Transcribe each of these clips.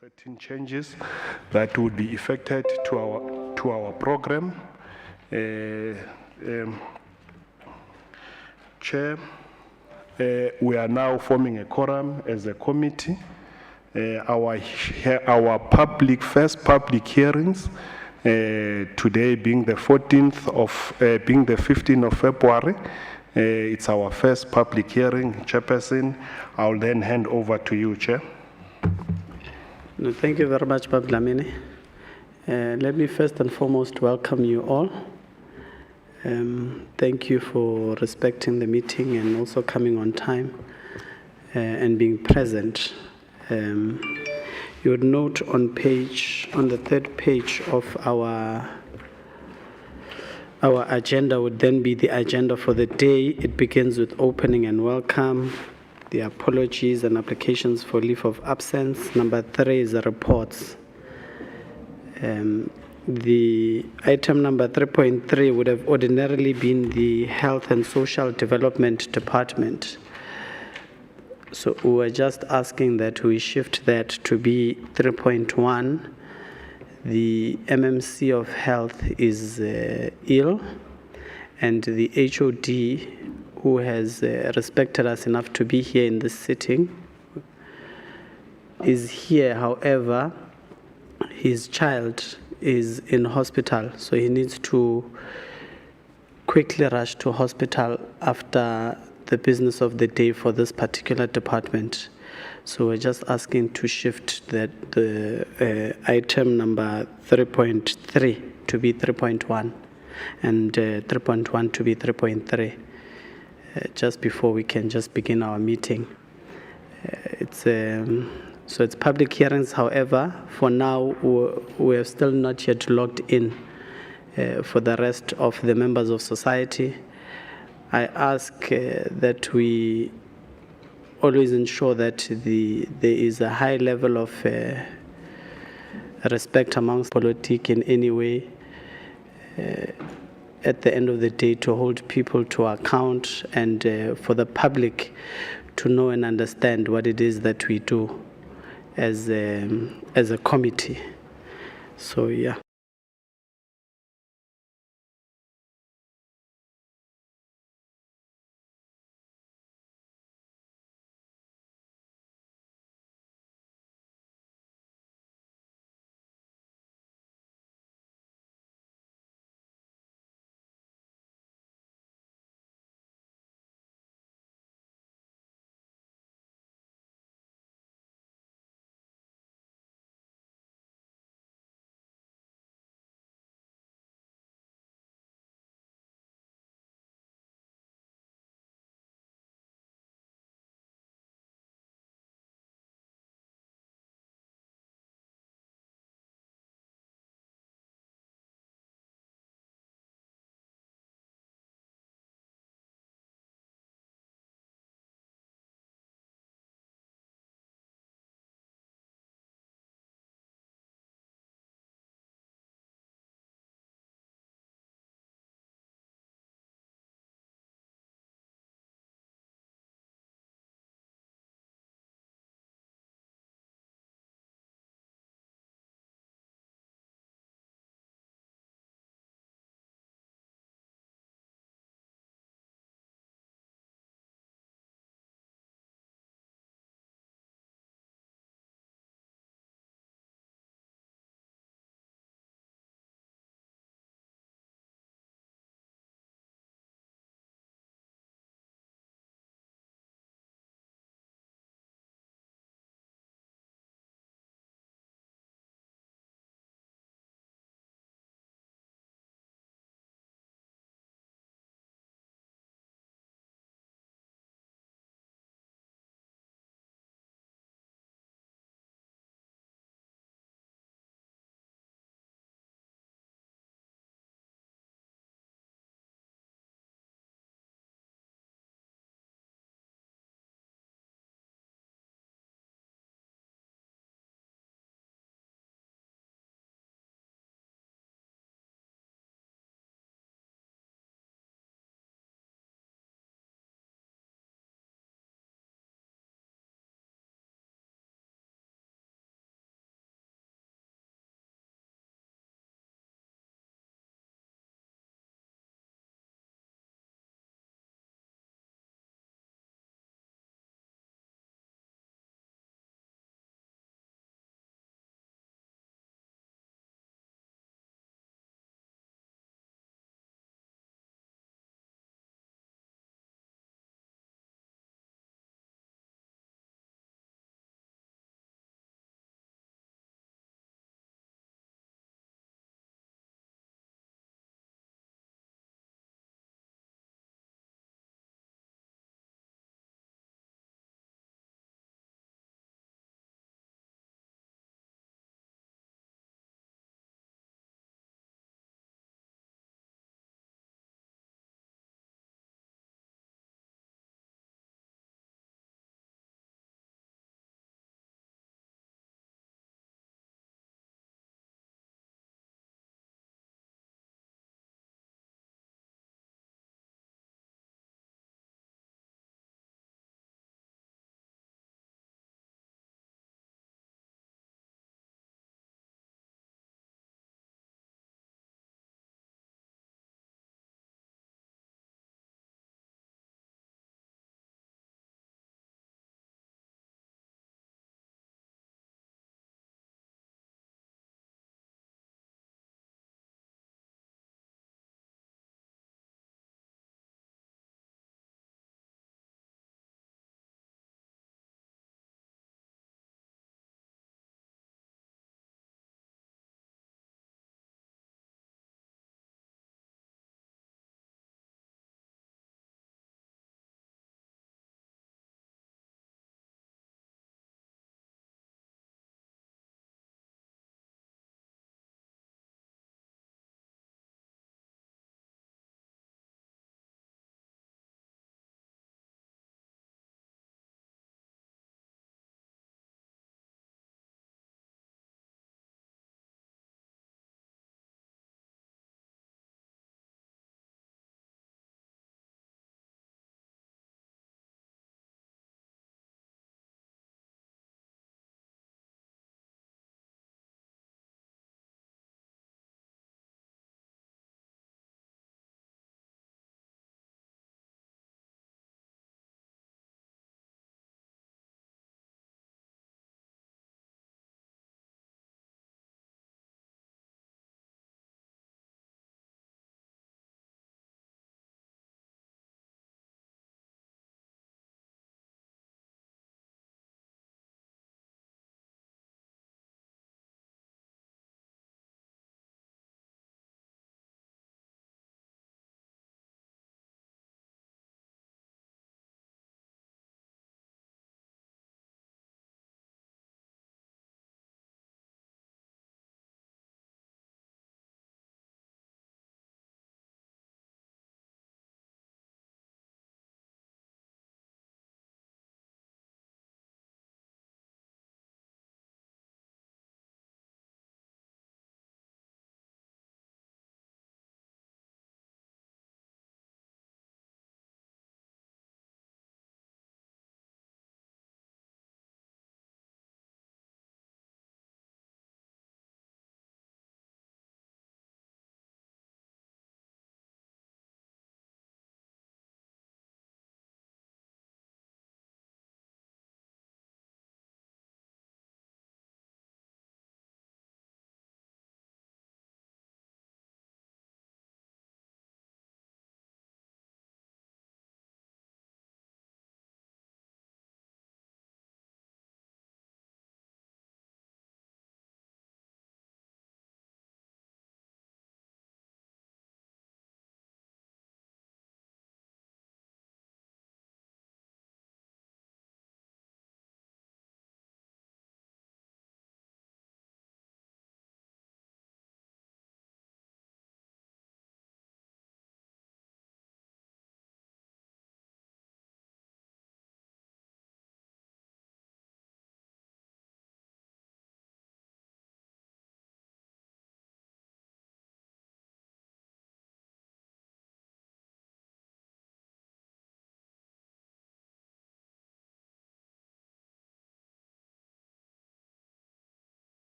certain changes that would be effected to our program. Chair, we are now forming a quorum as a committee. Our first public hearings today being the 15th of February. It's our first public hearing. Chairperson, I'll then hand over to you, Chair. No, thank you very much, Bab Dlamini. Let me first and foremost welcome you all. Thank you for respecting the meeting and also coming on time and being present. You would note on the third page of our agenda would then be the agenda for the day. It begins with opening and welcome, the apologies and applications for leave of absence. Number 3 is the reports. The item number 3.3 would have ordinarily been the Health and Social Development Department. So we were just asking that we shift that to be 3.1. The MMC of Health is ill, and the HOD, who has respected us enough to be here in this sitting, is here. However, his child is in hospital, so he needs to quickly rush to hospital after the business of the day for this particular department. So we're just asking to shift that the item number 3.3 to be 3.1 and 3.1 to be 3.3 just before we can just begin our meeting. So it's public hearings. However, for now, we have still not yet logged in for the rest of the members of society. I ask that we always ensure that there is a high level of respect amongst politics in any way at the end of the day, to hold people to account and for the public to know and understand what it is that we do as a committee. So yeah.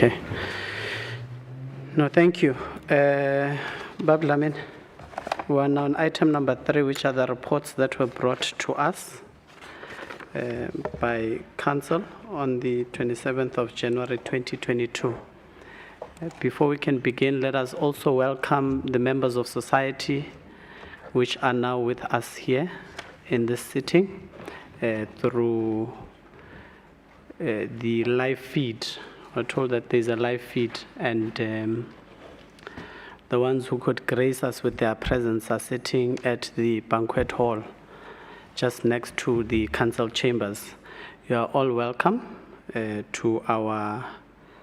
Okay. No, thank you. Bablamin, we are now on item number 3, which are the reports that were brought to us by Council on the 27th of January 2022. Before we can begin, let us also welcome the members of society which are now with us here in this sitting through the live feed. We're told that there's a live feed, and the ones who could grace us with their presence are sitting at the banquet hall just next to the council chambers. You are all welcome to our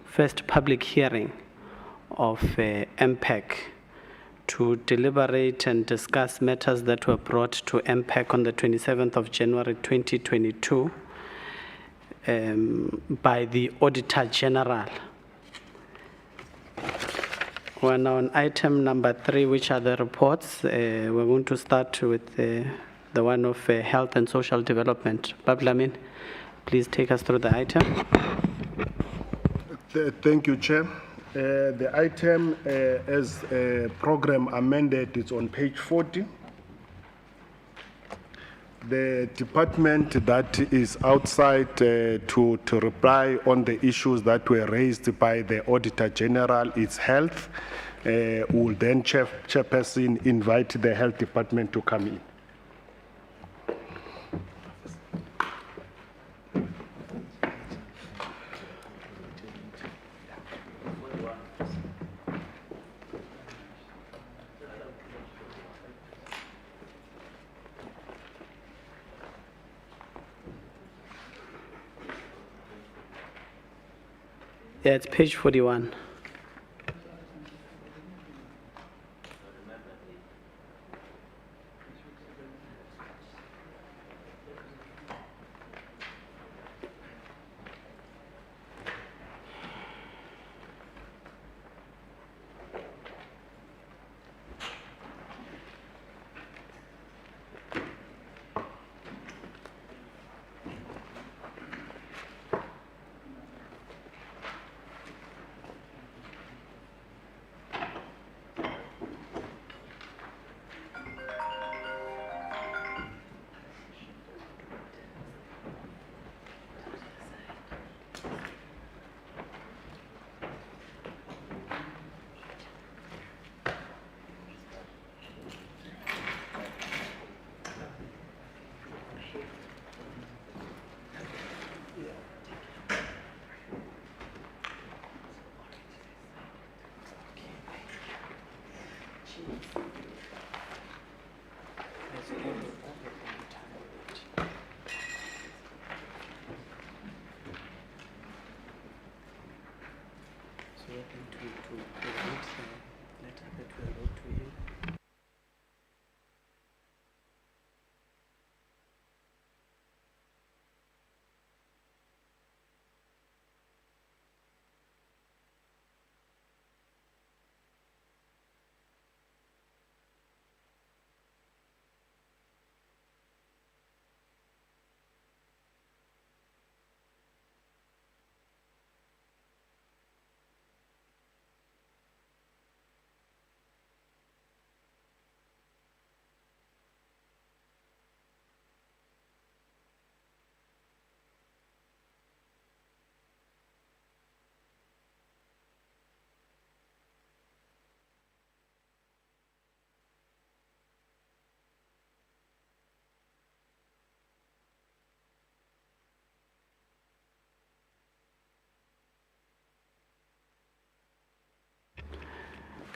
first public hearing of MPAC to deliberate and discuss matters that were brought to MPAC on the 27th of January 2022 by the Auditor General. We're now on item number 3, which are the reports. We're going to start with the one of Health and Social Development. Bablamin, please take us through the item. Thank you, Chair. The item as program amended is on page 40. The department that is outside to reply on the issues that were raised by the Auditor General is Health. Will then Chairperson invite the Health Department to come in. Yeah, it's page 41.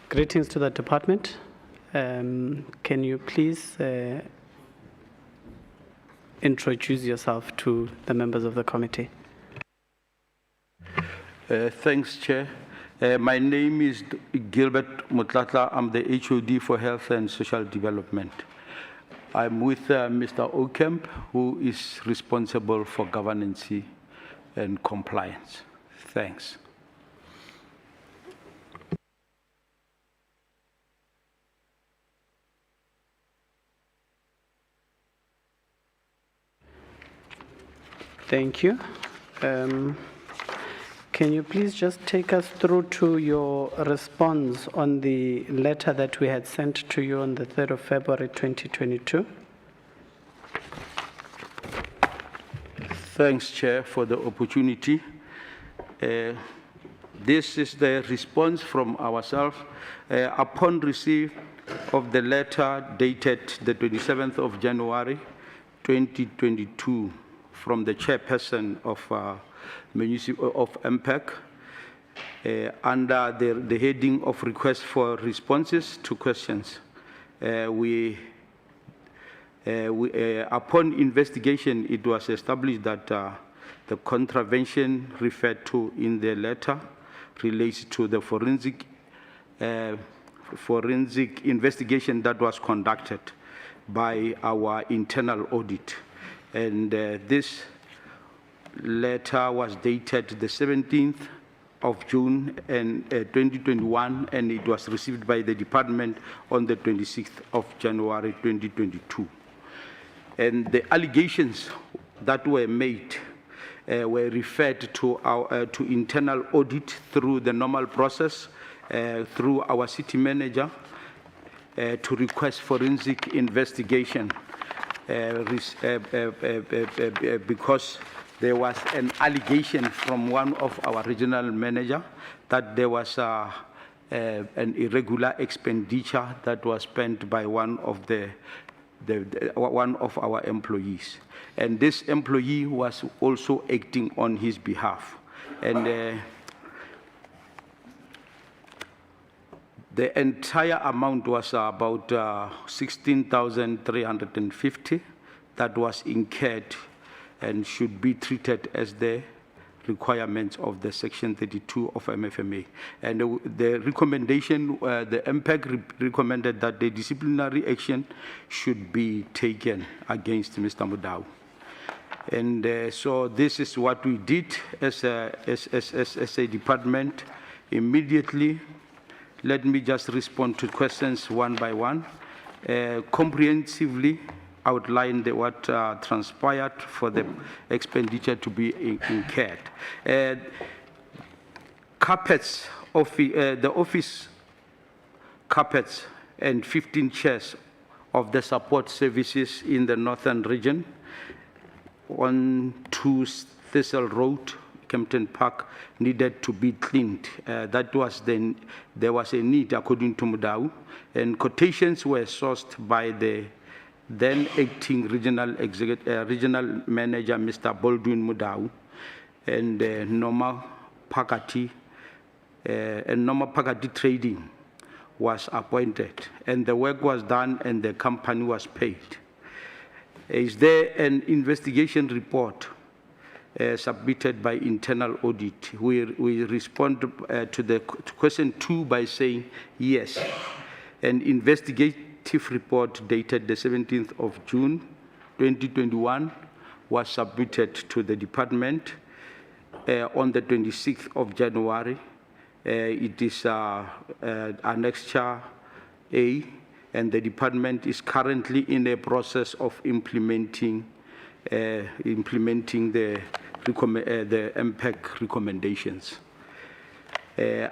Greetings to the department. Can you please introduce yourself to the members of the committee? Thanks, Chair. My name is Gilbert Mutlatla. I'm the HOD for Health and Social Development. I'm with Mr. Okemp, who is responsible for governance and compliance. Thanks. Thank you. Can can you please just take us through to your response on the letter that we had sent to you on the 3rd of February 2022? Thanks, Chair, for the opportunity. This is the response from ourselves. Upon receipt of the letter dated the 27th of January 2022 from the chairperson of MPAC, under the heading of request for responses to questions, upon investigation, it was established that the contravention referred to in the letter relates to the forensic investigation that was conducted by our internal audit. And this letter was dated the 17th of June 2021, and it was received by the department on the 26th of January 2022. And the allegations that were made were referred to our to internal audit through the normal process, through our city manager, to request forensic investigation because there was an allegation from one of our regional manager that there was an irregular expenditure that was spent by one of one of our employees, and this employee was also acting on his behalf, and the entire amount was about 16,350 that was incurred and should be treated as the requirements of the Section 32 of MFMA. And the recommendation, the MPAC recommended that the disciplinary action should be taken against Mr. Mudau. And so this is what we did as a department. Immediately, let me just respond to questions one by one. Comprehensively outline what transpired for the expenditure to be incurred. Carpets, the office carpets and 15 chairs of the support services in the northern region on 2 Thistle Road, Kempton Park, needed to be cleaned. That was then, there was a need according to Mudau, and quotations were sourced by the then acting regional manager, Mr. Baldwin Mudau, and Noma Pakati Trading was appointed, and the work was done and the company was paid. Is there an investigation report submitted by internal audit? We respond to the question 2 by saying yes. An investigative report dated the 17th of June 2021 was submitted to the department on the 26th of January. It is Annexure A, and the department is currently in a process of implementing the MPAC recommendations.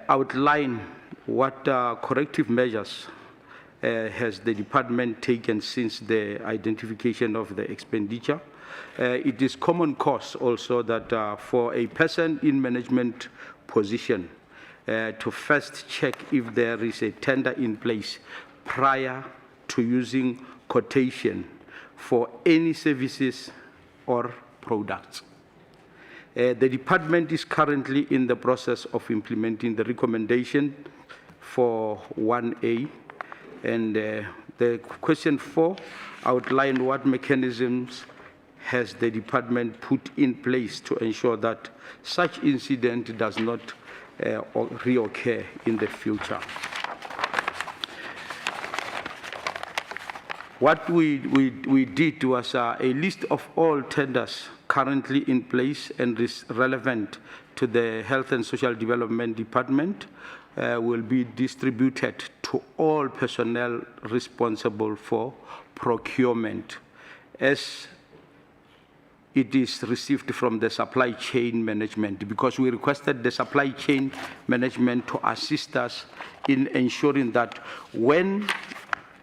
Outline what corrective measures has the department taken since the identification of the expenditure. It is common cause also that for a person in management position to first check if there is a tender in place prior to using quotation for any services or products. The department is currently in the process of implementing the recommendation for 1A, and the question 4 outlined what mechanisms has the department put in place to ensure that such incident does not reoccur in the future. What we did was a list of all tenders currently in place and is relevant to the Health and Social Development Department will be distributed to all personnel responsible for procurement. As it is received from the supply chain management, because we requested the supply chain management to assist us in ensuring that when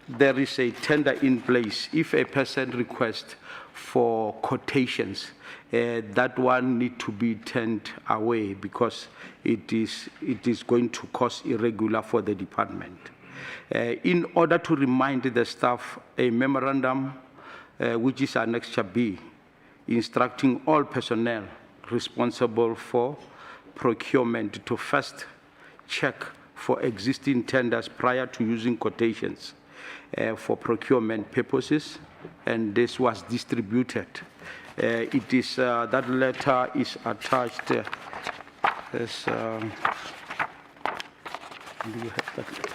there is a tender in place, if a person requests for quotations, that one need to be turned away, because it is going to cause irregular for the department. In order to remind the staff, a memorandum, which is Annexure B, instructing all personnel responsible for procurement to first check for existing tenders prior to using quotations for procurement purposes, and this was distributed. It is that letter is attached. Do you have that letter?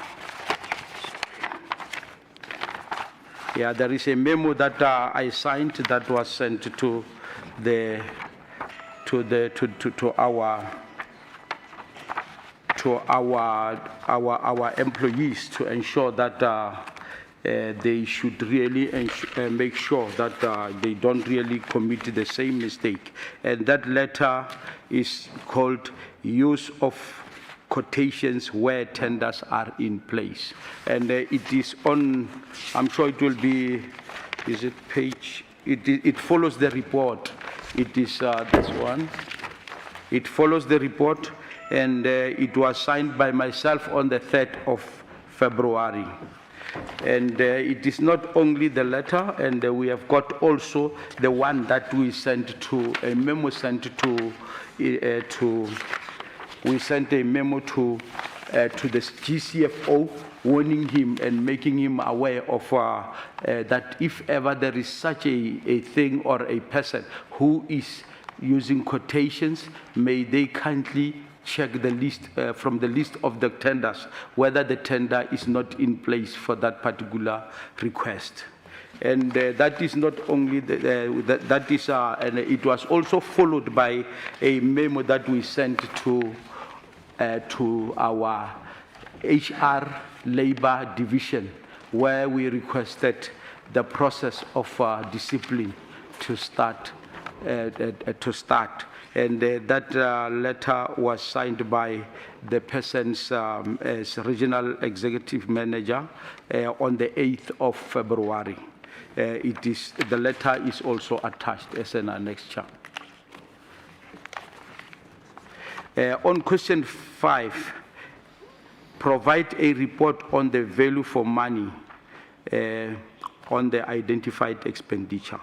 Yeah, there is a memo that I signed that was sent to our employees to ensure that they should really make sure that they don't really commit the same mistake. And that letter is called Use of Quotations Where Tenders Are in Place. And it is on, I'm sure it will be, is it page, it follows the report. It is this one. It follows the report, and it was signed by myself on the 3rd of February. And it is not only the letter, and we have got also the one that we sent to, a memo sent to, we sent a memo to the GCFO, warning him and making him aware of that if ever there is such a thing or a person who is using quotations, may they kindly check the list from the list of the tenders whether the tender is not in place for that particular request. And that is not only that is and it was also followed by a memo that we sent to our HR Labor Division, where we requested the process of discipline to start. And that letter was signed by the person's as regional executive manager on the 8th of February. The letter is also attached as an annexure. On question 5, provide a report on the value for money on the identified expenditure.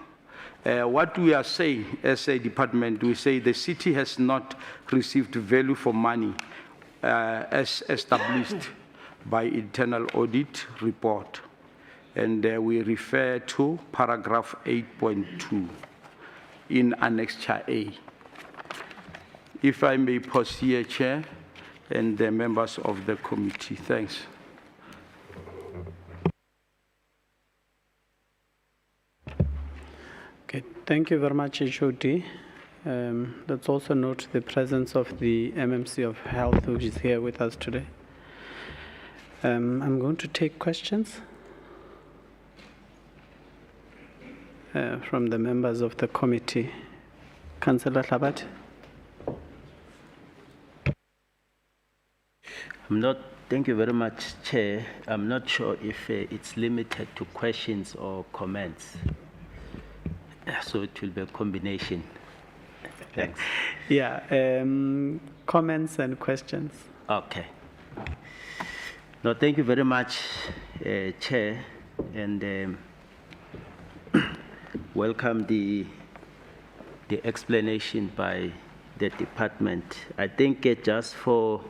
What we are saying as a department, we say the city has not received value for money as established by internal audit report. And we refer to paragraph 8.2 in Annexure A. If I may pause here, Chair, and the members of the committee. Thanks. Okay, thank you very much, HOD. Let's also note the presence of the MMC of Health, which is here with us today. I'm going to take questions from the members of the committee. Councillor Tlabat. Thank you very much, Chair. I'm not sure if it's limited to questions or comments. So it will be a combination. Thanks. Yeah, comments and questions. Okay. No, thank you very much, Chair, and welcome the explanation by the department. I think just for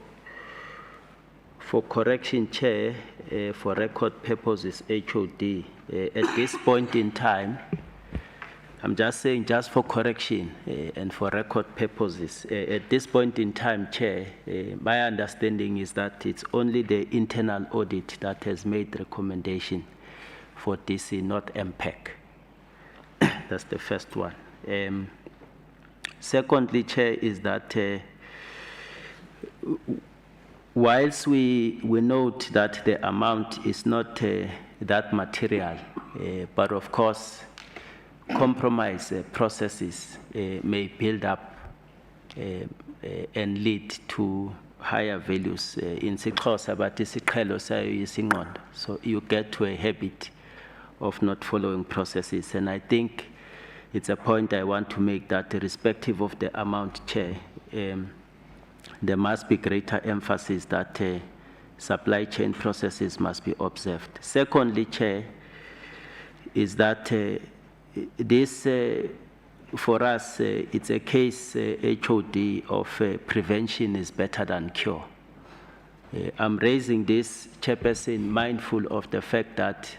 correction, Chair, for record purposes, HOD, at this point in time, I'm just saying, just for correction and for record purposes, at this point in time, Chair, my understanding is that it's only the internal audit that has made recommendation for DC, not MPAC. That's the first one. Secondly, Chair, is that whilst we note that the amount is not that material, but of course, compromise processes may build up and lead to higher values. In Sixhosa, but isiqhelo sayo yisingqondo. So you get to a habit of not following processes. And I think it's a point I want to make, that irrespective of the amount, Chair, there must be greater emphasis that supply chain processes must be observed. Secondly, Chair, is that this, for us, it's a case, HOD, of prevention is better than cure. I'm raising this, Chairperson, mindful of the fact that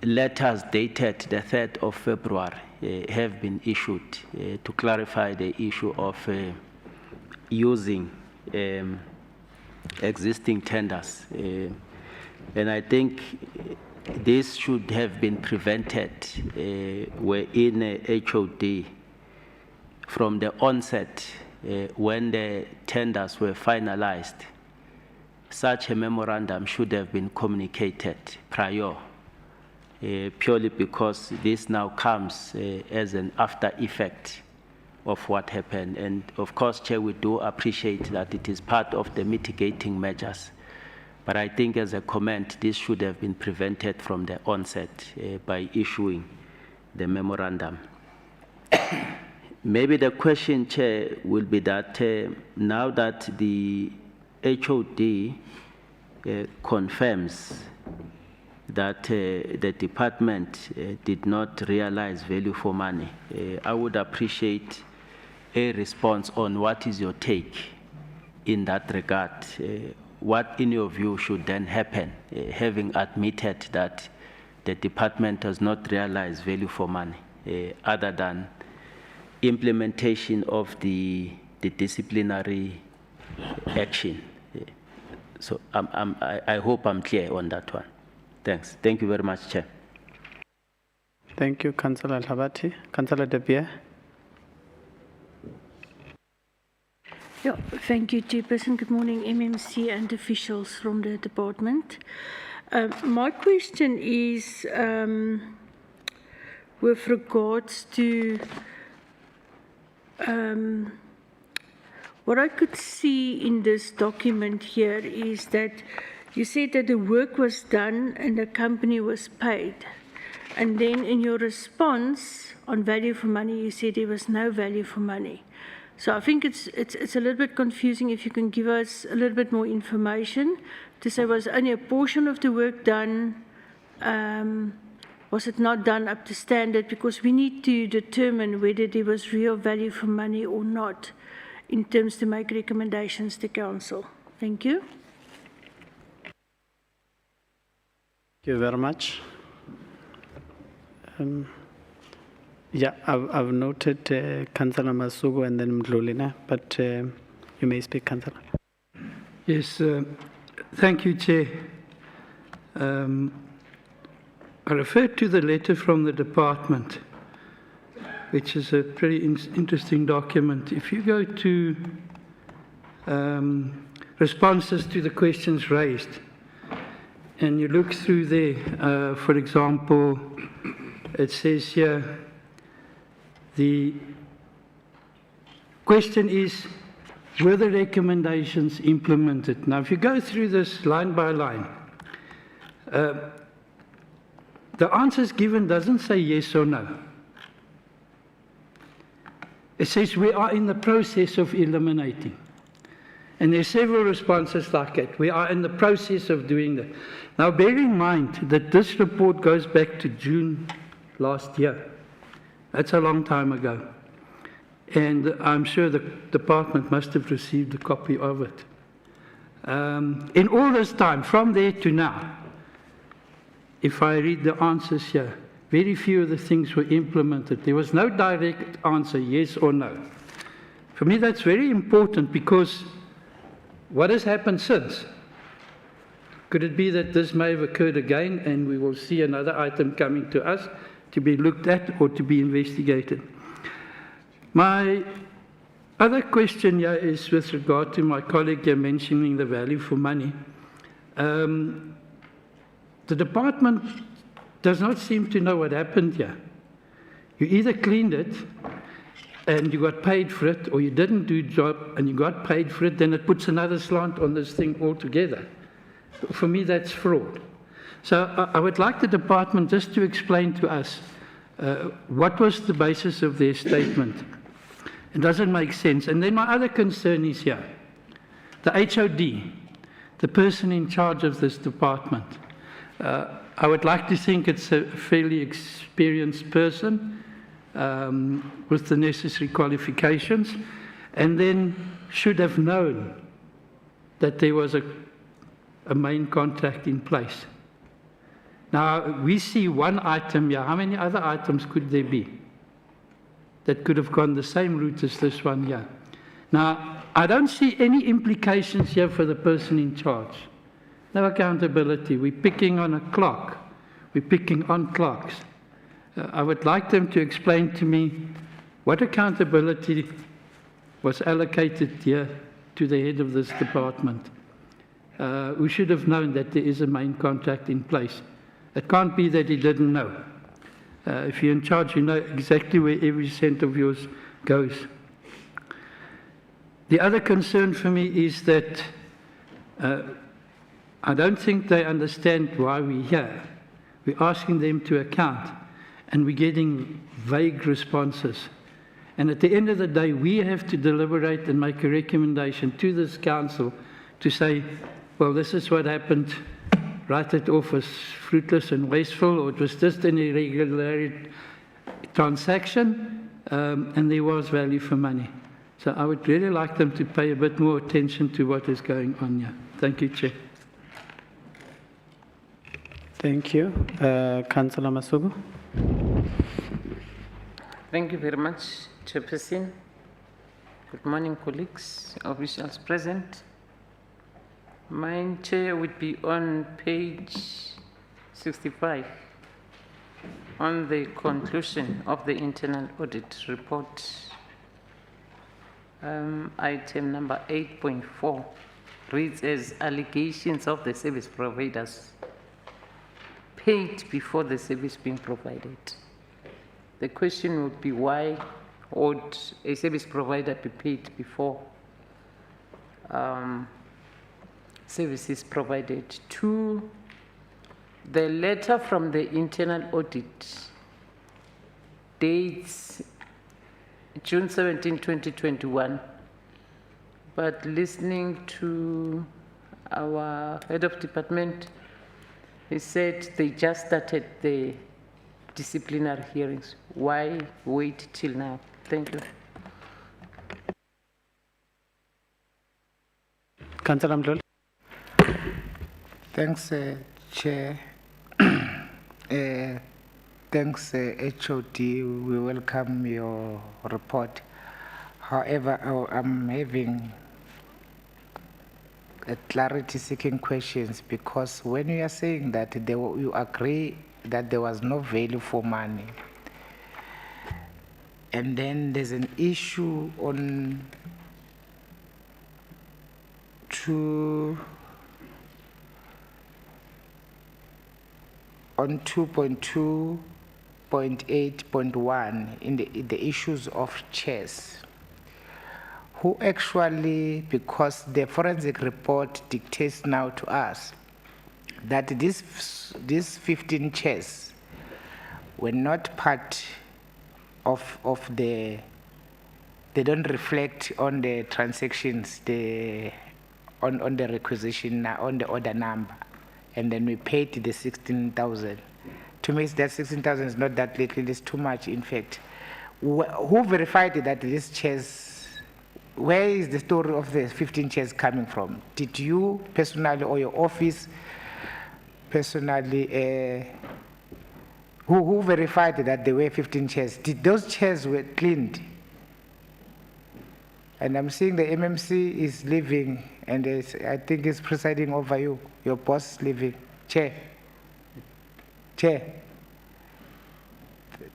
letters dated the 3rd of February have been issued to clarify the issue of using existing tenders. And I think this should have been prevented within HOD from the onset when the tenders were finalized. Such a memorandum should have been communicated prior, purely because this now comes as an after effect of what happened. And of course, Chair, we do appreciate that it is part of the mitigating measures. But I think as a comment, this should have been prevented from the onset by issuing the memorandum. Maybe the question, Chair, will be that now that the HOD confirms that the department did not realize value for money, I would appreciate a response on what is your take in that regard. What, in your view, should then happen, having admitted that the department does not realize value for money, other than implementation of the disciplinary action? So I hope I'm clear on that one. Thanks. Thank you very much, Chair. Thank you, Councillor Labati. Councillor De Beer. Yeah, thank you, Chairperson. Good morning, MMC and officials from the department. My question is with regards to what I could see in this document here is that you said that the work was done and the company was paid. And then in your response on value for money, you said there was no value for money. So I think it's a little bit confusing. If you can give us a little bit more information to say, was only a portion of the work done? Was it not done up to standard? Because we need to determine whether there was real value for money or not in terms to make recommendations to council. Thank you. Thank you very much. Yeah, I've noted Councillor Masugu and then Mdlulina, but you may speak, Councillor. Yes, thank you, Chair. I refer to the letter from the department, which is a pretty interesting document. If you go to responses to the questions raised, and you look through there, for example, it says here, the question is, were the recommendations implemented? Now, if you go through this line by line, the answers given doesn't say yes or no. It says we are in the process of eliminating. And there are several responses like it. We are in the process of doing that. Now, bear in mind that this report goes back to June last year. That's a long time ago. And I'm sure the department must have received a copy of it. In all this time, from there to now, if I read the answers here, very few of the things were implemented. There was no direct answer, yes or no. For me, that's very important because what has happened since? Could it be that this may have occurred again and we will see another item coming to us to be looked at or to be investigated? My other question here is with regard to my colleague here mentioning the value for money. The department does not seem to know what happened here. You either cleaned it and you got paid for it, or you didn't do the job and you got paid for it, then it puts another slant on this thing altogether. For me, that's fraud. So I would like the department just to explain to us what was the basis of their statement. It doesn't make sense. And then my other concern is here. The HOD, the person in charge of this department, I would like to think it's a fairly experienced person with the necessary qualifications, and then should have known that there was a main contract in place. Now, we see one item here. How many other items could there be that could have gone the same route as this one here? Now, I don't see any implications here for the person in charge. No accountability. We're picking on a clock. We're picking on clocks. I would like them to explain to me what accountability was allocated here to the head of this department. We should have known that there is a main contract in place. It can't be that he didn't know. If you're in charge, you know exactly where every cent of yours goes. The other concern for me is that I don't think they understand why we're here. We're asking them to account, and we're getting vague responses. And at the end of the day, we have to deliberate and make a recommendation to this council to say, well, this is what happened. Write it off as fruitless and wasteful, or it was just an irregular transaction, and there was value for money. So I would really like them to pay a bit more attention to what is going on here. Thank you, Chair. Thank you. Councillor Masugu. Thank you very much, Chairperson. Good morning, colleagues, officials present. My chair would be on page 65, on the conclusion of the internal audit report. Item number 8.4 reads as allegations of the service providers paid before the service being provided. The question would be, why would a service provider be paid before services provided? To the letter from the internal audit dates June 17, 2021, but listening to our head of department, he said they just started the disciplinary hearings. Why wait till now? Thank you. Councillor Mdluli. Thanks, Chair. Thanks, HOD. We welcome your report. However, I'm having clarity-seeking questions, because when you are saying that you agree that there was no value for money, and then there's an issue on 2.2.8.1 in the issues of chairs, who actually, because the forensic report dictates now to us that these 15 chairs were not part of the, they don't reflect on the transactions, on the requisition, on the order number. And then we paid the 16,000. To me, that 16,000 is not that little, it's too much, in fact. Who verified that these chairs, where is the story of the 15 chairs coming from? Did you personally, or your office personally, who verified that there were 15 chairs? Did those chairs were cleaned? And I'm seeing the MMC is leaving, and I think it's presiding over you. Your boss is leaving. Chair.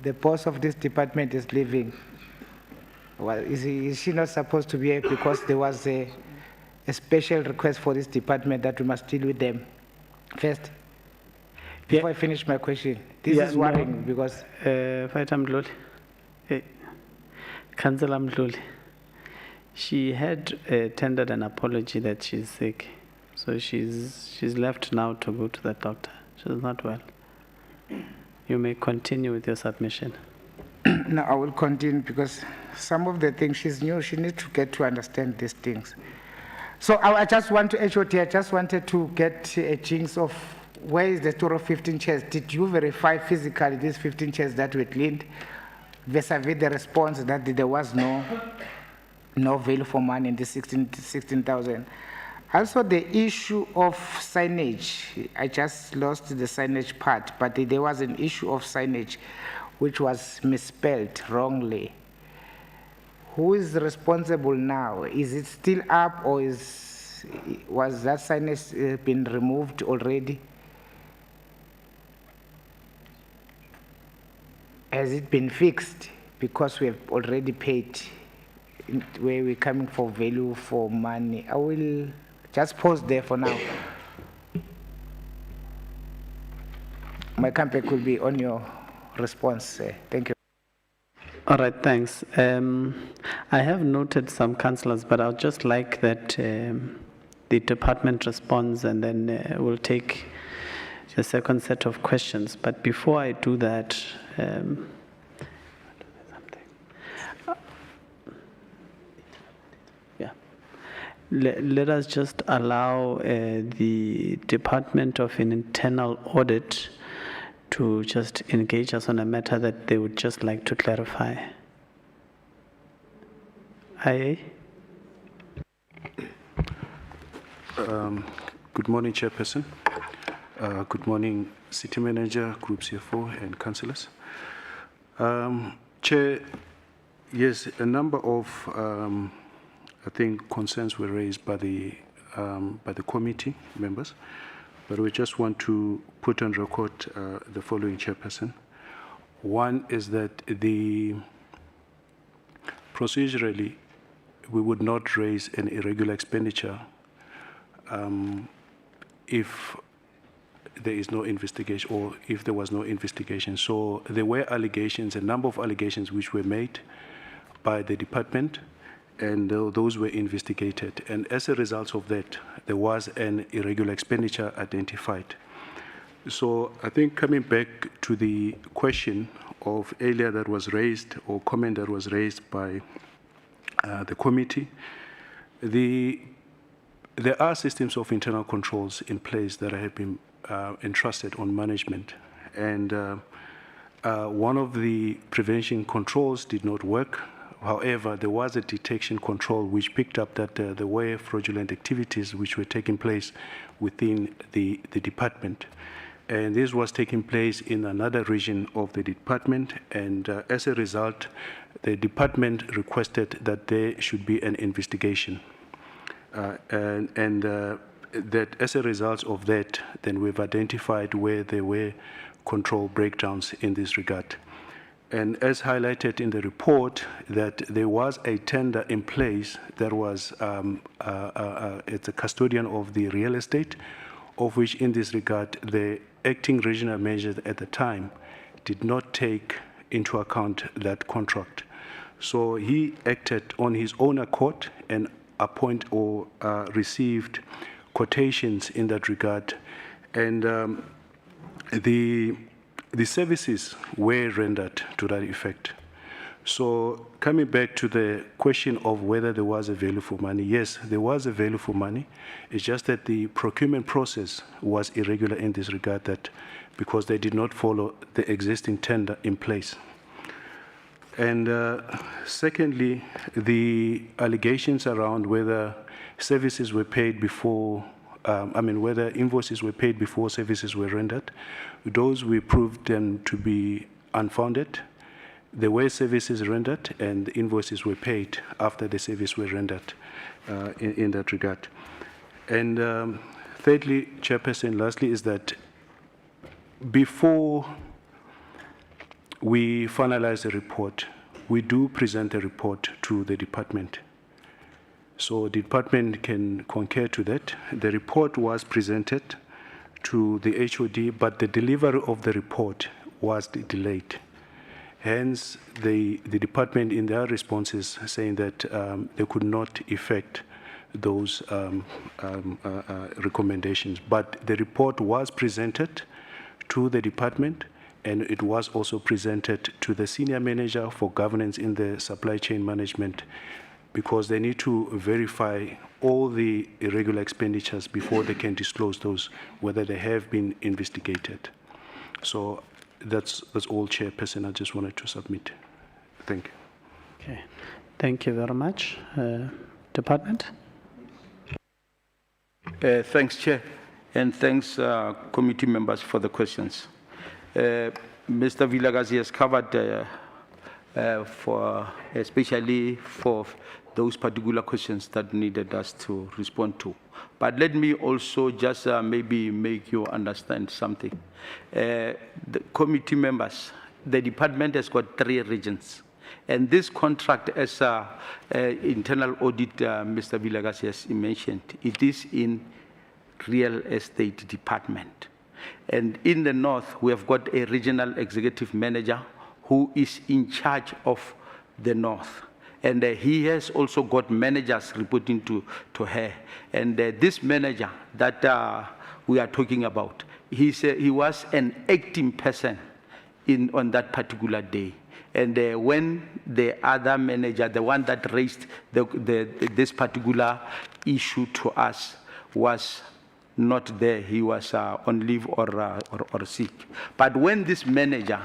The boss of this department is leaving. Well, is she not supposed to be here, because there was a special request for this department that we must deal with them first? Before I finish my question, this is worrying, because... Fighter Mdluli. Councillor Mdluli, she had tendered an apology that she's sick. So she's left now to go to the doctor. She's not well. You may continue with your submission. No, I will continue because some of the things she's new, she needs to get to understand these things. So I just want to, HOT, I just wanted to get a jinx of where is the total of 15 chairs? Did you verify physically these 15 chairs that were cleaned vis-a-vis the response that there was no value for money in the 16,000? Also, the issue of signage, I just lost the signage part, but there was an issue of signage which was misspelled wrongly. Who is responsible now? Is it still up, or was that signage been removed already? Has it been fixed? Because we have already paid where we're coming for value for money. I will just pause there for now. My campaign could be on your response. Thank you. All right, thanks. I have noted some councillors, but I'd just like that the department responds, and then we'll take the second set of questions. But before I do that, let us just allow the Department of Internal Audit to just engage us on a matter that they would just like to clarify. IA? Good morning, Chairperson. Good morning, City Manager, Group CFO, and councillors. Chair, yes, a number of, I think, concerns were raised by the committee members, but we just want to put on record the following, Chairperson. One is that procedurally, we would not raise an irregular expenditure if there is no investigation, or if there was no investigation. So there were allegations, a number of allegations which were made by the department, and those were investigated. And as a result of that, there was an irregular expenditure identified. So I think coming back to the question of earlier that was raised, or comment that was raised by the committee, there are systems of internal controls in place that have been entrusted on management. And one of the prevention controls did not work. However, there was a detection control which picked up that there were fraudulent activities which were taking place within the department. And this was taking place in another region of the department. And as a result, the department requested that there should be an investigation. That as a result of that, then we've identified where there were control breakdowns in this regard. And as highlighted in the report, that there was a tender in place that was, it's a custodian of the real estate, of which in this regard, the acting regional manager at the time did not take into account that contract. So he acted on his own accord and received quotations in that regard. And the services were rendered to that effect. So coming back to the question of whether there was a value for money, yes, there was a value for money. It's just that the procurement process was irregular in this regard, that because they did not follow the existing tender in place. And secondly, the allegations around whether services were paid before, whether invoices were paid before services were rendered, those we proved them to be unfounded. There were services rendered and invoices were paid after the service were rendered in that regard. And thirdly, Chairperson, lastly, is that before we finalize the report, we do present a report to the department. So the department can concur to that. The report was presented to the HOD, but the delivery of the report was delayed. Hence, the department in their responses saying that they could not effect those recommendations. But the report was presented to the department, and it was also presented to the senior manager for governance in the supply chain management, because they need to verify all the irregular expenditures before they can disclose those, whether they have been investigated. So that's all, Chairperson. I just wanted to submit. Thank you. Okay, thank you very much. Department? Thanks, Chair, and thanks, committee members, for the questions. Mr. Vilakazi has covered especially for those particular questions that needed us to respond to. But let me also just maybe make you understand something. The committee members, the department has got 3 regions. And this contract, as internal audit, Mr. Vilakazi has mentioned, it is in real estate department. And in the north, we have got a regional executive manager who is in charge of the north. And he has also got managers reporting to her. And this manager that we are talking about, he was an acting person on that particular day. And when the other manager, the one that raised this particular issue to us, was not there, he was on leave or sick. But when this manager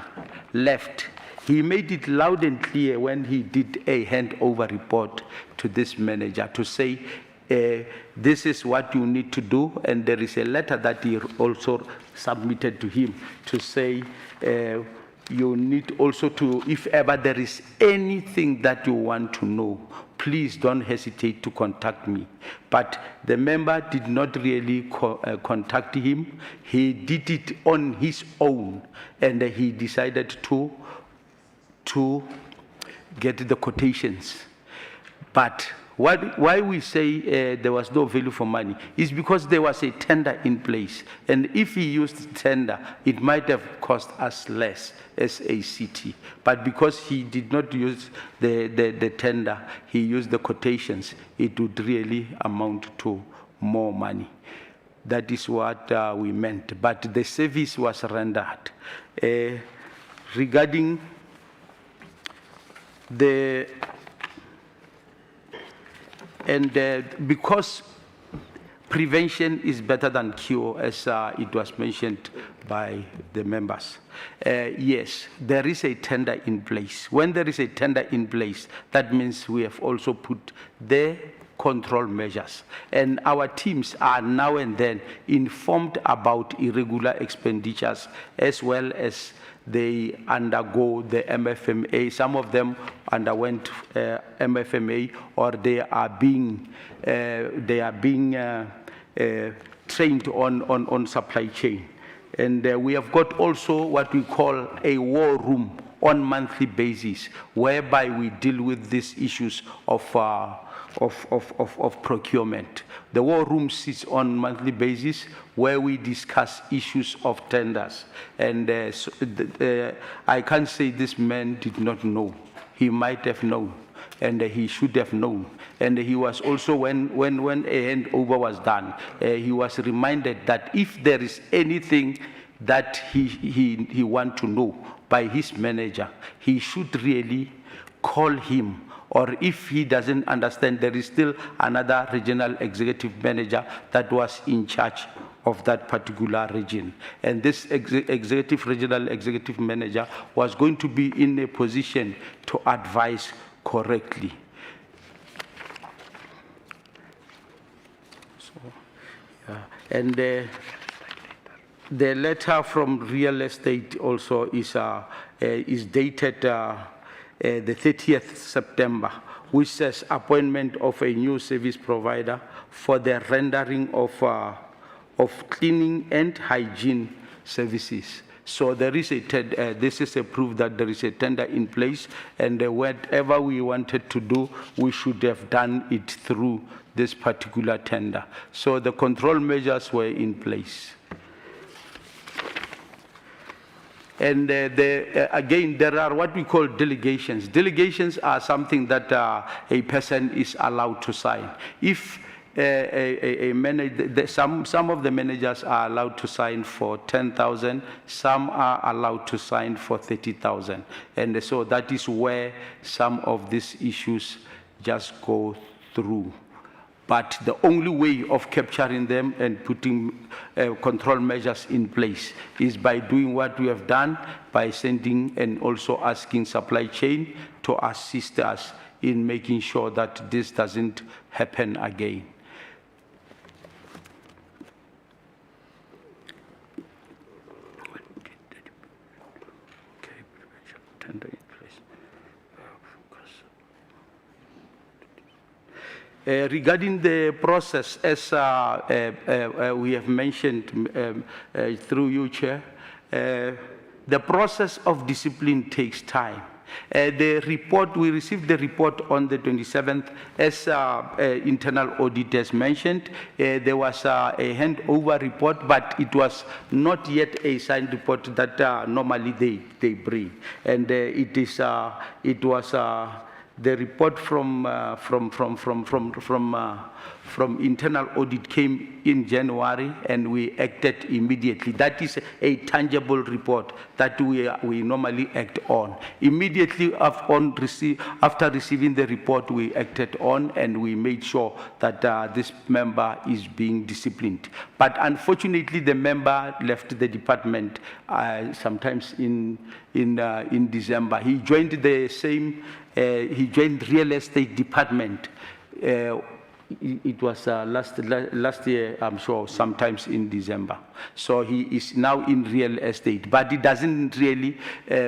left, he made it loud and clear when he did a handover report to this manager to say, this is what you need to do. And there is a letter that he also submitted to him to say, you need also to, if ever there is anything that you want to know, please don't hesitate to contact me. But the member did not really contact him. He did it on his own, and he decided to get the quotations. But why we say there was no value for money is because there was a tender in place. And if he used tender, it might have cost us less as a city. But because he did not use the tender, he used the quotations, it would really amount to more money. That is what we meant. But the service was rendered. Regarding the because prevention is better than cure, as it was mentioned by the members. Yes, there is a tender in place. When there is a tender in place, that means we have also put the control measures. And our teams are now and then informed about irregular expenditures, as well as they undergo the MFMA. Some of them underwent MFMA, or they are being trained on supply chain. And we have got also what we call a war room on monthly basis, whereby we deal with these issues of procurement. The war room sits on monthly basis where we discuss issues of tenders. And I can't say this man did not know. He might have known, and he should have known. And he was also, when a handover was done, he was reminded that if there is anything that he want to know by his manager, he should really call him. Or if he doesn't understand, there is still another regional executive manager that was in charge of that particular region. And this regional executive manager was going to be in a position to advise correctly. So, yeah. And the letter from real estate also is dated the 30th September, which says appointment of a new service provider for the rendering of cleaning and hygiene services. So there is this is a proof that there is a tender in place, and whatever we wanted to do, we should have done it through this particular tender. So the control measures were in place. And again, there are what we call delegations. Delegations are something that a person is allowed to sign. If a manager, some of the managers are allowed to sign for 10,000, some are allowed to sign for 30,000. And so that is where some of these issues just go through. But the only way of capturing them and putting control measures in place is by doing what we have done, by sending and also asking supply chain to assist us in making sure that this doesn't happen again. Regarding the process, as we have mentioned through you, Chair, the process of discipline takes time. The report, we received the report on the 27th, as internal audit has mentioned. There was a handover report, but it was not yet a signed report that normally they bring. And it was the report from internal audit came in January, and we acted immediately. That is a tangible report that we normally act on. Immediately after receiving the report, we acted on, and we made sure that this member is being disciplined. But unfortunately, the member left the department sometimes in December. He joined the same. He joined real estate department. It was last year, I'm sure, sometimes in December. So he is now in real estate, but it doesn't really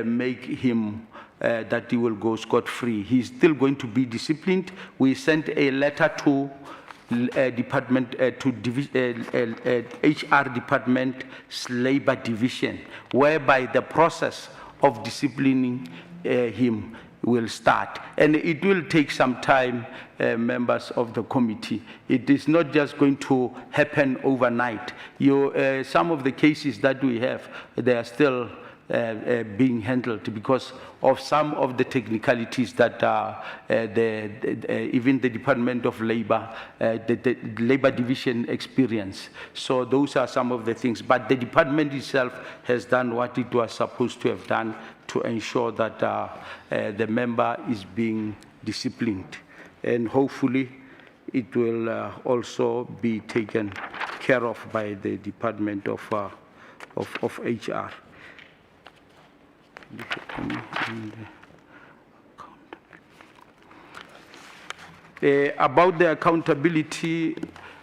make him that he will go scot-free. He's still going to be disciplined. We sent a letter to department to HR department's labor division, whereby the process of disciplining him will start, and it will take some time, members of the committee. It is not just going to happen overnight. Some of the cases that we have, they are still being handled because of some of the technicalities that even the Department of Labor, the Labor Division experience. So those are some of the things. But the department itself has done what it was supposed to have done to ensure that the member is being disciplined. And hopefully it will also be taken care of by the Department of HR. About the accountability,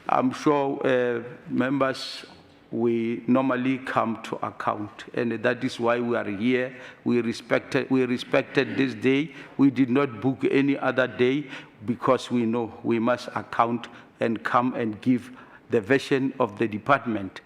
I'm sure members, we normally come to account, and that is why we are here. We respected this day. We did not book any other day because we know we must account and come and give the version of the department,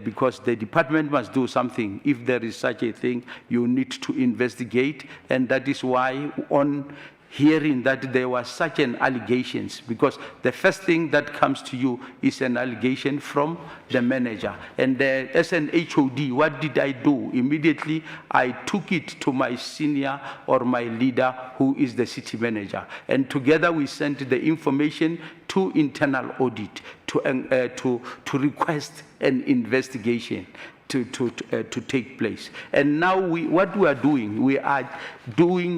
because the department must do something. If there is such a thing, you need to investigate, and that is why on hearing that there was such an allegations, because the first thing that comes to you is an allegation from the manager. And as an HOD, what did I do? Immediately, I took it to my senior or my leader, who is the city manager. And together we sent the information to internal audit to request an investigation to take place. And now what we are doing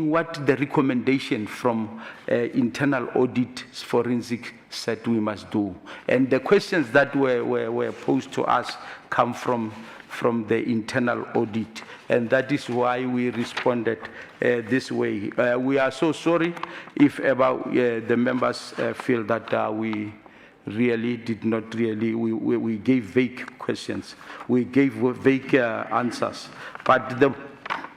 what the recommendation from internal audit forensic said we must do. And the questions that were posed to us come from the internal audit, and that is why we responded this way. We are so sorry if ever the members feel that we really did not really, we gave vague questions. We gave vague answers. But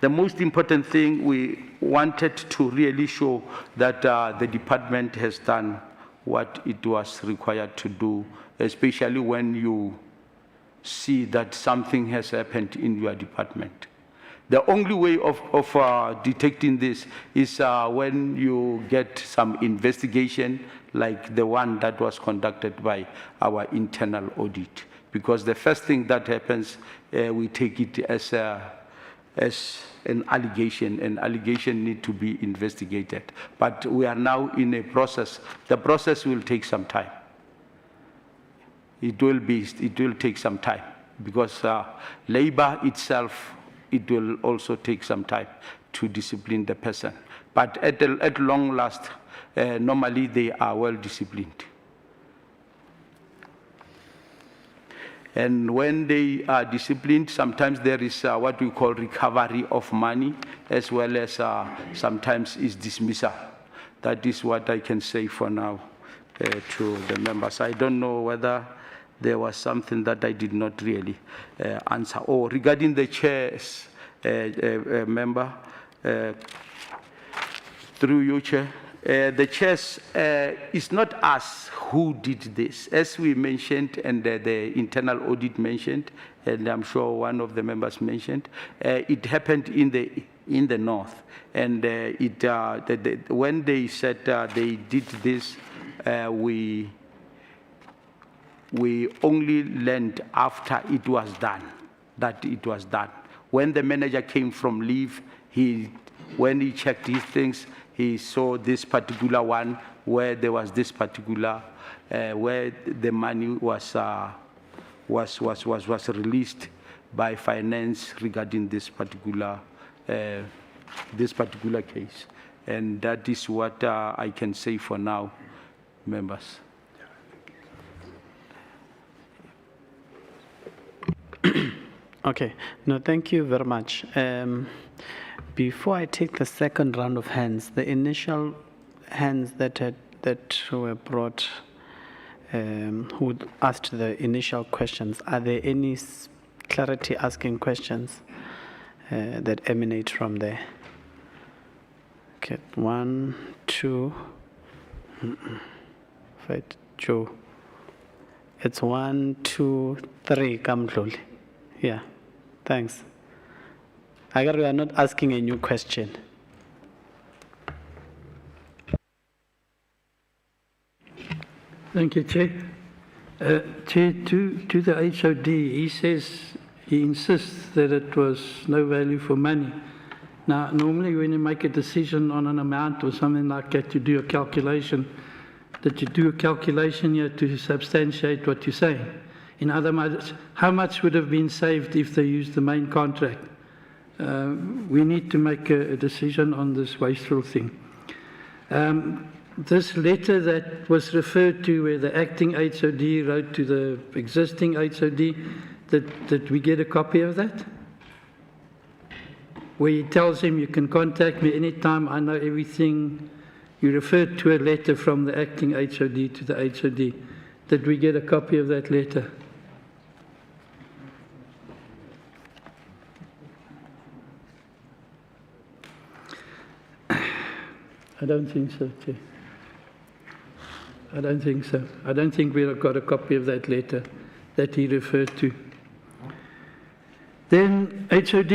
the most important thing, we wanted to really show that the department has done what it was required to do, especially when you see that something has happened in your department. The only way of detecting this is when you get some investigation like the one that was conducted by our internal audit. Because the first thing that happens, we take it as as an allegation. An allegation need to be investigated. But we are now in a process. The process will take some time. It will take some time because labor itself, it will also take some time to discipline the person. But at long last, normally they are well disciplined. And when they are disciplined, sometimes there is what we call recovery of money, as well as sometimes is dismissal. That is what I can say for now to the members. I don't know whether there was something that I did not really answer. Or regarding the chair's member, through you, Chair, the chairs, it's not us who did this. As we mentioned, and the internal audit mentioned, and I'm sure one of the members mentioned, it happened in the north. And when they said they did this, we only learned after it was done, that it was done. When the manager came from leave, when he checked his things, he saw this particular one where there was this particular, where the money was released by finance regarding this particular case. And that is what I can say for now, members. Okay, no, thank you very much. Before I take the second round of hands, the initial hands that were brought, who asked the initial questions, are there any clarity asking questions that emanate from there? Okay, 1, 2, right, Joe. It's 1, 2, 3, Kamdluli. Yeah, thanks. I got we are not asking a new question. Thank you, Chair. Chair, to the HOD, he says, he insists that it was no value for money. Now, normally when you make a decision on an amount or something like that, you do a calculation, that you do a calculation here to substantiate what you're saying. In other words, how much would have been saved if they used the main contract? We need to make a decision on this wasteful thing. This letter that was referred to where the acting HOD wrote to the existing HOD, did we get a copy of that? Where he tells him, you can contact me anytime, I know everything. You referred to a letter from the acting HOD to the HOD. Did we get a copy of that letter? I don't think so, Chair. I don't think so. I don't think we've got a copy of that letter that he referred to. Then HOD,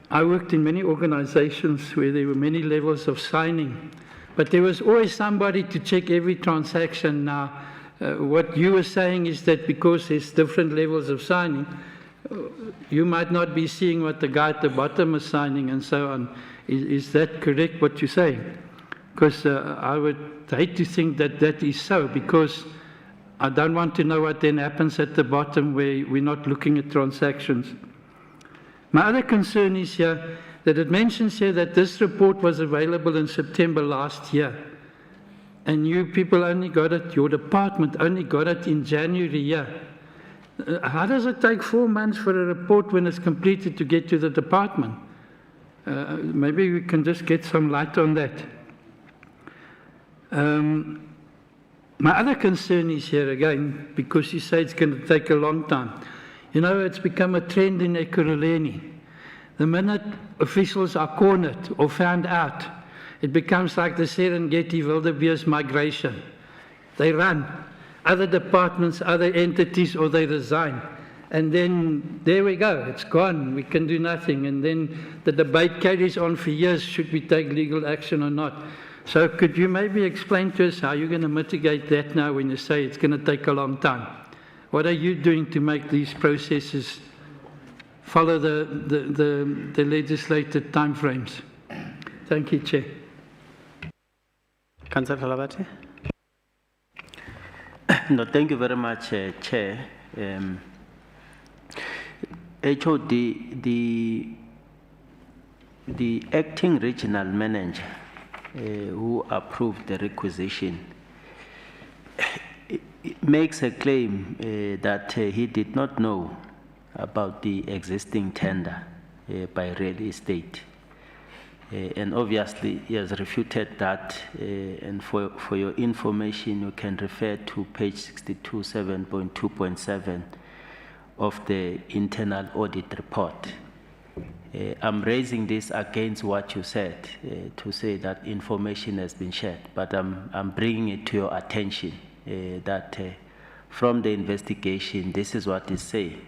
I worked in many organizations where there were many levels of signing, but there was always somebody to check every transaction. Now, what you were saying is that because there's different levels of signing, you might not be seeing what the guy at the bottom is signing and so on. Is that correct, what you're saying? Because I would hate to think that that is so, because I don't want to know what then happens at the bottom where we're not looking at transactions. My other concern is here that it mentions here that this report was available in September last year. And you people only got it, your department only got it in January here. How does it take 4 months for a report when it's completed to get to the department? Maybe we can just get some light on that. My other concern is here again, because you say it's going to take a long time. You know, it's become a trend in Ekurhuleni. The minute officials are cornered or found out, it becomes like the Serengeti wildebeest migration. They run. Other departments, other entities, or they resign. And then there we go, it's gone, we can do nothing. And then the debate carries on for years, should we take legal action or not? So could you maybe explain to us how you're going to mitigate that now when you say it's going to take a long time? What are you doing to make these processes follow the legislated timeframes. Thank you, Chair. Councillor Labate. No, thank you very much, Chair. HOD, the acting regional manager who approved the requisition makes a claim that he did not know about the existing tender by real estate. And obviously, he has refuted that. And for your information, you can refer to page 62, 7.2.7 of the internal audit report. I'm raising this against what you said, to say that information has been shared, but I'm bringing it to your attention that from the investigation, this is what is saying,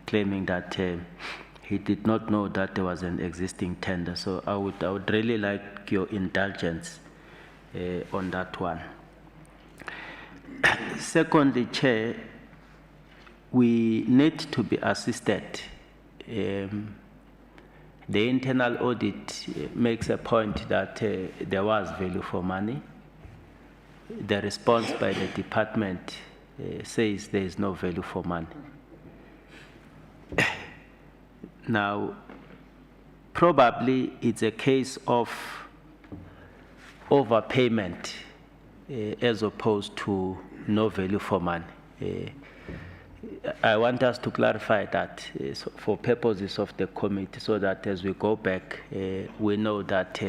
claiming that he did not know that there was an existing tender. So I would really like your indulgence on that one. Secondly, Chair, we need to be assisted. The internal audit makes a point that there was value for money. The response by the department says there is no value for money. Now, probably it's a case of overpayment as opposed to no value for money. I want us to clarify that so for purposes of the committee, so that as we go back, we know that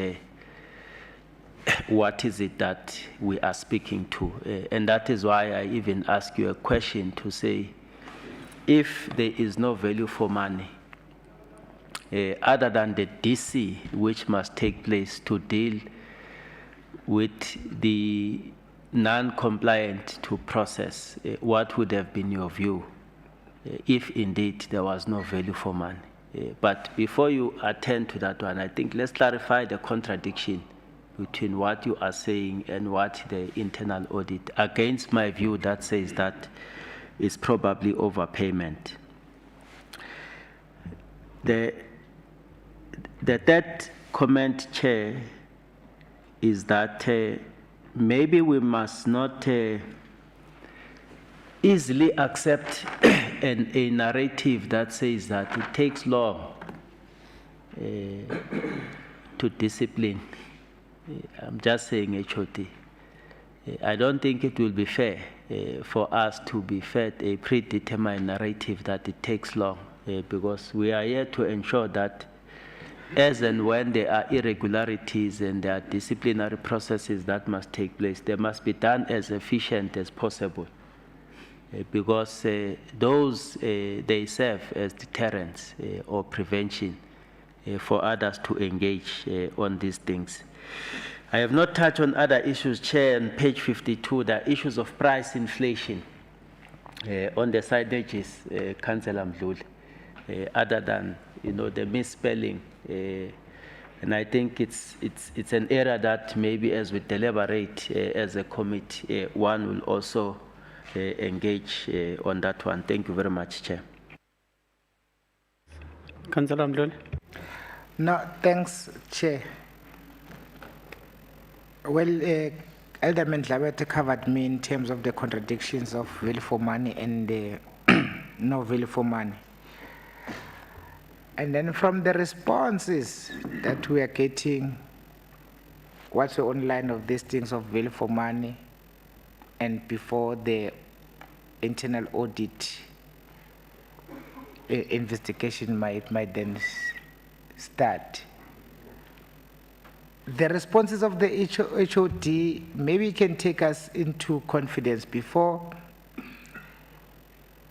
what is it that we are speaking to. And that is why I even ask you a question to say, if there is no value for money, other than the DC, which must take place to deal with the non-compliant to process, what would have been your view if indeed there was no value for money? But before you attend to that one, I think let's clarify the contradiction between what you are saying and what the internal audit, against my view, that says that is probably overpayment. The third comment, Chair, is that maybe we must not easily accept a narrative that says that it takes long to discipline. I'm just saying HOD. I don't think it will be fair for us to be fed a predetermined narrative that it takes long, because we are here to ensure that as and when there are irregularities and there are disciplinary processes that must take place, they must be done as efficient as possible, because those, they serve as deterrents or prevention for others to engage on these things. I have not touched on other issues, Chair. On page 52, the issues of price inflation on the signages, Councillor Mdluli, other than the misspelling, and I think it's an error that maybe as we deliberate as a committee, one will also engage on that one. Thank you very much, Chair. Councillor Mdluli. No, thanks, Chair. Well, Alderman Labate covered me in terms of the contradictions of value for money and no value for money. And then from the responses that we are getting, what's the online of these things of value for money and before the internal audit investigation might then start. The responses of the HOD maybe can take us into confidence before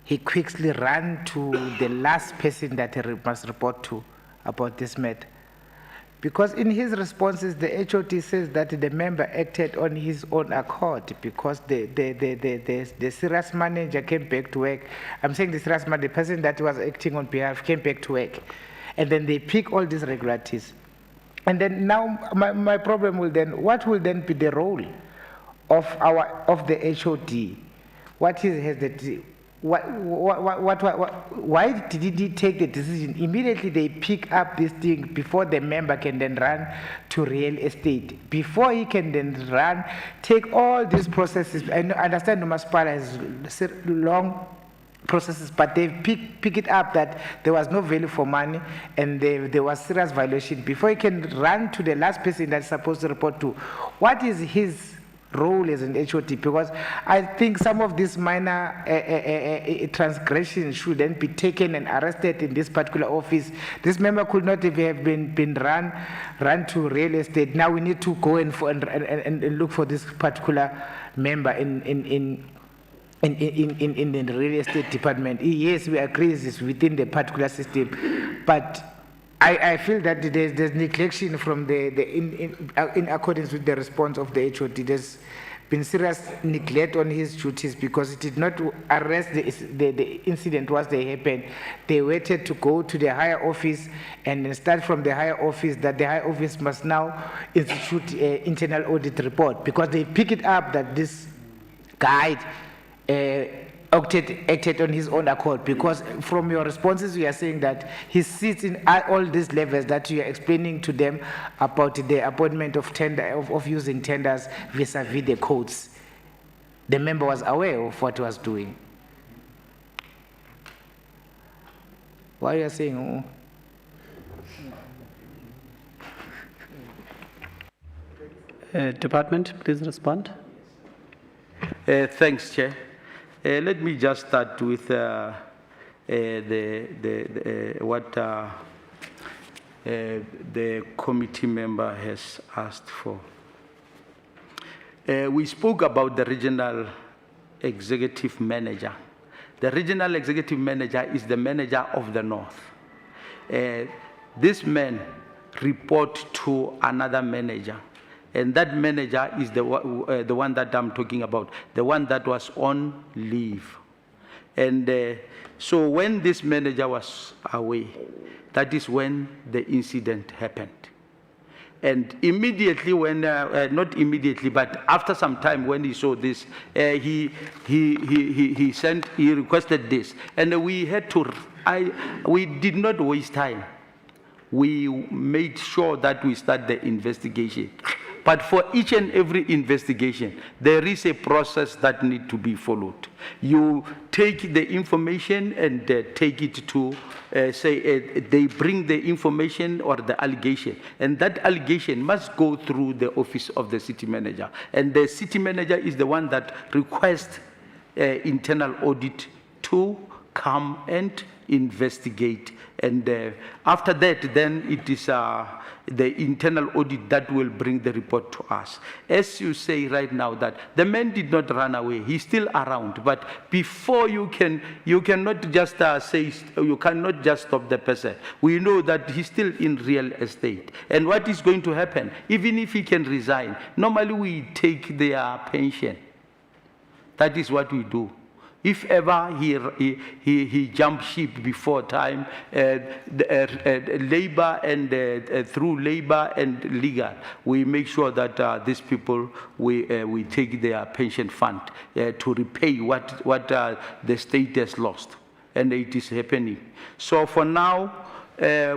he quickly ran to the last person that he must report to about this matter. Because in his responses, the HOD says that the member acted on his own accord because the serious manager came back to work. I'm saying the serious manager, the person that was acting on behalf came back to work. And then they pick all these regularities. And then now my problem will then, what will then be the role of the HOD? why did he take the decision? Immediately they pick up this thing before the member can then run to real estate. Before he can then run, take all these processes. I understand Umaspala has long processes, but they pick it up that there was no value for money and there was serious violation. Before he can run to the last person that's supposed to report to, what is his role as an HOT? Because I think some of these minor transgressions should then be taken and arrested in this particular office. This member could not have been run to real estate. Now we need to go and look for this particular member in the real estate department. Yes, we agree it's within the particular system, but I feel that there's neglection from in accordance with the response of the HOD. There's been serious neglect on his duties because it did not arrest the incident once they happened. They waited to go to the higher office and then start from the higher office that the higher office must now institute an internal audit report because they pick it up that this guy acted on his own accord, because from your responses you are saying that he sits in all these levels that you are explaining to them about the appointment of using tenders vis-a-vis the codes. The member was aware of what he was doing. Why are you saying? Department, please respond. Thanks, Chair. Let me just start with what the committee member has asked for. We spoke about the regional executive manager. The regional executive manager is the manager of the North. This man reports to another manager. And that manager is the one that I'm talking about, the one that was on leave. And so when this manager was away, that is when the incident happened. And immediately when, not immediately, but after some time when he saw this, he requested this. And we had to, we did not waste time. We made sure that we start the investigation. But for each and every investigation, there is a process that needs to be followed. You take the information and take it to, they bring the information or the allegation, and that allegation must go through the office of the city manager. And the city manager is the one that requests internal audit to come and investigate. And after that, then it is the internal audit that will bring the report to us. As you say right now that the man did not run away, he's still around. But before you cannot just say, you cannot just stop the person. We know that he's still in real estate. And what is going to happen, even if he can resign, normally we take their pension. That is what we do. If ever he jumped ship before time, labor and through labor and legal, we make sure that these people, we take their pension fund to repay what the state has lost, and it is happening. So for now,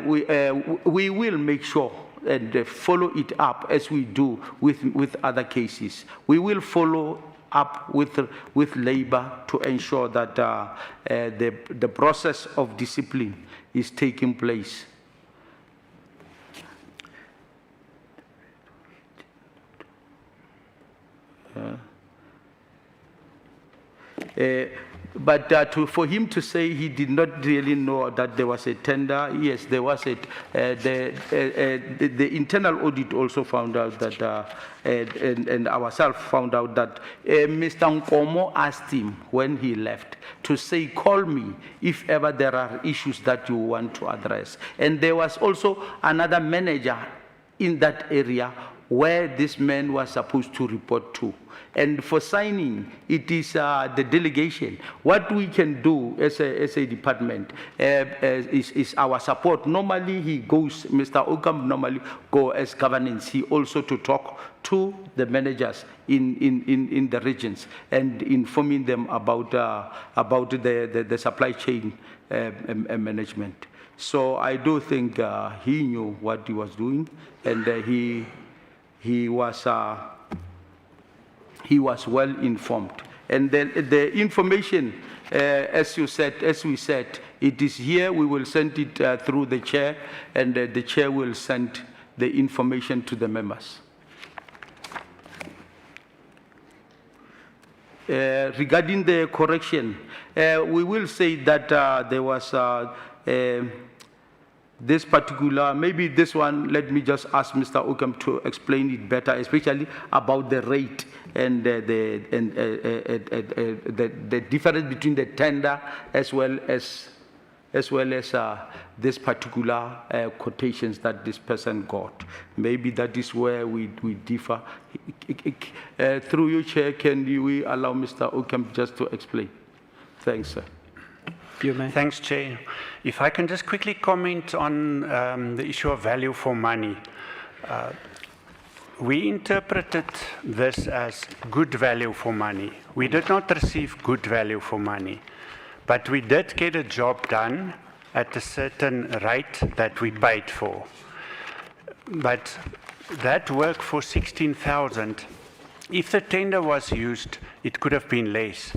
we will make sure and follow it up as we do with other cases. We will follow up with labor to ensure that the process of discipline is taking place. But for him to say he did not really know that there was a tender, yes, there was the internal audit also found out that, and ourselves found out that Mr. Nkomo asked him when he left to say, call me if ever there are issues that you want to address. And there was also another manager in that area where this man was supposed to report to. And for signing, it is the delegation. What we can do as a department is our support. Normally, he goes, Mr. Okam normally go as governance. He also to talk to the managers in the regions and informing them about the supply chain management. So I do think he knew what he was doing, and he was well informed. And then the information, as we said, it is here. We will send it through the chair, and the chair will send the information to the members. Regarding the correction, we will say that there was this particular, maybe this one, let me just ask Mr. Okam to explain it better, especially about the rate and the difference between the tender as well as this particular quotations that this person got. Maybe that is where we differ. Through you, Chair, can we allow Mr. Okam just to explain? Thanks, sir. You may. Thanks, Chair. If I can just quickly comment on the issue of value for money. We interpreted this as good value for money. We did not receive good value for money, but we did get a job done at a certain rate that we paid for. But that work for 16,000, if the tender was used, it could have been less.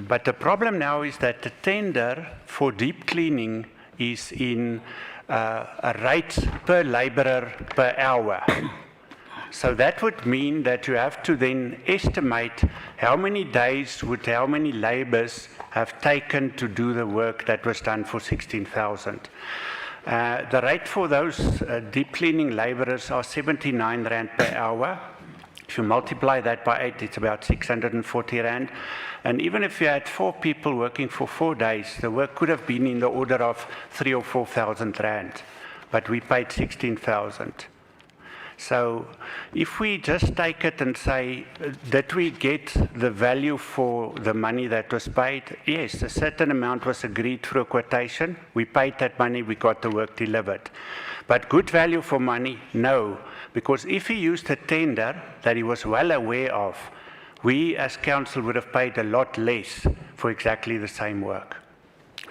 But the problem now is that the tender for deep cleaning is in a rate per laborer per hour. So that would mean that you have to then estimate how many days would how many laborers have taken to do the work that was done for 16,000. The rate for those deep cleaning laborers are 79 Rand per hour. If you multiply that by 8, it's about 640 Rand. And even if you had 4 people working for 4 days, the work could have been in the order of 3,000 or 4,000 Rand. But we paid 16,000. So if we just take it and say, did we get the value for the money that was paid? Yes, a certain amount was agreed through a quotation. We paid that money, we got the work delivered. But good value for money, no. Because if he used a tender that he was well aware of, we as council would have paid a lot less for exactly the same work.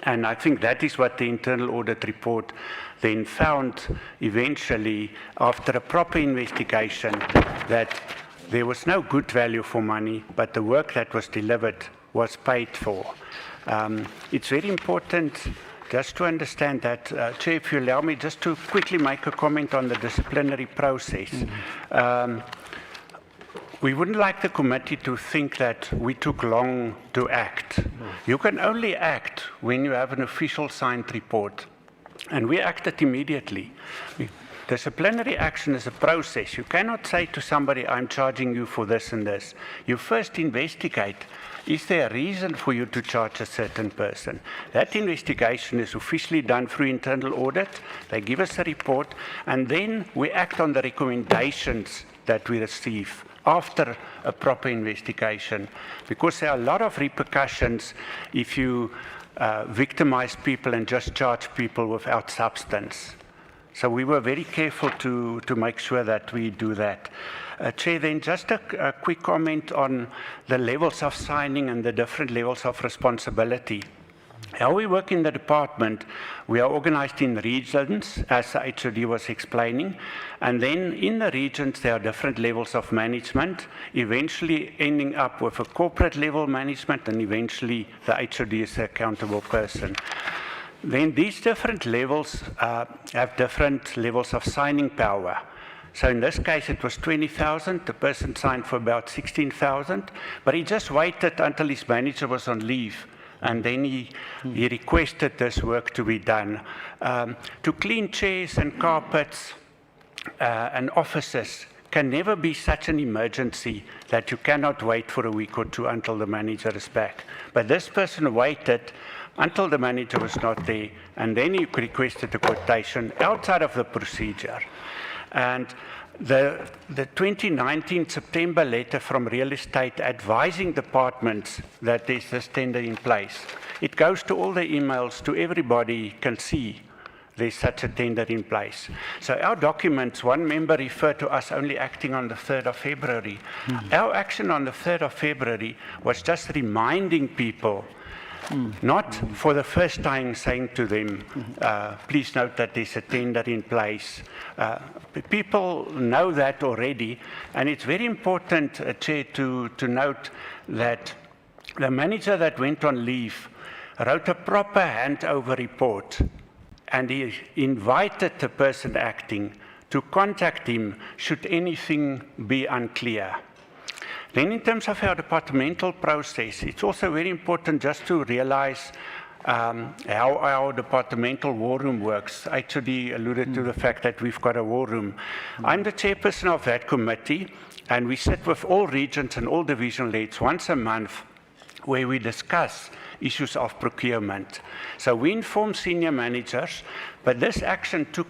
And I think that is what the internal audit report then found eventually, after a proper investigation, that there was no good value for money, but the work that was delivered was paid for. It's very important just to understand that, Chair, if you allow me just to quickly make a comment on the disciplinary process. We wouldn't like the committee to think that we took long to act. You can only act when you have an official signed report. And we acted immediately. Disciplinary action is a process. You cannot say to somebody, I'm charging you for this and this. You first investigate. Is there a reason for you to charge a certain person? That investigation is officially done through internal audit. They give us a report, and then we act on the recommendations that we receive after a proper investigation. Because there are a lot of repercussions if you victimize people and just charge people without substance. So we were very careful to make sure that we do that. Chair, then just a quick comment on the levels of signing and the different levels of responsibility. How we work in the department, we are organized in regions, as the HOD was explaining, and then in the regions there are different levels of management, eventually ending up with a corporate level management, and eventually the HOD is the accountable person. Then these different levels have different levels of signing power. So in this case it was 20,000, the person signed for about 16,000, but he just waited until his manager was on leave. And then he requested this work to be done. To clean chairs and carpets and offices can never be such an emergency that you cannot wait for a week or two until the manager is back. But this person waited until the manager was not there, and then he requested a quotation outside of the procedure. And The 2019 September letter from real estate advising departments that there's this tender in place. It goes to all the emails, to everybody can see there's such a tender in place. So our documents, one member referred to us only acting on the 3rd of February. Our action on the 3rd of February was just reminding people, not for the first time saying to them, please note that there's a tender in place. People know that already, and it's very important, Chair, to note that the manager that went on leave wrote a proper handover report, and he invited the person acting to contact him should anything be unclear. Then in terms of our departmental process, it's also very important just to realize how our departmental war room works. HOD alluded to the fact that we've got a war room. I'm the chairperson of that committee, and we sit with all regions and all divisional heads once a month where we discuss issues of procurement. So we inform senior managers, but this action took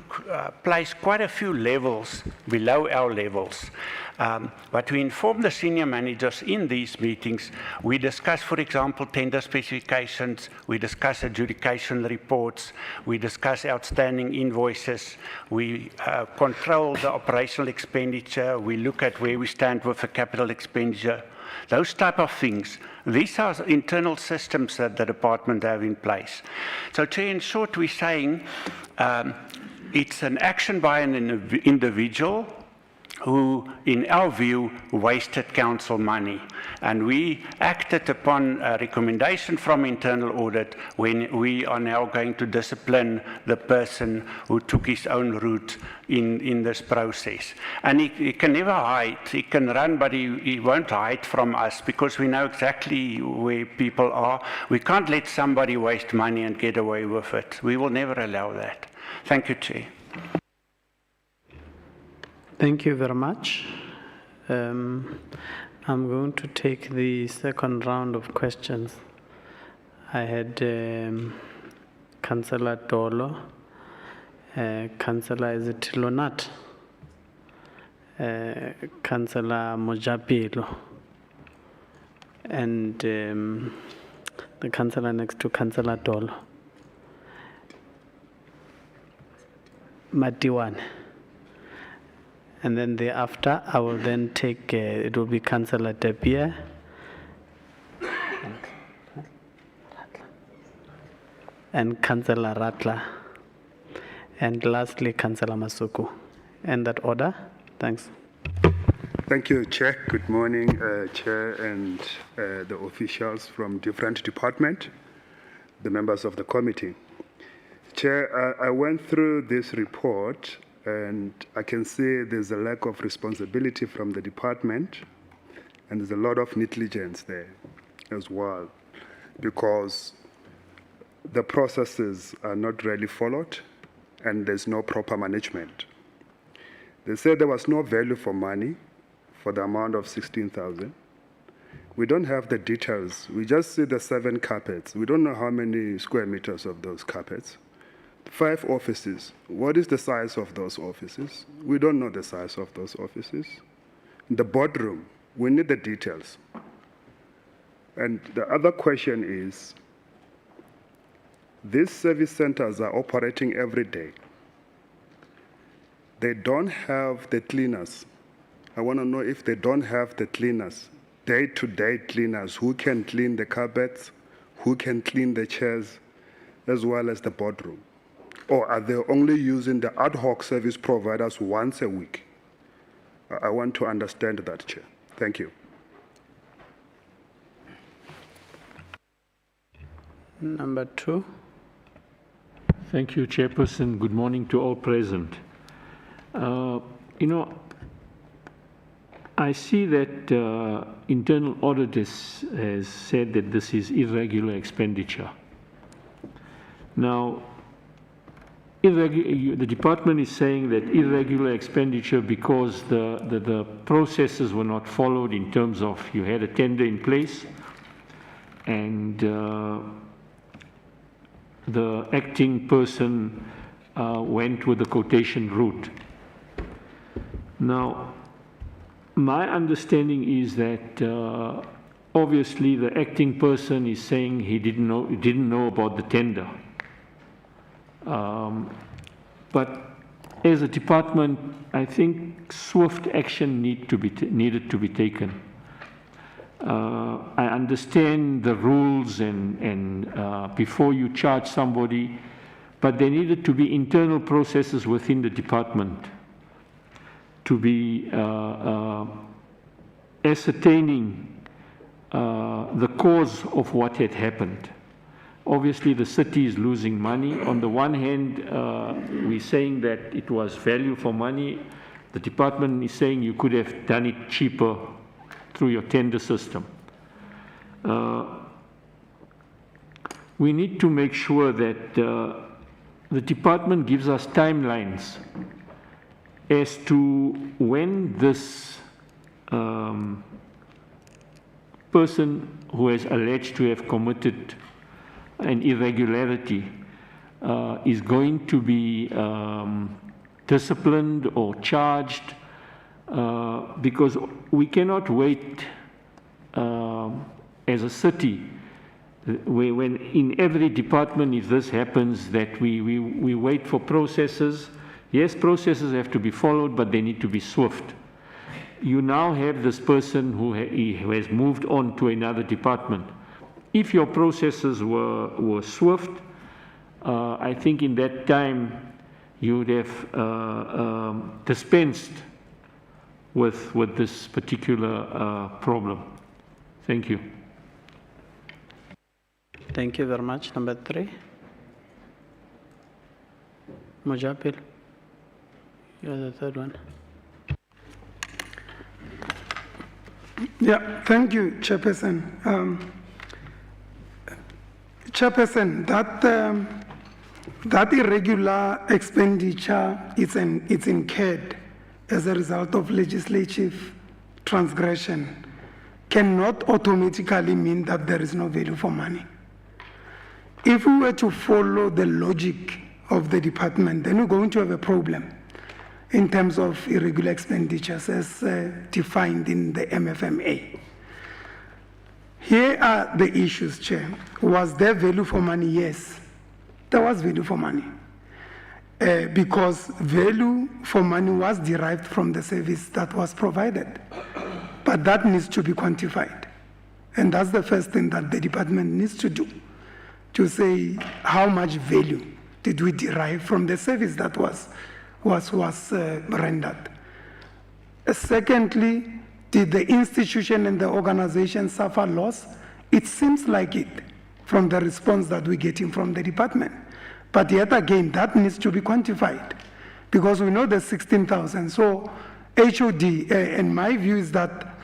place quite a few levels below our levels. But we inform the senior managers in these meetings. We discuss, for example, tender specifications, we discuss adjudication reports, we discuss outstanding invoices, we control the operational expenditure, we look at where we stand with the capital expenditure, those type of things. These are internal systems that the department have in place. So, Chair, in short, we're saying it's an action by an individual who, in our view, wasted council money. And we acted upon a recommendation from internal audit when we are now going to discipline the person who took his own route in this process. And he can never hide. He can run, but he won't hide from us because we know exactly where people are. We can't let somebody waste money and get away with it. We will never allow that. Thank you, Chair. Thank you very much. I'm going to take the second round of questions. I had Councillor Dolo, Councillor Lonat, Councillor Mojapelo, and the councillor next to Councillor Dolo, Matiwane. And then thereafter, I will then take, it will be Councillor De Beer, and Councillor Rattler, and lastly, Councillor Masuku. In that order, thanks. Thank you, Chair. Good morning, Chair and the officials from different departments, the members of the committee. Chair, I went through this report, and I can see there's a lack of responsibility from the department, and there's a lot of negligence there as well, because the processes are not really followed, and there's no proper management. They said there was no value for money for the amount of 16,000. We don't have the details. We just see the 7 carpets. We don't know how many square meters of those carpets. 5 offices. What is the size of those offices? We don't know the size of those offices. The boardroom, we need the details. And the other question is, these service centers are operating every day. They don't have the cleaners. I want to know if they don't have the cleaners, day-to-day cleaners, who can clean the carpets, who can clean the chairs, as well as the boardroom. Or are they only using the ad hoc service providers once a week? I want to understand that, Chair. Thank you. Number 2. Thank you, Chairperson. Good morning to all present. I see that internal audit has said that this is irregular expenditure. Now, the department is saying that irregular expenditure because the processes were not followed in terms of you had a tender in place and the acting person went with the quotation route. Now, my understanding is that obviously the acting person is saying he didn't know about the tender. But as a department, I think swift action needed to be taken. I understand the rules and before you charge somebody, but there needed to be internal processes within the department to be ascertaining the cause of what had happened. Obviously, the city is losing money. On the one hand, we're saying that it was value for money. The department is saying you could have done it cheaper through your tender system. We need to make sure that the department gives us timelines as to when this person who is alleged to have committed an irregularity is going to be disciplined or charged, because we cannot wait as a city when in every department, if this happens, that we wait for processes. Yes, processes have to be followed, but they need to be swift. You now have this person who has moved on to another department. If your processes were swift, I think in that time you would have dispensed with this particular problem. Thank you. Thank you very much. Number 3. Mojapil, you're the third one. Yeah, thank you, Chairperson. Chairperson, that irregular expenditure it's incurred as a result of legislative transgression cannot automatically mean that there is no value for money. If we were to follow the logic of the department, then we're going to have a problem in terms of irregular expenditures as defined in the MFMA. Here are the issues, Chair. Was there value for money? Yes, there was value for money. Because value for money was derived from the service that was provided. But that needs to be quantified. And that's the first thing that the department needs to do, to say how much value did we derive from the service that was rendered. Secondly, did the institution and the organization suffer loss? It seems like it from the response that we're getting from the department. But yet again, that needs to be quantified because we know there's 16,000. So HOD, and my view is that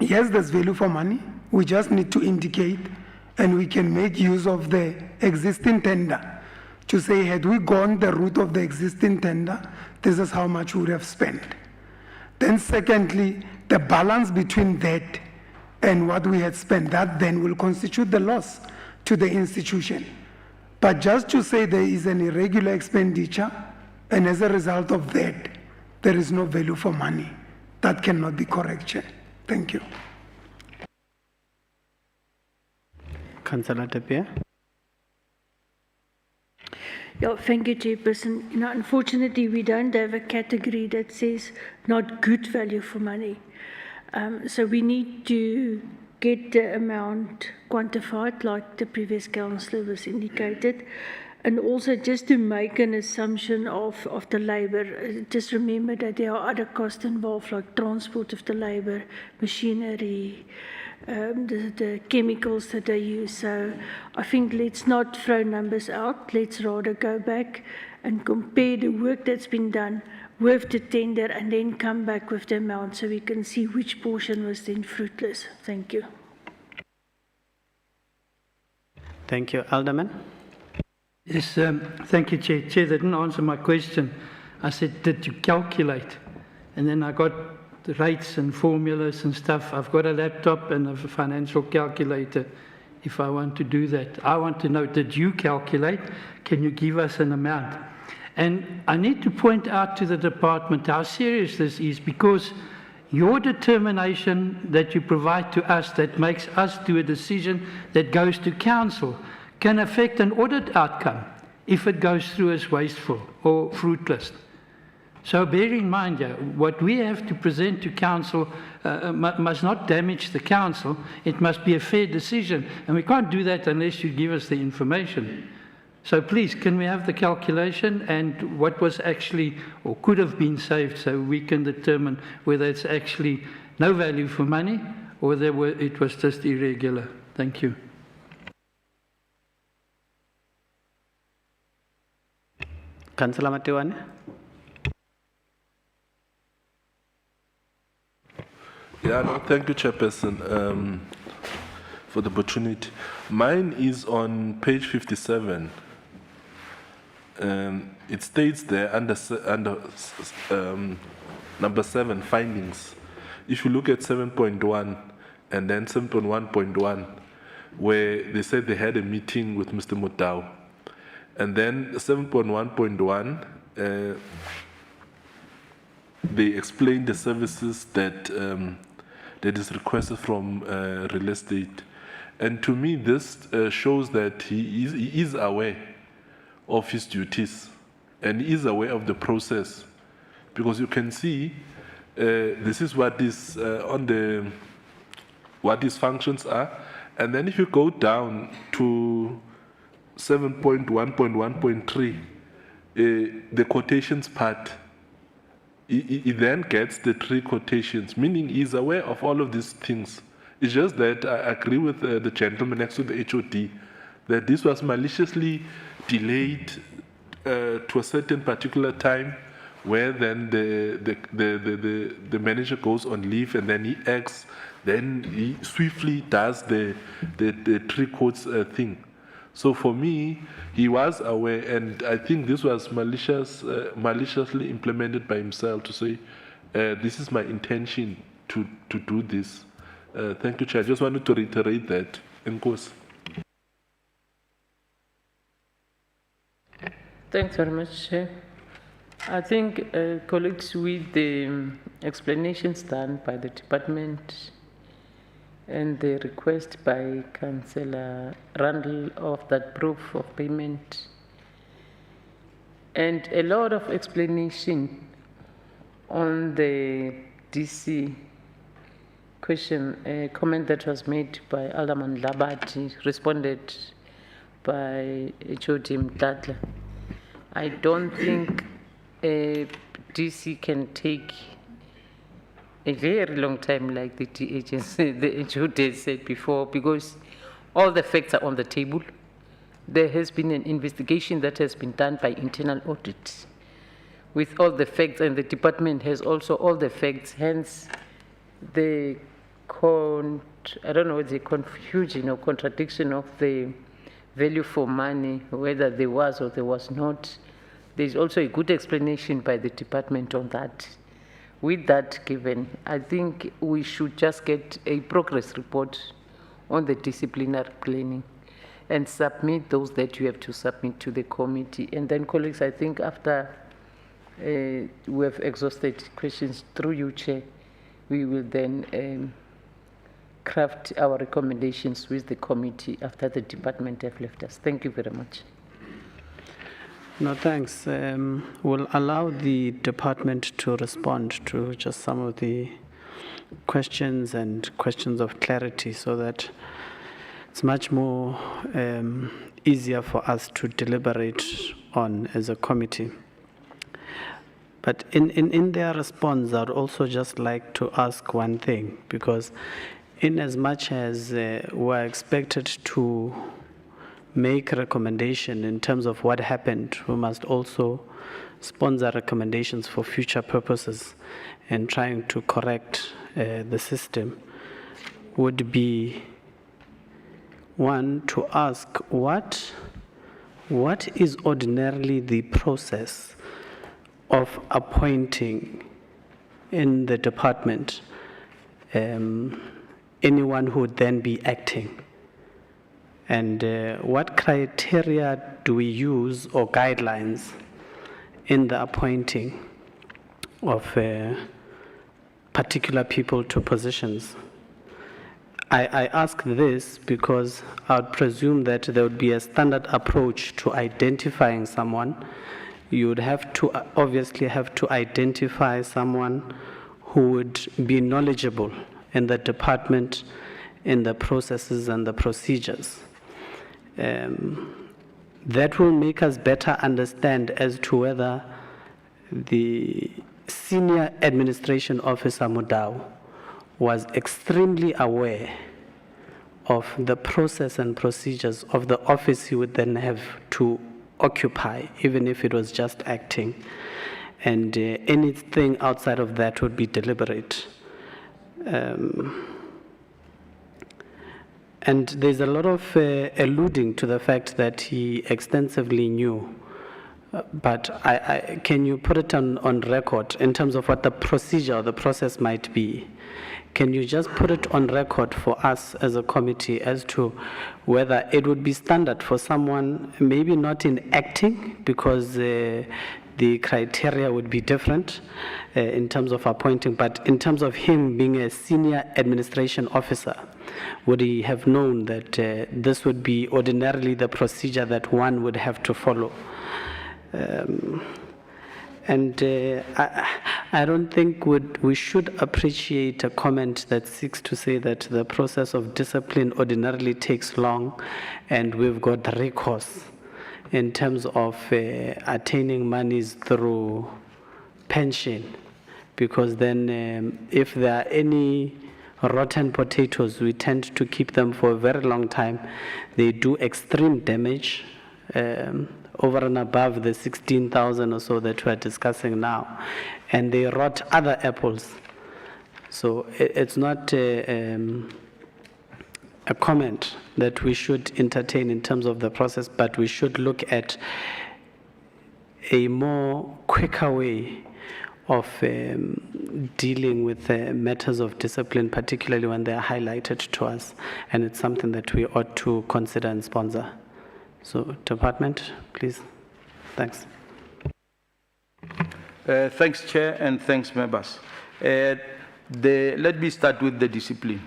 yes, there's value for money. We just need to indicate and we can make use of the existing tender to say, had we gone the route of the existing tender, this is how much we would have spent. Then secondly, the balance between that and what we had spent, that then will constitute the loss to the institution. But just to say there is an irregular expenditure, and as a result of that, there is no value for money, that cannot be correct, Chair. Thank you. Councillor Tapia. Yeah, thank you, Chairperson. You know, unfortunately, we don't have a category that says not good value for money. So we need to get the amount quantified, like the previous councillor was indicated, and also just to make an assumption of the labor. Just remember that there are other costs involved, like transport of the labor, machinery, the chemicals that they use. So I think let's not throw numbers out. Let's rather go back and compare the work that's been done with the tender and then come back with the amount so we can see which portion was then fruitless. Thank you. Thank you. Alderman? Yes, thank you, Chair. Chair, they didn't answer my question. I said, did you calculate? And then I got the rates and formulas and stuff. I've got a laptop and a financial calculator if I want to do that. I want to know, did you calculate? Can you give us an amount? And I need to point out to the department how serious this is, because your determination that you provide to us that makes us do a decision that goes to council can affect an audit outcome if it goes through as wasteful or fruitless. So bear in mind, what we have to present to council must not damage the council. It must be a fair decision. And we can't do that unless you give us the information. So please, can we have the calculation and what was actually or could have been saved, so we can determine whether it's actually no value for money or it was just irregular. Thank you. Councillor Matiwane. Yeah, no, thank you, Chairperson, for the opportunity. Mine is on page 57. It states there under number 7, findings. If you look at 7.1 and then 7.1.1, where they said they had a meeting with Mr. Mutau, and then 7.1.1, they explained the services that that is requested from real estate. And to me, this shows that he is aware of his duties and he is aware of the process, because you can see this is what is on the what his functions are. And then if you go down to 7.1.1.3, the quotations part, he then gets the 3 quotations, meaning he's aware of all of these things. It's just that I agree with the gentleman next to the HOD that this was maliciously delayed to a certain particular time, where then the manager goes on leave and then he acts, then he swiftly does the 3 quotes thing. So for me, he was aware, and I think this was maliciously implemented by himself to say, this is my intention to do this. Thank you, Chair. I just wanted to reiterate that. In course. Thanks very much, Chair. I think, colleagues, with the explanations done by the department and the request by Councillor Randall of that proof of payment, and a lot of explanation on the DC question, comment that was made by Alderman Labati, responded by HOD Mthatla. I don't think DC can take a very long time, like the HOD said before, because all the facts are on the table. There has been an investigation that has been done by internal audit with all the facts, and the department has also all the facts, hence the confusion or contradiction of the value for money, whether there was or there was not. There's also a good explanation by the department on that. With that given, I think we should just get a progress report on the disciplinary planning and submit those that you have to submit to the committee. And then, colleagues, I think after we have exhausted questions through you, Chair, we will then craft our recommendations with the committee after the department have left us. Thank you very much. No, thanks. We'll allow the department to respond to just some of the questions and questions of clarity, so that it's much more easier for us to deliberate on as a committee. But in their response, I'd also just like to ask one thing, because in as much as we're expected to make a recommendation in terms of what happened, we must also sponsor recommendations for future purposes, and trying to correct the system would be, one, to ask what is ordinarily the process of appointing in the department anyone who would then be acting, and what criteria do we use or guidelines in the appointing of particular people to positions. I ask this because I would presume that there would be a standard approach to identifying someone. You would have to obviously have to identify someone who would be knowledgeable in the department, in the processes and the procedures. That will make us better understand as to whether the senior administration officer Mudau was extremely aware of the process and procedures of the office he would then have to occupy, even if it was just acting. And anything outside of that would be deliberate. And there's a lot of alluding to the fact that he extensively knew. But can you put it on record in terms of what the procedure or the process might be? Can you just put it on record for us as a committee as to whether it would be standard for someone, maybe not in acting, because the criteria would be different in terms of appointing, but in terms of him being a senior administration officer, would he have known that this would be ordinarily the procedure that one would have to follow? I don't think we should appreciate a comment that seeks to say that the process of discipline ordinarily takes long and we've got recourse in terms of attaining monies through pension, because then if there are any rotten potatoes, we tend to keep them for a very long time. They do extreme damage over and above the 16,000 or so that we're discussing now, and they rot other apples. So it's not a comment that we should entertain in terms of the process, but we should look at a more quicker way of dealing with matters of discipline, particularly when they are highlighted to us, and it's something that we ought to consider and sponsor. So, Department, please. Thanks. Thanks, Chair, and thanks, members. Let me start with the discipline.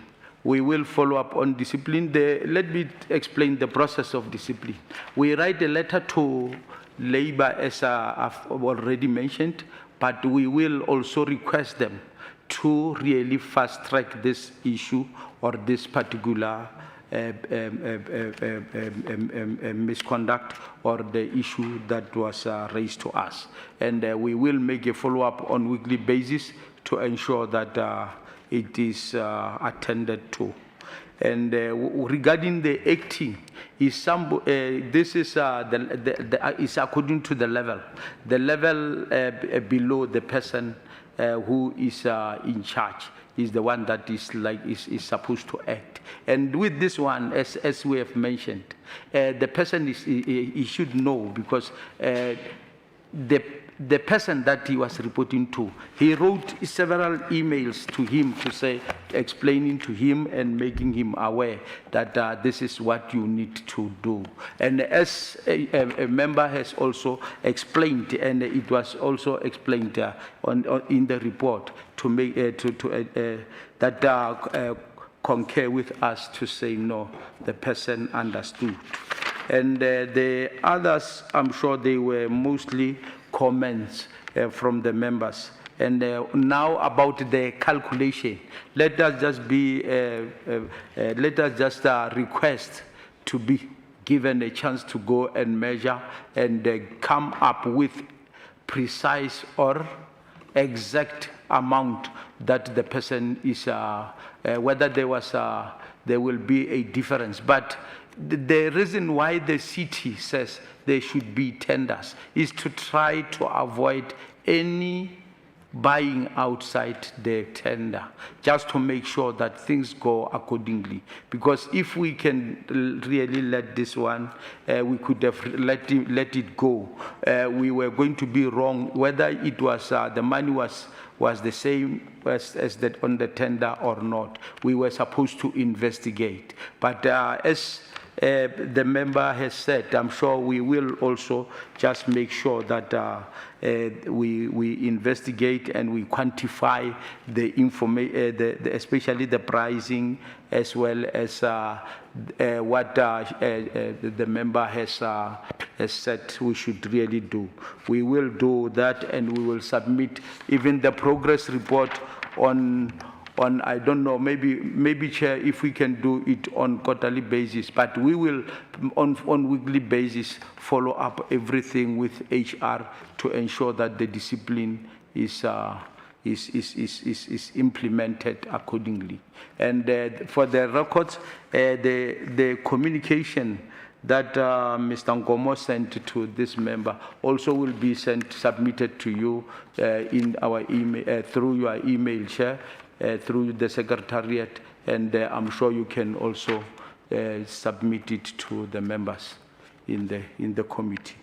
We will follow up on discipline. Let me explain the process of discipline. We write a letter to Labour, as I've already mentioned, but we will also request them to really fast-track this issue or this particular misconduct or the issue that was raised to us. And we will make a follow-up on a weekly basis to ensure that it is attended to. And regarding the acting, this is is according to the level below the person who is in charge is the one that is supposed to act. And with this one, as we have mentioned, the person he should know, because the person that he was reporting to, he wrote several emails to him to say, explaining to him and making him aware that this is what you need to do. And as a member has also explained, and it was also explained in the report to make that concur with us to say no, the person understood. And the others, I'm sure they were mostly comments from the members. And now about the calculation, let us just request to be given a chance to go and measure and come up with precise or exact amount that the person is, whether there will be a difference. But the reason why the city says there should be tenders is to try to avoid any buying outside the tender, just to make sure that things go accordingly. Because if we can really let this one, we could have let it go. We were going to be wrong whether it was the money was the same as that on the tender or not. We were supposed to investigate. But as the member has said, I'm sure we will also just make sure that we investigate and we quantify the information, especially the pricing, as well as what the member has said we should really do. We will do that, and we will submit even the progress report on I don't know, maybe Chair, if we can do it on quarterly basis, but we will on weekly basis follow up everything with HR to ensure that the discipline is implemented accordingly. And for the records, the communication that Mr. Nkomo sent to this member also will be submitted to you in our email, through your email, Chair, through the Secretariat, and I'm sure you can also submit it to the members in the committee.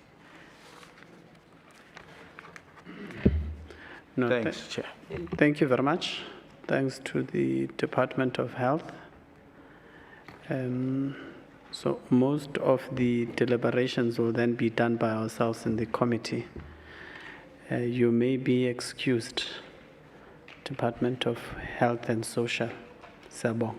No, Thanks, Chair. Thank you very much. Thanks to the Department of Health. So most of the deliberations will then be done by ourselves in the committee. You may be excused. Department of Health and Social, Sabong.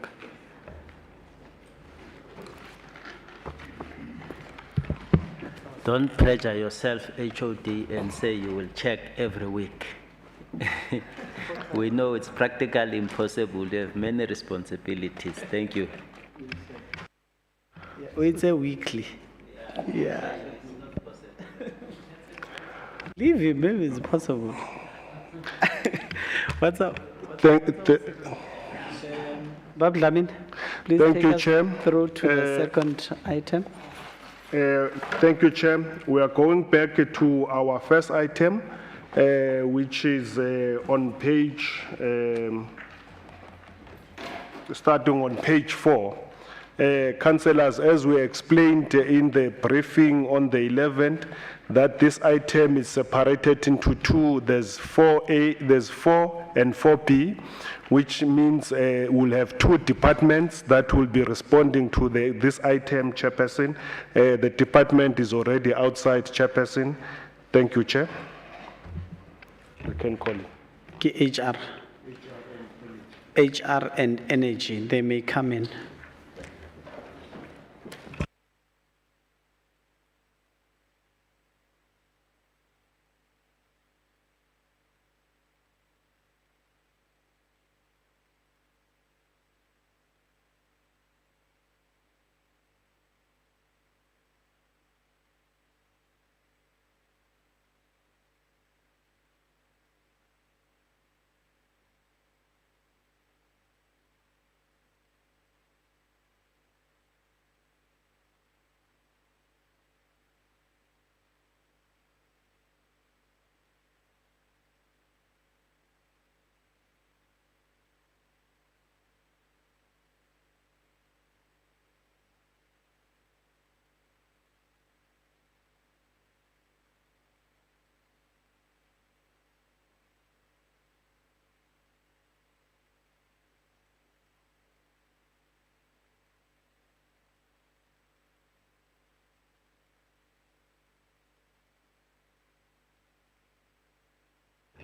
Don't pressure yourself, HOD, and say you will check every week. We know it's practically impossible. You have many responsibilities. Thank you. It's a weekly. Yeah. Leave him, maybe it's possible. What's up? Bob Lamin, please Thank take you, us Chair. through to the second item. Thank you, Chair. We are going back to our first item, which is on page, starting on page 4. Councillors, as we explained in the briefing on the 11th, that this item is separated into two. There's 4A, there's 4 and 4B, which means we'll have two departments that will be responding to this item, Chairperson. The department is already outside, Chairperson. Thank you, Chair. You can call it. HR and energy, they may come in.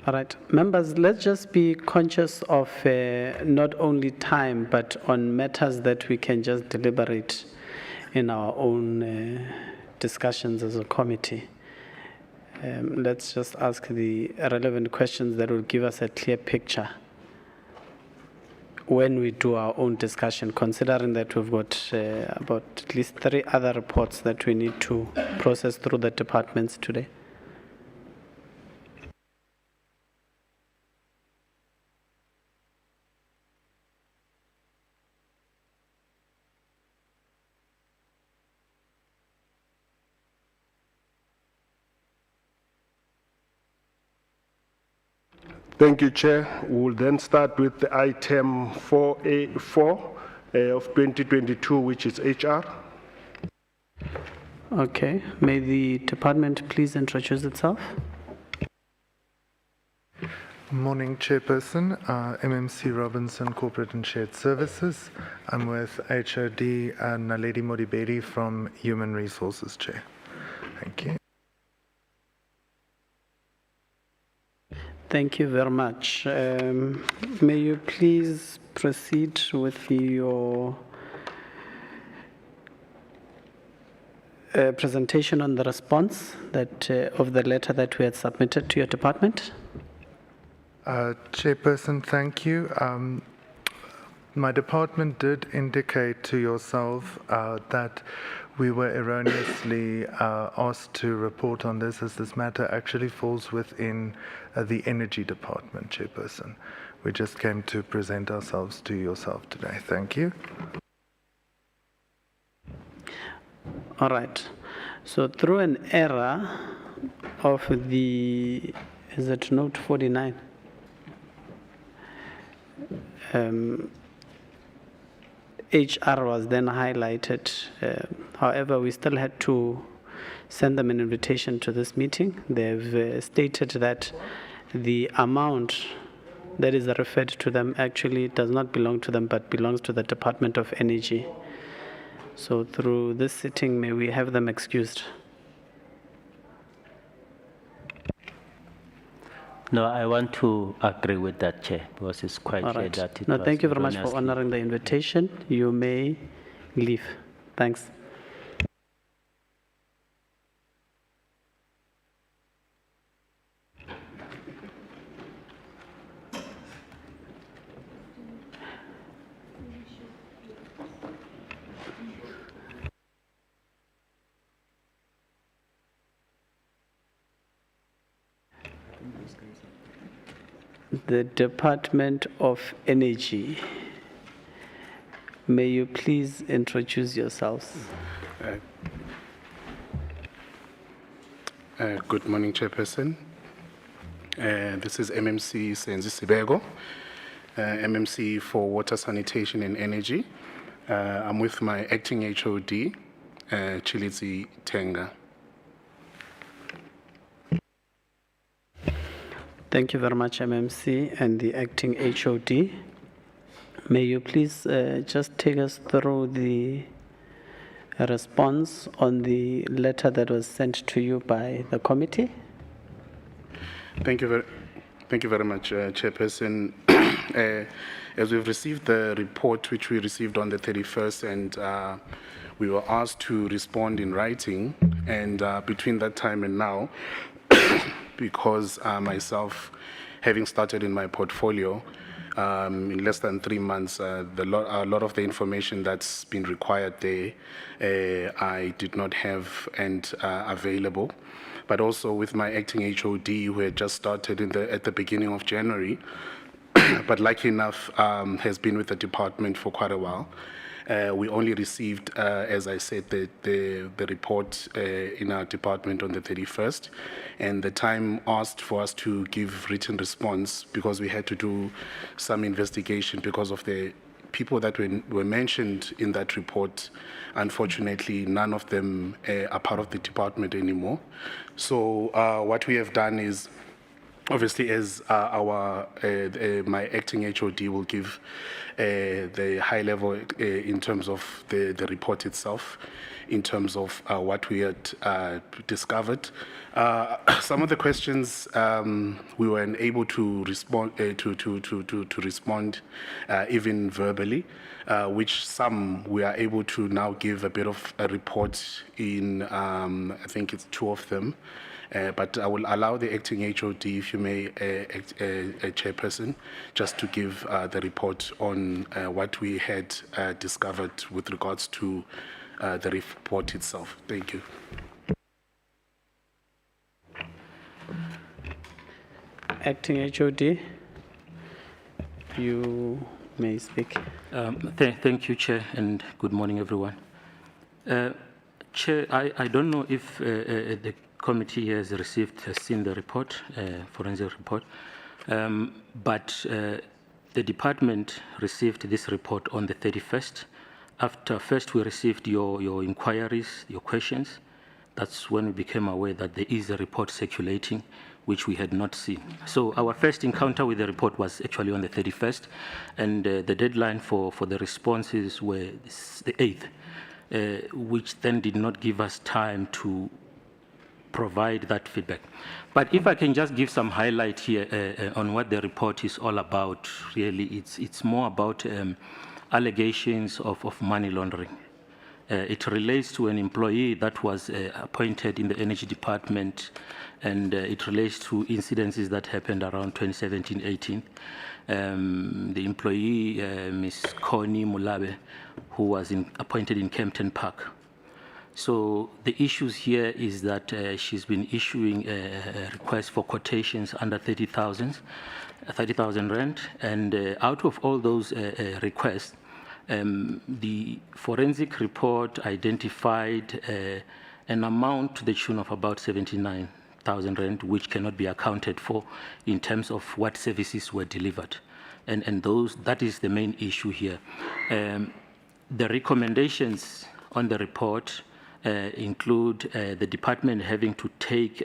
All right, members, let's just be conscious of not only time, but on matters that we can just deliberate in our own discussions as a committee. Let's just ask the relevant questions that will give us a clear picture when we do our own discussion, considering that we've got about at least 3 other reports that we need to process through the departments today. Thank you, Chair. We will then start with the item 4A4 of 2022, which is HR. Okay, may the department please introduce itself? Morning, Chairperson. MMC Robinson, Corporate and Shared Services. I'm with HOD and Naledi Modibedi from Human Resources, Chair. Thank you. Thank you very much. May you please proceed with your presentation on the response that of the letter that we had submitted to your department? Chairperson, thank you. My department did indicate to yourself that we were erroneously asked to report on this, as this matter actually falls within the Energy Department, Chairperson. We just came to present ourselves to yourself today. Thank you. All right. So through an error of the, is it note 49? HR was then highlighted. However, we still had to send them an invitation to this meeting. They've stated that the amount that is referred to them actually does not belong to them, but belongs to the Department of Energy. So through this sitting, may we have them excused? No, I want to agree with that, Chair, because it's quite All clear right. that it No, was thank you very much for erroneously- honoring the invitation. You may leave. Thanks. The Department of Energy. May you please introduce yourselves? Good morning, Chairperson. This is MMC Senzi Sibego, MMC for Water, Sanitation and Energy. I'm with my acting HOD, Chilizi Tenga. Thank you very much, MMC and the acting HOD. May you please just take us through the response on the letter that was sent to you by the committee? Thank you very much, Chairperson. As we've received the report, which we received on the 31st, and we were asked to respond in writing, and between that time and now, because myself, having started in my portfolio in less than 3 months, a lot of the information that's been required there, I did not have and available. But also with my acting HOD, who had just started at the beginning of January, but lucky enough has been with the department for quite a while. We only received, as I said, the report in our department on the 31st, and the time asked for us to give written response because we had to do some investigation because of the people that were mentioned in that report. Unfortunately, none of them are part of the department anymore. So what we have done is, obviously, as my acting HOD will give the high level in terms of the report itself, in terms of what we had discovered. Some of the questions we were unable to respond to respond even verbally, which some we are able to now give a bit of a report in. I think it's 2 of them. But I will allow the acting HOD, if you may, Chairperson, just to give the report on what we had discovered with regards to the report itself. Thank you. Acting HOD, you may speak. Thank you, Chair, and good morning, everyone. Chair, I don't know if the committee has seen the report, forensic report, but the department received this report on the 31st. After first we received your inquiries, your questions. That's when we became aware that there is a report circulating, which we had not seen. So our first encounter with the report was actually on the 31st, and the deadline for the responses were the 8th, which then did not give us time to provide that feedback. But if I can just give some highlight here on what the report is all about, really, it's more about allegations of money laundering. It relates to an employee that was appointed in the Energy Department, and it relates to incidences that happened around 2017-18. The employee, Ms. Connie Mulabe, who was appointed in Kempton Park. So the issues here is that she's been issuing requests for quotations under 30,000 rand, and out of all those requests, the forensic report identified an amount to the tune of about 79,000 rand, which cannot be accounted for in terms of what services were delivered, and that is the main issue here. The recommendations on the report include the department having to take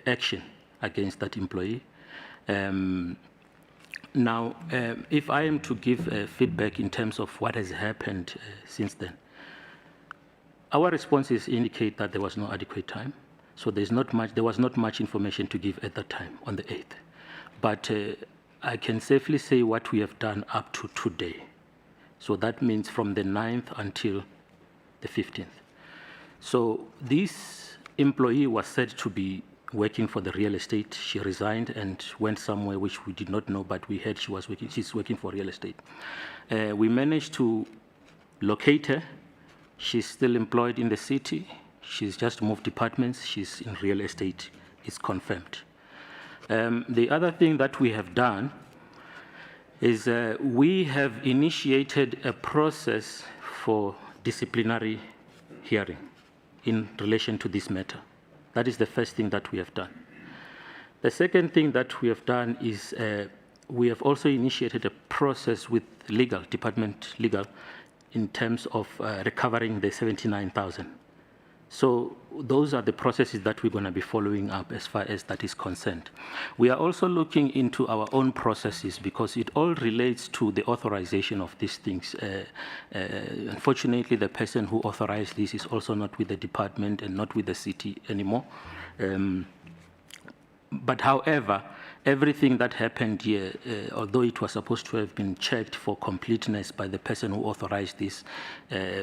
action against that employee. Now, if I am to give feedback in terms of what has happened since then, our responses indicate that there was no adequate time, so there was not much information to give at that time on the 8th. But I can safely say what we have done up to today. So that means from the 9th until the 15th. So this employee was said to be working for the real estate. She resigned and went somewhere which we did not know, but we heard she's working for real estate. We managed to locate her. She's still employed in the city. She's just moved departments. She's in real estate. It's confirmed. The other thing that we have done is we have initiated a process for disciplinary hearing in relation to this matter. That is the first thing that we have done. The second thing that we have done is we have also initiated a process with Department Legal, in terms of recovering the 79,000. So those are the processes that we're going to be following up as far as that is concerned. We are also looking into our own processes because it all relates to the authorization of these things. Unfortunately, the person who authorized this is also not with the department and not with the city anymore. But however, everything that happened here, although it was supposed to have been checked for completeness by the person who authorized this,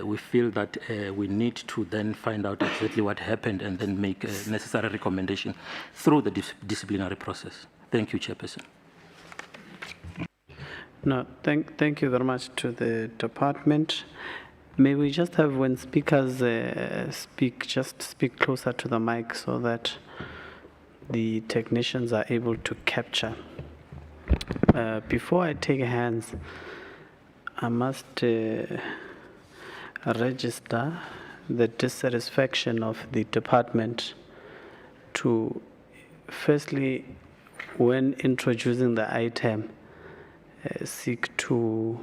we feel that we need to then find out exactly what happened and then make a necessary recommendation through the disciplinary process. Thank you, Chairperson. No, thank you very much to the department. May we just have, when speakers speak, just speak closer to the mic so that the technicians are able to capture. Before I take hands, I must register the dissatisfaction of the department to, firstly, when introducing the item, seek to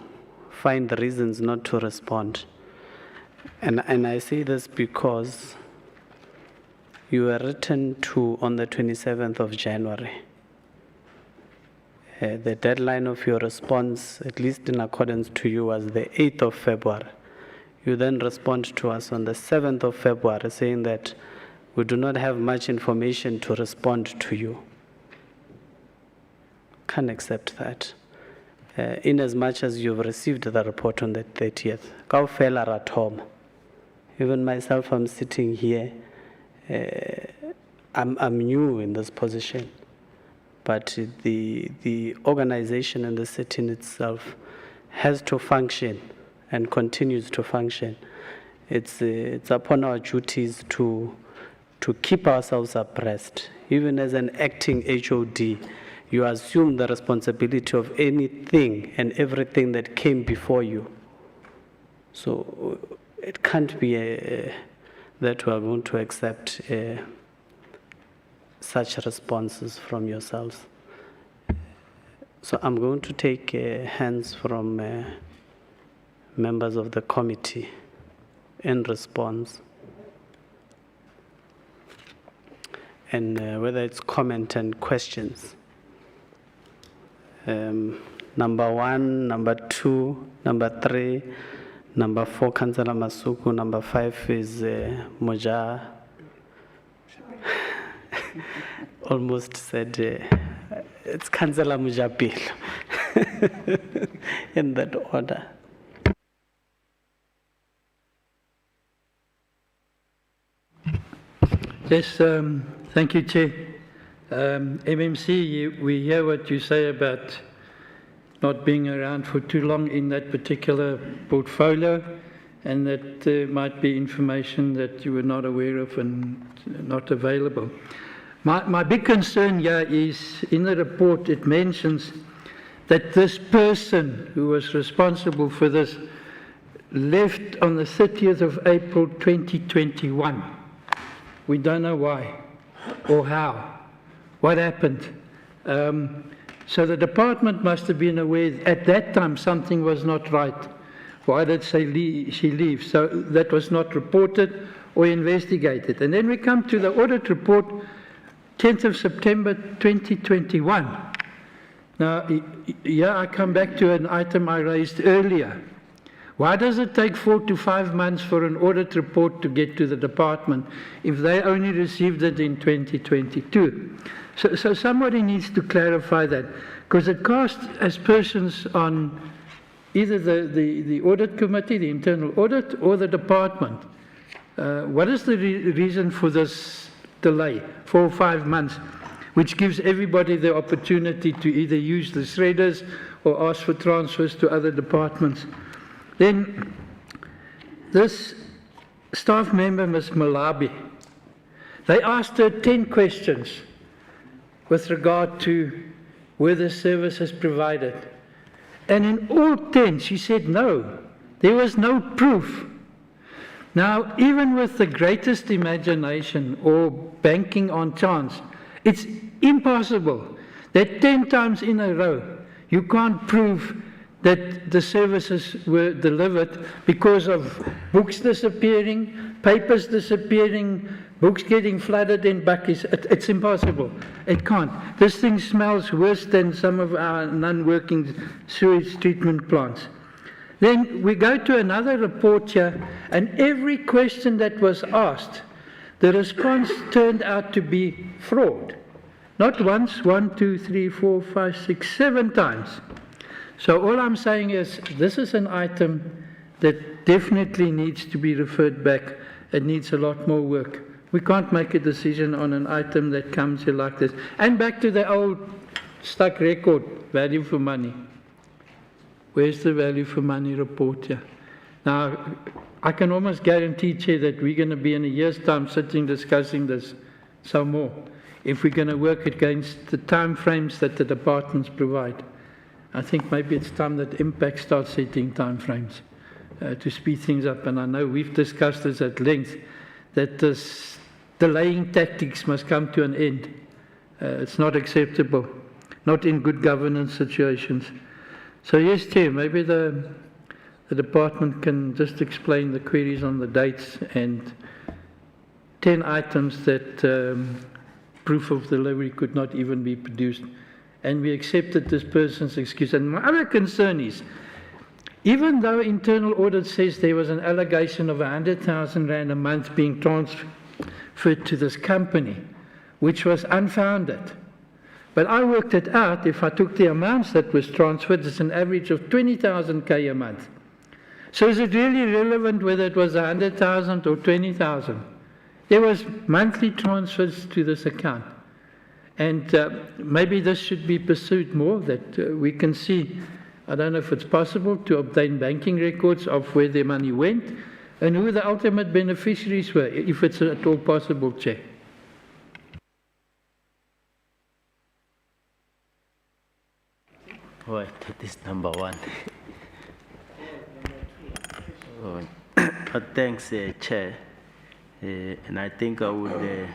find the reasons not to respond. And I say this because you were written to on the 27th of January. The deadline of your response, at least in accordance to you, was the 8th of February. You then respond to us on the 7th of February saying that we do not have much information to respond to you. Can't accept that. In as much as you've received the report on the 30th. Kaufela at home. Even myself, I'm sitting here. I'm new in this position, but the organization and the city in itself has to function and continues to function. It's upon our duties to keep ourselves abreast. Even as an acting HOD, you assume the responsibility of anything and everything that came before you. So it can't be that we are going to accept such responses from yourselves. So I'm going to take hands from members of the committee in response. and whether it's comment and questions. Number 1, number 2, number 3, number 4, Councillor Masuku, number 5 is Moja. Almost said it's Councillor Mujapil. In that order. Yes, thank you, Chair. MMC, we hear what you say about not being around for too long in that particular portfolio, and that there might be information that you were not aware of and not available. My big concern here is, in the report it mentions that this person who was responsible for this left on the 30th of April 2021. We don't know why or how, what happened. So the department must have been aware at that time something was not right. Why did she leave? So that was not reported or investigated. And then we come to the audit report, 10th of September 2021. Now, here I come back to an item I raised earlier. Why does it take 4 to 5 months for an audit report to get to the department if they only received it in 2022? So somebody needs to clarify that, because it casts aspersions on either the audit committee, the internal audit, or the department. What is the reason for this delay, 4 or 5 months, which gives everybody the opportunity to either use the shredders or ask for transfers to other departments? Then this staff member, Ms. Malabi, they asked her 10 questions with regard to were the services provided. And in all 10, she said no. There was no proof. Now, even with the greatest imagination or banking on chance, it's impossible that 10 times in a row you can't prove that the services were delivered because of books disappearing, papers disappearing, books getting flooded in buckets. It's impossible. It can't. This thing smells worse than some of our non-working sewage treatment plants. Then we go to another report here, and every question that was asked, the response turned out to be fraud. Not once, 1, 2, 3, 4, 5, 6, 7 times. So all I'm saying is this is an item that definitely needs to be referred back. It needs a lot more work. We can't make a decision on an item that comes here like this. And back to the old stuck record, value for money. Where's the value for money report here? Now, I can almost guarantee, Chair, that we're going to be in a year's time sitting discussing this some more, if we're going to work against the time frames that the departments provide. I think maybe it's time that MPAC starts setting time frames to speed things up. And I know we've discussed this at length, that this delaying tactics must come to an end. It's not acceptable, not in good governance situations. So yes, Chair, maybe the department can just explain the queries on the dates and 10 items that proof of delivery could not even be produced. And we accepted this person's excuse. And my other concern is, even though internal audit says there was an allegation of 100,000 Rand a month being transferred to this company, which was unfounded. But I worked it out, if I took the amounts that was transferred, it's an average of 20,000 K a month. So is it really relevant whether it was 100,000 or 20,000? There was monthly transfers to this account. And maybe this should be pursued more, that we can see, I don't know if it's possible to obtain banking records of where the money went and who the ultimate beneficiaries were, if it's at all possible, Chair. Right, that is number 1. But thanks, Chair. And I think I would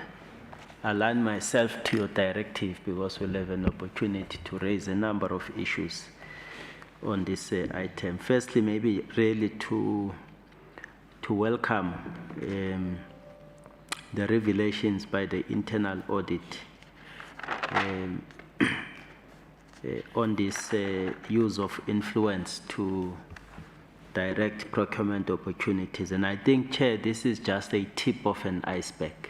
align myself to your directive, because we'll have an opportunity to raise a number of issues on this item. Firstly, maybe really to welcome the revelations by the internal audit on this use of influence to direct procurement opportunities. And I think, Chair, this is just a tip of an iceberg.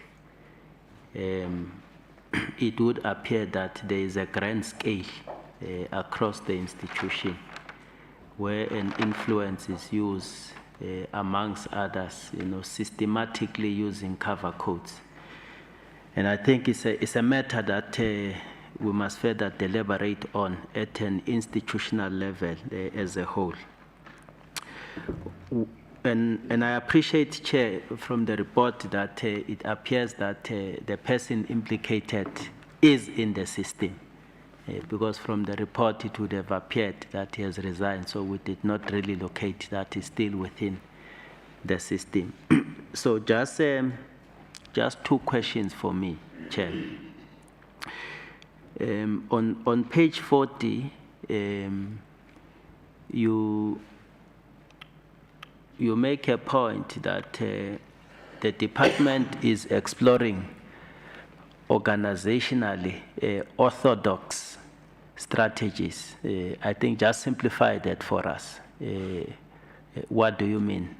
It would appear that there is a grand scale across the institution where an influence is used amongst others, systematically using cover codes. And I think it's a matter that we must further deliberate on at an institutional level as a whole. And I appreciate, Chair, from the report that it appears that the person implicated is in the system. Because from the report it would have appeared that he has resigned, so we did not really locate that he's still within the system. So just 2 questions for me, Chair. On page 40, you make a point that the department is exploring organizationally orthodox strategies. I think just simplify that for us. What do you mean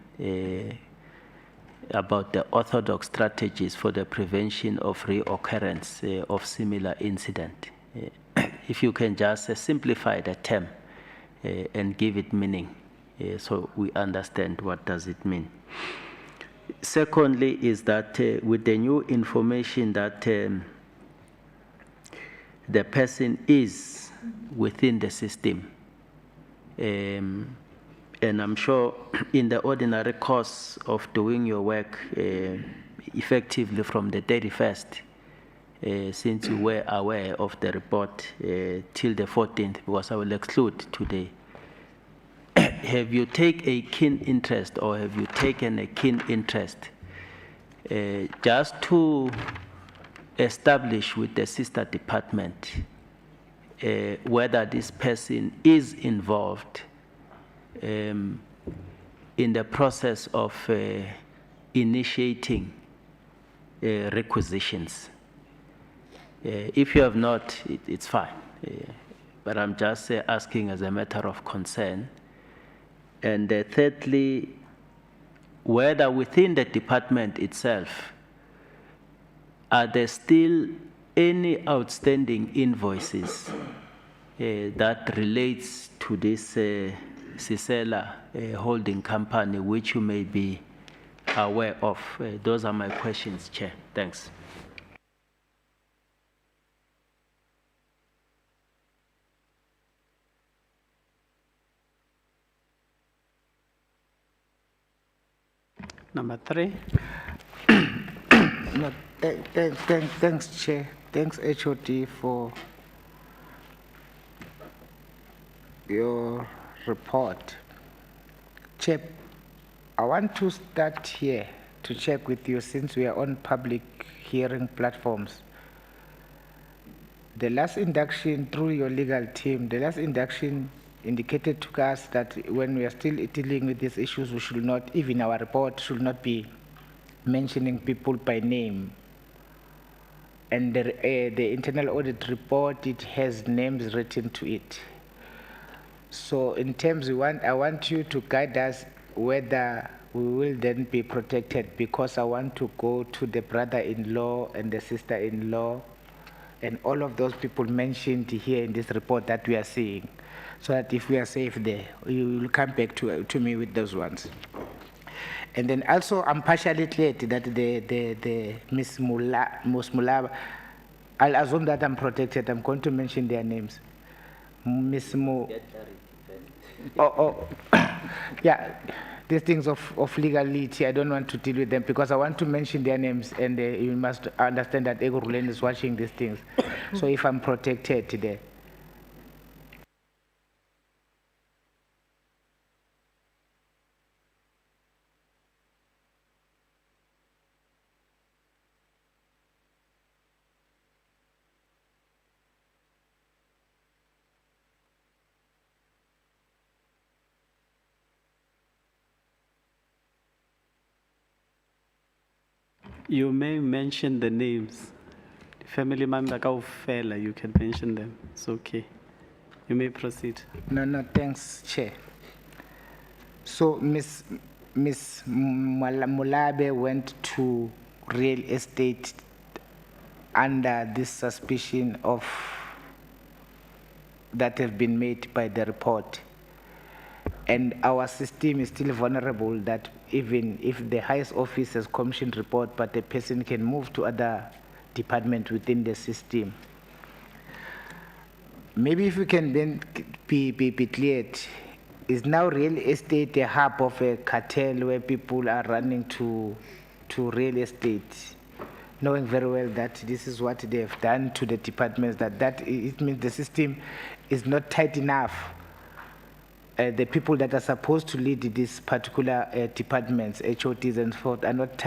about the orthodox strategies for the prevention of reoccurrence of similar incident? If you can just simplify the term and give it meaning so we understand what does it mean. Secondly is that with the new information that the person is within the system, and I'm sure in the ordinary course of doing your work effectively from the 31st, since you were aware of the report till the 14th, because I will exclude today, have you taken a keen interest or have you taken a keen interest just to establish with the sister department whether this person is involved in the process of initiating requisitions? If you have not, it's fine. But I'm just asking as a matter of concern. And thirdly, whether within the department itself, are there still any outstanding invoices that relates to this Sisela holding company, which you may be aware of? Those are my questions, Chair. Thanks. Number 3. No, thanks, Chair. Thanks, HOD, for your report. Chair, I want to start here to check with you since we are on public hearing platforms. The last induction through your legal team, the last induction indicated to us that when we are still dealing with these issues, we should not, even our report should not be mentioning people by name. And the internal audit report, it has names written to it. So in terms, I want you to guide us whether we will then be protected, because I want to go to the brother-in-law and the sister-in-law and all of those people mentioned here in this report that we are seeing, so that if we are safe there, you will come back to me with those ones. And then also, I'm partially clear that the Ms. Mulaba, I'll assume that I'm protected. I'm going to mention their names. Ms. Yeah, these things of legality, I don't want to deal with them because I want to mention their names, and you must understand that Ekurhuleni is watching these things. So if I'm protected there. You may mention the names. Family member kaofela, you can mention them. It's okay. You may proceed. No, thanks, Chair. So Miss Mulabe went to real estate under this suspicion of that have been made by the report. And our system is still vulnerable that even if the highest office has commissioned report, but a person can move to other department within the system. Maybe if we can then be cleared, is now real estate a hub of a cartel where people are running to real estate, knowing very well that this is what they have done to the departments, that it means the system is not tight enough. The people that are supposed to lead these particular departments, HOTs and so forth, are not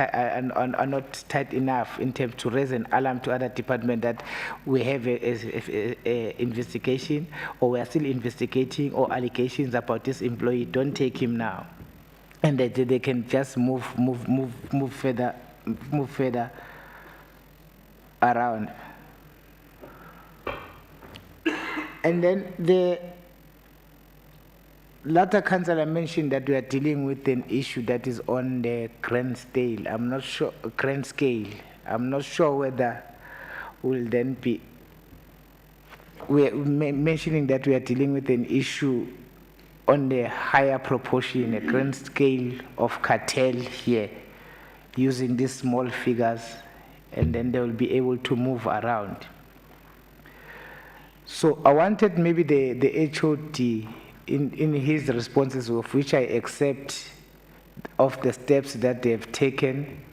tight enough in terms to raise an alarm to other departments that we have a investigation, or we are still investigating, or allegations about this employee. Don't take him now, and they can just move further around. And then the latter councillor mentioned that we are dealing with an issue that is on the grand scale. I'm not sure whether we'll then be mentioning that we are dealing with an issue on the higher proportion, a grand scale of cartel here, using these small figures, and then they will be able to move around. So I wanted maybe the HOD in his responses, of which I accept, of the steps that they have taken,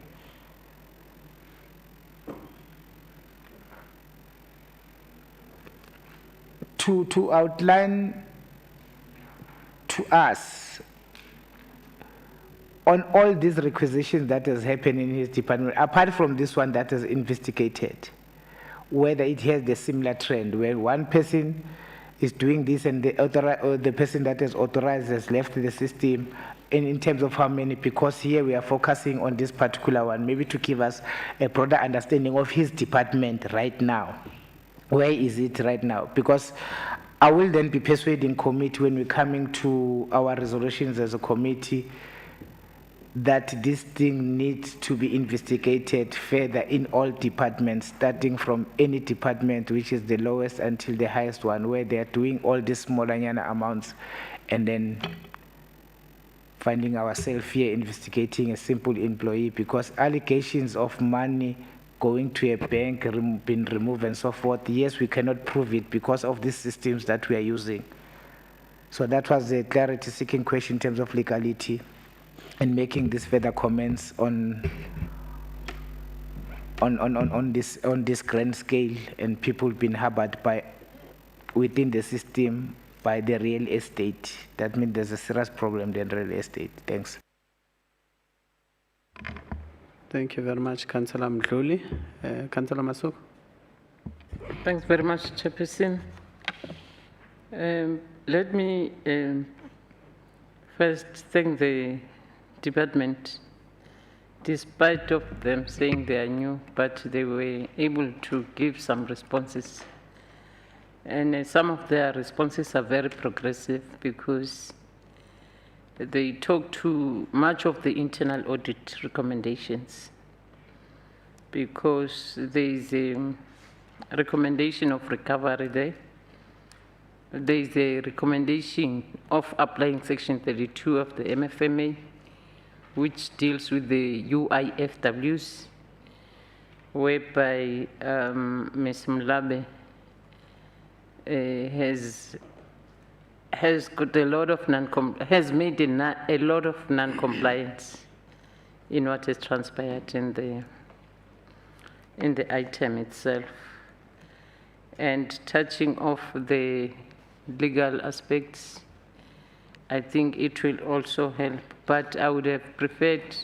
to outline to us on all these requisitions that has happened in his department, apart from this one that is investigated, whether it has the similar trend where one person is doing this and the person that is authorized has left the system, and in terms of how many, because here we are focusing on this particular one, maybe to give us a broader understanding of his department right now. Where is it right now? Because I will then be persuading committee when we're coming to our resolutions as a committee that this thing needs to be investigated further in all departments, starting from any department, which is the lowest, until the highest one, where they are doing all these small amounts, and then finding ourselves here investigating a simple employee, because allegations of money going to a bank, being removed and so forth, yes, we cannot prove it because of these systems that we are using. So that was a clarity-seeking question in terms of legality, and making these further comments on this grand scale, and people being harbored by within the system by the real estate. That means there's a serious problem in real estate. Thanks. Thank you very much, Councillor Mdluli. Councillor Masuk. Thanks very much, Chairperson. Let me first thank the department, despite of them saying they are new, but they were able to give some responses. And some of their responses are very progressive, because they talk to much of the internal audit recommendations, because there is a recommendation of recovery there. There is a recommendation of applying Section 32 of the MFMA, which deals with the UIFWs, whereby Ms. Mlabe has got a lot of has made a lot of non-compliance in what has transpired in the item itself. And touching off the legal aspects, I think it will also help, but I would have preferred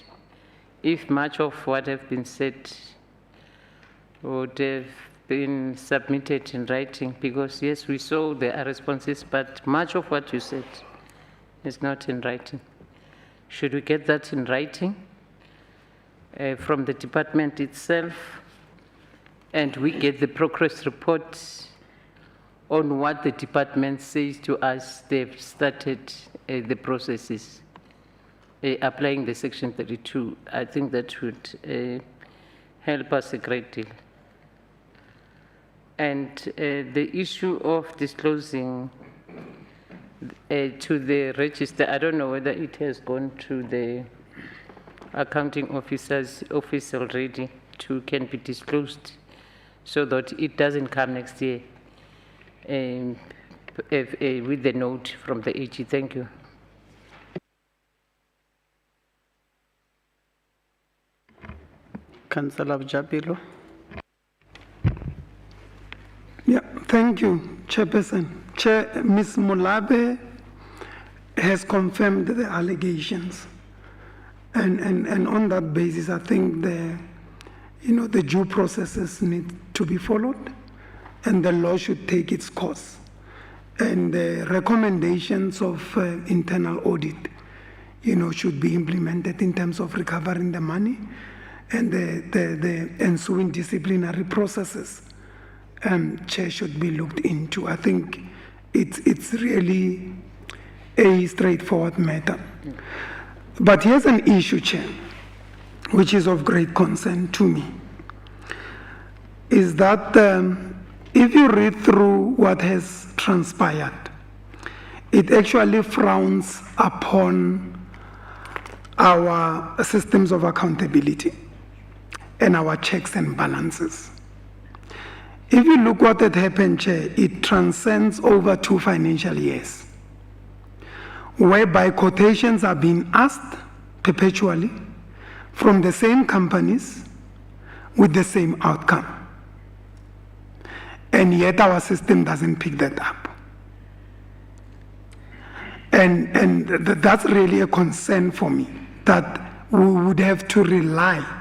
if much of what have been said would have been submitted in writing, because yes, we saw there are responses, but much of what you said is not in writing. Should we get that in writing? from the department itself, and we get the progress report on what the department says to us. They've started the processes applying the Section 32. I think that would help us a great deal. And the issue of disclosing to the register, I don't know whether it has gone to the accounting officer's office already can be disclosed so that it doesn't come next year with the note from the AG. Thank you. Councillor Jabilo. Yeah, thank you, Chairperson. Chair, Ms. Mulabe has confirmed the allegations. And on that basis, I think the due processes need to be followed and the law should take its course. And the recommendations of internal audit, should be implemented in terms of recovering the money and the ensuing disciplinary processes. Chair, should be looked into. I think it's really a straightforward matter. But here's an issue, Chair, which is of great concern to me, is that if you read through what has transpired, it actually frowns upon our systems of accountability and our checks and balances. If you look what had happened, Chair, it transcends over 2 financial years, whereby quotations are being asked perpetually from the same companies with the same outcome. And yet our system doesn't pick that up. And that's really a concern for me, that we would have to rely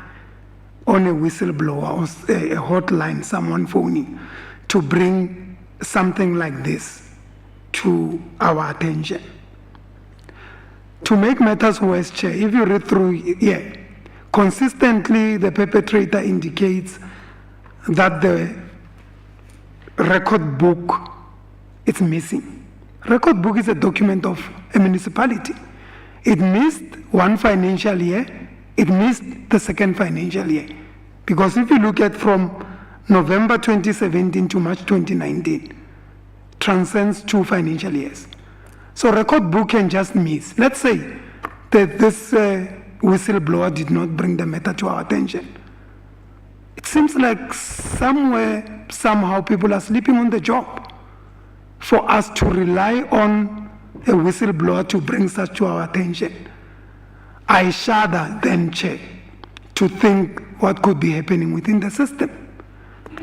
on a whistleblower or a hotline, someone phoning, to bring something like this to our attention. To make matters worse, Chair, if you read through, consistently the perpetrator indicates that the record book is missing. Record book is a document of a municipality. It missed 1 financial year, it missed the 2nd financial year. Because if you look at from November 2017 to March 2019, transcends 2 financial years. So record book can just miss. Let's say that this whistleblower did not bring the matter to our attention. It seems like somewhere, somehow people are sleeping on the job for us to rely on a whistleblower to bring such to our attention. I shudder then, Chair, to think what could be happening within the system.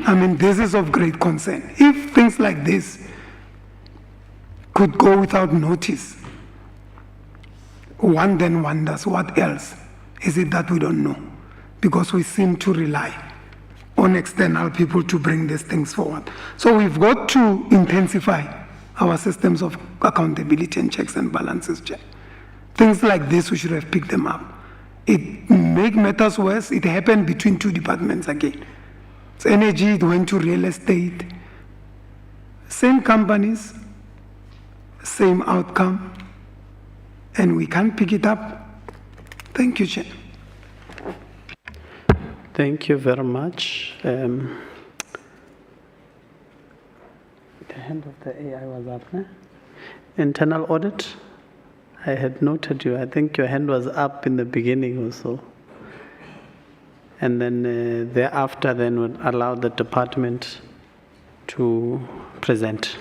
I mean, this is of great concern. If things like this could go without notice, one then wonders what else is it that we don't know, because we seem to rely on external people to bring these things forward. So we've got to intensify our systems of accountability and checks and balances, Chair. Things like this, we should have picked them up. It make matters worse. It happened between 2 departments again. It's energy, it went to real estate. Same companies, same outcome, and we can't pick it up. Thank you, Chair. Thank you very much. The hand of the AI was up, né? Internal audit. I had noted you. I think your hand was up in the beginning also. And then thereafter, then would allow the department to present.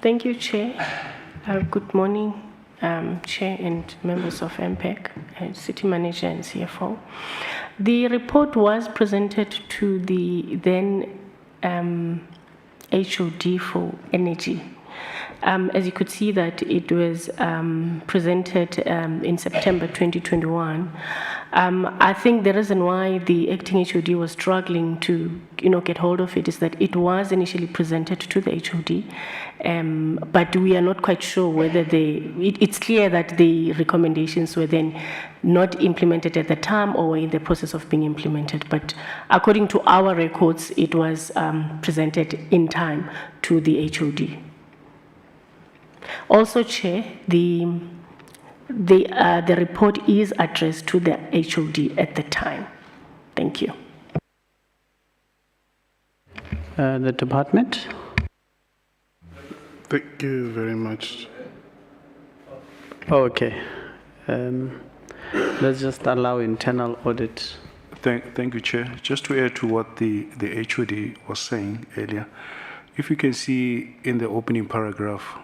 Thank you, Chair. Good morning, Chair and members of MPAC, City Manager and CFO. The report was presented to the then HOD for Energy. As you could see that it was presented in September 2021. I think the reason why the acting HOD was struggling to, get hold of it is that it was initially presented to the HOD, but we are not quite sure whether it's clear that the recommendations were then not implemented at the time or were in the process of being implemented. But according to our records, it was presented in time to the HOD. Also, Chair, the report is addressed to the HOD at the time. Thank you. The department. Thank you very much. Okay. Let's just allow internal audit. Thank you, Chair. Just to add to what the HOD was saying earlier, if you can see in the opening paragraph,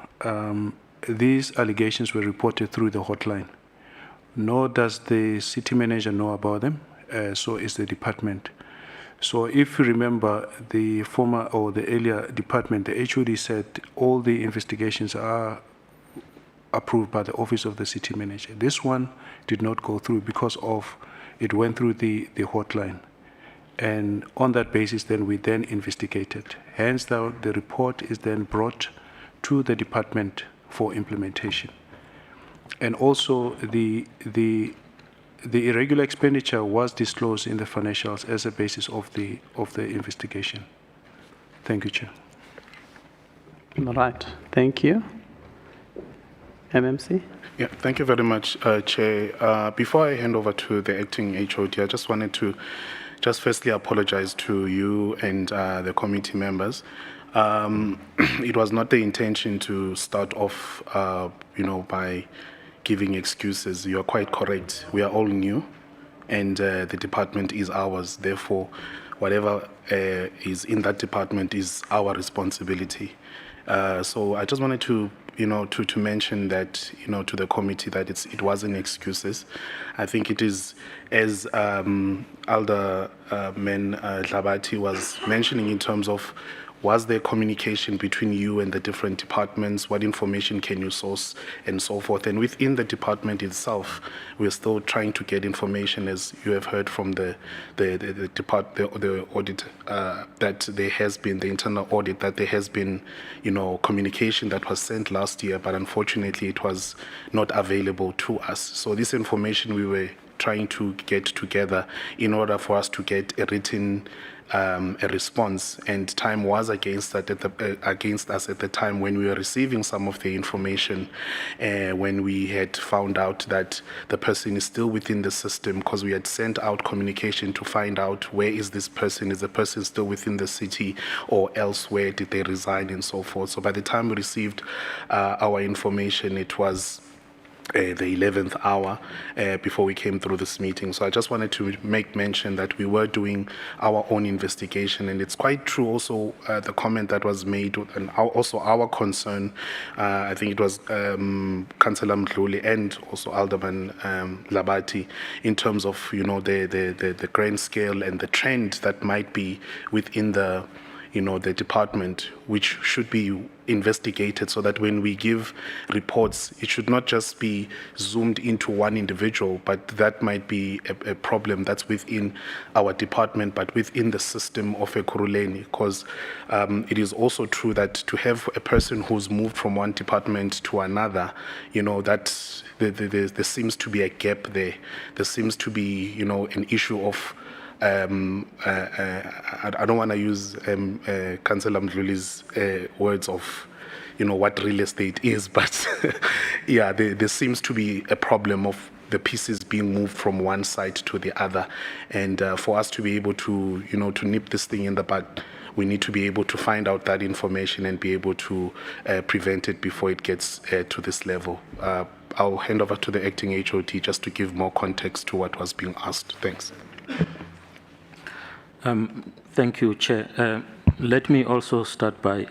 these allegations were reported through the hotline. Nor does the city manager know about them, so is the department. So if you remember the former or the earlier department, the HOD said all the investigations are approved by the office of the city manager. This one did not go through because of it went through the hotline. And on that basis, then we then investigated. Hence, the report is then brought to the department for implementation. And also the irregular expenditure was disclosed in the financials as a basis of the investigation. Thank you, Chair. All right. Thank you. MMC? Yeah, thank you very much, Chair. Before I hand over to the acting HOD, I just wanted to firstly apologize to you and the committee members. It was not the intention to start off, by giving excuses. You are quite correct. We are all new, and the department is ours. Therefore, whatever is in that department is our responsibility. So I just wanted to, to mention that, to the committee that it wasn't excuses. I think it is, as Alderman Dlabati was mentioning, in terms of was there communication between you and the different departments? What information can you source and so forth? And within the department itself, we're still trying to get information, as you have heard from the audit, that there has been the internal audit, that there has been, communication that was sent last year, but unfortunately it was not available to us. So this information we were trying to get together in order for us to get a written a response, and time was against us at the time when we were receiving some of the information, when we had found out that the person is still within the system, because we had sent out communication to find out where is this person, is the person still within the city or elsewhere, did they resign, and so forth. So by the time we received our information, it was the 11th hour before we came through this meeting. So I just wanted to make mention that we were doing our own investigation, and it's quite true also the comment that was made, and also our concern. I think it was Councillor Mdluli and also Alderman Labati, in terms of the grand scale and the trend that might be within the the department, which should be investigated, so that when we give reports, it should not just be zoomed into one individual, but that might be a problem that's within our department, but within the system of Ekurhuleni, because it is also true that to have a person who's moved from one department to another, that there seems to be a gap there. There seems to be, an issue of I don't want to use Councillor Mdluli's words of, what real estate is, but yeah, there seems to be a problem of the pieces being moved from one side to the other, and for us to be able to, to nip this thing in the bud, we need to be able to find out that information and be able to prevent it before it gets to this level. I'll hand over to the acting HOD just to give more context to what was being asked. Thanks. Thank you, Chair. Let me also start by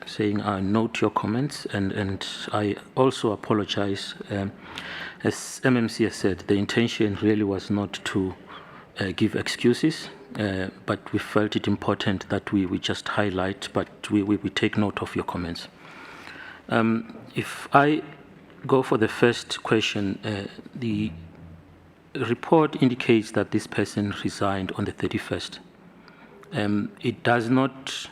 saying I note your comments, and I also apologize. As MMC has said, the intention really was not to give excuses, but we felt it important that we just highlight, but we take note of your comments. If I go for the first question, the report indicates that this person resigned on the 31st. It does not,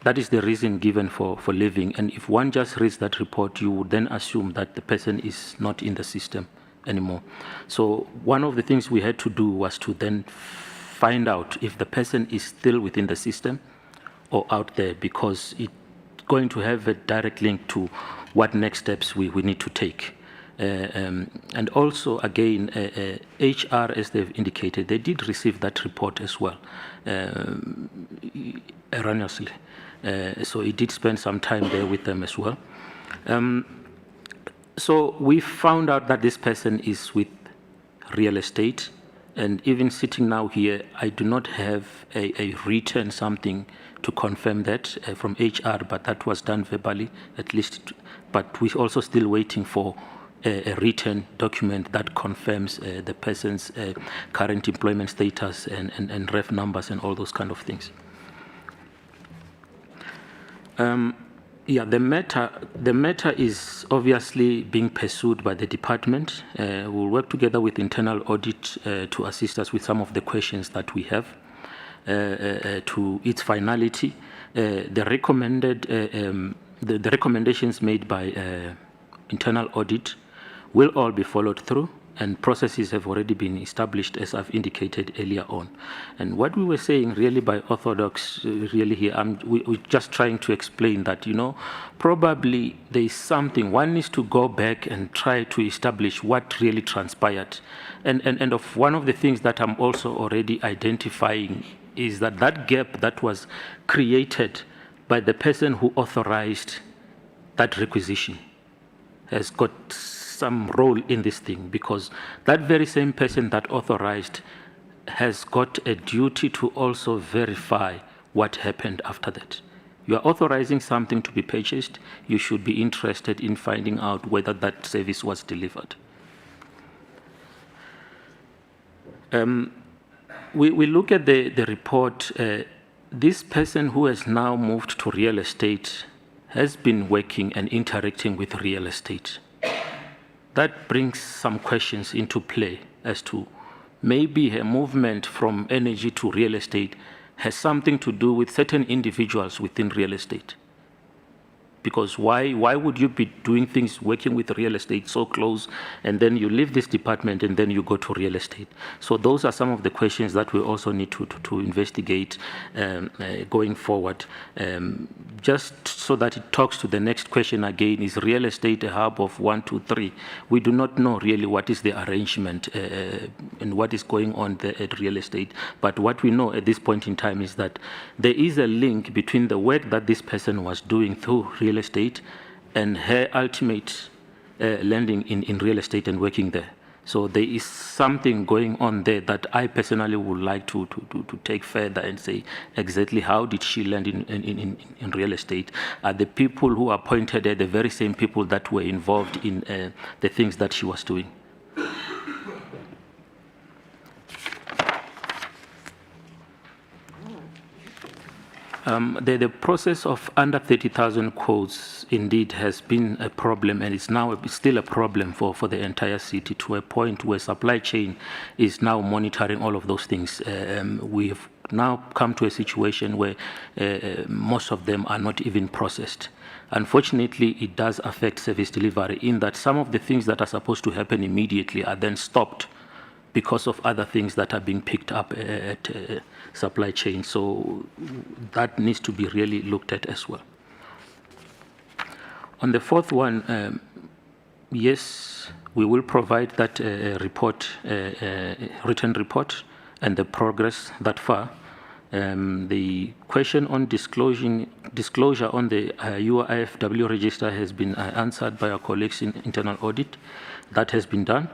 that is the reason given for leaving. And if one just reads that report, you would then assume that the person is not in the system anymore. So one of the things we had to do was to then find out if the person is still within the system or out there, because it's going to have a direct link to what next steps we need to take. And also, again, HR, as they've indicated, they did receive that report as well, erroneously. So it did spend some time there with them as well. So we found out that this person is with real estate, and even sitting now here, I do not have a written something to confirm that from HR, but that was done verbally, at least. But we're also still waiting for a written document that confirms the person's current employment status and ref numbers and all those kind of things. Yeah, the matter is obviously being pursued by the department. We'll work together with internal audit to assist us with some of the questions that we have to its finality. The recommendations made by internal audit will all be followed through, and processes have already been established, as I've indicated earlier on. And what we were saying really by orthodox, really here, we're just trying to explain that, you know, probably there is something, one needs to go back and try to establish what really transpired. And of one of the things that I'm also already identifying is that that gap that was created by the person who authorized that requisition has got some role in this thing, because that very same person that authorized has got a duty to also verify what happened after that. You are authorizing something to be purchased, you should be interested in finding out whether that service was delivered. We look at the report. This person who has now moved to real estate has been working and interacting with real estate. That brings some questions into play as to maybe her movement from energy to real estate has something to do with certain individuals within real estate. Because why would you be doing things, working with real estate so close, and then you leave this department and then you go to real estate? So those are some of the questions that we also need to investigate going forward. Just so that it talks to the next question again, is real estate a hub of 1, 2, 3? We do not know really what is the arrangement and what is going on there at real estate. But what we know at this point in time is that there is a link between the work that this person was doing through real estate and her ultimate landing in real estate and working there. So there is something going on there that I personally would like to take further and say exactly how did she land in real estate. Are the people who are appointed there the very same people that were involved in the things that she was doing? The process of under 30,000 quotes indeed has been a problem, and it's now still a problem for the entire city, to a point where supply chain is now monitoring all of those things. We have now come to a situation where most of them are not even processed. Unfortunately, it does affect service delivery in that some of the things that are supposed to happen immediately are then stopped because of other things that are being picked up at supply chain. So that needs to be really looked at as well. On the fourth one, yes, we will provide that report, written report, and the progress that far. The question on disclosure on the UIFW register has been answered by our colleagues in internal audit. That has been done.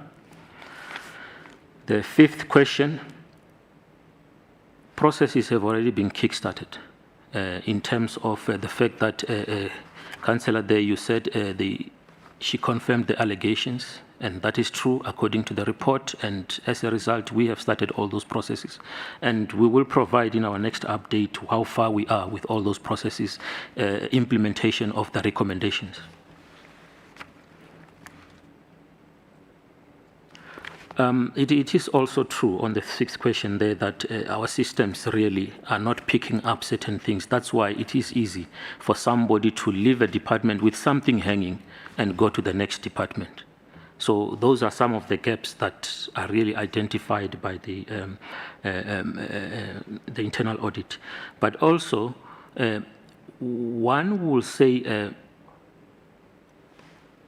The fifth question, processes have already been kick-started in terms of the fact that, Councillor, there you said she confirmed the allegations, and that is true according to the report, and as a result, we have started all those processes. And we will provide in our next update how far we are with all those processes, implementation of the recommendations. It is also true on the sixth question there that our systems really are not picking up certain things. That's why it is easy for somebody to leave a department with something hanging and go to the next department. So those are some of the gaps that are really identified by the internal audit. But also, one will say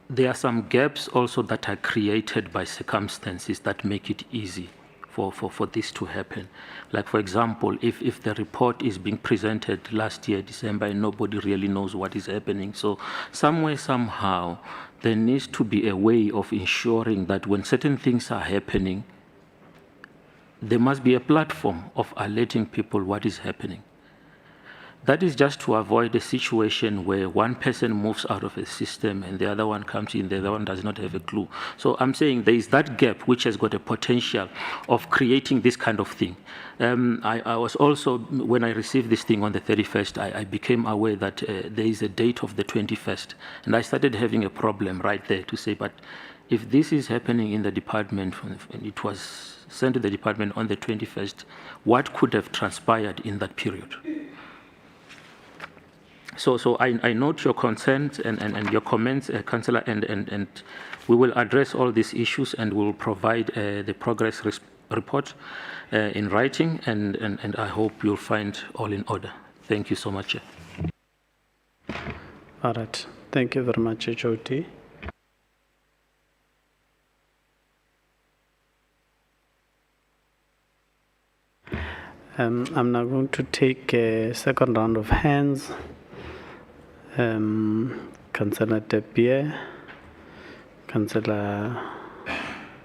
there are some gaps also that are created by circumstances that make it easy for this to happen. Like, for example, if the report is being presented last year, December, and nobody really knows what is happening. So somewhere, somehow, there needs to be a way of ensuring that when certain things are happening, there must be a platform of alerting people what is happening. That is just to avoid a situation where one person moves out of a system and the other one comes in, the other one does not have a clue. So I'm saying there is that gap which has got a potential of creating this kind of thing. I was also, when I received this thing on the 31st, I became aware that there is a date of the 21st. And I started having a problem right there to say, but if this is happening in the department, and it was sent to the department on the 21st, what could have transpired in that period? So I note your concerns and your comments, Councillor, and we will address all these issues and we will provide the progress report in writing, and I hope you'll find all in order. Thank you so much. All right. Thank you very much, HOD. I'm now going to take a second round of hands. Councillor De Beer, Councillor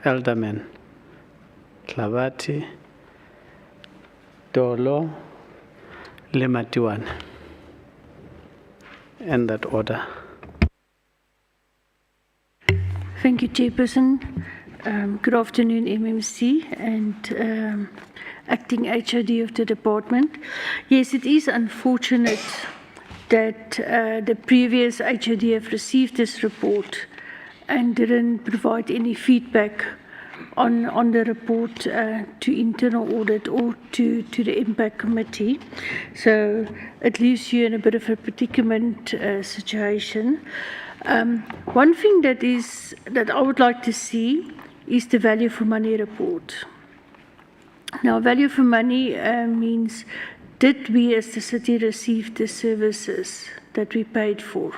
Elderman, Clavati, Dolo, Lematiwan, in that order. Thank you, Chairperson. Good afternoon, MMC and Acting HOD of the department. Yes, it is unfortunate that the previous HOD have received this report and didn't provide any feedback on the report to internal audit or to the MPAC committee. So it leaves you in a bit of a predicament situation. One thing that I would like to see is the value for money report. Now, value for money means, did we as the city receive the services that we paid for?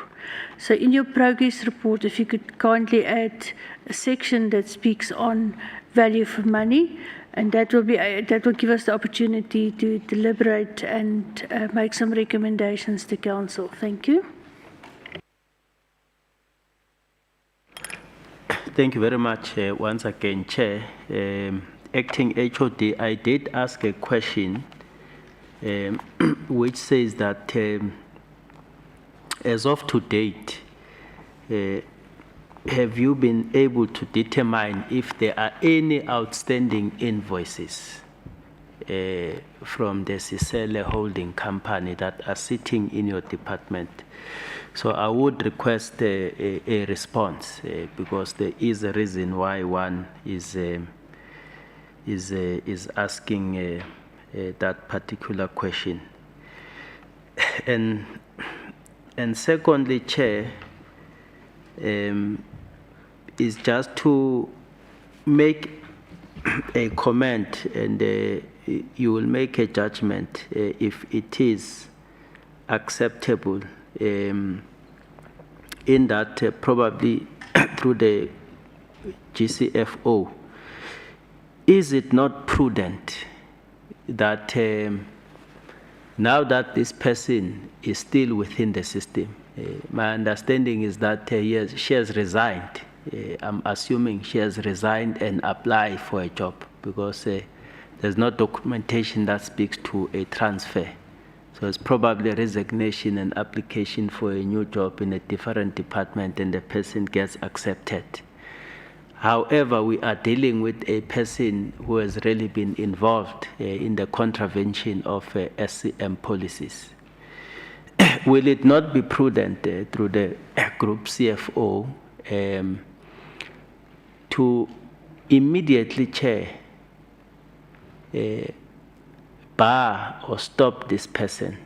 So in your progress report, if you could kindly add a section that speaks on value for money, and that will give us the opportunity to deliberate and make some recommendations to council. Thank you. Thank you very much once again, Chair. Acting HOD, I did ask a question which says that as of to date, have you been able to determine if there are any outstanding invoices from the Sisele holding company that are sitting in your department? So I would request a response because there is a reason why one is asking that particular question. And secondly, Chair, is just to make a comment, and you will make a judgment if it is acceptable, in that probably through the GCFO, is it not prudent that now that this person is still within the system, my understanding is that she has resigned. I'm assuming she has resigned and applied for a job because there's no documentation that speaks to a transfer. So it's probably a resignation and application for a new job in a different department, and the person gets accepted. However, we are dealing with a person who has really been involved in the contravention of SCM policies. Will it not be prudent through the group CFO to immediately, Chair, bar or stop this person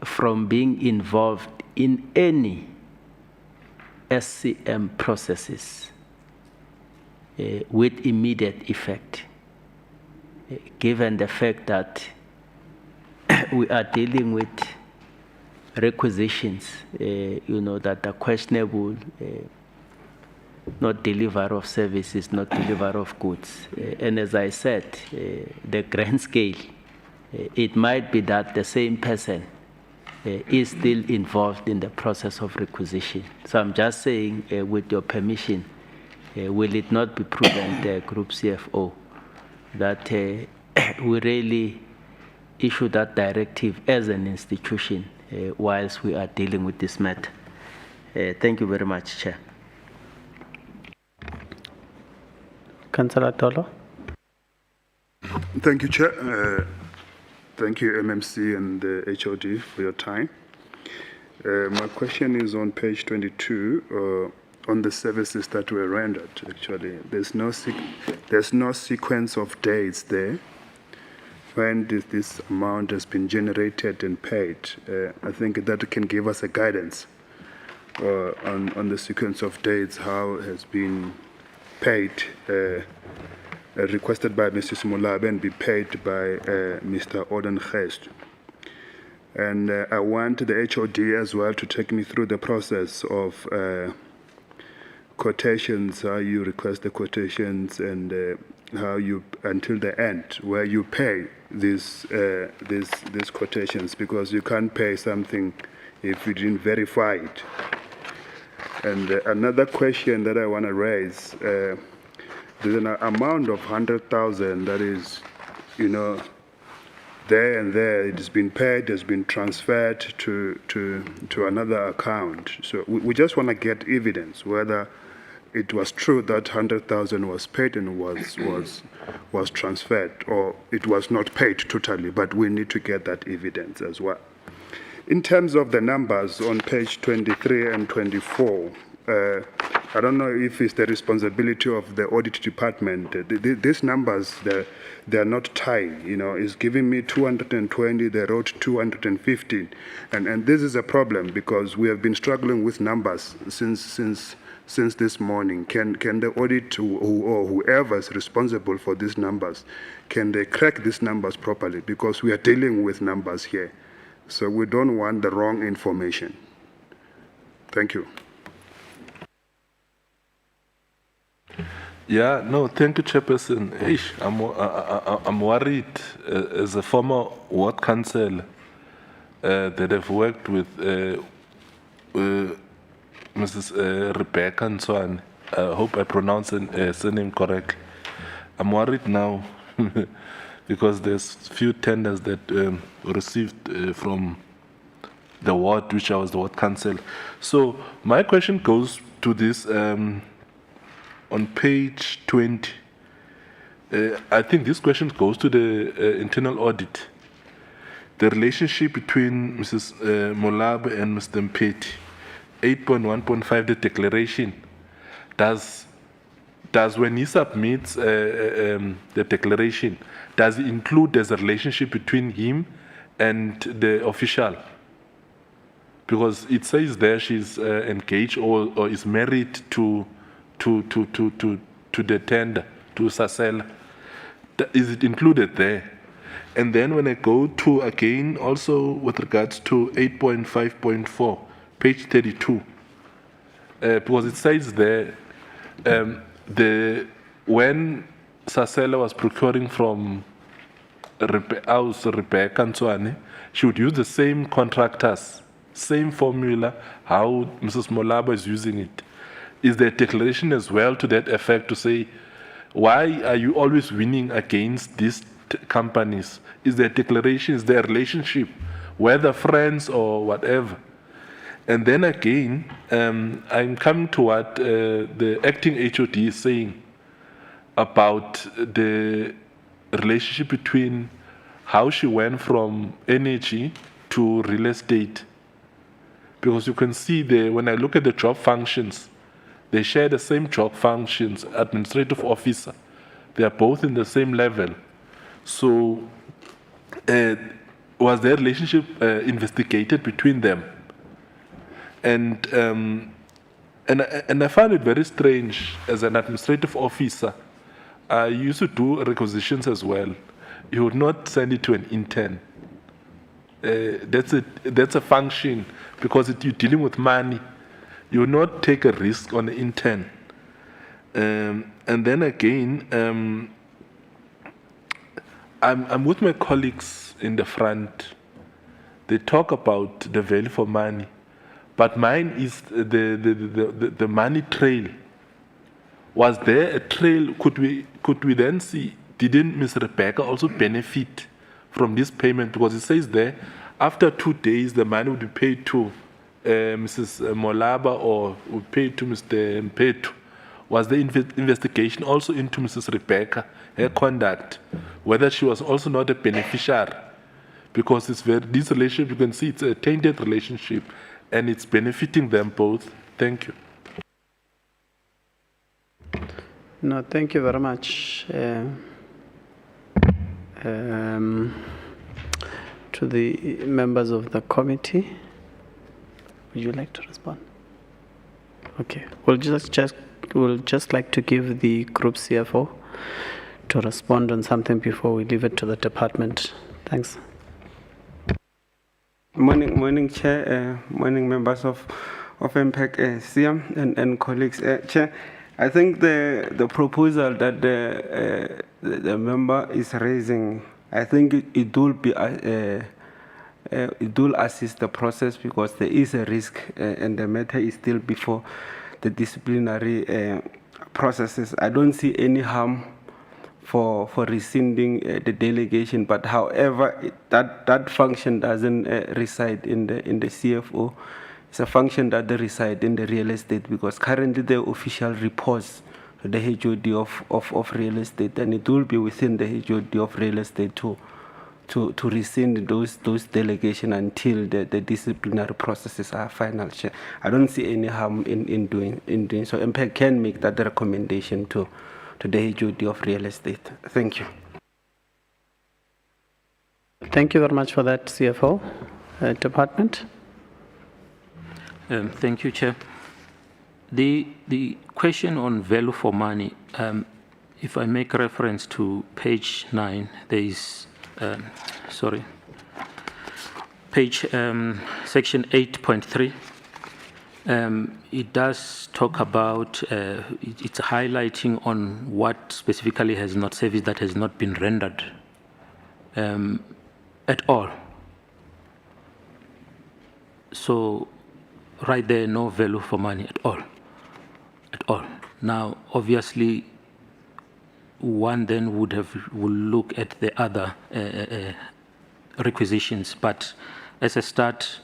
from being involved in any SCM processes with immediate effect, given the fact that we are dealing with requisitions, that are questionable, not deliver of services, not deliver of goods. And as I said, the grand scale, it might be that the same person is still involved in the process of requisition. So I'm just saying, with your permission, will it not be prudent, Group CFO, that we really issue that directive as an institution whilst we are dealing with this matter? Thank you very much, Chair. Councillor Tolo. Thank you, Chair. Thank you, MMC and the HOD, for your time. My question is on page 22, on the services that were rendered. Actually, there's no sequence of dates there. When this amount has been generated and paid, I think that can give us a guidance on the sequence of dates, how it has been paid, requested by Mrs. Molabe and be paid by Mr. Odengeest. And I want the HOD as well to take me through the process of quotations, how you request the quotations, and how you, until the end, where you pay these quotations, because you can't pay something if you didn't verify it. And another question that I want to raise, there's an amount of 100,000 that is, there and there. It has been paid, has been transferred to another account. So we just want to get evidence whether it was true that 100,000 was paid and was transferred, or it was not paid totally. But we need to get that evidence as well. In terms of the numbers on page 23 and 24, I don't know if it's the responsibility of the audit department. These numbers, they're not tying. It's giving me 220, they wrote 215. And this is a problem because we have been struggling with numbers since this morning. Can the audit or whoever is responsible for these numbers, can they crack these numbers properly? Because we are dealing with numbers here. So we don't want the wrong information. Thank you. Yeah, no, thank you, Chairperson. I'm worried as a former ward councillor that I've worked with Mrs. Rebecca Nswane. I hope I pronounce her surname correctly. I'm worried now because there's few tenders that received from the ward, which I was the ward councillor. So my question goes to this. On page 20, I think this question goes to the internal audit. The relationship between Mrs. Molabe and Mr. Mpeti, 8.1.5, the declaration. Does when he submits the declaration, does it include there's a relationship between him and the official? Because it says there she's engaged or is married to the tender, to Sasela. Is it included there? And then when I go to, again, also with regards to 8.5.4, page 32, because it says there, when Sasela was procuring from Rebecca Nswane, she would use the same contractors, same formula, how Mrs. Molaba is using it. Is there a declaration as well to that effect to say, why are you always winning against these companies? Is there a declaration, is there a relationship, whether friends or whatever? And then again, I'm coming to what the acting HOD is saying about the relationship between how she went from energy to real estate. Because you can see there, when I look at the job functions, They share the same job functions, administrative officer. They are both in the same level. So was their relationship investigated between them? And I found it very strange as an administrative officer. I used to do requisitions as well. You would not send it to an intern. That's a function because you're dealing with money. You would not take a risk on the intern. And then again, I'm with my colleagues in the front. They talk about the value for money, but mine is the money trail. Was there a trail? Could we then see? Didn't Ms. Rebecca also benefit from this payment? Because it says there, after 2 days, the money would be paid to Mrs. Molaba or would pay to Mr. Mpetu. Was the investigation also into Mrs. Rebecca, her conduct, whether she was also not a beneficiary? Because it's this relationship, you can see it's a tainted relationship and it's benefiting them both. Thank you. No, thank you very much to the members of the committee. Would you like to respond? Okay, we'll just like to give the group CFO to respond on something before we leave it to the department. Thanks. Morning, Chair. Morning, members of MPAC, CM and colleagues. Chair, I think the proposal that the member is raising, I think it will be it will assist the process because there is a risk and the matter is still before the disciplinary processes. I don't see any harm for rescinding the delegation, but however, that function doesn't reside in the CFO. It's a function that they reside in the real estate because currently the official reports to the HOD of real estate, and it will be within the HOD of real estate to rescind those delegation until the disciplinary processes are final. I don't see any harm in doing so. MPAC can make that recommendation to the HOD of real estate. Thank you. Thank you very much for that, CFO. Department. Thank you, Chair. The question on value for money, if I make reference to page 9, there is, page section 8.3. It does talk about, it's highlighting on what specifically has not service that has not been rendered at all. So right there, no value for money at all. Now, obviously, one then would look at the other requisitions, but as a start,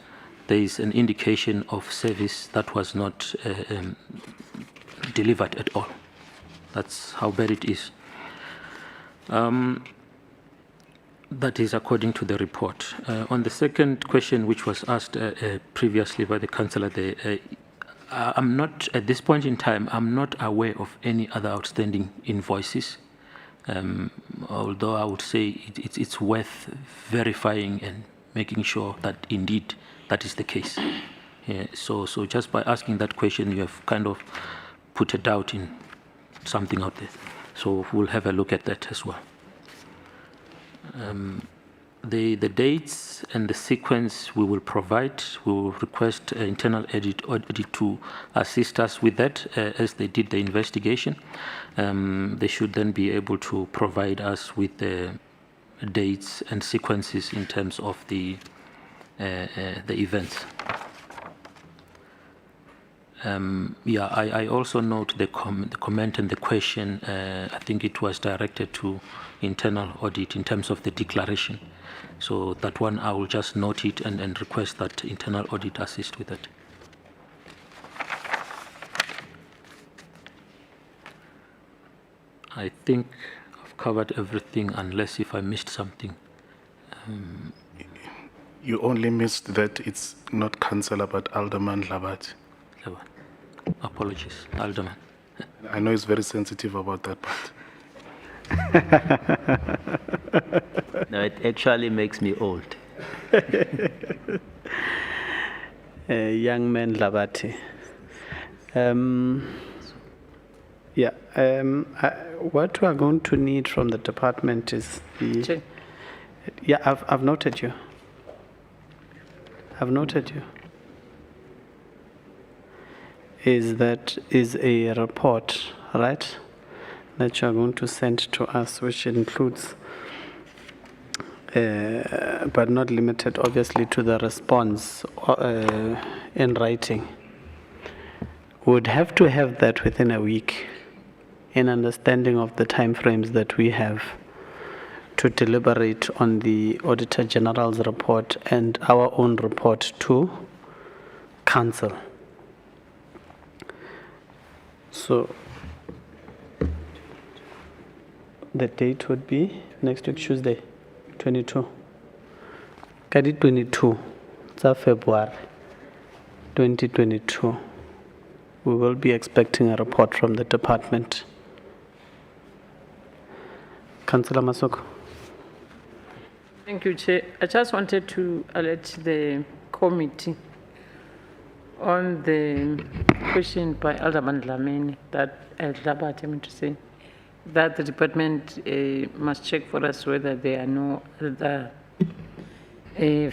there is an indication of service that was not delivered at all. That's how bad it is. That is according to the report. On the second question, which was asked previously by the councillor, I'm not, at this point in time, I'm not aware of any other outstanding invoices, although I would say it's worth verifying and making sure that indeed that is the case. Yeah, so just by asking that question, you have kind of put a doubt in something out there. So we'll have a look at that as well. The dates and the sequence we will provide, we will request internal audit to assist us with that as they did the investigation. They should then be able to provide us with the dates and sequences in terms of the events. I also note the comment and the question, I think it was directed to internal audit in terms of the declaration. So that one, I will just note it and request that internal audit assist with it. I think I've covered everything unless if I missed something. You only missed that it's not Councillor but Alderman Labat. Apologies, Alderman. I know it's very sensitive about that part. No, it actually makes me old. Young man Labati. What we are going to need from the department is the. Chair. Yeah, I've noted you. I've noted you. Is a report, right? That you are going to send to us, which includes, but not limited, obviously, to the response in writing. Would have to have that within a week, in understanding of the timeframes that we have to deliberate on the Auditor General's report and our own report to Council. So the date would be next week, Tuesday, 22. Kadi 22, it's February 2022. We will be expecting a report from the department. Councillor Masoko. Thank you, Chair. I just wanted to alert the committee on the question by Alderman Dlamini that that the department must check for us whether there are no other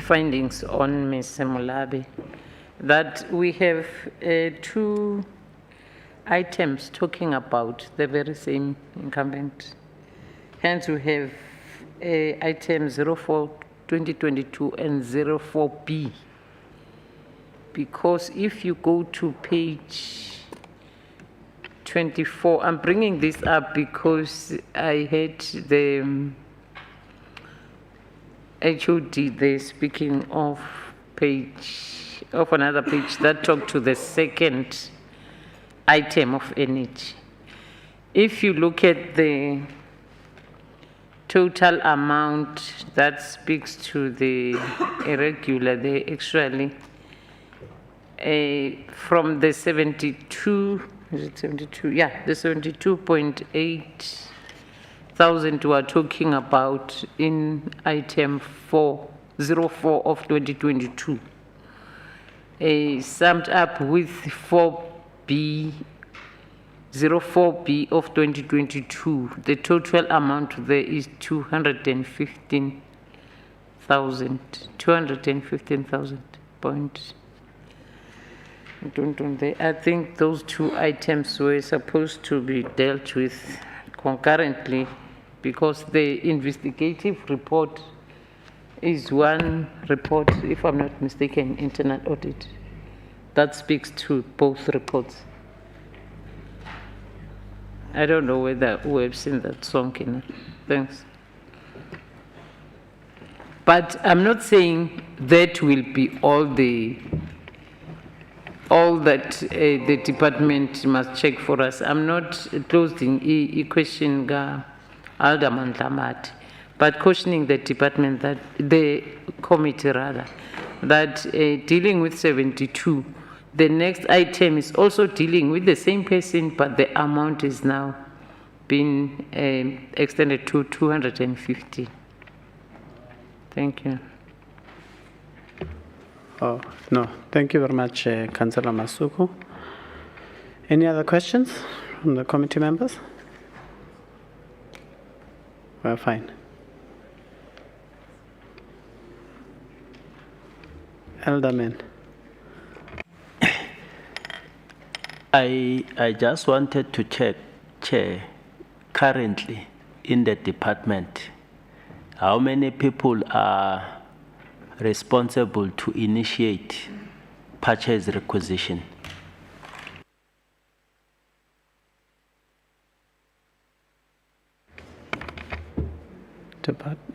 findings on Ms. Mulabi. That we have 2 items talking about the very same incumbent. Hence, we have item 04/2022 and 04B. Because if you go to page 24, I'm bringing this up because I had the HOD there speaking of another page that talked to the second item of energy. If you look at the total amount that speaks to the irregular, they actually from the 72, is it 72? Yeah, the 72.8 thousand we are talking about in item 404 of 2022. Summed up with 4B, 04B of 2022, the total amount there is 215,000 point. I think those 2 items were supposed to be dealt with concurrently because the investigative report is one report, if I'm not mistaken, internal audit, that speaks to both reports. I don't know whether we have seen that song, Kina. Thanks. But I'm not saying that will be all that the department must check for us. I'm not closing a question Alderman Dlamini, but cautioning the department that the committee rather that dealing with 72, the next item is also dealing with the same person, but the amount is now been extended to 250. Thank you. Oh, no. Thank you very much, Councillor Masuku. Any other questions from the committee members? We're fine. Alderman. I just wanted to check, Chair, currently in the department, how many people are responsible to initiate purchase requisition?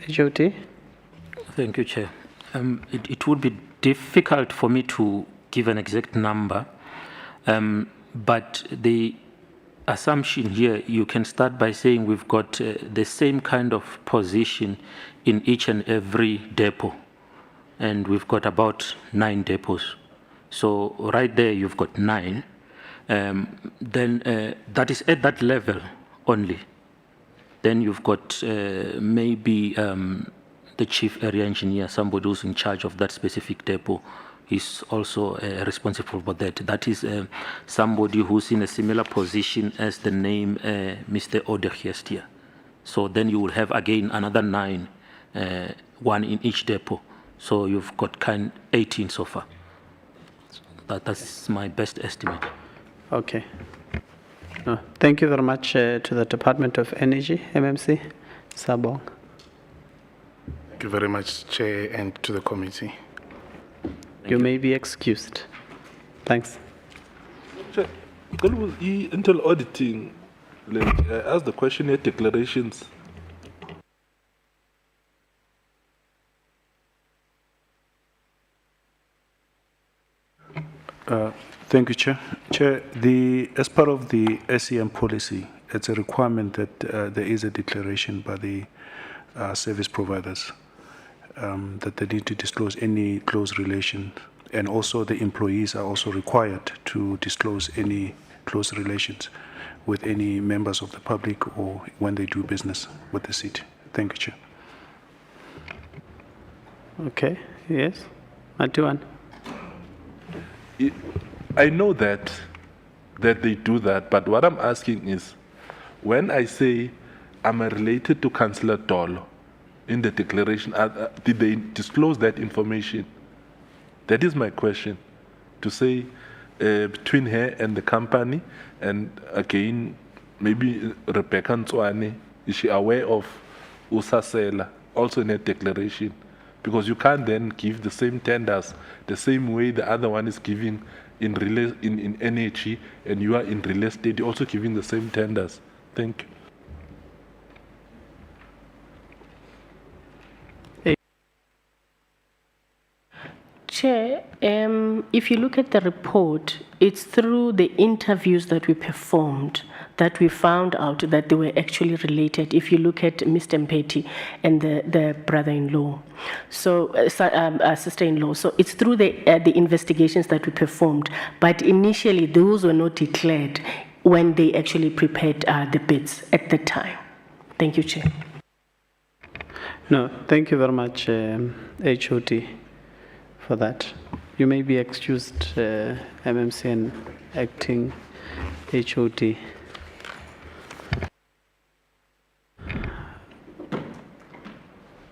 HOT? Thank you, Chair. It would be difficult for me to give an exact number, but the assumption here, you can start by saying we've got the same kind of position in each and every depot, and we've got about 9 depots. So right there, you've got 9. then that is at that level only. Then you've got maybe the chief area engineer, somebody who's in charge of that specific depot, is also responsible for that. That is somebody who's in a similar position as the name Mr. Odegiestia. So then you will have again another 9, one in each depot. So you've got 18 so far. That's my best estimate. Okay. Thank you very much to the Department of Energy, MMC. Sabong. Thank you very much, Chair, and to the committee. You may be excused. Thanks. Chair, until auditing, like, I asked the questionnaire declarations. Thank you, Chair. Chair, as part of the SEM policy, it's a requirement that there is a declaration by the service providers that they need to disclose any close relation, and also the employees are also required to disclose any close relations with any members of the public or when they do business with the city. Thank you, Chair. Okay, yes. Matuan. I know that they do that, but what I'm asking is, when I say I'm related to Councillor Dolo in the declaration, did they disclose that information? That is my question. To say between her and the company, and again, maybe Rebecca Ntswane, is she aware of Usasela also in her declaration? Because you can't then give the same tenders the same way the other one is giving in energy, and you are in real estate, you're also giving the same tenders. Thank you. Chair, if you look at the report, it's through the interviews that we performed that we found out that they were actually related. If you look at Mr. Mpeti and the brother-in-law, so sister-in-law, so it's through the investigations that we performed. But initially, those were not declared when they actually prepared the bids at the time. Thank you, Chair. No, thank you very much, HOT, for that. You may be excused, MMC and acting HOT.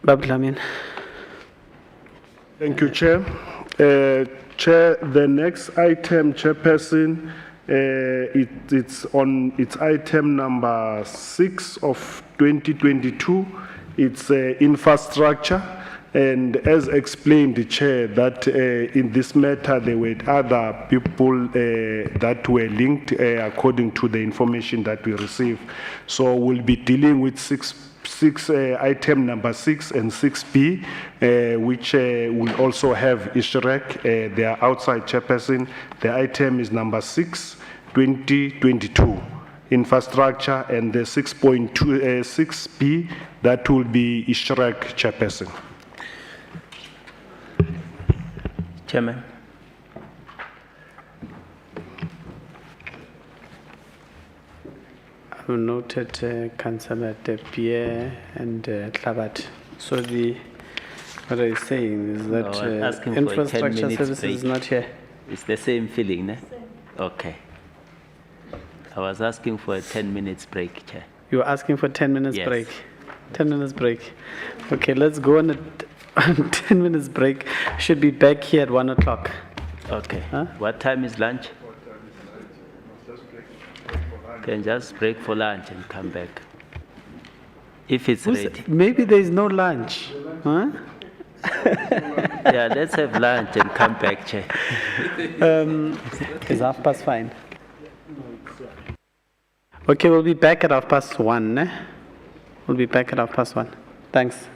Bablamin. Thank you, Chair. Chair, the next item, Chairperson, it's item number 6 of 2022. It's infrastructure. And as explained, Chair, that in this matter, there were other people that were linked according to the information that we received. So we'll be dealing with item number 6 and 6B, which will also have Ishrek. They are outside, Chairperson. The item is number 6, 2022. Infrastructure, and the 6.6B, that will be Ishrek, Chairperson. Chairman. I've noted Councillor De Pierre and Klabat. So what are you saying is that infrastructure services is not here? It's the same feeling, ne? Okay. I was asking for a 10 minutes break, Chair. You were asking for 10 minutes Yes. break? 10 minutes break. Okay, let's go on a 10 minutes break. Should be back here at 1 o'clock. Okay. Huh? What time is lunch? Can just break for lunch and come back. If it's ready. Maybe there is no lunch. Huh? Yeah, let's have lunch and come back, Chair. Is 1:30 fine? Okay, we'll be back at 1:30. We'll be back at 1:30. Thanks.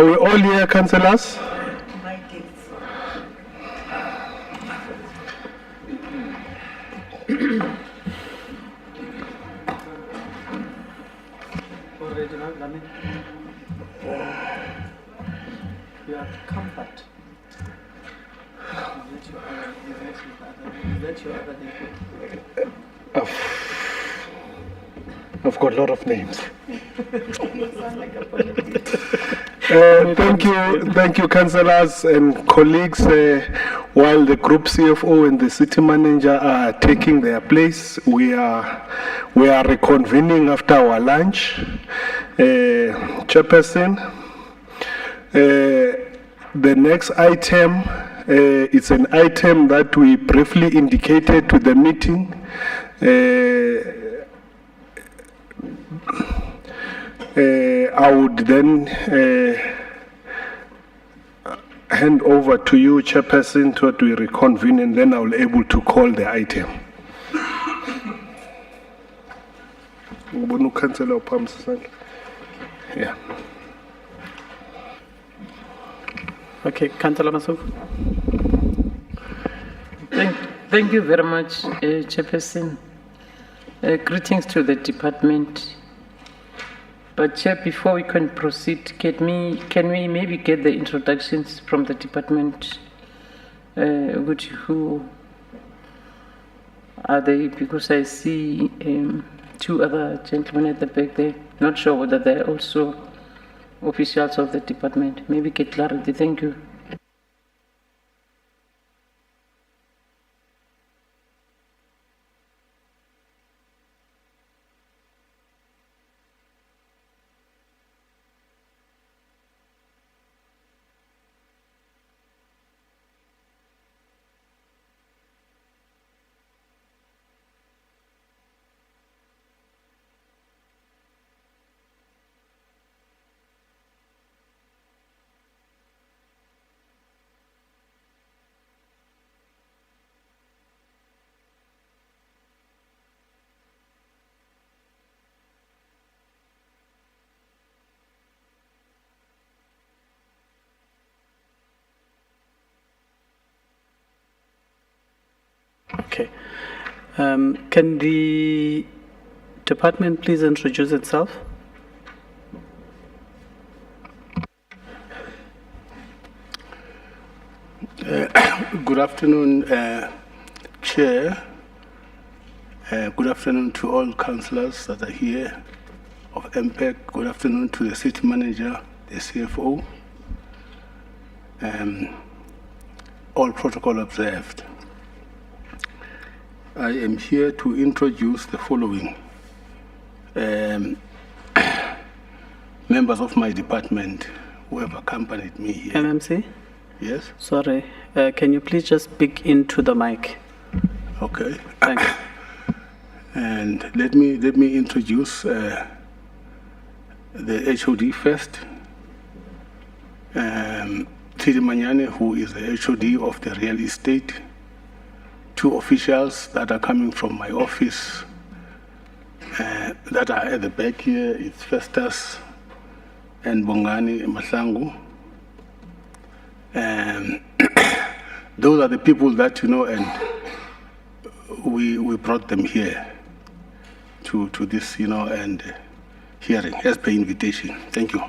Are we all here, councillors? You have comfort. Is that your other name? I've got a lot of names. Thank you, councillors and colleagues. While the group CFO and the city manager are taking their place, we are reconvening after our lunch. Chairperson, the next item, it's an item that we briefly indicated to the meeting. I would then hand over to you, Chairperson, to we reconvene, and then I'll be able to call the item. Yeah. Okay, Councillor Masuk. Thank you very much, Chairperson. Greetings to the department. But Chair, before we can proceed, can we maybe get the introductions from the department? Who are they? Because I see two other gentlemen at the back there. Not sure whether they're also officials of the department. Maybe get clarity. Thank you. Okay. Can the department please introduce itself? Good afternoon, Chair. Good afternoon to all councillors that are here of MPAC. Good afternoon to the city manager, the CFO. All protocol observed. I am here to introduce the following members of my department who have accompanied me here. MMC? Yes? Sorry, can you please just speak into the mic? Okay. Thanks. And let me introduce the HOD first. Tiri Manyane, who is the HOD of the real estate. Two officials that are coming from my office that are at the back here. It's Festus and Bongani Masangu. Those are the people that, and we brought them here to this, and hearing as per invitation. Thank you.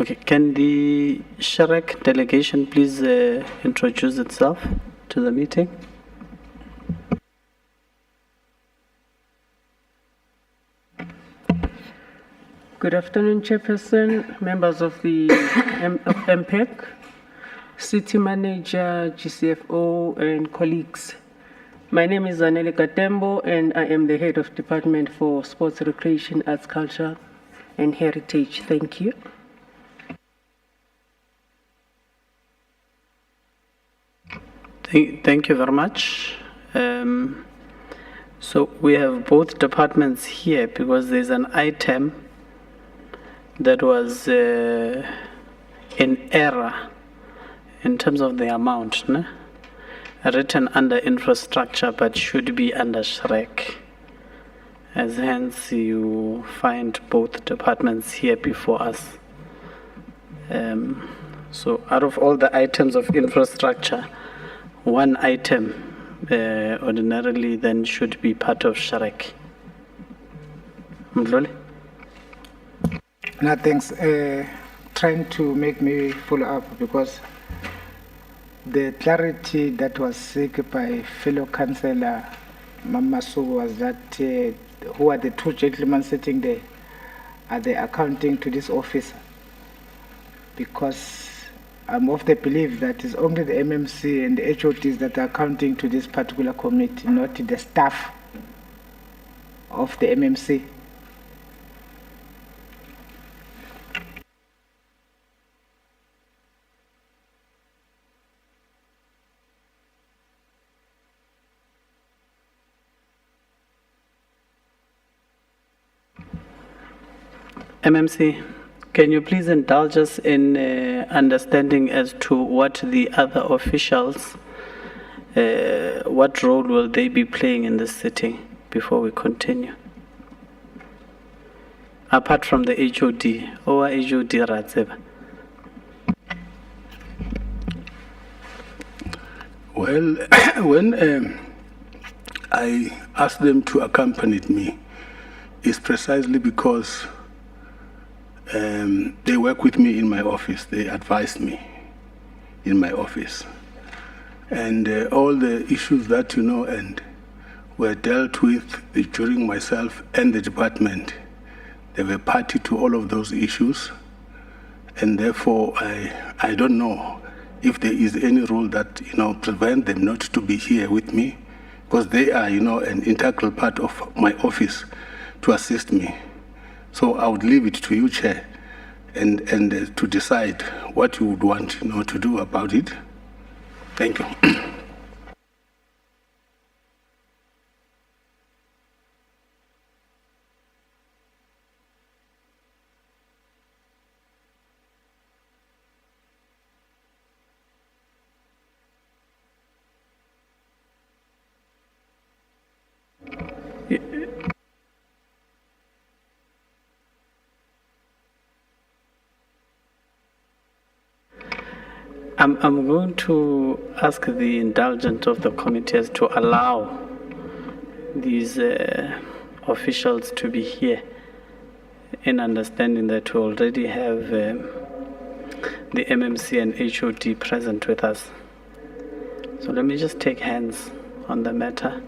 Okay, can the Sharek delegation please introduce itself to the meeting? Good afternoon, Chairperson, members of the MPAC, City Manager, GCFO, and colleagues. My name is Anele Katembo, and I am the head of Department for Sports, Recreation, Arts, Culture, and Heritage. Thank you. Thank you very much. So we have both departments here because there's an item that was in error in terms of the amount, no? Written under infrastructure but should be under SHREC. As hence you find both departments here before us. So out of all the items of infrastructure, one item ordinarily then should be part of SHREC. Mdluli? No, thanks. Trying to make me follow up because the clarity that was seeked by fellow councillor Mamasu was that who are the two gentlemen sitting there? Are they accounting to this officer? Because I'm of the belief that it's only the MMC and the HOTs that are accounting to this particular committee, not the staff of the MMC. MMC, can you please indulge us in understanding as to what the other officials, what role will they be playing in this sitting before we continue? Apart from the HOD, or HOD Ratseba? Well, when I asked them to accompany me, it's precisely because they work with me in my office. They advise me in my office. And all the issues that you know and were dealt with during myself and the department, they were party to all of those issues. And therefore, I don't know if there is any rule that, prevent them not to be here with me, because they are, an integral part of my office to assist me. So I would leave it to you, Chair, and to decide what you would want, to do about it. Thank you. I'm going to ask the indulgence of the committees to allow these officials to be here, in understanding that we already have the MMC and HOD present with us. So let me just take hands on the matter.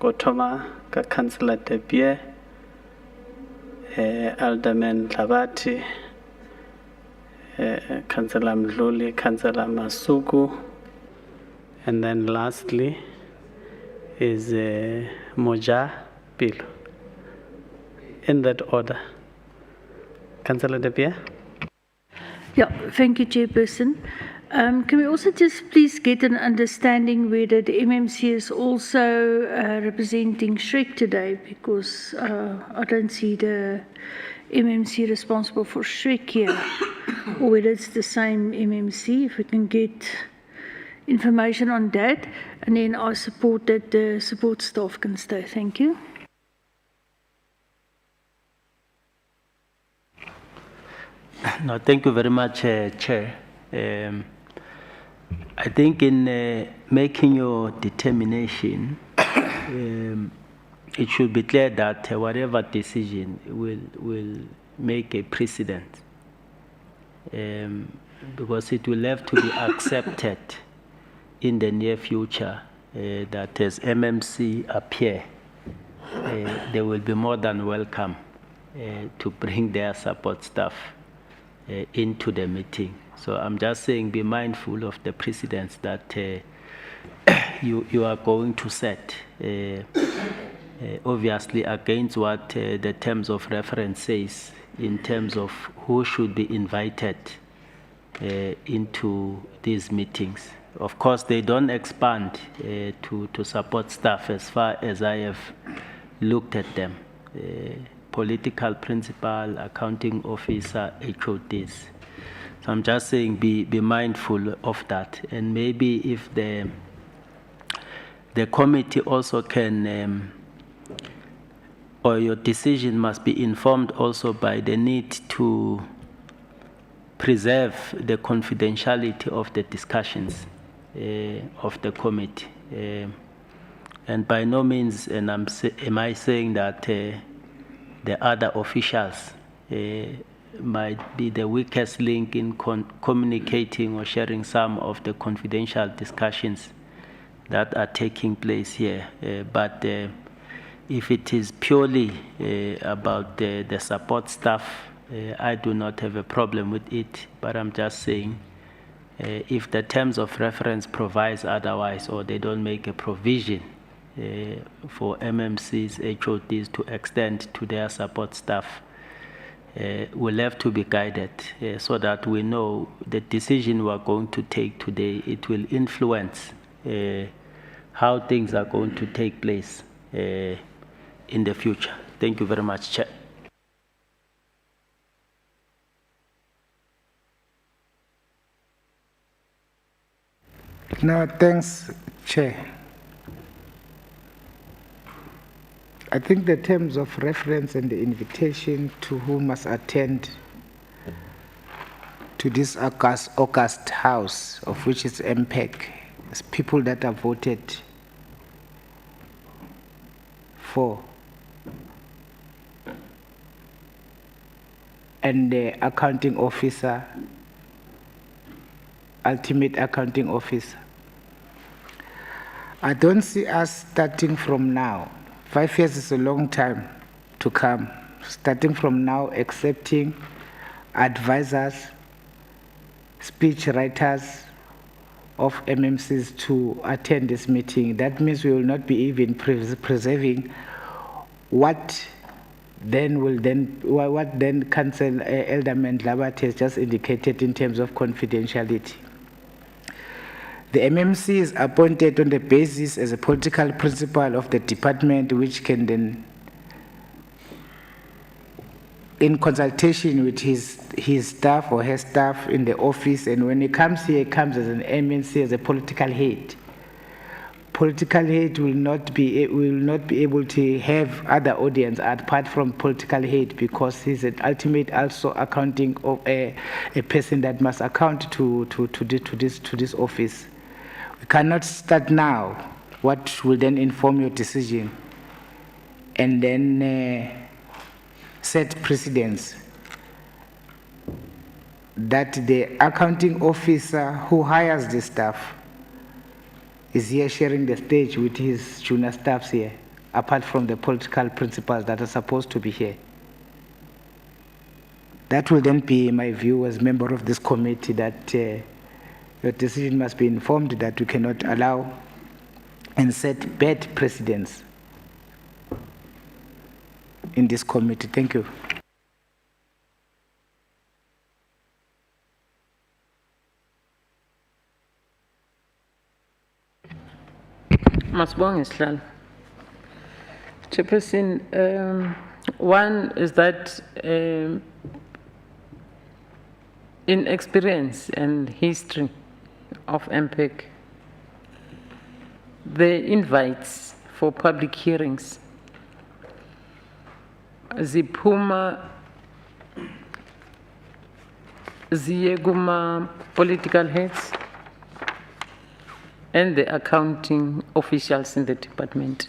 Gotoma ka Councillor De Beer, Alderman Lavati, Councillor Mdluli, Councillor Masuku, and then lastly is Moja Pilo. In that order. Councillor De Beer? Yeah, thank you, Chairperson. Can we also just please get an understanding whether the MMC is also representing SHREC today, because I don't see the MMC responsible for SHREC here, or whether it's the same MMC, if we can get information on that, and then I support that the support staff can stay. Thank you. No, thank you very much, Chair. I think in making your determination, it should be clear that whatever decision make a precedent, because it will have to be accepted in the near future that as MMC appear, they will be more than welcome to bring their support staff into the meeting. So I'm just saying, be mindful of the precedents that you are going to set, obviously against what the terms of reference says in terms of who should be invited into these meetings. Of course, they don't expand to support staff as far as I have looked at them. Political principal, accounting officer, HODs. So I'm just saying, be mindful of that. And maybe if the committee also can, or your decision must be informed also by the need to preserve the confidentiality of the discussions of the committee. And by no means, and am I saying that the other officials might be the weakest link in communicating or sharing some of the confidential discussions that are taking place here. But if it is purely about the support staff, I do not have a problem with it, but I'm just saying, if the terms of reference provides otherwise, or they don't make a provision for MMCs, HODs to extend to their support staff, will have to be guided so that we know the decision we are going to take today, it will influence how things are going to take place in the future. Thank you very much, Chair. No, thanks, Chair. I think the terms of reference and the invitation to who must attend to this August House, of which is MPAC, is people that are voted for. And the accounting officer, ultimate accounting officer. I don't see us starting from now. 5 years is a long time to come. Starting from now, accepting advisors, speech writers of MMCs to attend this meeting. That means we will not be even preserving what then Council Elderman Labat has just indicated in terms of confidentiality. The MMC is appointed on the basis as a political principal of the department, which can then, in consultation with his staff or her staff in the office, and when he comes here, he comes as an MMC, as a political head. Political head will not be able to have other audience apart from political head, because he's an ultimate also accounting of a person that must account to this office. We cannot start now, what will then inform your decision, and then set precedents that the accounting officer who hires the staff is here sharing the stage with his junior staffs here, apart from the political principals that are supposed to be here. That will then be my view as member of this committee, that your decision must be informed that we cannot allow and set bad precedents in this committee. Thank you. Masibonga Sihlalo. Chairperson, one is that in experience and history of MPAC, the invites for public hearings ziphuma ziye kuma political heads and the accounting officials in the department.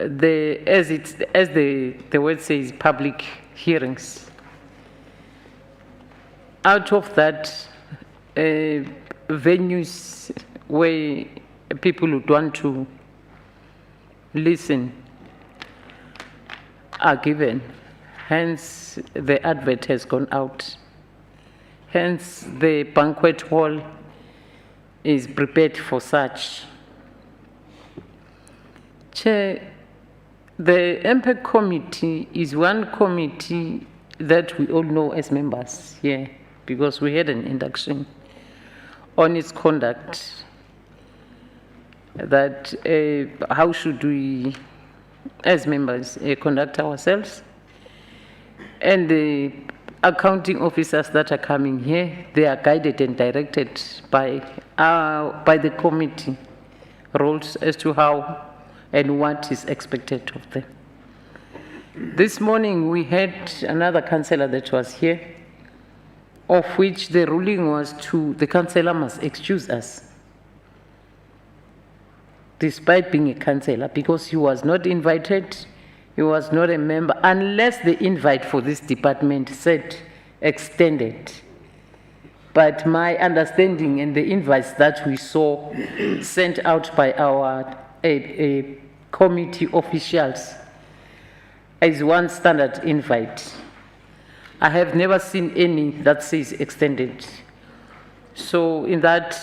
as the word says, public hearings. Out of that, venues where people would want to listen are given. Hence, the advert has gone out. Hence, the banquet hall is prepared for such. Chair, the MPAC committee is one committee that we all know as members here, because we had an induction on its conduct, that how should we, as members, conduct ourselves. And the accounting officers that are coming here, they are guided and directed by the committee rules as to how and what is expected of them. This morning we had another councillor that was here, of which the ruling was the councillor must excuse us, despite being a councillor, because he was not invited, he was not a member, unless the invite for this department said extended. But my understanding and the invites that we saw sent out by our committee officials is one standard invite. I have never seen any that says extended. So in that,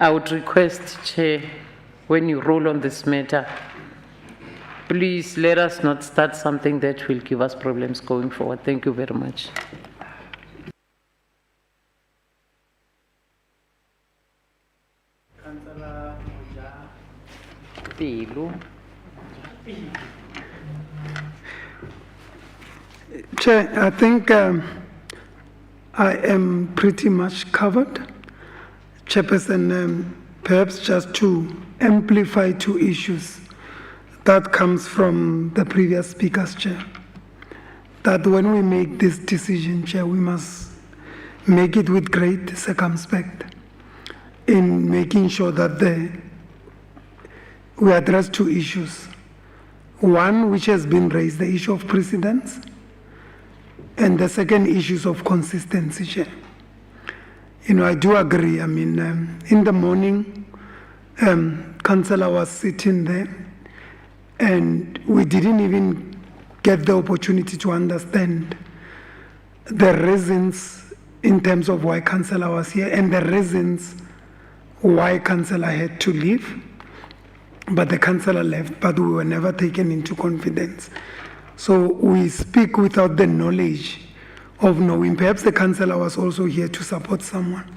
I would request, Chair, when you roll on this matter, please let us not start something that will give us problems going forward. Thank you very much. Chair, I think I am pretty much covered. Chairperson, perhaps just to amplify two issues that comes from the previous speaker's chair, that when we make this decision, Chair, we must make it with great circumspect in making sure that we address two issues. One, which has been raised, the issue of precedence, and the second, issues of consistency, Chair. You know, I do agree. I mean, in the morning, Councillor was sitting there, and we didn't even get the opportunity to understand the reasons in terms of why Councillor was here and the reasons why Councillor had to leave. But the Councillor left, but we were never taken into confidence. So we speak without the knowledge of knowing. Perhaps the Councillor was also here to support someone.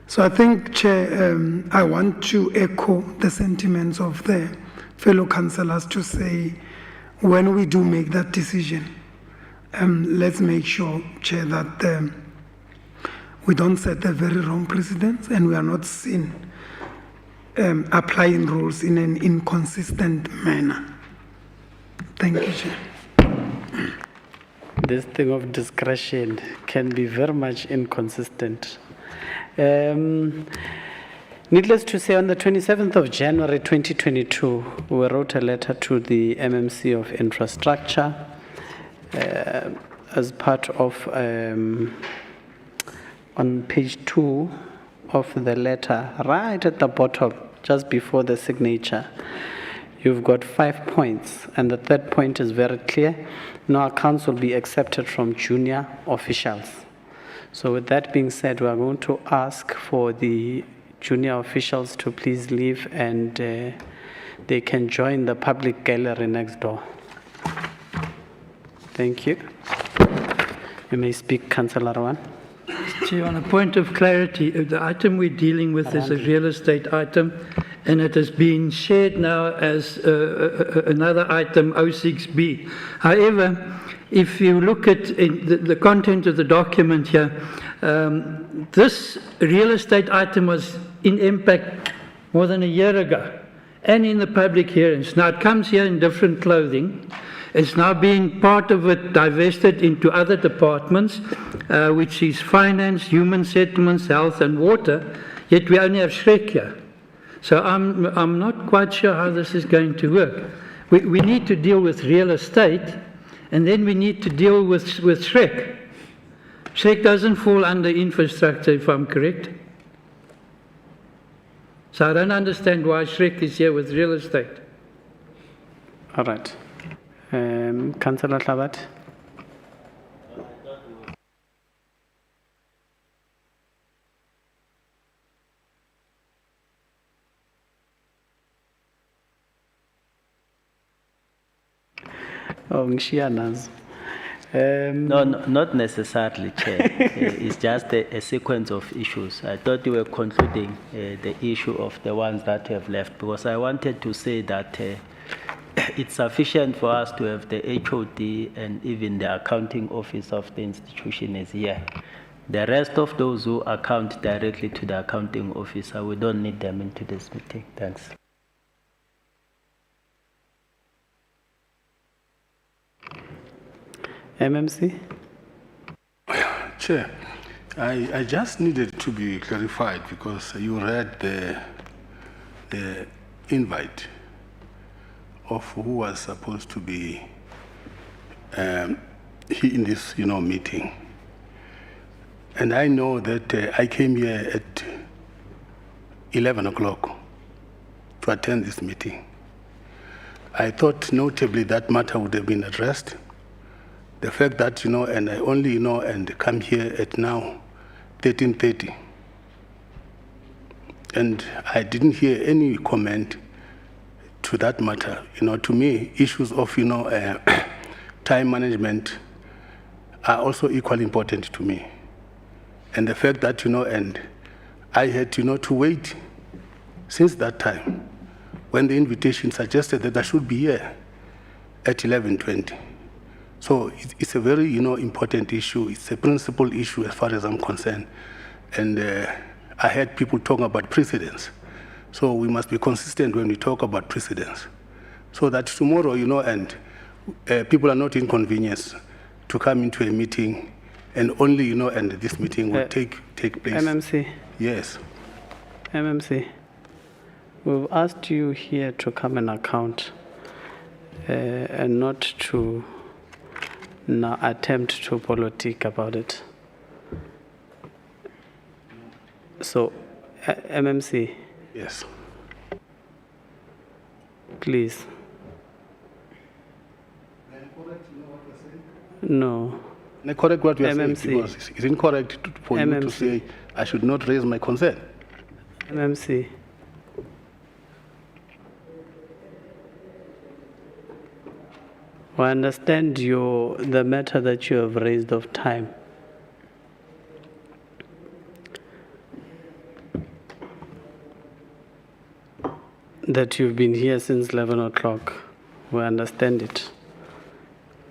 So I think, Chair, I want to echo the sentiments of the fellow councillors to say, when we do make that decision, let's make sure, Chair, that we don't set a very wrong precedent and we are not seen applying rules in an inconsistent manner. Thank you, Chair. This thing of discretion can be very much inconsistent. Needless to say, on the 27th of January 2022, we wrote a letter to the MMC of Infrastructure as part of, on page 2 of the letter, right at the bottom, just before the signature, you've got 5 points, and the third point is very clear. No accounts will be accepted from junior officials. So with that being said, we are going to ask for the junior officials to please leave, and they can join the public gallery next door. Thank you. You may speak, Councillor Rowan. Chair, on a point of clarity, the item we're dealing with is a real estate item, and it has been shared now as another item, 06B. However, if you look at the content of the document here, this real estate item was in MPAC more than a year ago, and in the public hearings. Now it comes here in different clothing. It's now being part of it divested into other departments, which is finance, human settlements, health and water, yet we only have Shrek here. So I'm not quite sure how this is going to work. We need to deal with real estate, and then we need to deal with SHREC. SHREC doesn't fall under infrastructure, if I'm correct. So I don't understand why SHREC is here with real estate. All right. Councillor Hlabat. Oh, ngishiya nazo. No, not necessarily, Chair. It's just a sequence of issues. I thought you were concluding the issue of the ones that have left, because I wanted to say that it's sufficient for us to have the HOD and even the accounting office of the institution is here. The rest of those who account directly to the accounting officer, we don't need them into this meeting. Thanks. MMC? Chair, I just needed to be clarified because you read the invite of who was supposed to be in this, meeting. And I know that I came here at 11 o'clock to attend this meeting. I thought notably that matter would have been addressed. The fact that, and I only, and come here at now 13:30. And I didn't hear any comment to that matter. To me, issues of, time management are also equally important to me. And the fact that, and I had, to wait since that time when the invitation suggested that I should be here at 11:20. So it's a very, important issue. It's a principal issue as far as I'm concerned. And I heard people talking about precedents. So we must be consistent when we talk about precedents. So that tomorrow, and people are not inconvenienced to come into a meeting and only, and this meeting will take place. MMC? Yes. MMC, we've asked you here to come and account and not to now attempt to politic about it. So, MMC. Yes. Please. No. Can I correct what you are saying? MMC. Because it's incorrect for you to say I should not raise my concern. MMC. I understand the matter that you have raised of time. That you've been here since 11 o'clock. We understand it.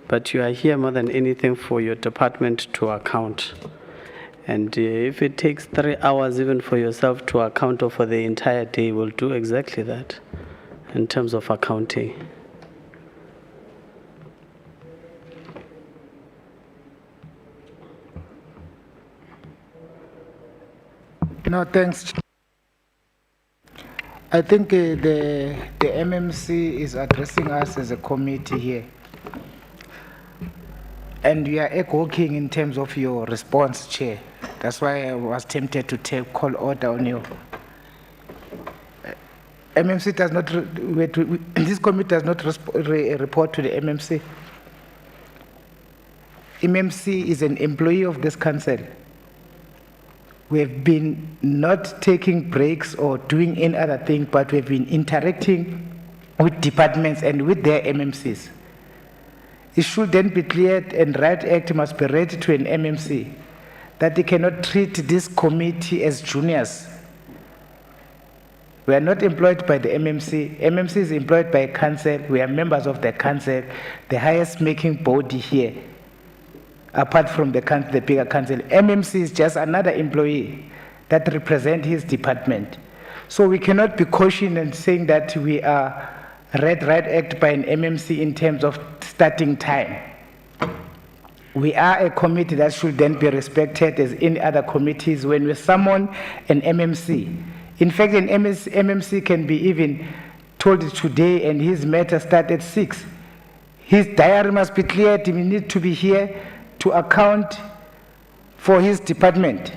But you are here more than anything for your department to account. And if it takes 3 hours even for yourself to account or for the entire day, we'll do exactly that in terms of accounting. No, thanks. I think the MMC is addressing us as a committee here. And we are echoing in terms of your response, Chair. That's why I was tempted to call order on you. MMC does not, this committee does not report to the MMC. MMC is an employee of this council. We have been not taking breaks or doing any other thing, but we've been interacting with departments and with their MMCs. It should then be cleared, and Right Act must be read to an MMC that they cannot treat this committee as juniors. We are not employed by the MMC. MMC is employed by a council. We are members of the council, the highest making body here. Apart from the bigger council, MMC is just another employee that represents his department. So we cannot be cautioned and saying that we are read Right Act by an MMC in terms of starting time. We are a committee that should then be respected as any other committees. When we summon an MMC, In fact, an MMC can be even told today and his matter start at 6. His diary must be cleared. He needs to be here to account for his department.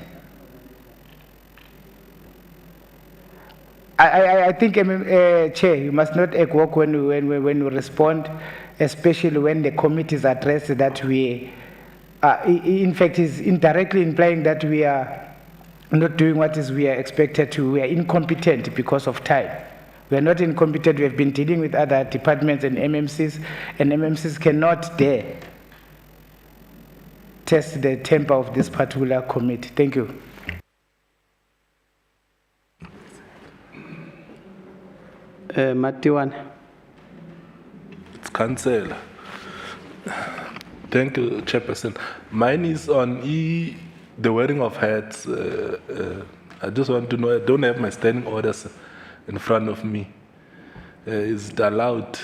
I think, Chair, you must not equivoque when you respond, especially when the committees address that we, in fact, is indirectly implying that we are not doing what we are expected to. We are incompetent because of time. We are not incompetent. We have been dealing with other departments and MMCs cannot dare test the temper of this particular committee. Thank you. Matiwan. It's Councillor. Thank you, Chairperson. Mine is on the wearing of hats. I just want to know, I don't have my standing orders in front of me. Is it allowed?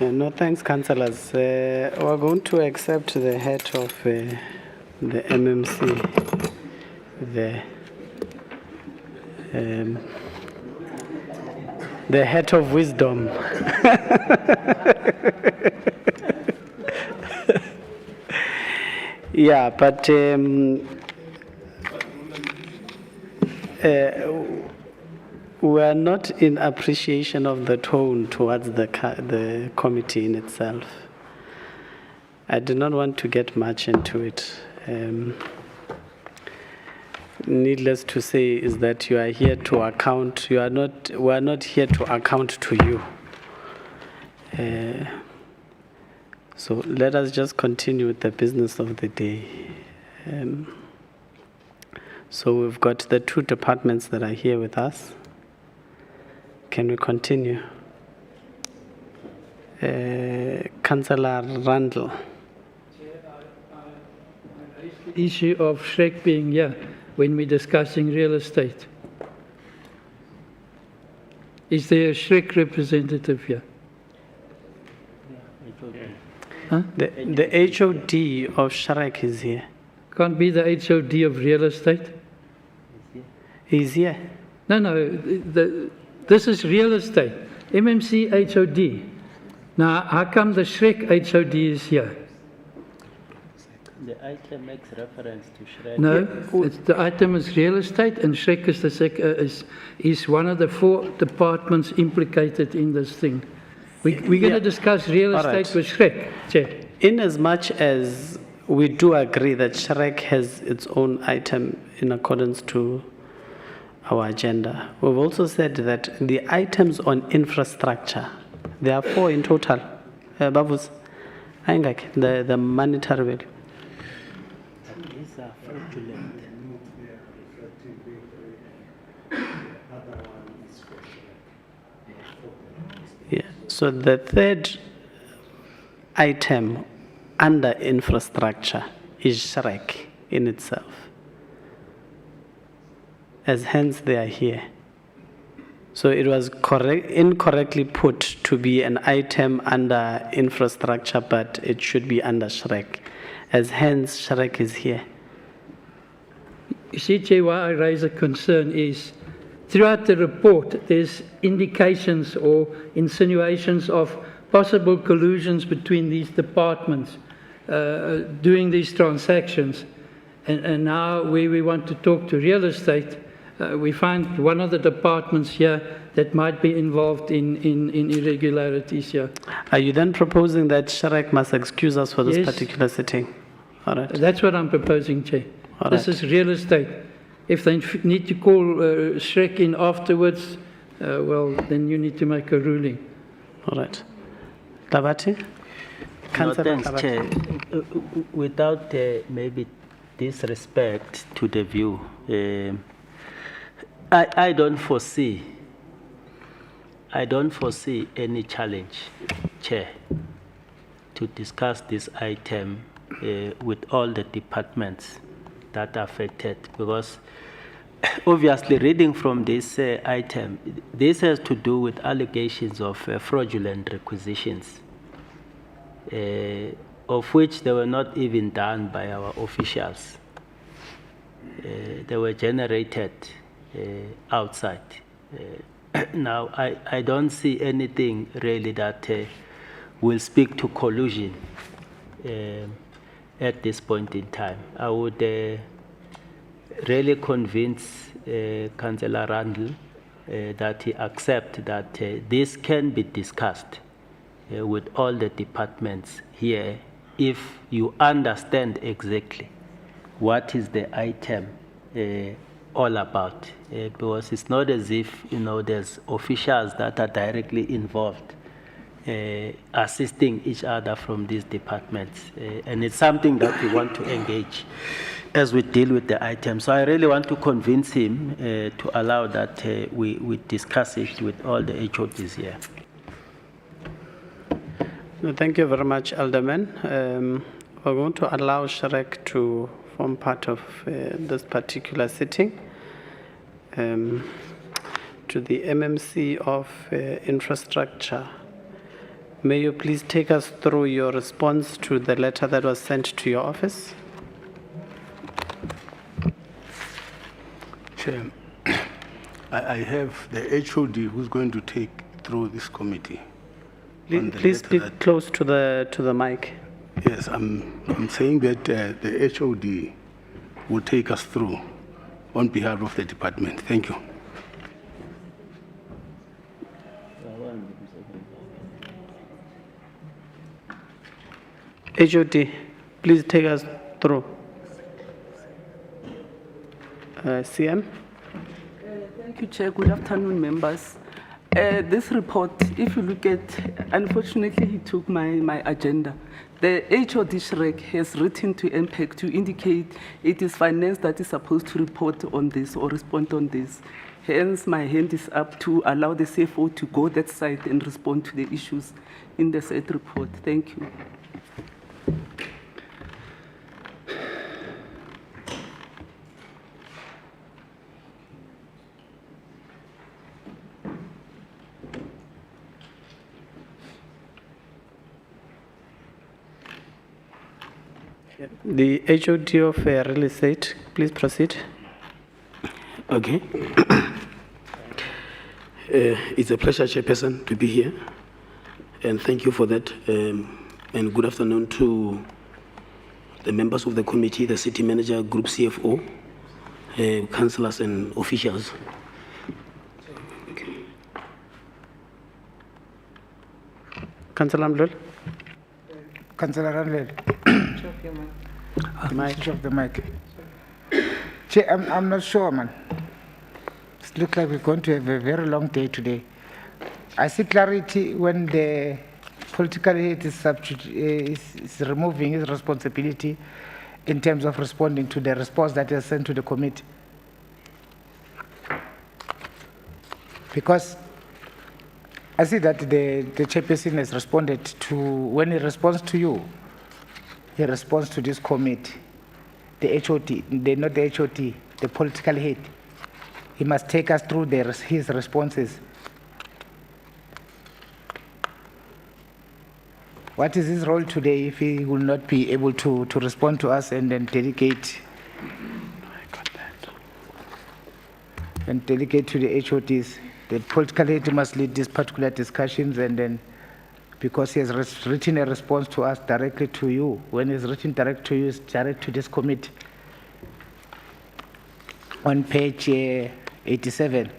No, thanks, councillors. We're going to accept the head of the MMC, the head of wisdom. Yeah, but we are not in appreciation of the tone towards the committee in itself. I do not want to get much into it. Needless to say is that you are here to account. We are not here to account to you. So let us just continue with the business of the day. So we've got the two departments that are here with us. Can we continue? Councillor Randall. Issue of Shrek being here when we're discussing real estate. Is there a Shrek representative here? Huh? The HOD of Shrek is here. Can't be the HOD of real estate? He's here. No, this is real estate. MMC HOD. Now, how come the Shrek HOD is here? The item makes reference to Shrek. No, the item is real estate, and Shrek is one of the 4 departments implicated in this thing. We're going to discuss real estate with Shrek, Chair. In as much as we do agree that Shrek has its own item in accordance to our agenda, we've also said that the items on infrastructure, there are 4 in total. Babus, the monetary value. These are fraudulent. Yeah. So the third item under infrastructure is SHREC in itself, as hence they are here. So it was incorrectly put to be an item under infrastructure, but it should be under SHREC, as hence SHREC is here. You see, Chair, why I raise a concern is throughout the report, there's indications or insinuations of possible collusions between these departments doing these transactions. And now we want to talk to real estate, we find one of the departments here that might be involved in irregularities here. Are you then proposing that SHREC must excuse us for this Yes. particular sitting? All right. That's what I'm proposing, Chair. All This right. is real estate. If they need to call SHREC in afterwards, well, then you need to make a ruling. All right. Tabati? No, Councillor thanks, Tabati. Chair. Without maybe disrespect to the view, I don't foresee any challenge, Chair, to discuss this item with all the departments that are affected, because obviously reading from this item, this has to do with allegations of fraudulent requisitions, of which they were not even done by our officials. They were generated outside. Now, I don't see anything really that will speak to collusion at this point in time. I would really convince Councillor Randall that he accept that this can be discussed with all the departments here if you understand exactly what is the item all about, because it's not as if there's officials that are directly involved assisting each other from these departments, and it's something that we want to engage as we deal with the item. So I really want to convince him to allow that we discuss it with all the HODs here. No, thank you very much, Alderman. We're going to allow SHREC to form part of this particular sitting. To the MMC of Infrastructure, may you please take us through your response to the letter that was sent to your office? Chair, I have the HOD who's going to take through this committee. Please speak close to the mic. Yes, I'm saying that the HOD will take us through on behalf of the department. Thank you. HOD, please take us through. CM? Thank you, Chair. Good afternoon, members. This report, if you look at, unfortunately, he took my agenda. The HOD SHREC has written to MPAC to indicate it is finance that is supposed to report on this or respond on this. Hence, my hand is up to allow the CFO to go that side and respond to the issues in the said report. Thank you. The HOD of real estate, please proceed. Okay. It's a pleasure, Chairperson, to be here, and thank you for that. And good afternoon to the members of the committee, the city manager, group CFO, councillors and officials. Okay. Councillor Mdlul. Councillor Randall. Switch off the mic. Chair, I'm not sure, man. It looks like we're going to have a very long day today. I see clarity when the political head is removing his responsibility in terms of responding to the response that is sent to the committee. Because I see that the chairperson has responded to, when he responds to you, he responds to this committee, the HOD, not the HOD, the political head. He must take us through his responses. What is his role today if he will not be able to respond to us and then delegate to the HODs? The political head must lead these particular discussions, and then because he has written a response to us directly to you. When it's written direct to you, it's direct to this committee. On page 87,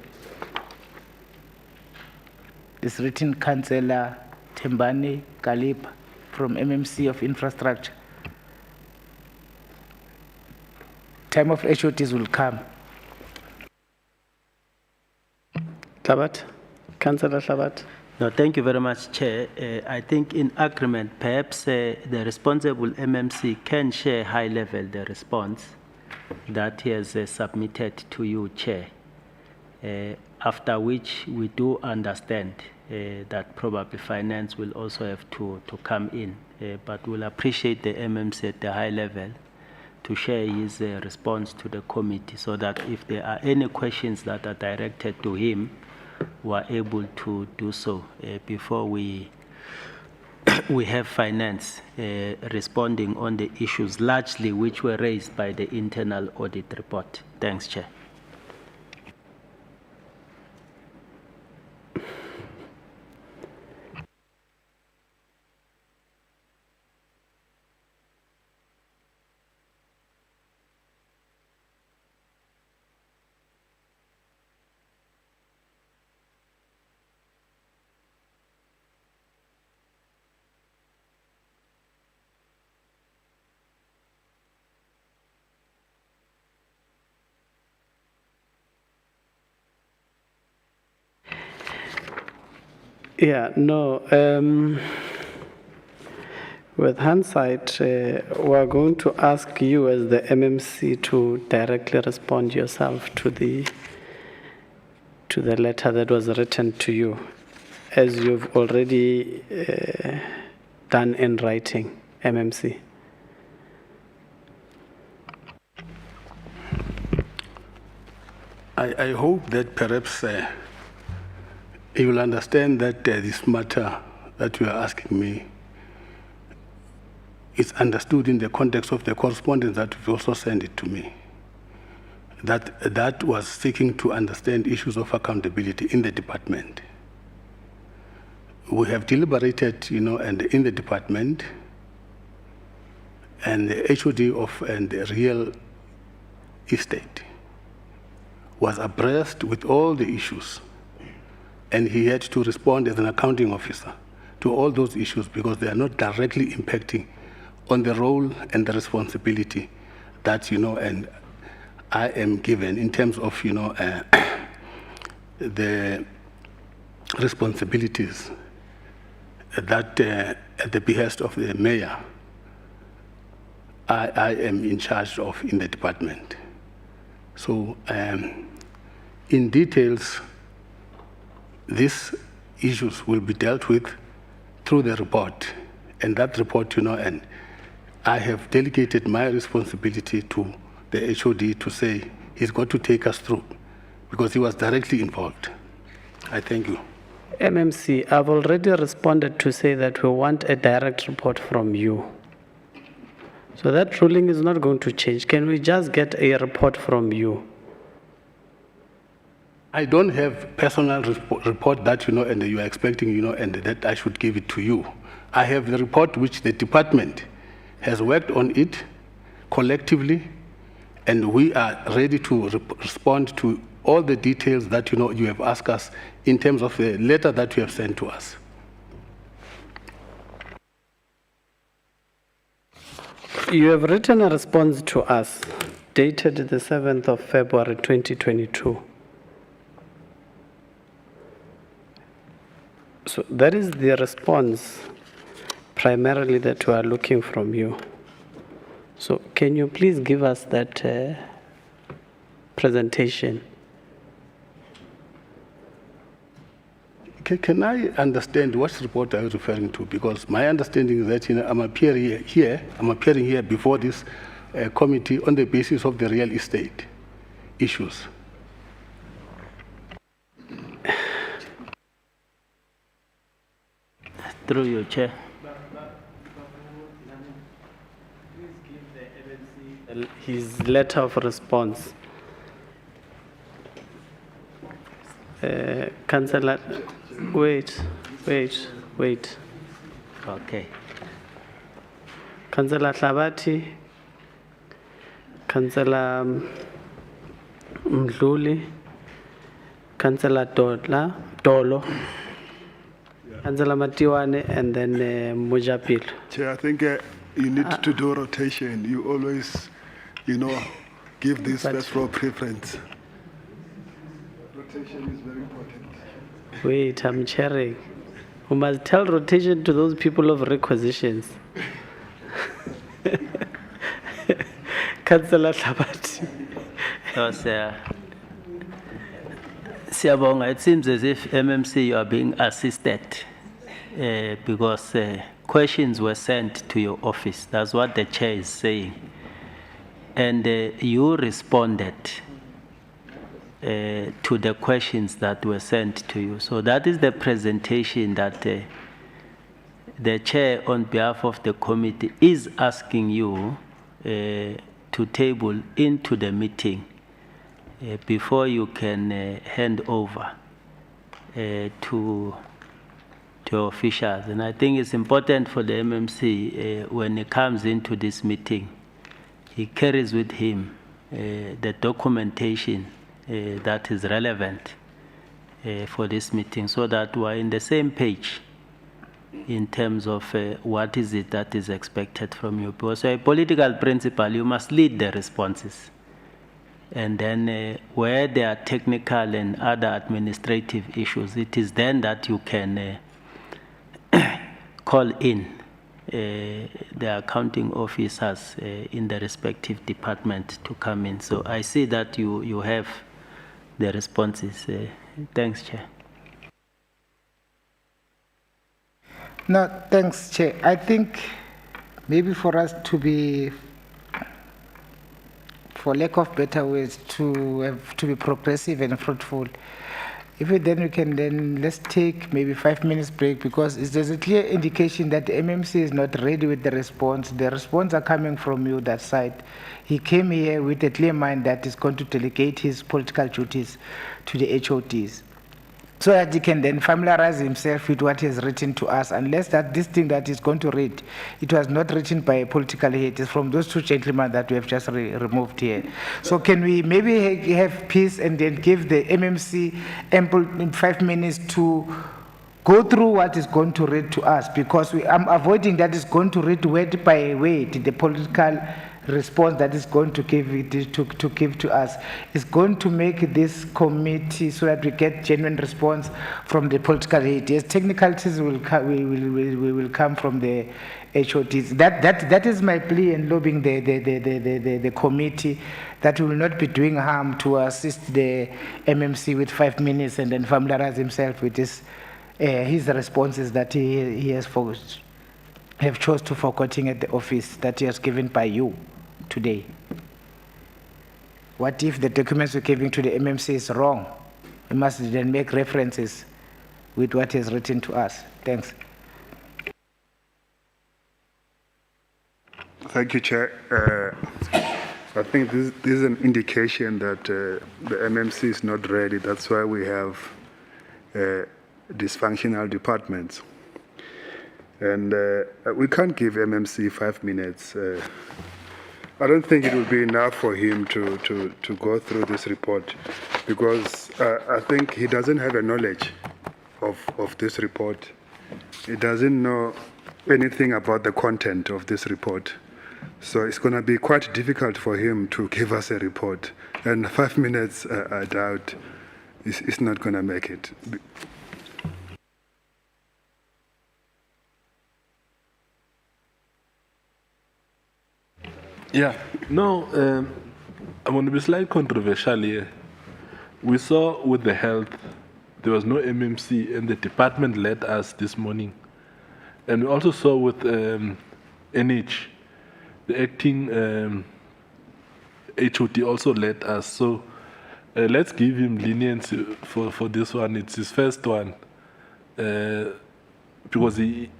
it's written Councillor Tembani Kalipa from MMC of Infrastructure. Time of HOTs will come. Hlabat, Councillor Hlabat. No, thank you very much, Chair. I think in agreement, perhaps the responsible MMC can share high level the response that he has submitted to you, Chair. After which we do understand that probably finance will also have to come in, but we'll appreciate the MMC at the high level to share his response to the committee, so that if there are any questions that are directed to him, we are able to do so before we have finance responding on the issues largely which were raised by the internal audit report. Thanks, Chair. Yeah, no. With hindsight, we're going to ask you as the MMC to directly respond yourself to the letter that was written to you, as you've already done in writing, MMC. I hope that perhaps you will understand that this matter that you are asking me is understood in the context of the correspondence that you've also sent it to me. That was seeking to understand issues of accountability in the department. We have deliberated, and in the department, and the HOD of the real estate was abreast with all the issues, and he had to respond as an accounting officer to all those issues because they are not directly impacting on the role and the responsibility that, and I am given in terms of, the responsibilities that at the behest of the mayor, I am in charge of in the department. So in details, these issues will be dealt with through the report. And that report, and I have delegated my responsibility to the HOD to say he's got to take us through because he was directly involved. I thank you. MMC, I've already responded to say that we want a direct report from you. So that ruling is not going to change. Can we just get a report from you? I don't have personal report that, and you are expecting, and that I should give it to you. I have the report which the department has worked on it collectively, and we are ready to respond to all the details that, you have asked us in terms of the letter that you have sent to us. You have written a response to us dated the 7th of February 2022. So that is the response primarily that we are looking from you. So can you please give us that presentation? Can I understand what report are you referring to? Because my understanding is that I'm appearing here before this committee on the basis of the real estate issues. Through you, Chair. His letter of response. Councillor, wait. Okay. Councillor Hlabati, Councillor Mdluli, Councillor Dolo, Councillor Matiwane, and then Mujapil. Chair, I think you need to do rotation. You always, give this first row preference. Rotation is very important. Wait, I'm chairing. We must tell rotation to those people of requisitions. Councillor Hlabati. Siyabonga, it seems as if MMC you are being assisted because questions were sent to your office. That's what the chair is saying. And you responded to the questions that were sent to you. So that is the presentation that the chair on behalf of the committee is asking you to table into the meeting before you can hand over to officials. And I think it's important for the MMC when he comes into this meeting, he carries with him the documentation that is relevant for this meeting so that we're in the same page in terms of what is it that is expected from you. Because a political principle, you must lead the responses. And then where there are technical and other administrative issues, it is then that you can call in the accounting officers in the respective department to come in. So I see that you have the responses. Thanks, Chair. No, thanks, Chair. I think maybe for us to be, for lack of better words, to be progressive and fruitful, if we can let's take maybe 5 minutes break, because there's a clear indication that the MMC is not ready with the response. The response are coming from you, that side. He came here with a clear mind that he's going to delegate his political duties to the HODs, so that he can then familiarize himself with what he has written to us, unless that this thing that he's going to read, it was not written by a political head. It's from those two gentlemen that we have just removed here. So can we maybe have peace and then give the MMC ample 5 minutes to go through what is going to read to us, because I'm avoiding that is going to read word by word the political response that is going to give to us. Is going to make this committee so that we get genuine response from the political head. Yes, technicalities will come from the HODs. That is my plea in lobbying the committee, that we will not be doing harm to assist the MMC with 5 minutes and then familiarize himself with his responses that he has have chose to forwarding at the office that he has given by you today. What if the documents we're giving to the MMC is wrong? We must then make references with what is written to us. Thanks. Thank you, Chair. I think this is an indication that the MMC is not ready. That's why we have dysfunctional departments. And we can't give MMC 5 minutes. I don't think it will be enough for him to go through this report, because I think he doesn't have a knowledge of this report. He doesn't know anything about the content of this report. So it's going to be quite difficult for him to give us a report. And 5 minutes, I doubt, is not going to make it. Yeah, no, I'm going to be slightly controversial here. We saw with the health, there was no MMC, and the department led us this morning. And we also saw with NH, the acting HOD also led us. So let's give him leniency for this one. It's his first one. Because he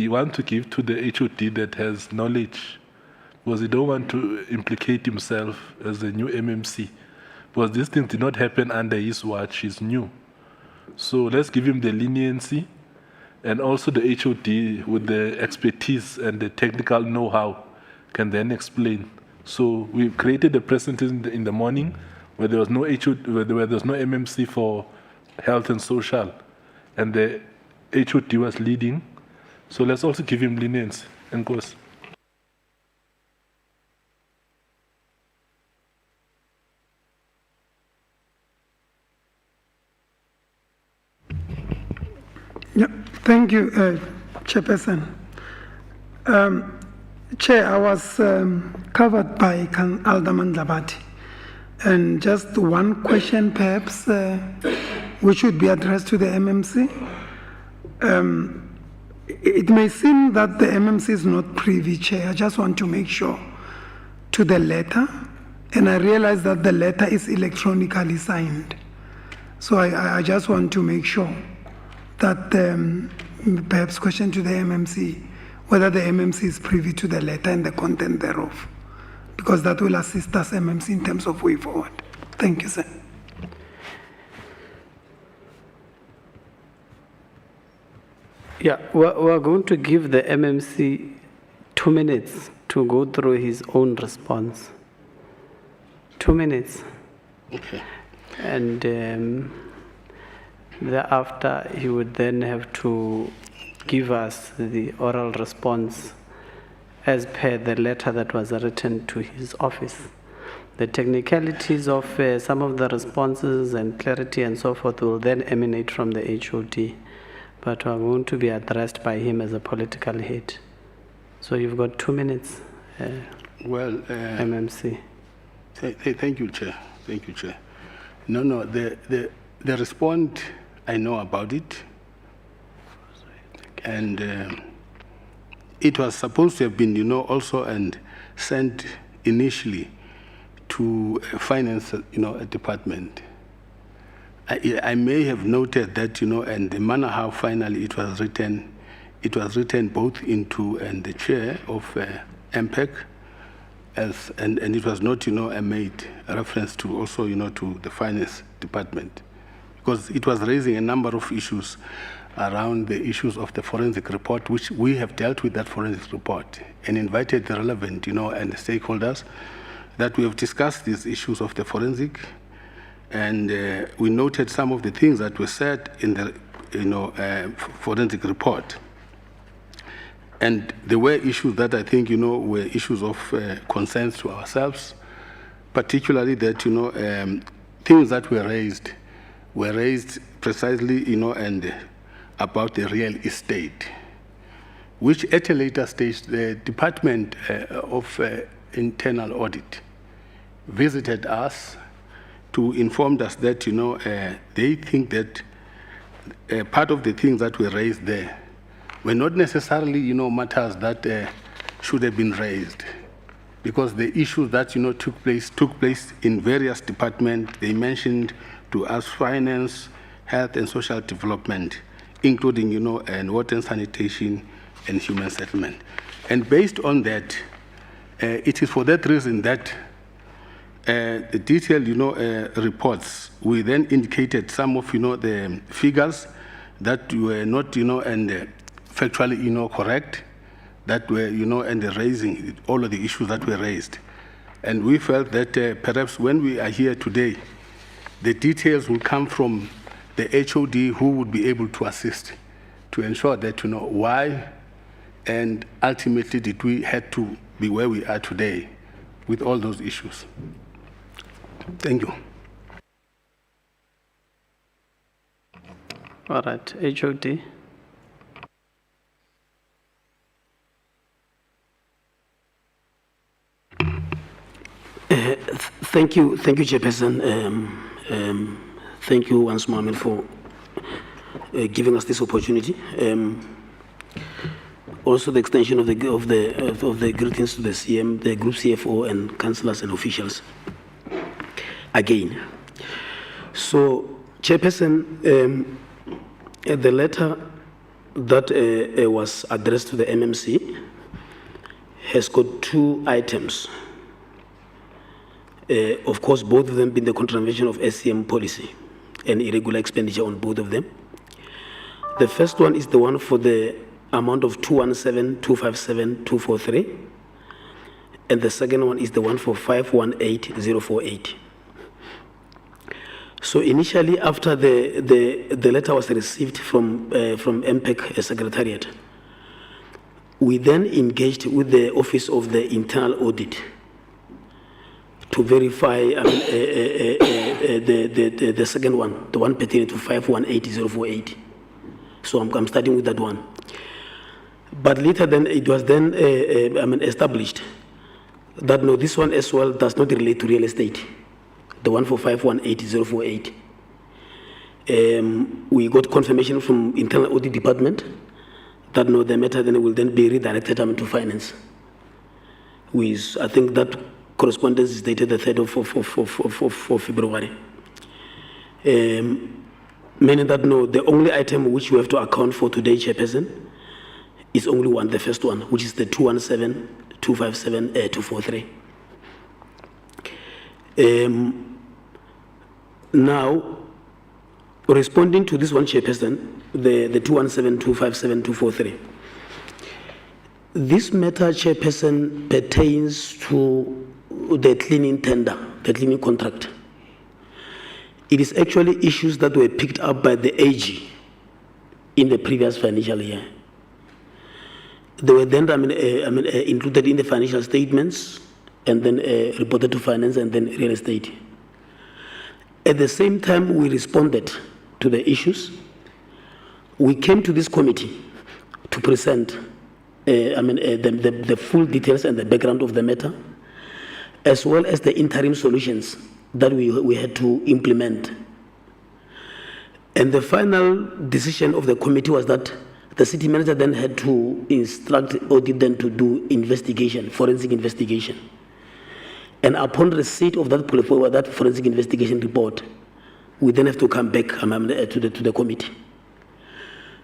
wants to give to the HOD that has knowledge, because he don't want to implicate himself as a new MMC, because this thing did not happen under his watch. He's new. So let's give him the leniency, and also the HOD with the expertise and the technical know-how can then explain. So we created a precedent in the morning where there was no HOD, where there was no MMC for health and social, and the HOD was leading. So let's also give him leniency. And goes. Yeah, thank you, Chairperson. Chair, I was covered by Alderman Labati, and just one question perhaps which should be addressed to the MMC. It may seem that the MMC is not privy, Chair. I just want to make sure to the letter, and I realize that the letter is electronically signed. So I just want to make sure that perhaps question to the MMC, whether the MMC is privy to the letter and the content thereof, because that will assist us, MMC, in terms of way forward. Thank you, sir. Yeah, we're going to give the MMC 2 minutes to go through his own response. 2 minutes. Okay. And thereafter, he would then have to give us the oral response as per the letter that was written to his office. The technicalities of some of the responses and clarity and so forth will then emanate from the HOD, but are going to be addressed by him as a political head. So you've got 2 minutes, MMC. Thank you, Chair. Thank you, Chair. No, the response, I know about it. And it was supposed to have been, also and sent initially to finance, a department. I may have noted that, and the manner how finally it was written both into and the chair of MPAC, and it was not, made reference to also, to the finance department, because it was raising a number of issues around the issues of the forensic report, which we have dealt with that forensic report and invited the relevant, and the stakeholders that we have discussed these issues of the forensic. And we noted some of the things that were said in the, forensic report. And there were issues that I think, were issues of concerns to ourselves, particularly that, things that were raised precisely, and about the real estate, which at a later stage, the Department of Internal Audit visited us to inform us that, they think that part of the things that were raised there were not necessarily, matters that should have been raised, because the issues that, took place in various departments. They mentioned to us finance, health and social development, including, and water and sanitation and human settlement. And based on that, it is for that reason that the detailed, reports, we then indicated some of, the figures that were not, and factually, correct, that were, and raising all of the issues that were raised. And we felt that perhaps when we are here today, the details will come from the HOD, who would be able to assist to ensure that, why and ultimately did we had to be where we are today with all those issues. Thank you. All right, HOD. Thank you, Chairperson. thank you once more, for giving us this opportunity. Also, the extension of the greetings to the CM, the Group CFO, and councillors and officials. Again, so Chairperson, the letter that was addressed to the MMC has got 2 items. Of course, both of them being the contravention of SCM policy and irregular expenditure on both of them. The first one is the one for the amount of 217,257,243, and the second one is the one for 518,048. So initially, after the letter was received from MPAC Secretariat, we then engaged with the Office of the Internal Audit to verify the second one, the one pertaining to 518,048. So I'm starting with that one. But later then it was then established that no, this one as well does not relate to real estate. The one for 518,048. We got confirmation from Internal Audit Department that no, the matter then will then be redirected to finance. With, I think that correspondence is dated the 3rd of February. Meaning that no, the only item which we have to account for today, Chairperson, is only one, the first one, which is the 217,257,243. Now, responding to this one, Chairperson, the 217,257,243. This matter, Chairperson, pertains to the cleaning tender, the cleaning contract. It is actually issues that were picked up by the AG in the previous financial year. They were then included in the financial statements and then reported to finance and then real estate. At the same time, we responded to the issues. We came to this committee to present the full details and the background of the matter, as well as the interim solutions that we had to implement. And the final decision of the committee was that the city manager then had to instruct audit then to do investigation, forensic investigation. And upon receipt of that forensic investigation report, we then have to come back to the committee.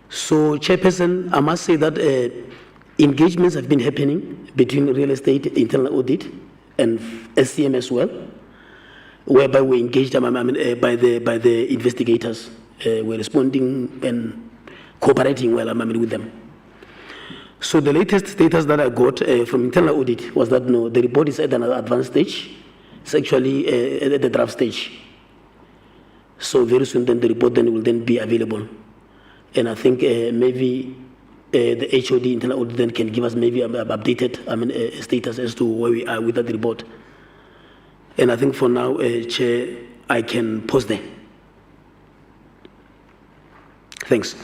So, Chairperson, I must say that engagements have been happening between real estate, internal audit, and SCM as well, whereby we engaged by the investigators. We're responding and cooperating well with them. So the latest status that I got from internal audit was that no, the report is at an advanced stage. It's actually at the draft stage. So very soon then the report then will then be available. And I think maybe the HOD internal audit then can give us maybe an updated status as to where we are with that report. And I think for now, Chair, I can pause there. Thanks.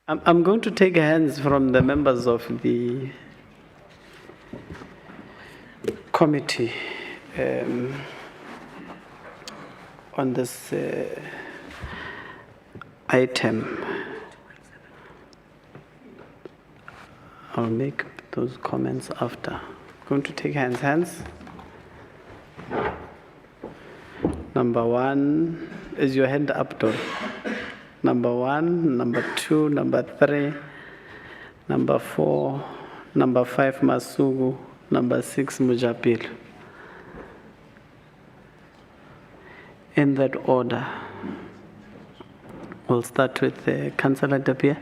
I'm going to take hands from the members of the committee on this item. I'll make those comments after. I'm going to take hands. Number 1, is your hand up, Dor? Number 1, number 2, number 3, number 4, number 5, Masugu, number 6, Mujapil. In that order, we'll start with Councillor Dapia.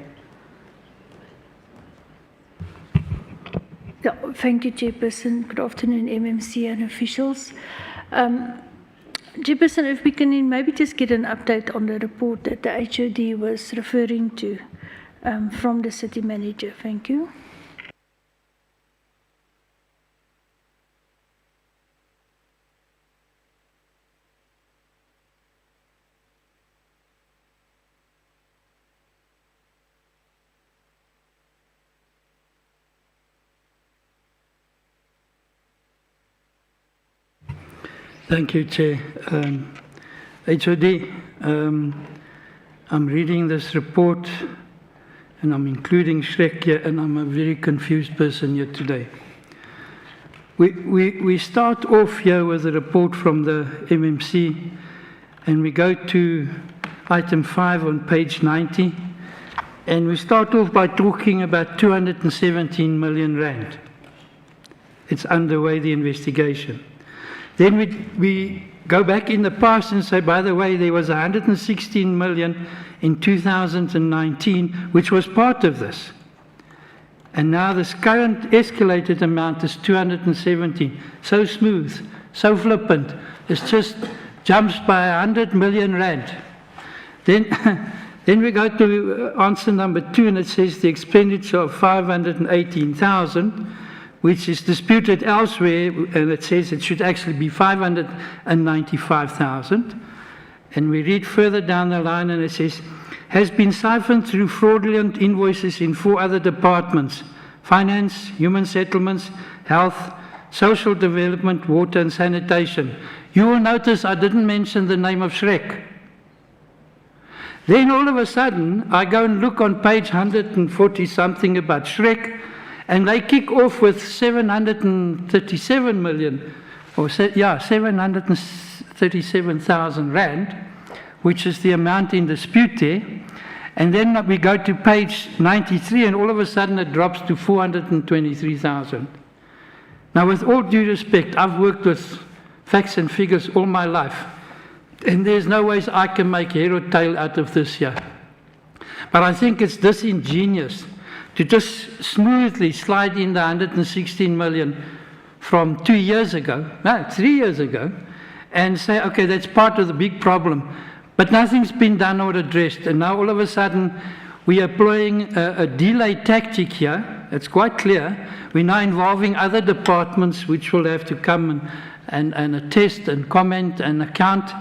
Yeah, thank you, Chairperson. Good afternoon, MMC and officials. Chairperson, if we can maybe just get an update on the report that the HOD was referring to from the city manager. Thank you. Thank you, Chair. HOD, I'm reading this report and I'm including Shrek here, and I'm a very confused person here today. We start off here with a report from the MMC, and we go to item 5 on page 90, and we start off by talking about 217 million rand. It's underway, the investigation. Then we go back in the past and say, by the way, there was 116 million in 2019, which was part of this. And now this current escalated amount is 217. So smooth, so flippant. It just jumps by 100 million rand. Then we go to answer number 2, and it says the expenditure of 518,000, which is disputed elsewhere, and it says it should actually be 595,000. And we read further down the line, and it says, has been siphoned through fraudulent invoices in 4 other departments: finance, human settlements, health, social development, water and sanitation. You will notice I didn't mention the name of Shrek. Then all of a sudden, I go and look on page 140 something about Shrek, and they kick off with 737 million, or 737,000 rand, which is the amount in dispute there. And then we go to page 93, and all of a sudden it drops to 423,000. Now, with all due respect, I've worked with facts and figures all my life, and there's no ways I can make head or tail out of this here. But I think it's disingenuous to just smoothly slide in the 116 million from 2 years ago, no, 3 years ago, and say, okay, that's part of the big problem. But nothing's been done or addressed, and now all of a sudden we are employing a delay tactic here. It's quite clear. We're now involving other departments which will have to come and attest and comment and account,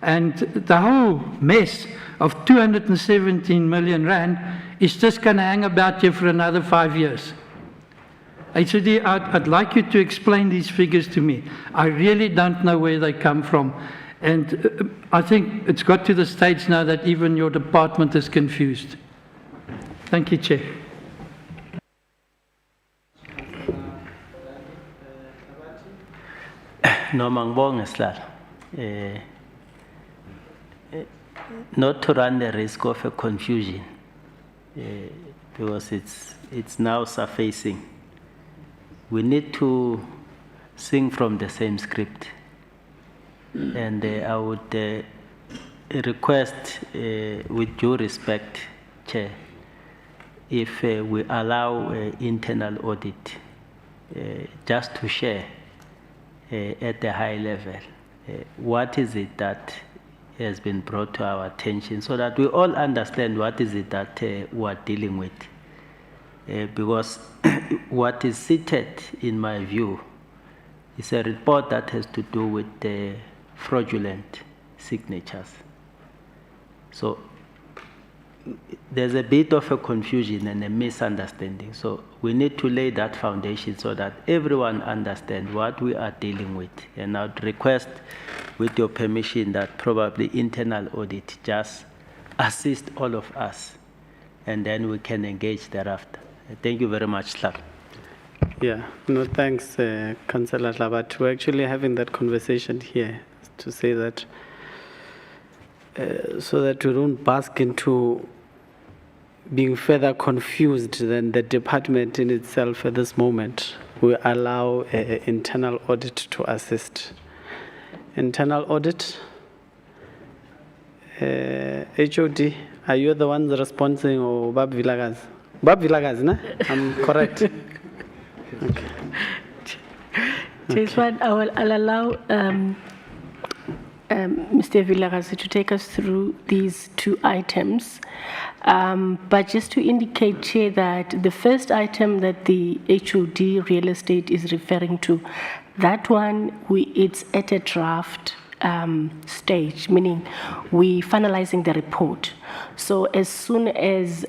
and the whole mess of 217 million rand is just going to hang about here for another 5 years. HOD, I'd like you to explain these figures to me. I really don't know where they come from. And I think it's got to the stage now that even your department is confused. Thank you, Chair. Noma ngibonge Sihlalo. Not to run the risk of a confusion, because it's now surfacing. We need to sing from the same script. And I would request, with due respect, Chair, if we allow internal audit just to share at the high level what is it that has been brought to our attention, so that we all understand what is it that we are dealing with. Because what is cited, in my view, is a report that has to do with the fraudulent signatures. So there's a bit of a confusion and a misunderstanding. So we need to lay that foundation so that everyone understands what we are dealing with. And I'd request, with your permission, that probably internal audit just assist all of us, and then we can engage thereafter. Thank you very much, Slab. Yeah, no, thanks, Councillor Labat. We're actually having that conversation here to say that so that we don't bask into being further confused than the department in itself at this moment. We allow internal audit to assist. Internal audit, HOD, are you the ones responding, or Bab Vilagaz? Bab Vilagaz, no? I'm correct. Okay. Just what I'll allow Mr. Vilagaz to take us through these 2 items. But just to indicate, Chair, that the first item that the HOD real estate is referring to, that one, it's at a draft stage, meaning we finalizing the report. So as soon as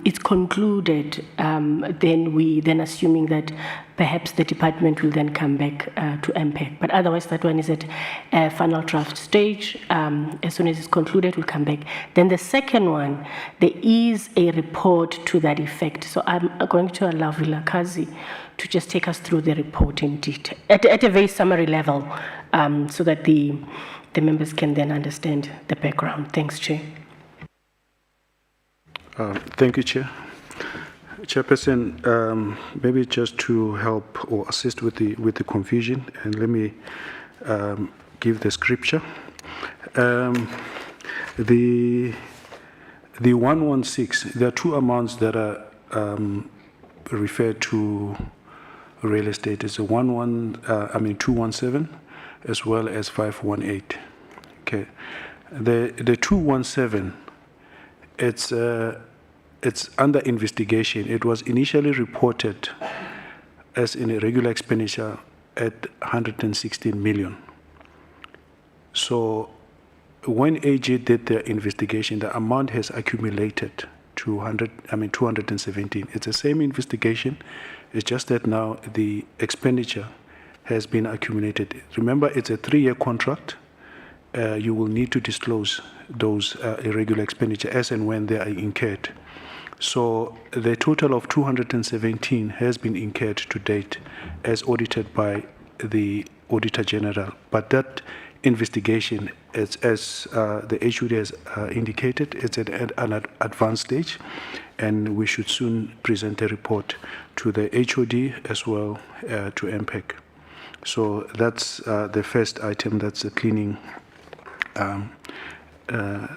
it's concluded, then assuming that perhaps the department will then come back to MPAC. But otherwise, that one is at a final draft stage. As soon as it's concluded, we'll come back. Then the second one, there is a report to that effect. So I'm going to allow Vilakazi to just take us through the report in detail, at a very summary level, so that the members can then understand the background. Thanks, Chair. Thank you, Chair. Chairperson, maybe just to help or assist with the confusion, and let me give the scripture. The 116, there are two amounts that are referred to real estate. It's a 217 as well as 518. Okay, the 217, it's under investigation. It was initially reported as an irregular expenditure at 116 million. So when AG did their investigation, the amount has accumulated to 217. It's the same investigation. It's just that now the expenditure has been accumulated. Remember, it's a 3-year contract. You will need to disclose those irregular expenditure as and when they are incurred. So the total of 217 has been incurred to date as audited by the Auditor General. But that investigation, as the HOD has indicated, it's at an advanced stage, and we should soon present a report to the HOD as well to MPAC. So that's the first item, that's the cleaning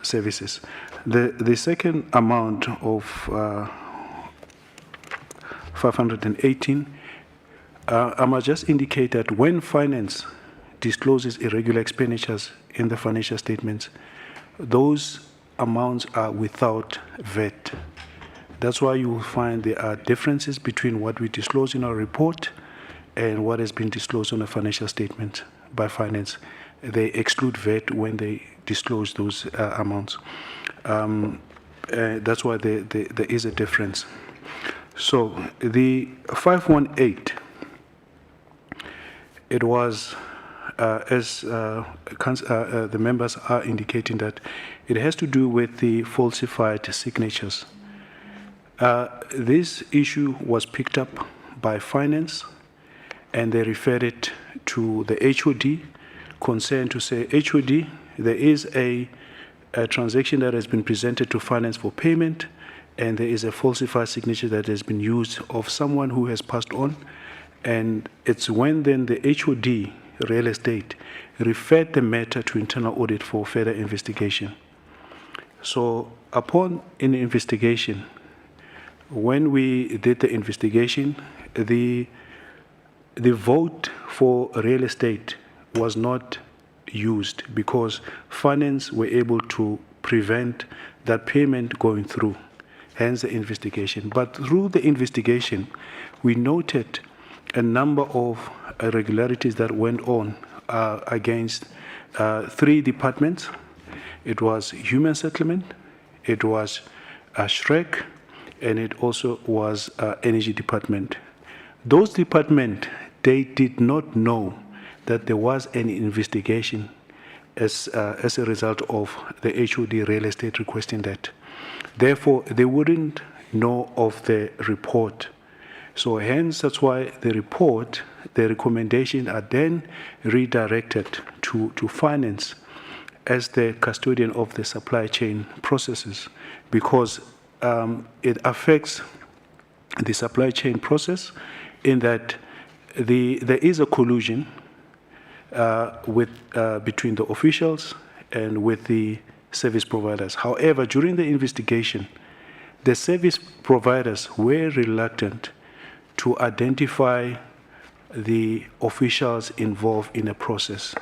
services. The second amount of 518, I must just indicate that when finance discloses irregular expenditures in the financial statements, those amounts are without VAT. That's why you will find there are differences between what we disclose in our report and what has been disclosed on a financial statement by finance. They exclude VAT when they disclose those amounts. That's why there is a difference. So the 518, it was, as the members are indicating, that it has to do with the falsified signatures. This issue was picked up by finance, and they referred it to the HOD concerned to say, HOD, there is a transaction that has been presented to finance for payment, and there is a falsified signature that has been used of someone who has passed on. And it's when then the HOD real estate referred the matter to internal audit for further investigation. So upon an investigation, when we did the investigation, the vote for real estate was not used because finance were able to prevent that payment going through, hence the investigation. But through the investigation, we noted a number of irregularities that went on against 3 departments. It was Human Settlement, it was SHREC, and it also was Energy Department. Those departments, they did not know that there was an investigation as a result of the HOD real estate requesting that. Therefore, they wouldn't know of the report. So hence, that's why the report, the recommendations are then redirected to finance as the custodian of the supply chain processes, because it affects the supply chain process in that there is a collusion between the officials and with the service providers. However, during the investigation, the service providers were reluctant to identify the officials involved in the process.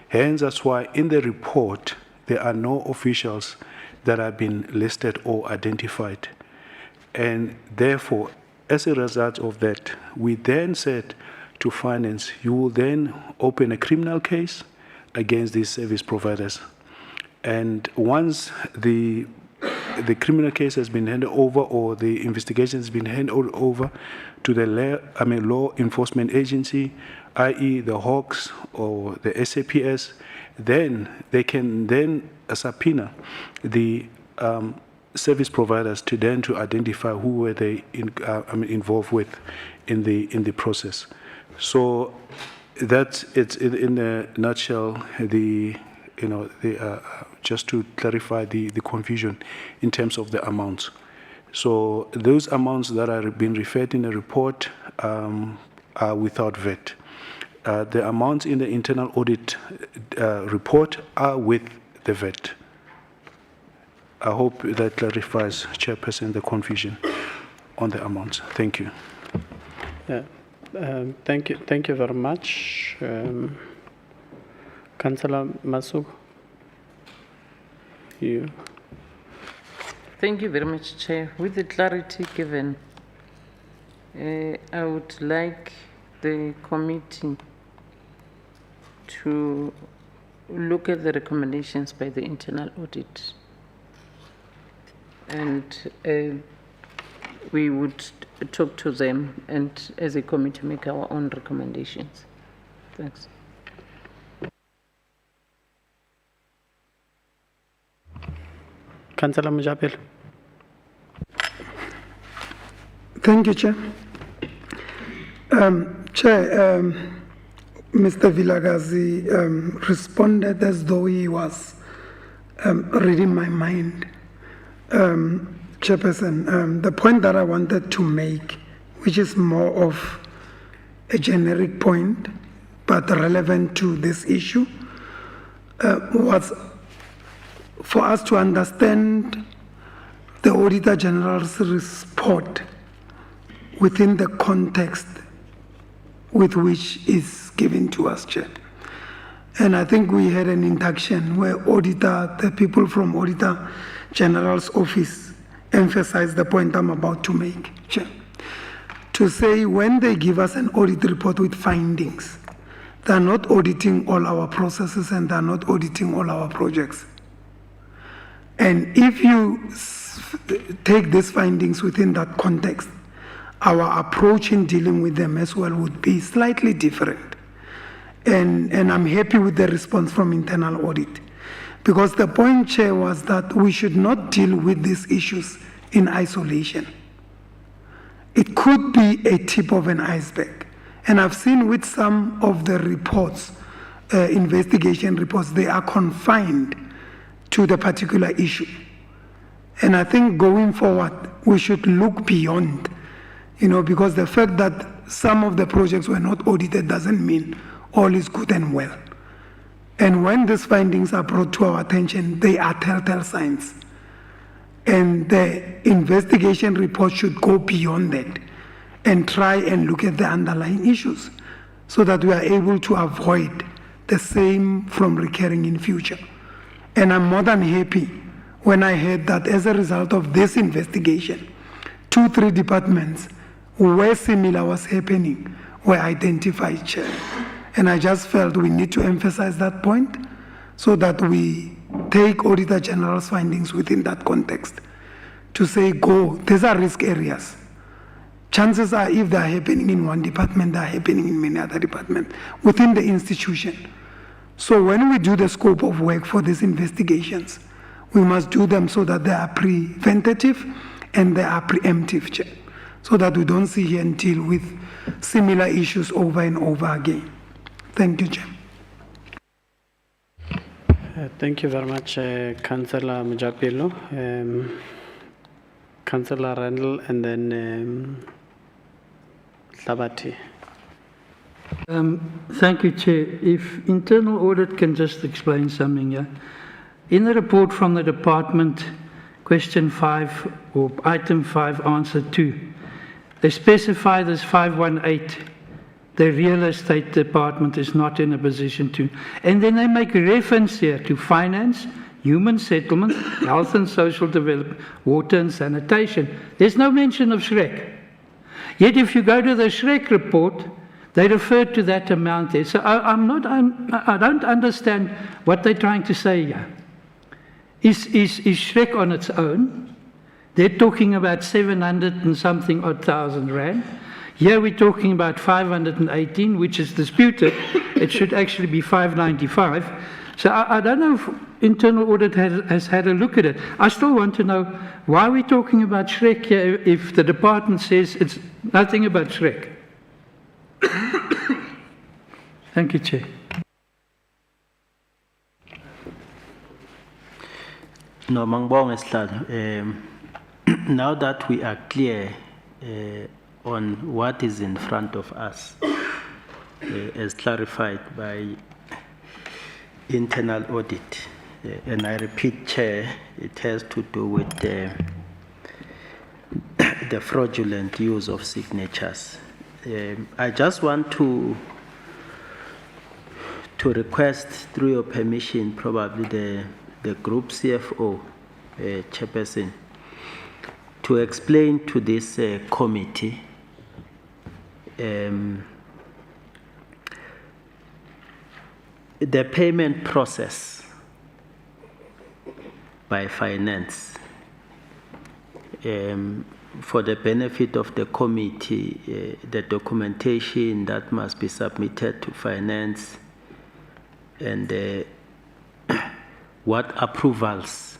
Hence, that's why in the report, there are no officials that have been listed or identified. And therefore, as a result of that, we then said to finance, you will then open a criminal case against these service providers. And once the criminal case has been handed over or the investigation has been handed over to the law enforcement agency, i.e. the Hawks or the SAPS, then they can then subpoena the service providers to identify who were they involved with in the process. So that's it in a nutshell. Just to clarify the confusion in terms of the amounts. So those amounts that are being referred in the report are without VAT. The amounts in the internal audit report are with the VAT. I hope that clarifies, Chairperson, the confusion on the amounts. Thank you. Thank you very much. Councillor Masuk. You. Thank you very much, Chair. With the clarity given, I would like the committee to look at the recommendations by the internal audit, and we would talk to them and as a committee make our own recommendations. Thanks. Councillor Mujapel. Thank you, Chair. Chair, Mr. Vilagazi responded as though he was reading my mind. Chairperson, the point that I wanted to make, which is more of a generic point, but relevant to this issue, was for us to understand the Auditor General's report within the context with which is given to us, Chair. And I think we had an induction where the people from Auditor General's office emphasized the point I'm about to make, Chair. To say when they give us an audit report with findings, they're not auditing all our processes and they're not auditing all our projects. And if you take these findings within that context, our approach in dealing with them as well would be slightly different. And I'm happy with the response from internal audit, because the point, Chair, was that we should not deal with these issues in isolation. It could be a tip of an iceberg. And I've seen with some of the reports, investigation reports, they are confined to the particular issue. And I think going forward, we should look beyond, because the fact that some of the projects were not audited doesn't mean all is good and well. And when these findings are brought to our attention, they are telltale signs. And the investigation report should go beyond that and try and look at the underlying issues so that we are able to avoid the same from recurring in future. And I'm more than happy when I heard that as a result of this investigation, 2-3 departments where similar was happening were identified, Chair. And I just felt we need to emphasize that point so that we take Auditor General's findings within that context to say, these are risk areas. Chances are if they are happening in one department, they are happening in many other departments within the institution. So when we do the scope of work for these investigations, we must do them so that they are preventative and they are preemptive, Chair, so that we don't sit here and deal with similar issues over and over again. Thank you, Chair. Thank you very much, Councillor Mujapelo. Councillor Randall, and then Thabati. Thank you, Chair. If internal audit can just explain something here. In the report from the department, question 5 or item 5, answer 2, they specify this 518. The real estate department is not in a position to, and then they make reference here to finance, human settlement, health and social development, water and sanitation. There's no mention of SHREC. Yet if you go to the SHREC report, They referred to that amount there. So I don't understand what they're trying to say here. Is Shrek on its own? They're talking about 700 and something odd thousand rand. Here we're talking about 518, which is disputed. It should actually be 595. So I don't know if internal audit has had a look at it. I still want to know why we're talking about Shrek here if the department says it's nothing about Shrek. Thank you, Chair. No, Mangbong Estado. Now that we are clear on what is in front of us, as clarified by internal audit, and I repeat, Chair, it has to do with the fraudulent use of signatures. I just want to request, through your permission, probably the group CFO, chairperson, to explain to this committee the payment process by finance. For the benefit of the committee, the documentation that must be submitted to finance, and what approvals,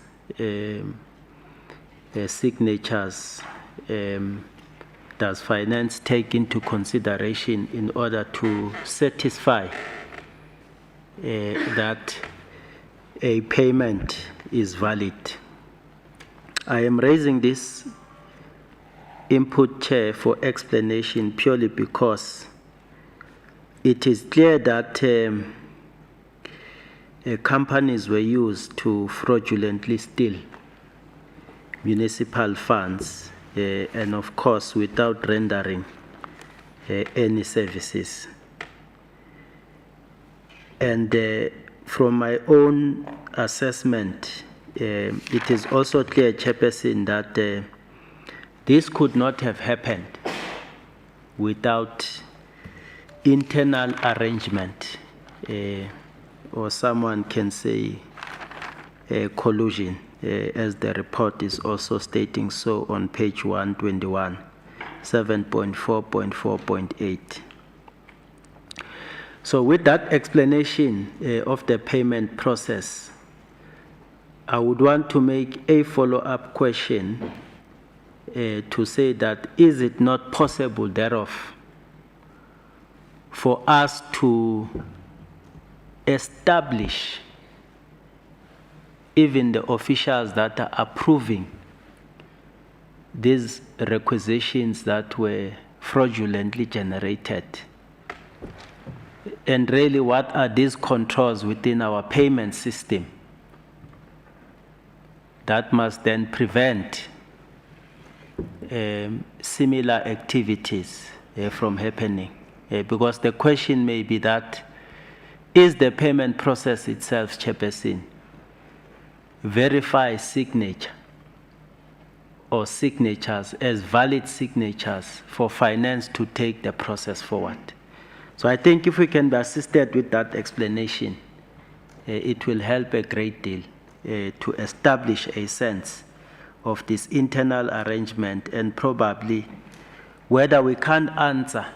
signatures does finance take into consideration in order to satisfy that a payment is valid. I am raising this input, Chair, for explanation purely because it is clear that companies were used to fraudulently steal municipal funds, and of course without rendering any services. And from my own assessment, it is also clear, Chairperson, that this could not have happened without internal arrangement, or someone can say collusion, as the report is also stating so on page 121, 7.4.4.8. So with that explanation of the payment process, I would want to make a follow-up question to say that is it not possible thereof for us to establish even the officials that are approving these requisitions that were fraudulently generated? And really, what are these controls within our payment system that must then prevent similar activities from happening? Because the question may be that, is the payment process itself, Chairperson, verify signature or signatures as valid signatures for finance to take the process forward? So I think if we can be assisted with that explanation, it will help a great deal to establish a sense of this internal arrangement, and probably whether we can't answer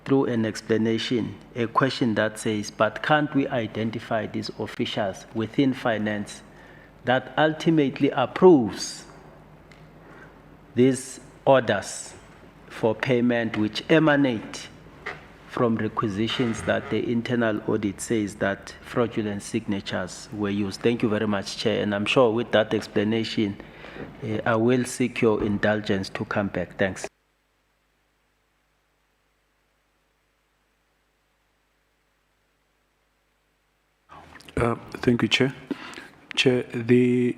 through an explanation a question that says, but can't we identify these officials within finance that ultimately approves these orders for payment which emanate from requisitions that the internal audit says that fraudulent signatures were used? Thank you very much, Chair. And I'm sure with that explanation, I will seek your indulgence to come back. Thanks. Thank you, Chair. Chair, the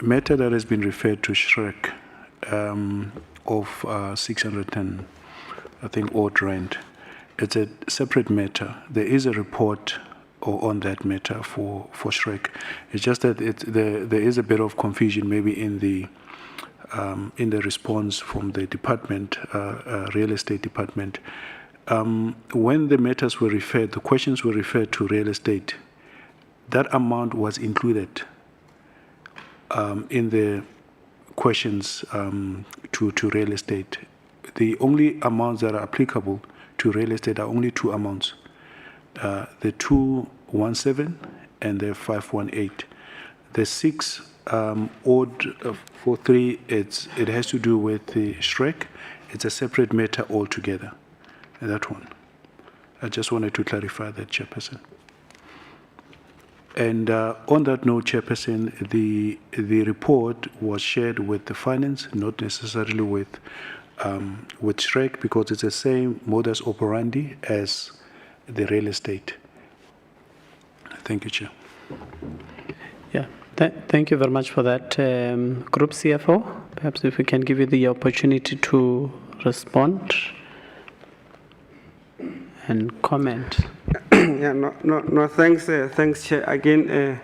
matter that has been referred to, Shrek, of 600 and I think odd rand, it's a separate matter. There is a report on that matter for Shrek. It's just that there is a bit of confusion maybe in the in the response from the department, real estate department. When the matters were referred, the questions were referred to real estate, that amount was included in the questions to real estate. The only amounts that are applicable to real estate are only two amounts, the 217 and the 518. The 6 odd 43, it has to do with the SHREC. It's a separate matter altogether, that one. I just wanted to clarify that, Chairperson. And on that note, Chairperson, the report was shared with the finance, not necessarily with SHREC, because it's the same modus operandi as the real estate. Thank you, Chair. Yeah, thank you very much for that. Group CFO, perhaps if we can give you the opportunity to respond and comment. Yeah, no, thanks, thanks, Chair. Again,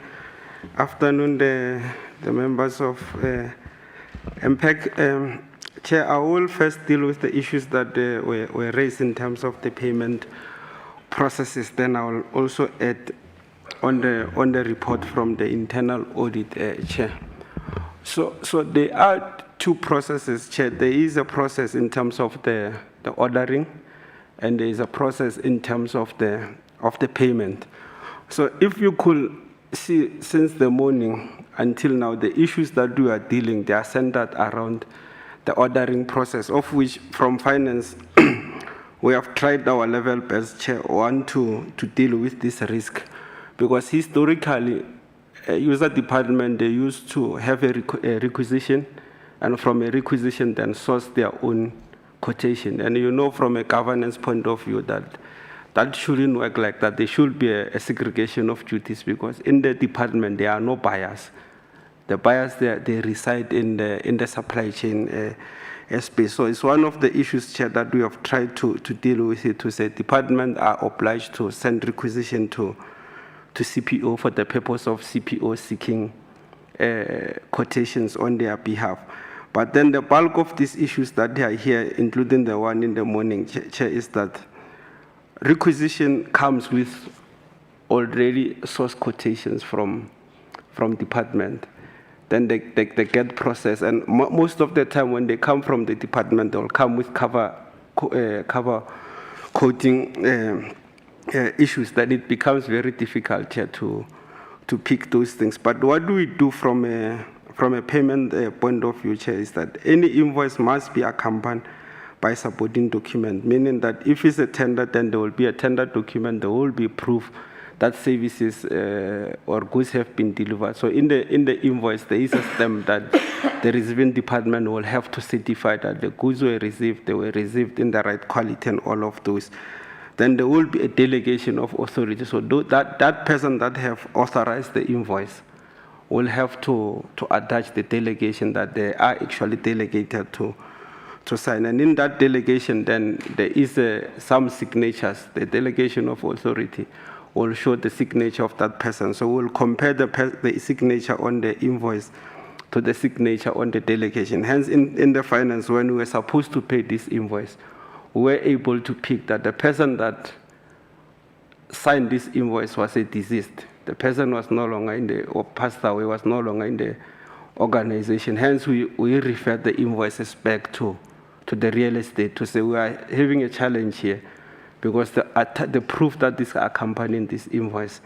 afternoon, the members of MPAC. Chair, I will first deal with the issues that were raised in terms of the payment processes. Then I will also add on the report from the internal audit, Chair. So there are two processes, Chair. There is a process in terms of the ordering, and there is a process in terms of the payment. So if you could see since the morning until now, the issues that we are dealing, they are centered around the ordering process, of which from finance, we have tried our level best, Chair, to deal with this risk. Because historically, user department, they used to have a requisition, and from a requisition then source their own quotation. And you know from a governance point of view that shouldn't work like that. There should be a segregation of duties, because in the department there are no buyers. The buyers, they reside in the supply chain space. So it's one of the issues, Chair, that we have tried to deal with it, to say department are obliged to send requisition to CPO for the purpose of CPO seeking quotations on their behalf. But then the bulk of these issues that are here, including the one in the morning, Chair, is that requisition comes with already source quotations from department. Then they get processed, and most of the time when they come from the department, they'll come with cover coding issues that it becomes very difficult here to pick those things. But what do we do from a payment point of view, Chair, is that any invoice must be accompanied by supporting document, meaning that if it's a tender, then there will be a tender document, there will be proof that services or goods have been delivered. So in the invoice, there is a stamp that the receiving department will have to certify that the goods were received, they were received in the right quality and all of those. Then there will be a delegation of authority. So that person that have authorized the invoice will have to attach the delegation that they are actually delegated to sign. And in that delegation, then there is some signatures. The delegation of authority will show the signature of that person. So we'll compare the signature on the invoice to the signature on the delegation. Hence, in the finance, when we were supposed to pay this invoice, we were able to pick that the person that signed this invoice was a deceased. The person was no longer or passed away, was no longer in the organization. Hence, we referred the invoices back to the real estate to say we are having a challenge here, because the proof that is accompanying this invoice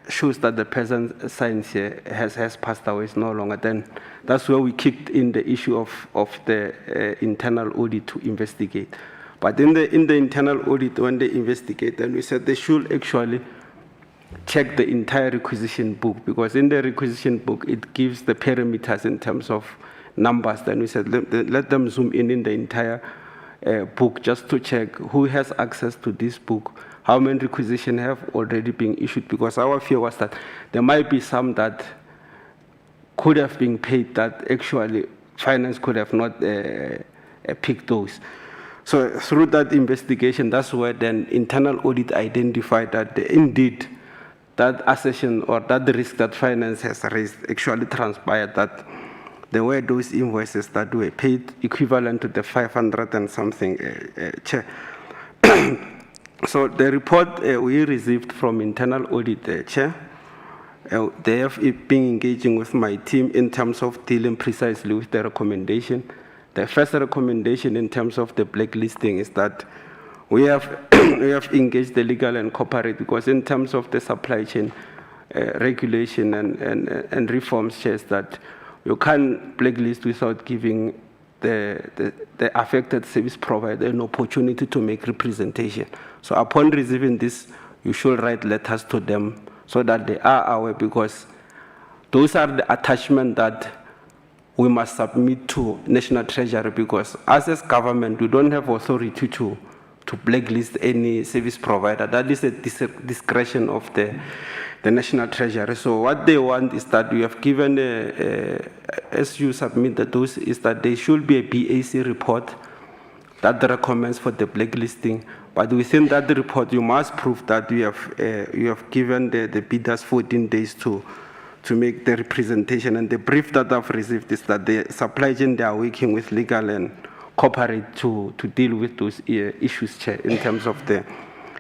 shows that the person signs here has passed away, is no longer. Then that's where we kicked in the issue of the internal audit to investigate. But in the internal audit, when they investigate, then we said they should actually check the entire requisition book, because in the requisition book, it gives the parameters in terms of numbers. Then we said let them zoom in the entire book just to check who has access to this book, how many requisitions have already been issued, because our fear was that there might be some that could have been paid that actually finance could have not picked those. So through that investigation, that's where then internal audit identified that indeed that assertion or that risk that finance has raised actually transpired, that there were those invoices that were paid equivalent to the 500 and something, Chair. So the report we received from internal audit, Chair, they have been engaging with my team in terms of dealing precisely with the recommendation. The first recommendation in terms of the blacklisting is that we have we have engaged the legal and corporate, because in terms of the supply chain regulation and reforms, Chairs, that you can't blacklist without giving the affected service provider an opportunity to make representation. So upon receiving this, you should write letters to them so that they are aware, because those are the attachments that we must submit to National Treasury, because as a government, we don't have authority to blacklist any service provider. That is a discretion of the National Treasury. So what they want is that we have given, as you submitted those, is that there should be a BAC report that recommends for the blacklisting. But within that report, you must prove that you have given the bidders 14 days to make the representation. And the brief that I've received is that the supply chain, they are working with legal and corporate to deal with those issues, Chair, in terms of the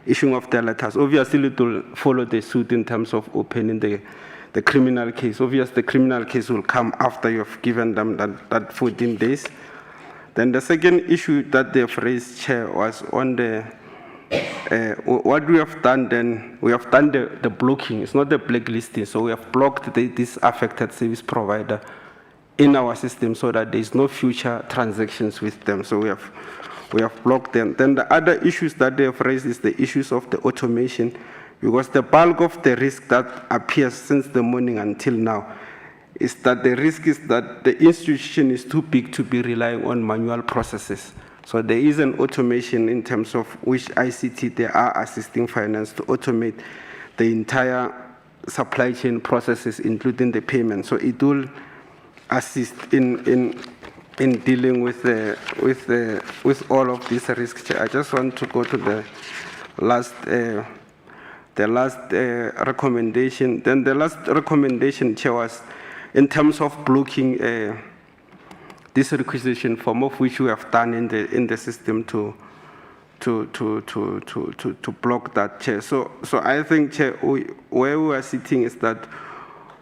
issuing of the letters. Obviously, it will follow the suit in terms of opening the criminal case. Obviously, the criminal case will come after you have given them that 14 days. Then the second issue that they've raised, Chair, was on the what we have done. Then we have done the blocking. It's not the blacklisting. So we have blocked this affected service provider in our system so that there is no future transactions with them. So we have blocked them. Then the other issues that they have raised is the issues of the automation, because the bulk of the risk that appears since the morning until now is that the risk is that the institution is too big to be relying on manual processes. So there is an automation in terms of which ICT they are assisting finance to automate the entire supply chain processes, including the payment. So it will assist in dealing with all of these risks. I just want to go to the last recommendation. Then the last recommendation, Chair, was in terms of blocking this requisition form, of which we have done in the system to block that, Chair. So I think, Chair, where we are sitting is that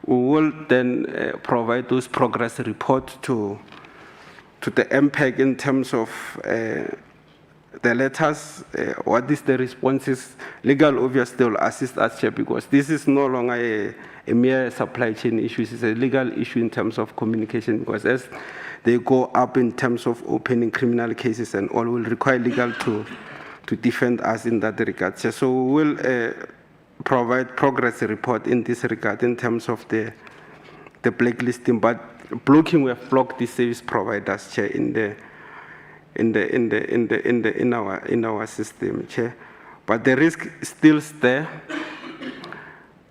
we will then provide those progress reports to the MPAC in terms of the letters, what is the responses. Legal, obviously, will assist us, Chair, because this is no longer a mere supply chain issue. It's a legal issue in terms of communication, because as they go up in terms of opening criminal cases and all, will require legal to defend us in that regard, Chair. So we will provide progress report in this regard in terms of the blacklisting, but blocking, we have blocked the service providers, Chair, in our system, Chair. But the risk still there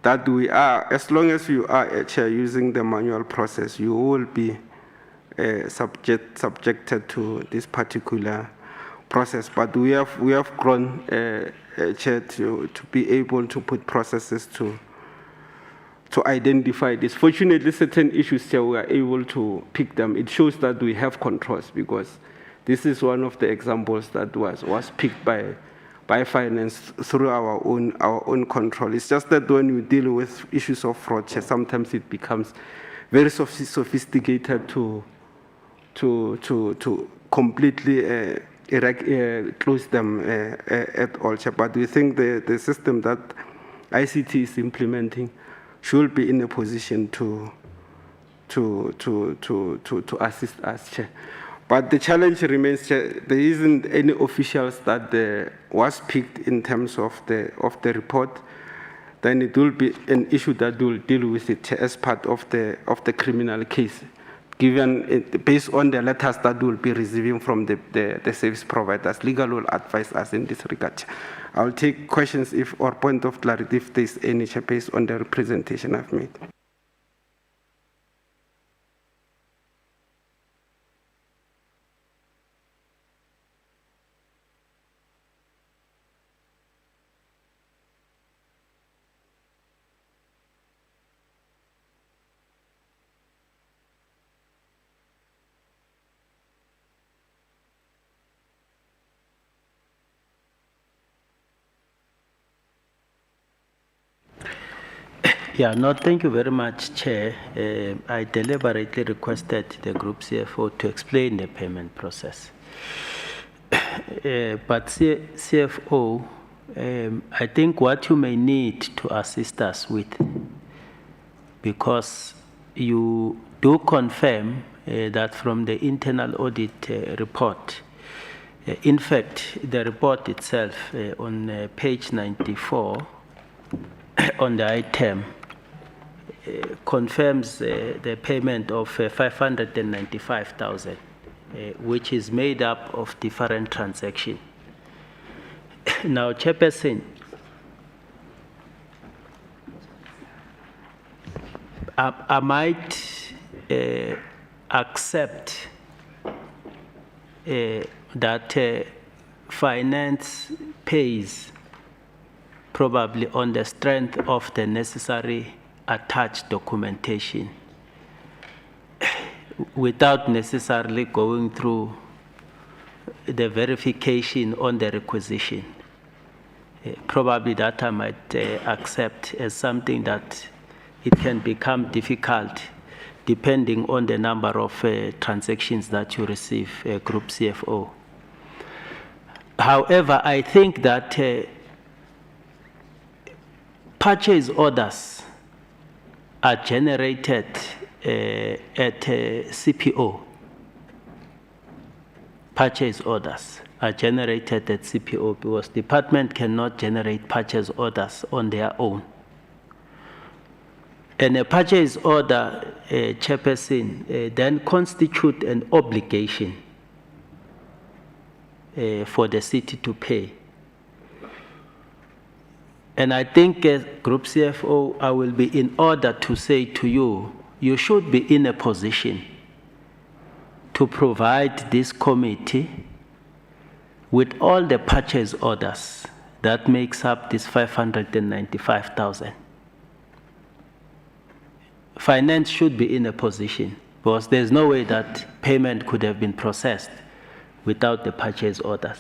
that we are, as long as you are, Chair, using the manual process, you will be subjected to this particular process. But we have grown, Chair, to be able to put processes to identify this. Fortunately, certain issues, Chair, we are able to pick them. It shows that we have controls, because this is one of the examples that was picked by finance through our own control. It's just that when you deal with issues of fraud, Chair, sometimes it becomes very sophisticated to completely close them at all, Chair. But we think the system that ICT is implementing should be in a position to assist us, Chair. But the challenge remains, Chair, there isn't any officials that was picked in terms of the report. Then it will be an issue that will deal with it, Chair, as part of the criminal case, given it, based on the letters that we'll be receiving from the service providers. Legal will advise us in this regard, Chair. I'll take questions or point of clarity if there's any, Chair, based on the representation I've made. Yeah, no, thank you very much, Chair. I deliberately requested the Group CFO to explain the payment process. But CFO, I think what you may need to assist us with, because you do confirm that from the internal audit report, in fact, the report itself on page 94 on the item confirms the payment of 595,000, which is made up of different transactions. Now, Chairperson, I might accept that finance pays probably on the strength of the necessary attached documentation without necessarily going through the verification on the requisition. Probably that I might accept as something that it can become difficult depending on the number of transactions that you receive, Group CFO. However, I think that purchase orders are generated at CPO. Purchase orders are generated at CPO because department cannot generate purchase orders on their own. And a purchase order, Chairperson, then constitute an obligation for the city to pay. And I think Group CFO, I will be in order to say to you, you should be in a position to provide this committee with all the purchase orders that makes up this 595,000. Finance should be in a position because there's no way that payment could have been processed without the purchase orders.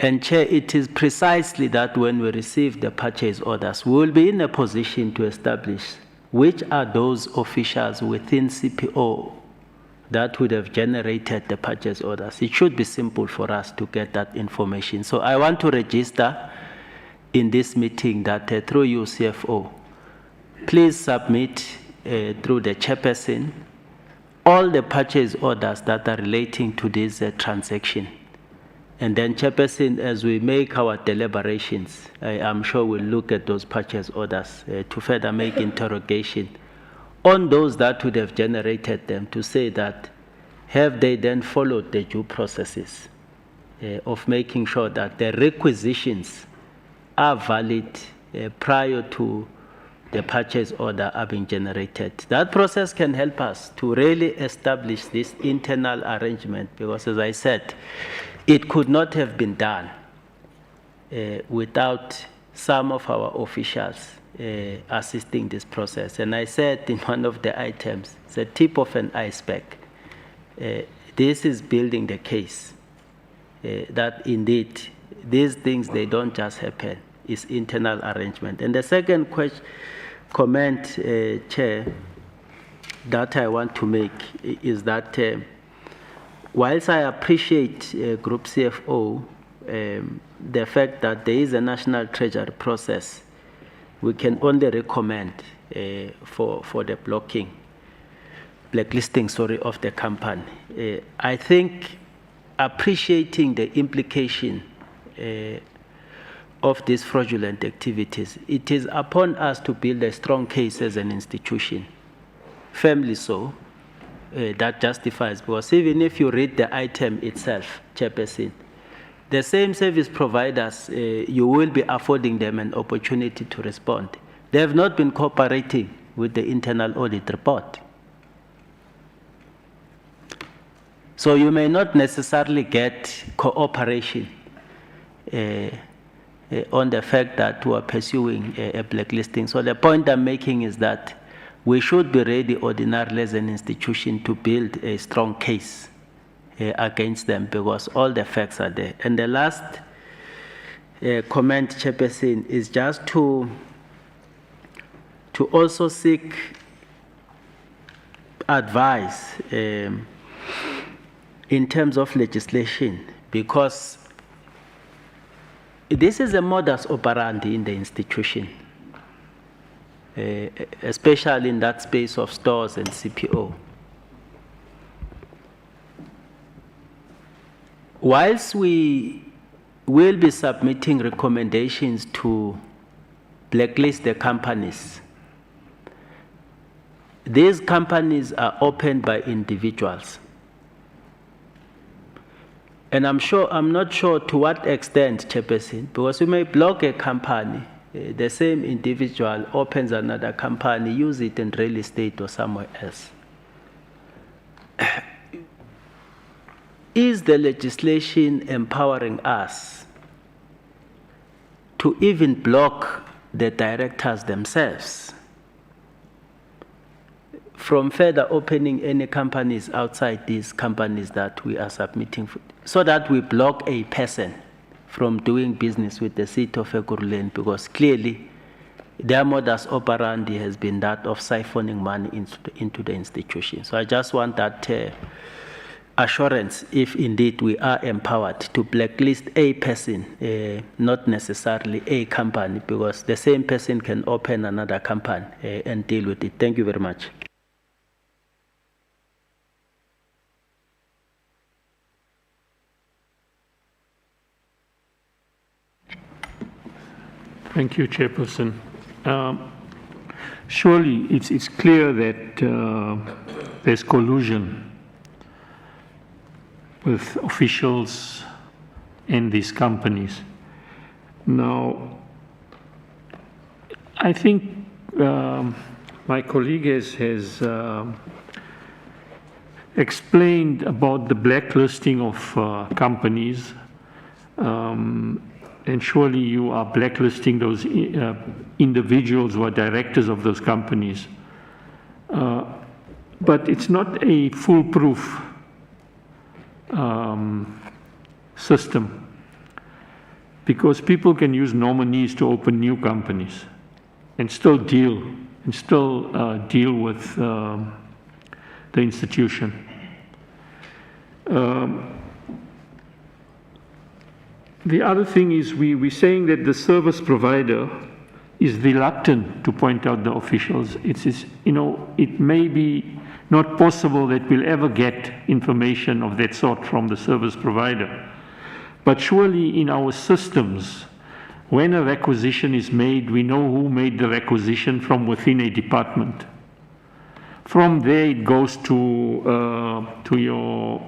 And Chair, it is precisely that when we receive the purchase orders, we will be in a position to establish which are those officials within CPO that would have generated the purchase orders. It should be simple for us to get that information. So I want to register in this meeting that through you, CFO, please submit through the chairperson all the purchase orders that are relating to this transaction. And then, Chairperson, as we make our deliberations, I'm sure we'll look at those purchase orders to further make interrogation on those that would have generated them to say that have they then followed the due processes of making sure that the requisitions are valid prior to the purchase order are being generated. That process can help us to really establish this internal arrangement because, as I said, it could not have been done without some of our officials assisting this process. And I said in one of the items, it's the tip of an iceberg. This is building the case that indeed these things, they don't just happen. It's internal arrangement. And the second comment, Chair, that I want to make is that whilst I appreciate Group CFO, the fact that there is a national treasury process, we can only recommend for the blacklisting, of the company. I think appreciating the implication of these fraudulent activities, it is upon us to build a strong case as an institution, firmly so, that justifies, because even if you read the item itself, Chairperson, the same service providers, you will be affording them an opportunity to respond. They have not been cooperating with the internal audit report. So you may not necessarily get cooperation on the fact that we are pursuing a blacklisting. So the point I'm making is that we should be ready ordinarily as an institution to build a strong case against them because all the facts are there. And the last comment, Chairperson, is just to to also seek advice in terms of legislation, because this is a modus operandi in the institution, especially in that space of stores and CPO. Whilst we will be submitting recommendations to blacklist the companies, these companies are opened by individuals. And I'm not sure to what extent, Chairperson, because we may block a company, the same individual opens another company, use it in real estate or somewhere else. Is the legislation empowering us to even block the directors themselves from further opening any companies outside these companies that we are submitting, so that we block a person from doing business with the city of Ekurhuleni, because clearly their modus operandi has been that of siphoning money into the institution. So I just want that assurance, if indeed we are empowered to blacklist a person, not necessarily a company, because the same person can open another company and deal with it. Thank you very much. Thank you, Chairperson. Surely it's clear that there's collusion with officials and these companies. Now, I think my colleague has explained about the blacklisting of companies. And surely you are blacklisting those individuals who are directors of those companies. But it's not a foolproof system, because people can use nominees to open new companies and still deal with the institution. The other thing is we're saying that the service provider is reluctant to point out the officials. It may be not possible that we'll ever get information of that sort from the service provider. But surely in our systems, when a requisition is made, we know who made the requisition from within a department. From there it goes to your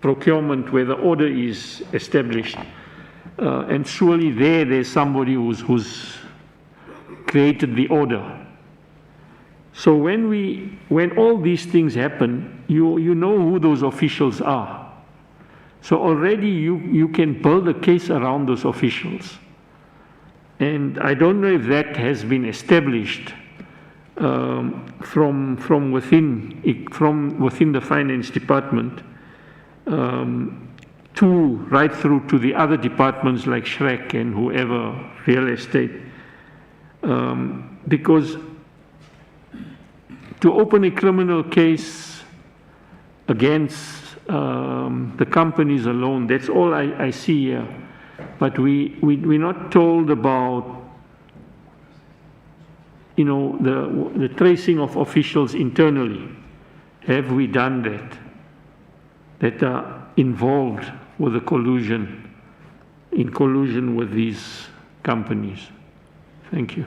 procurement, where the order is established, and surely there's somebody who's created the order. So when all these things happen, you know who those officials are. So already you can build a case around those officials, and I don't know if that has been established from within the finance department. Right through to the other departments like Shrek and whoever, real estate. Because to open a criminal case against the companies alone, that's all I see here. But we're not told about the tracing of officials internally. Have we done that are involved with in collusion with these companies? Thank you.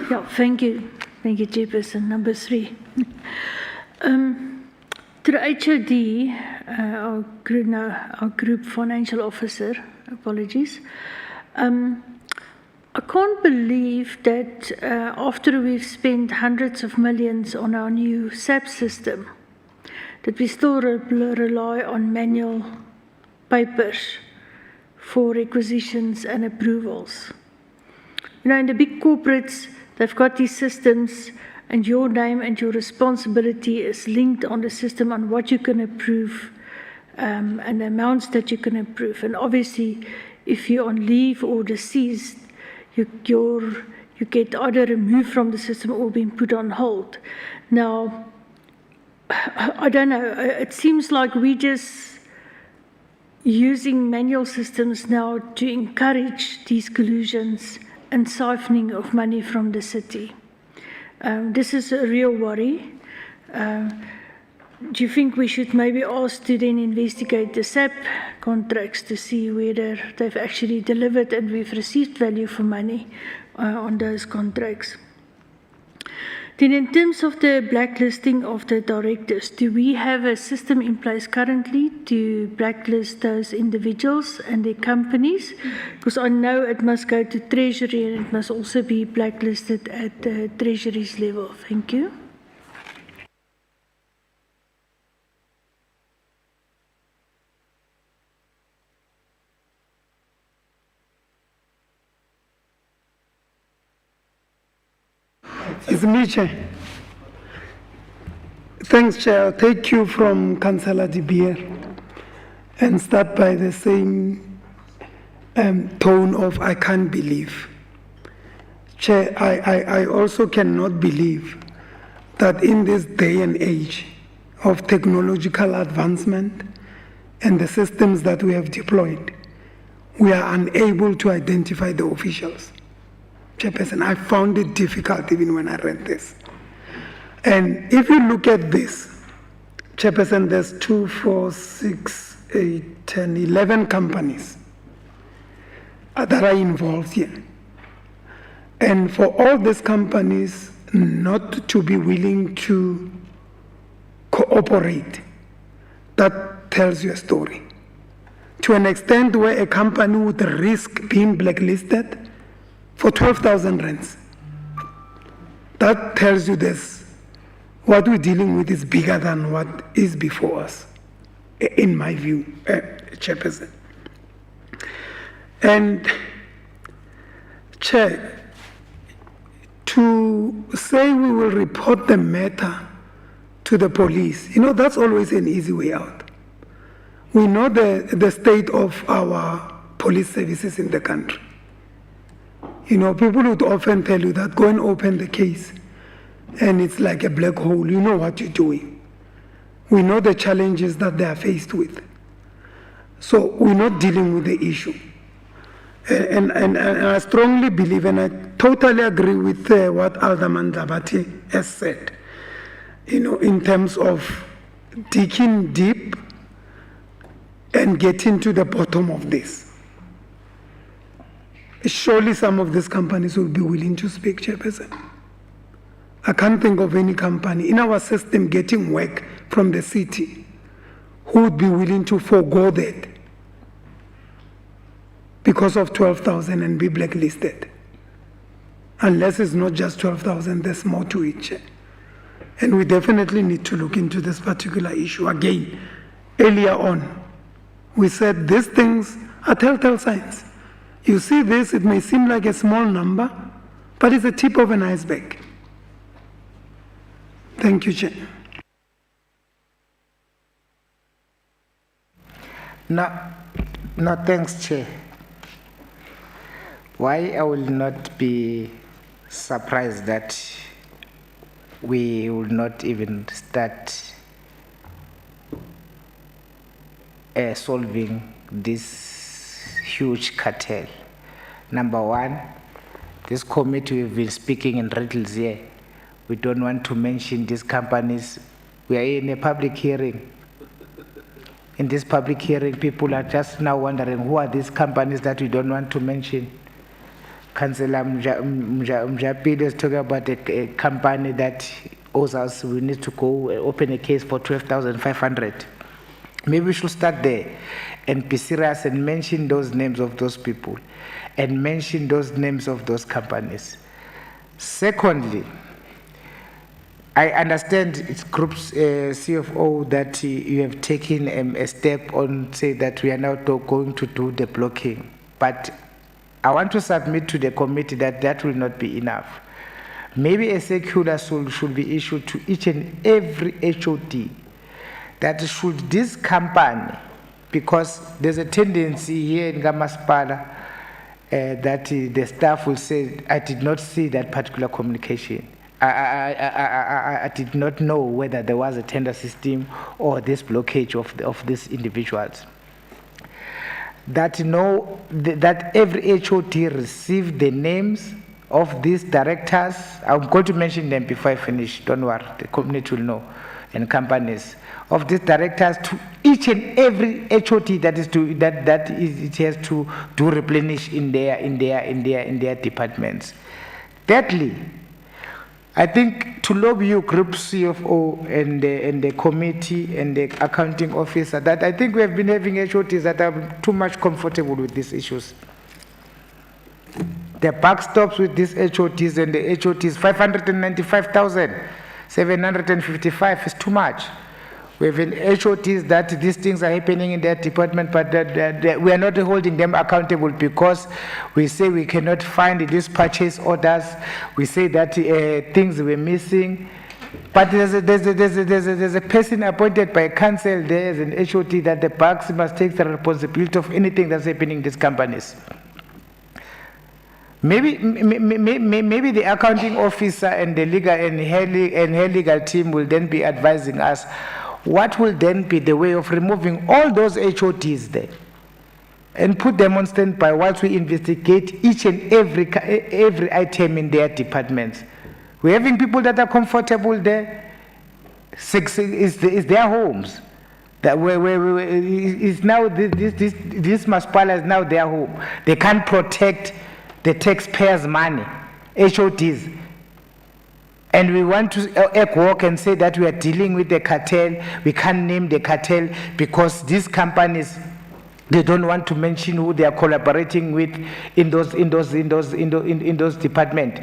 Yeah, thank you. Thank you, Chairperson. Number 3. To the HOD, our group financial officer, apologies. I can't believe that after we've spent hundreds of millions on our new SAP system, that we still rely on manual papers for requisitions and approvals. In the big corporates, they've got these systems, and your name and your responsibility is linked on the system on what you can approve and amounts that you can approve. And obviously, if you're on leave or deceased, you get either removed from the system or being put on hold. Now, I don't know, it seems like we just using manual systems now to encourage these collusions and siphoning of money from the city. This is a real worry. Do you think we should maybe ask to then investigate the SAP contracts to see whether they've actually delivered and we've received value for money on those contracts? Then in terms of the blacklisting of the directors, do we have a system in place currently to blacklist those individuals and their companies? Because I know it must go to Treasury and it must also be blacklisted at the Treasury's level. Thank you. It's me, Chair. Thanks, Chair. I'll take you from Councillor De Beer and start by the same tone of I can't believe. Chair, I also cannot believe that in this day and age of technological advancement and the systems that we have deployed, we are unable to identify the officials. Chairperson, I found it difficult even when I read this. And if you look at this, Chairperson, there's 2, 4, 6, 8, 10, 11 companies that are involved here. And for all these companies not to be willing to cooperate, that tells you a story. To an extent where a company would risk being blacklisted for 12,000 rands. That tells you this. What we're dealing with is bigger than what is before us, in my view, Chairperson. And Chair, to say we will report the matter to the police, you know, that's always an easy way out. We know the state of our police services in the country. You know, people would often tell you that go and open the case and it's like a black hole. You know what you're doing. We know the challenges that they are faced with. So we're not dealing with the issue. And I strongly believe, and I totally agree with what Alderman Dlabati has said, you know, in terms of digging deep and getting to the bottom of this. Surely some of these companies will be willing to speak, Chairperson. I can't think of any company in our system getting work from the city who would be willing to forego that because of 12,000 and be blacklisted. Unless it's not just 12,000, there's more to it, Chair. And we definitely need to look into this particular issue. Again, earlier on, we said these things are telltale signs. You see this, it may seem like a small number, but it's the tip of an iceberg. Thank you, Chair. No, thanks, Chair. Why I will not be surprised that we will not even start solving this huge cartel. Number one, this committee we've been speaking in riddles here. We don't want to mention these companies. We are in a public hearing. In this public hearing, people are just now wondering who are these companies that we don't want to mention. Councillor Mjapile is talking about a company that owes us, we need to go open a case for 12,500. Maybe we should start there and be serious and mention those names of those people and mention those names of those companies. Secondly, I understand it's group's CFO that you have taken a step on, say that we are now going to do the blocking. But I want to submit to the committee that that will not be enough. Maybe a circular should be issued to each and every HOD that should this company, because there's a tendency here in Gamaspala that the staff will say, I did not see that particular communication. I did not know whether there was a tender system or this blockage of these individuals. That that every HOD received the names of these directors. I'm going to mention them before I finish. Don't worry, the community will know, and companies of these directors to each and every HOD that it has to do replenish in their departments. Thirdly, I think to lobby you, Group CFO and the committee and the accounting officer, that I think we have been having HODs that are too much comfortable with these issues. The buck stops with these HODs, and the HODs 595,755 is too much. We have HODs that these things are happening in their department, but that we are not holding them accountable because we say we cannot find these purchase orders. We say that things were missing. But there's a person appointed by council there as an HOD that the banks must take the responsibility of anything that's happening in these companies. Maybe the accounting officer and the legal and her legal team will then be advising us what will then be the way of removing all those HODs there and put them on standby whilst we investigate each and every item in their departments. We're having people that are comfortable there. Is their homes. That is now this Maspala is now their home. They can't protect the taxpayers' money, HODs. And we want to walk and say that we are dealing with the cartel. We can't name the cartel because these companies, they don't want to mention who they are collaborating with in those departments.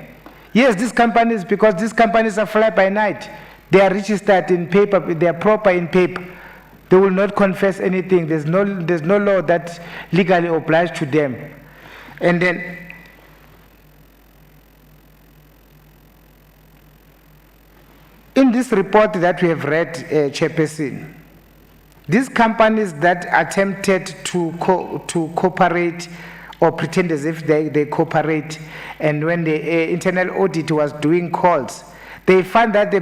Yes, these companies, because these companies are fly by night. They are registered in paper. They are proper in paper. They will not confess anything. There's no law that legally obliges to them. And then in this report that we have read, Chairperson, these companies that attempted to cooperate or pretend as if they cooperate, and when the internal audit was doing calls, they found that the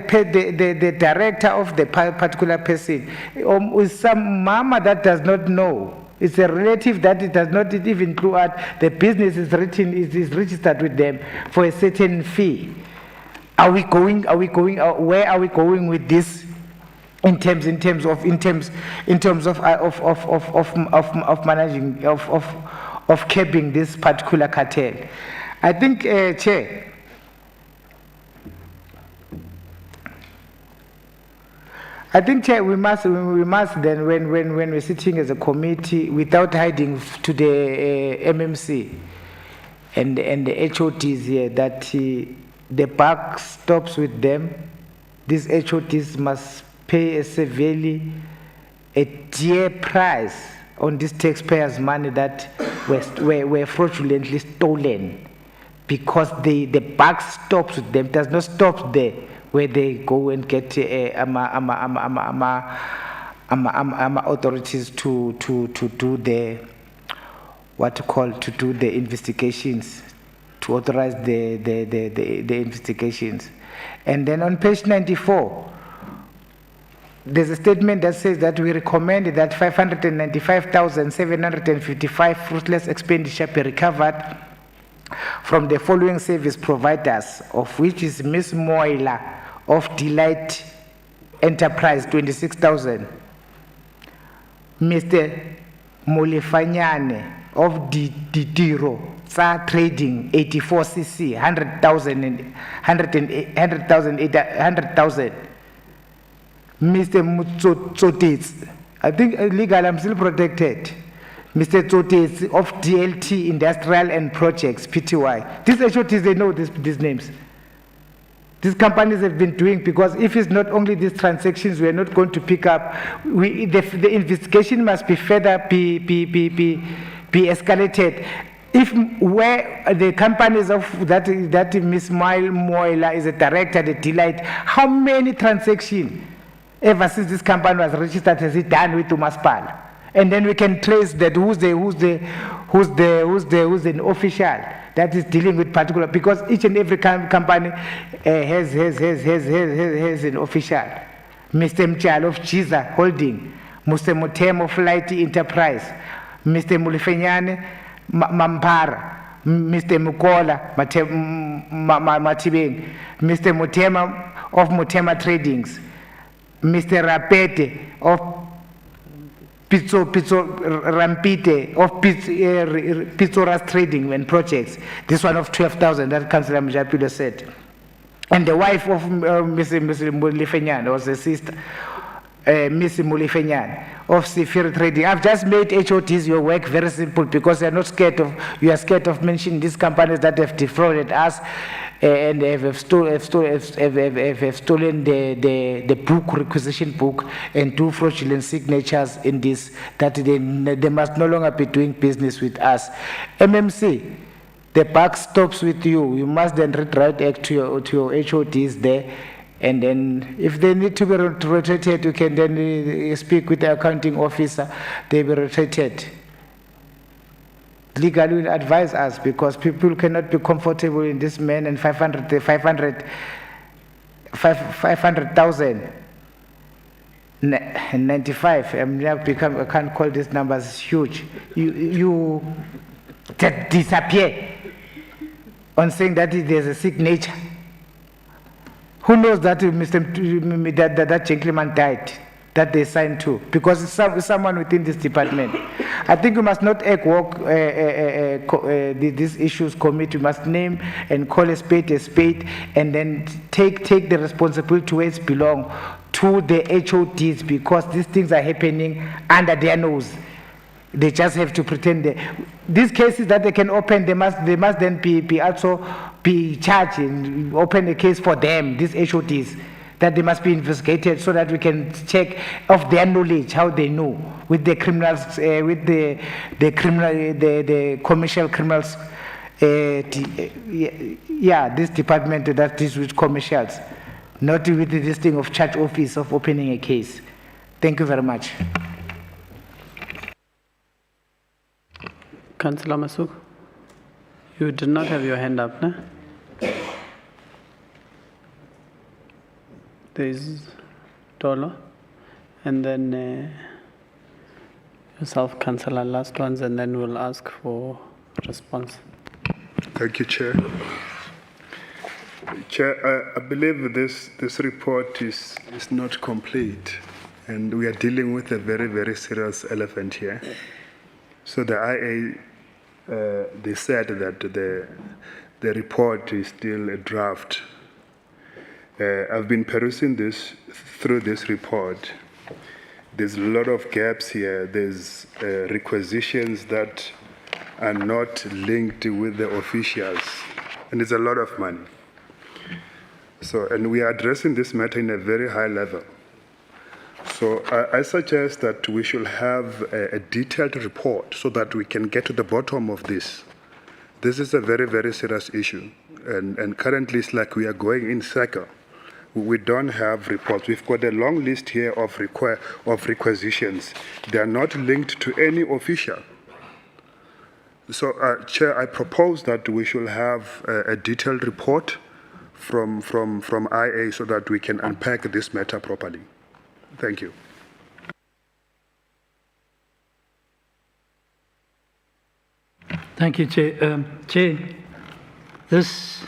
director of the particular person is some mama that does not know. It's a relative that it does not even clue out. The business is registered with them for a certain fee. Where are we going with this in terms of managing of capping this particular cartel? I think, Chair, we must then when we're sitting as a committee without hiding to the MMC and the HODs here that the buck stops with them. These HODs must pay a severely a dear price on this taxpayers' money that were fraudulently stolen, because the buck stops with them. It does not stop there where they go and get authorities to do the to do the investigations, to authorize the investigations. And then on page 94, there's a statement that says that we recommend that 595,755 fruitless expenditure be recovered from the following service providers, of which is Ms. Moila of Delight Enterprise, 26,000. Mr. Molefanyane of Didiro Trading, 84cc, 100,000. Mr. Mutsotets, I think legal, I'm still protected. Mr. Tsotets of DLT Industrial and Projects, PTY. These HOTs, they know these names. These companies have been doing, because if it's not only these transactions, we are not going to pick up. The investigation must be further be escalated. If where the companies of that Ms. Moila is a director, the Delight, how many transactions ever since this company was registered, has it done with Umaspala? And then we can trace that who's an official that is dealing with particular, because each and every company has an official. Mr. Mchal of Chiza Holding, Mr. Mutem of Light Enterprise, Mr. Mulifenyane Mampara, Mr. Mukola Matibeng, Mr. Mutema of Mutema Tradings, Mr. Rapete of Pizzo Rampite of Pizzoras Trading and Projects. This one of 12,000 that Councillor Mjapilo said. And the wife of Mr. Mulifenyan was the sister, Miss Mulifenyan of Sifir Trading. I've just made HOTs your work very simple because you are scared of mentioning these companies that have defrauded us and have stolen the book, requisition book, and do fraudulent signatures in this, that they must no longer be doing business with us. MMC, the buck stops with you. You must then redirect to your HOTs there. And then if they need to be rotated, you can then speak with the accounting officer, they'll be rotated. Legally will advise us because people cannot be comfortable in this man and 500,000. 95, I can't call these numbers huge. You disappear on saying that there's a signature. Who knows that that gentleman died, that they signed to? Because it's someone within this department. I think we must not egg walk these issues committee. We must name and call a spade, and then take the responsibility to where it belongs, to the HODs, because these things are happening under their nose. They just have to pretend these cases that they can open, they must then be also be charged and open a case for them, these HODs, that they must be investigated so that we can check of their knowledge, how they know with the criminals, with the commercial criminals. This department that is with commercials, not with this thing of charge office of opening a case. Thank you very much. Councillor Masuk, you did not have your hand up, no? There is Dolo, and then yourself, Councillor, last ones, and then we'll ask for response. Thank you, Chair. Chair, I believe this report is not complete, and we are dealing with a very, very serious elephant here. So the IA, they said that the report is still a draft. I've been perusing through this report. There's a lot of gaps here. There's requisitions that are not linked with the officials, and it's a lot of money. So, and we are addressing this matter in a very high level. So I suggest that we should have a detailed report so that we can get to the bottom of this. This is a very, very serious issue. And currently it's like we are going in circle. We don't have reports. We've got a long list here of requisitions. They are not linked to any official. So, Chair, I propose that we should have a detailed report from IA so that we can unpack this matter properly. Thank you. Thank you, Chair. Chair, this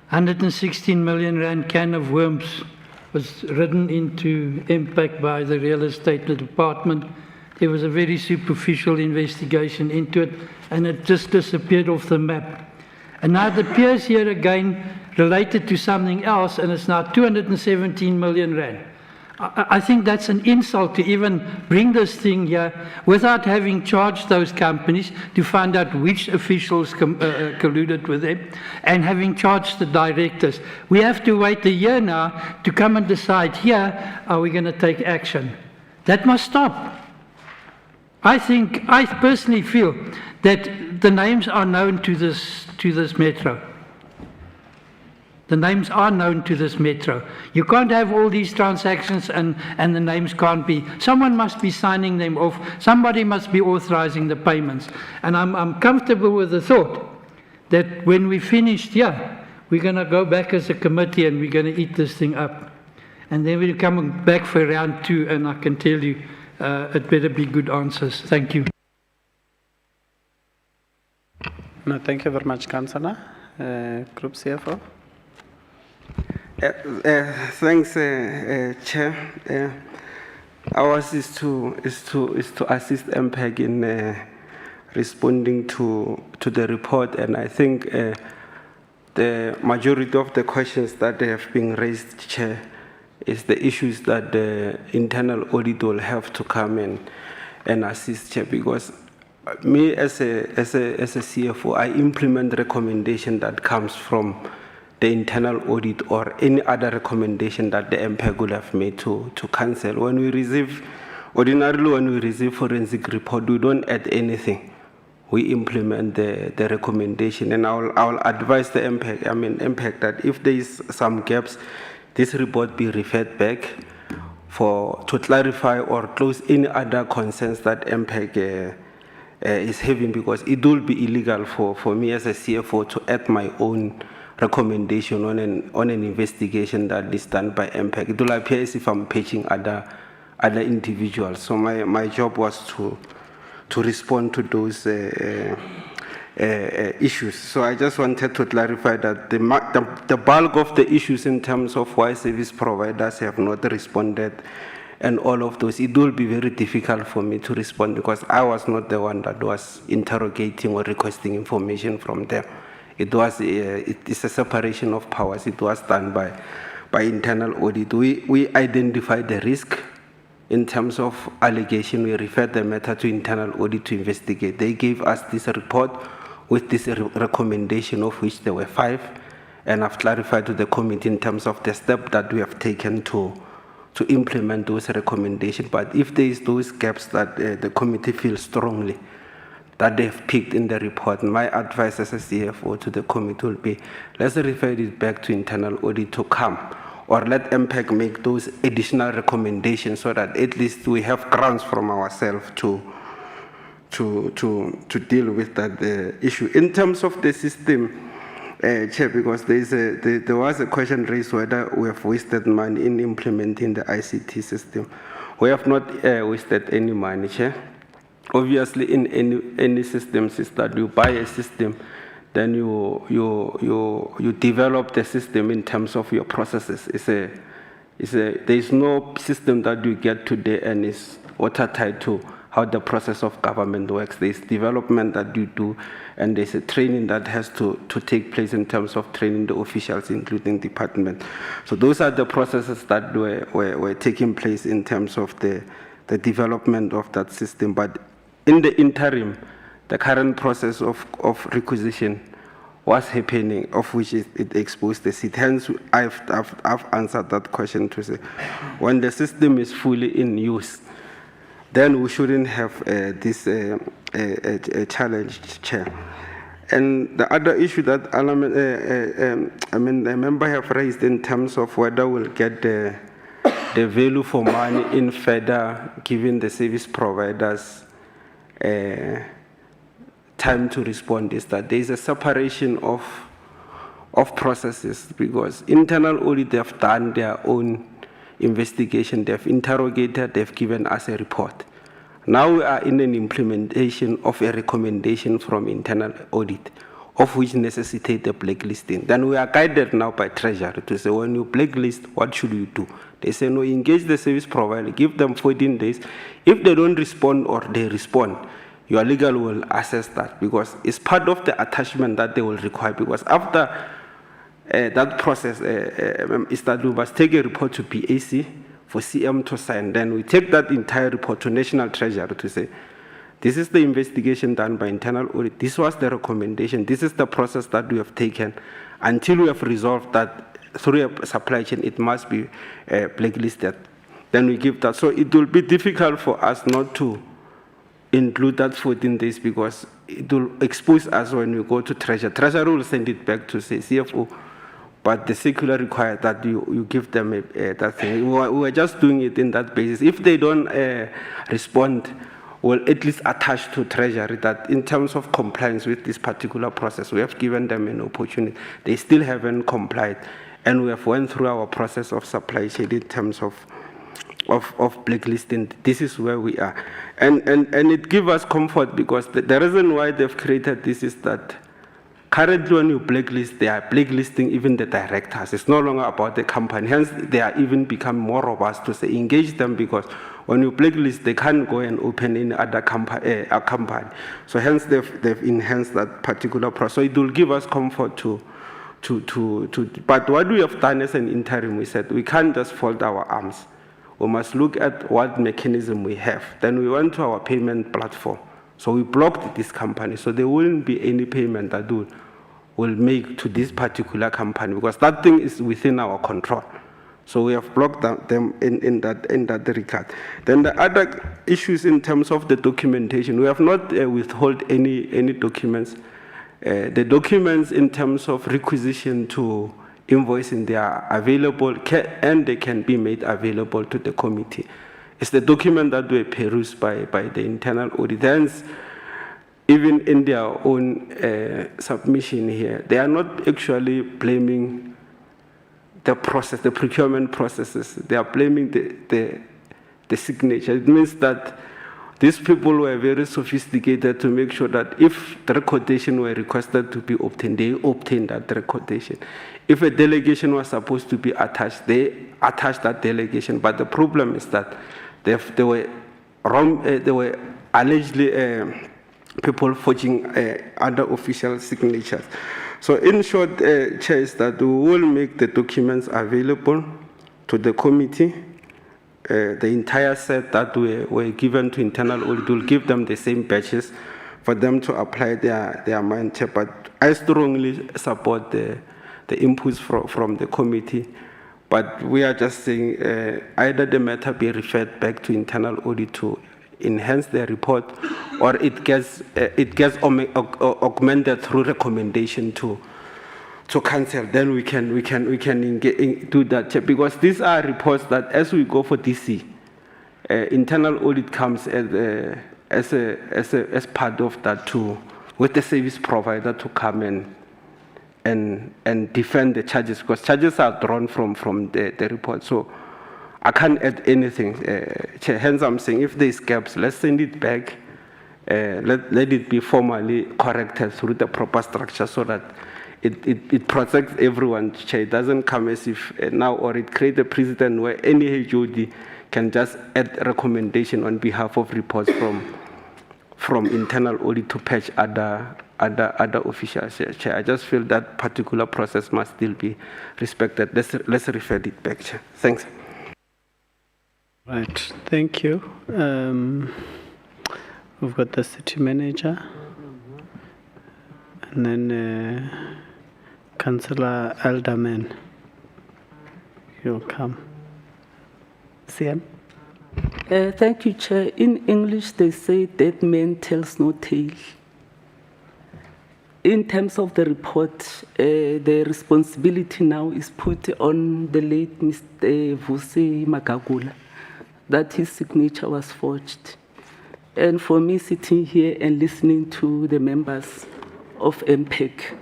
116 million rand can of worms was written into MPAC by the real estate department. There was a very superficial investigation into it, and it just disappeared off the map. And now it appears here again related to something else, and it's now 217 million rand. I think that's an insult to even bring this thing here without having charged those companies to find out which officials colluded with them and having charged the directors. We have to wait a year now to come and decide here, are we going to take action? That must stop. I personally feel that the names are known to this metro. The names are known to this metro. You can't have all these transactions and the names can't be. Someone must be signing them off. Somebody must be authorizing the payments. And I'm comfortable with the thought that when we finished here, we're going to go back as a committee and we're going to eat this thing up. And then we'll come back for round 2, and I can tell you it better be good answers. Thank you. No, thank you very much, Councillor. Group CFO. Thanks, Chair. Ours is to assist MPAC in responding to the report, and I think the majority of the questions that have been raised, Chair, is the issues that the internal audit will have to come in and assist, Chair, because me as a CFO, I implement recommendation that comes from the internal audit or any other recommendation that the MPAC would have made to council. Ordinarily when we receive forensic report, we don't add anything. We implement the recommendation, and I'll advise the MPAC that if there is some gaps, this report be referred back to clarify or close any other concerns that MPAC is having, because it will be illegal for me as a CFO to add my own recommendation on an investigation that is done by MPAC. It will appear as if I'm patching other individuals. So my job was to respond to those issues. So I just wanted to clarify that the bulk of the issues in terms of why service providers have not responded and all of those, it will be very difficult for me to respond because I was not the one that was interrogating or requesting information from them. It is a separation of powers. It was done by internal audit. We identified the risk in terms of allegation. We referred the matter to internal audit to investigate. They gave us this report with this recommendation, of which there were 5, and I've clarified to the committee in terms of the step that we have taken to implement those recommendations. But if there is those gaps that the committee feels strongly that they've picked in the report, my advice as a CFO to the committee will be, let's refer it back to internal audit to come, or let MPAC make those additional recommendations so that at least we have grounds from ourselves to deal with that issue. In terms of the system, Chair, because there was a question raised whether we have wasted money in implementing the ICT system. We have not wasted any money, Chair. Obviously, in any systems is that you buy a system, then you develop the system in terms of your processes. There is no system that you get today and is watertight to how the process of government works. There's development that you do, and there's a training that has to take place in terms of training the officials, including department. So those are the processes that were taking place in terms of the development of that system. But in the interim, the current process of requisition was happening, of which it exposed the seat. Hence, I've answered that question to say, when the system is fully in use, then we shouldn't have this challenge, Chair. And the other issue that the member have raised in terms of whether we'll get the value for money in further giving the service providers time to respond, is that there is a separation of processes, because internal audit, they have done their own investigation, they've interrogated, they've given us a report. Now we are in an implementation of a recommendation from internal audit, of which necessitate the blacklisting. Then we are guided now by Treasury to say, when you blacklist, what should you do? They say, no, engage the service provider, give them 14 days. If they don't respond or they respond, your legal will assess that, because it's part of the attachment that they will require, because after that process is that we must take a report to PAC for CM to sign. Then we take that entire report to National Treasury to say, this is the investigation done by internal audit. This was the recommendation. This is the process that we have taken. Until we have resolved that through a supply chain, it must be blacklisted. Then we give that. So it will be difficult for us not to include that 14 days, because it will expose us when we go to Treasury. Treasury will send it back to say, CFO, but the circular required that you give them that thing. We were just doing it in that basis. If they don't respond, we'll at least attach to Treasury that in terms of compliance with this particular process, we have given them an opportunity. They still haven't complied, and we have went through our process of supply chain in terms of blacklisting. This is where we are. And it gives us comfort because the reason why they've created this is that currently when you blacklist, they are blacklisting even the directors. It's no longer about the company. Hence, they are even become more robust to say engage them, because when you blacklist, they can't go and open any other company. So hence, they've enhanced that particular process. So it will give us comfort but what we have done as an interim, we said we can't just fold our arms. We must look at what mechanism we have. Then we went to our payment platform. So we blocked this company. So there wouldn't be any payment that will make to this particular company, because that thing is within our control. So we have blocked them in that regard. Then the other issues in terms of the documentation, we have not withheld any documents. The documents in terms of requisition to invoicing, they are available and they can be made available to the committee. It's the document that were perused by the internal audit. Hence, even in their own submission here, they are not actually blaming the process, the procurement processes. They are blaming the signature. It means that these people were very sophisticated to make sure that if the recordation were requested to be obtained, they obtained that recordation. If a delegation was supposed to be attached, they attached that delegation. But the problem is that they were allegedly people forging other official signatures. So in short, Chair, is that we will make the documents available to the committee. The entire set that were given to internal audit will give them the same batches for them to apply their mind check. But I strongly support the inputs from the committee. But we are just saying either the matter be referred back to internal audit to enhance their report, or it gets augmented through recommendation to cancel. Then we can do that, because these are reports that as we go for DC, internal audit comes as part of that too, with the service provider to come and defend the charges, because charges are drawn from the report. So I can't add anything. Hence I'm saying if there's gaps, let's send it back. Let it be formally corrected through the proper structure so that it protects everyone. It doesn't come as if now, or it creates a precedent where any HOD can just add a recommendation on behalf of reports from internal audit to patch other officials. Chair, I just feel that particular process must still be respected. Let's refer it back, Chair. Thanks. Right, thank you. We've got the city manager, and then Councillor Alderman. You'll come. CM. Thank you, Chair. In English, they say dead man tells no tale. In terms of the report, the responsibility now is put on the late Mr. Vusi Magagula, that his signature was forged. And for me, sitting here and listening to the members of MPAC,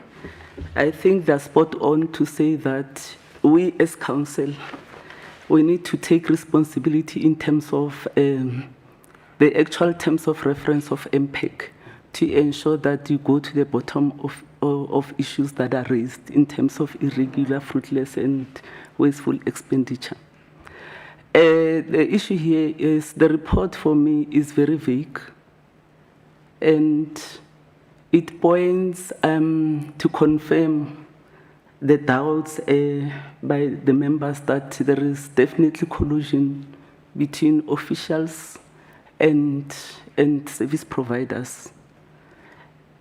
I think they're spot on to say that we as council, we need to take responsibility in terms of the actual terms of reference of MPAC to ensure that you go to the bottom of issues that are raised in terms of irregular, fruitless, and wasteful expenditure. The issue here is the report for me is very vague, and it points to confirm the doubts by the members that there is definitely collusion between officials and service providers.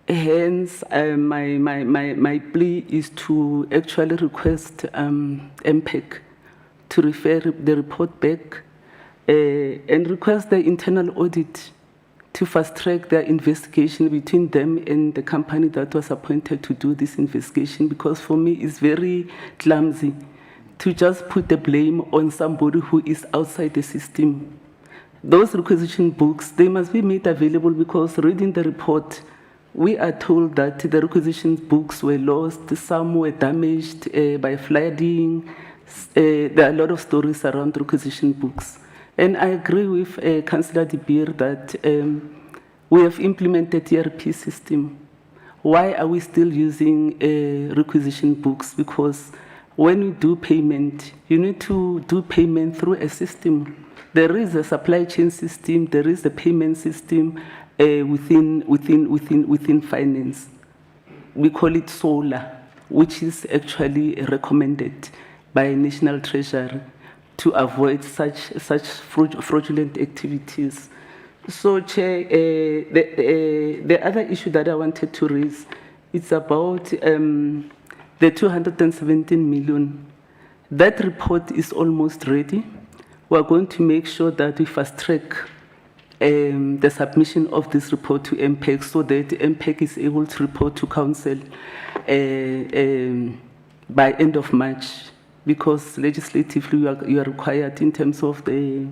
Hence, my plea is to actually request MPAC to refer the report back and request the internal audit to fast track their investigation between them and the company that was appointed to do this investigation, because for me it's very clumsy to just put the blame on somebody who is outside the system. Those requisition books, they must be made available, because reading the report, we are told that the requisition books were lost, some were damaged by flooding. There are a lot of stories around requisition books. And I agree with Councillor De Beer that we have implemented ERP system. Why are we still using requisition books? Because when we do payment, you need to do payment through a system. There is a supply chain system, there is a payment system within finance. We call it SOLA, which is actually recommended by National Treasury to avoid such fraudulent activities. So, Chair, the other issue that I wanted to raise, it's about the 217 million. That report is almost ready. We're going to make sure that we fast track the submission of this report to MPAC, so that MPAC is able to report to Council by end of March, because legislatively you are required in terms of the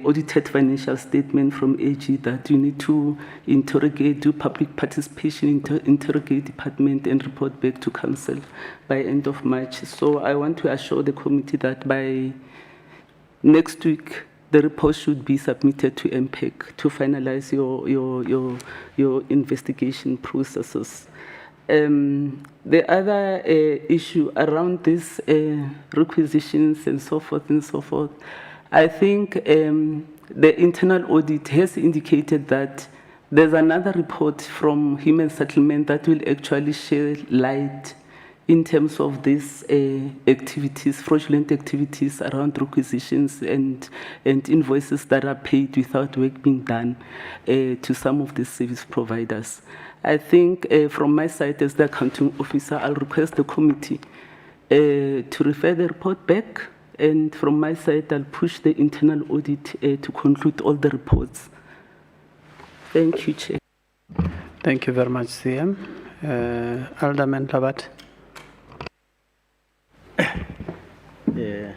audited financial statement from AG that you need to interrogate, do public participation, interrogate department and report back to Council by end of March. So I want to assure the committee that by next week, the report should be submitted to MPAC to finalize your investigation processes. The other issue around these requisitions and so forth, I think the internal audit has indicated that there's another report from Human Settlement that will actually shed light in terms of these activities, fraudulent activities around requisitions and invoices that are paid without work being done to some of the service providers. I think from my side as the accounting officer, I'll request the committee to refer the report back, and from my side, I'll push the internal audit to conclude all the reports. Thank you, Chair. Thank you very much, CM. Alderman Labat. Yeah.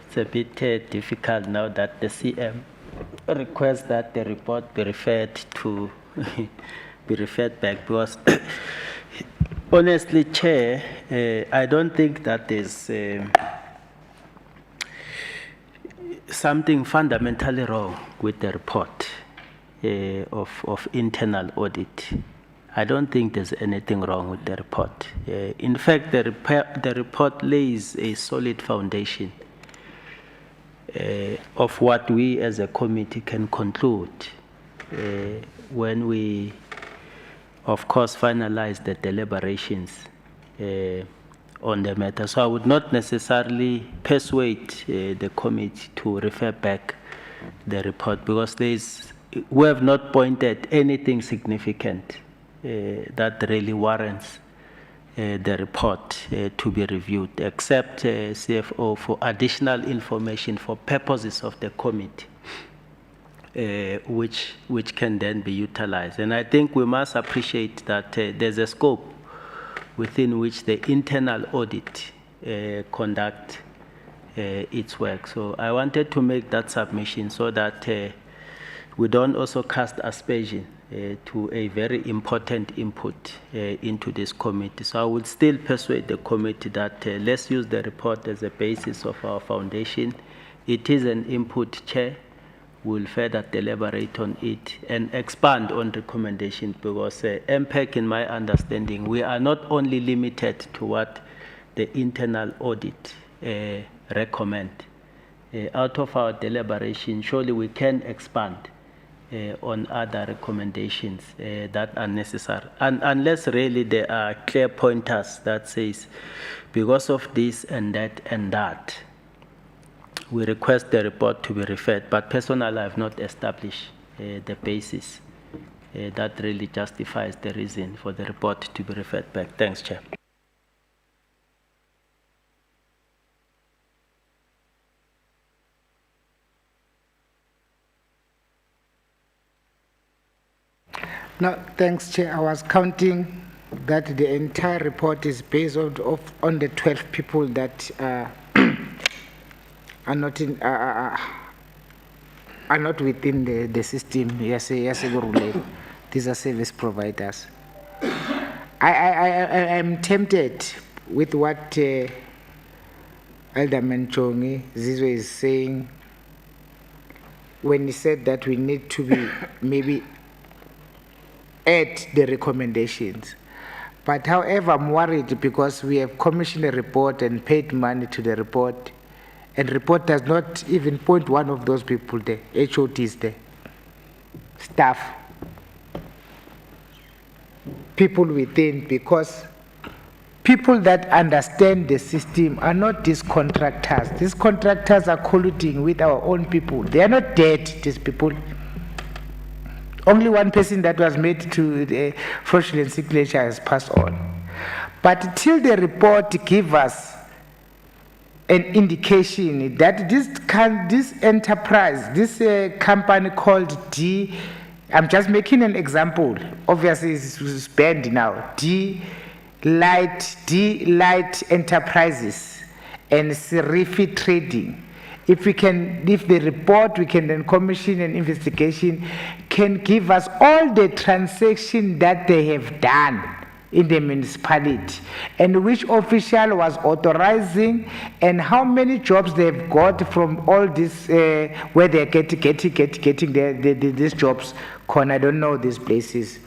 It's a bit difficult now that the CM requests that the report be referred to be referred back, because honestly, Chair, I don't think that there's something fundamentally wrong with the report of internal audit. I don't think there's anything wrong with the report. In fact, the report lays a solid foundation of what we as a committee can conclude when we, of course, finalize the deliberations on the matter. So I would not necessarily persuade the committee to refer back the report, because we have not pointed anything significant that really warrants the report to be reviewed, except CFO for additional information for purposes of the committee, which can then be utilized. And I think we must appreciate that there's a scope within which the internal audit conduct its work. So I wanted to make that submission so that we don't also cast aspersion to a very important input into this committee. So I would still persuade the committee that let's use the report as a basis of our foundation. It is an input, Chair. We'll further deliberate on it and expand on recommendations, because MPAC, in my understanding, we are not only limited to what the internal audit recommend. Out of our deliberation, surely we can expand on other recommendations that are necessary, and unless really there are clear pointers that says because of this and that, we request the report to be referred. But personally, I have not established the basis that really justifies the reason for the report to be referred back. Thanks, Chair. No, thanks, Chair. I was counting that the entire report is based on the 12 people that are not in are not within the system. Yes, Ekurhuleni. These are service providers. I am tempted with what Alderman Chongi Zizwe is saying when he said that we need to be maybe add the recommendations. But however, I'm worried because we have commissioned a report and paid money to the report, and the report does not even point one of those people there, HOTs there, staff, people within, because people that understand the system are not these contractors. These contractors are colluding with our own people. They are not dead, these people. Only one person that was made to the fraudulent signature has passed on. But till the report gives us an indication that this enterprise, this company called D, I'm just making an example. Obviously, it's banned now. D Light Enterprises and Serifi Trading. If the report, we can then commission an investigation, can give us all the transactions that they have done in the municipality, and which official was authorizing, and how many jobs they've got from all this, where they're getting these jobs. I don't know these places.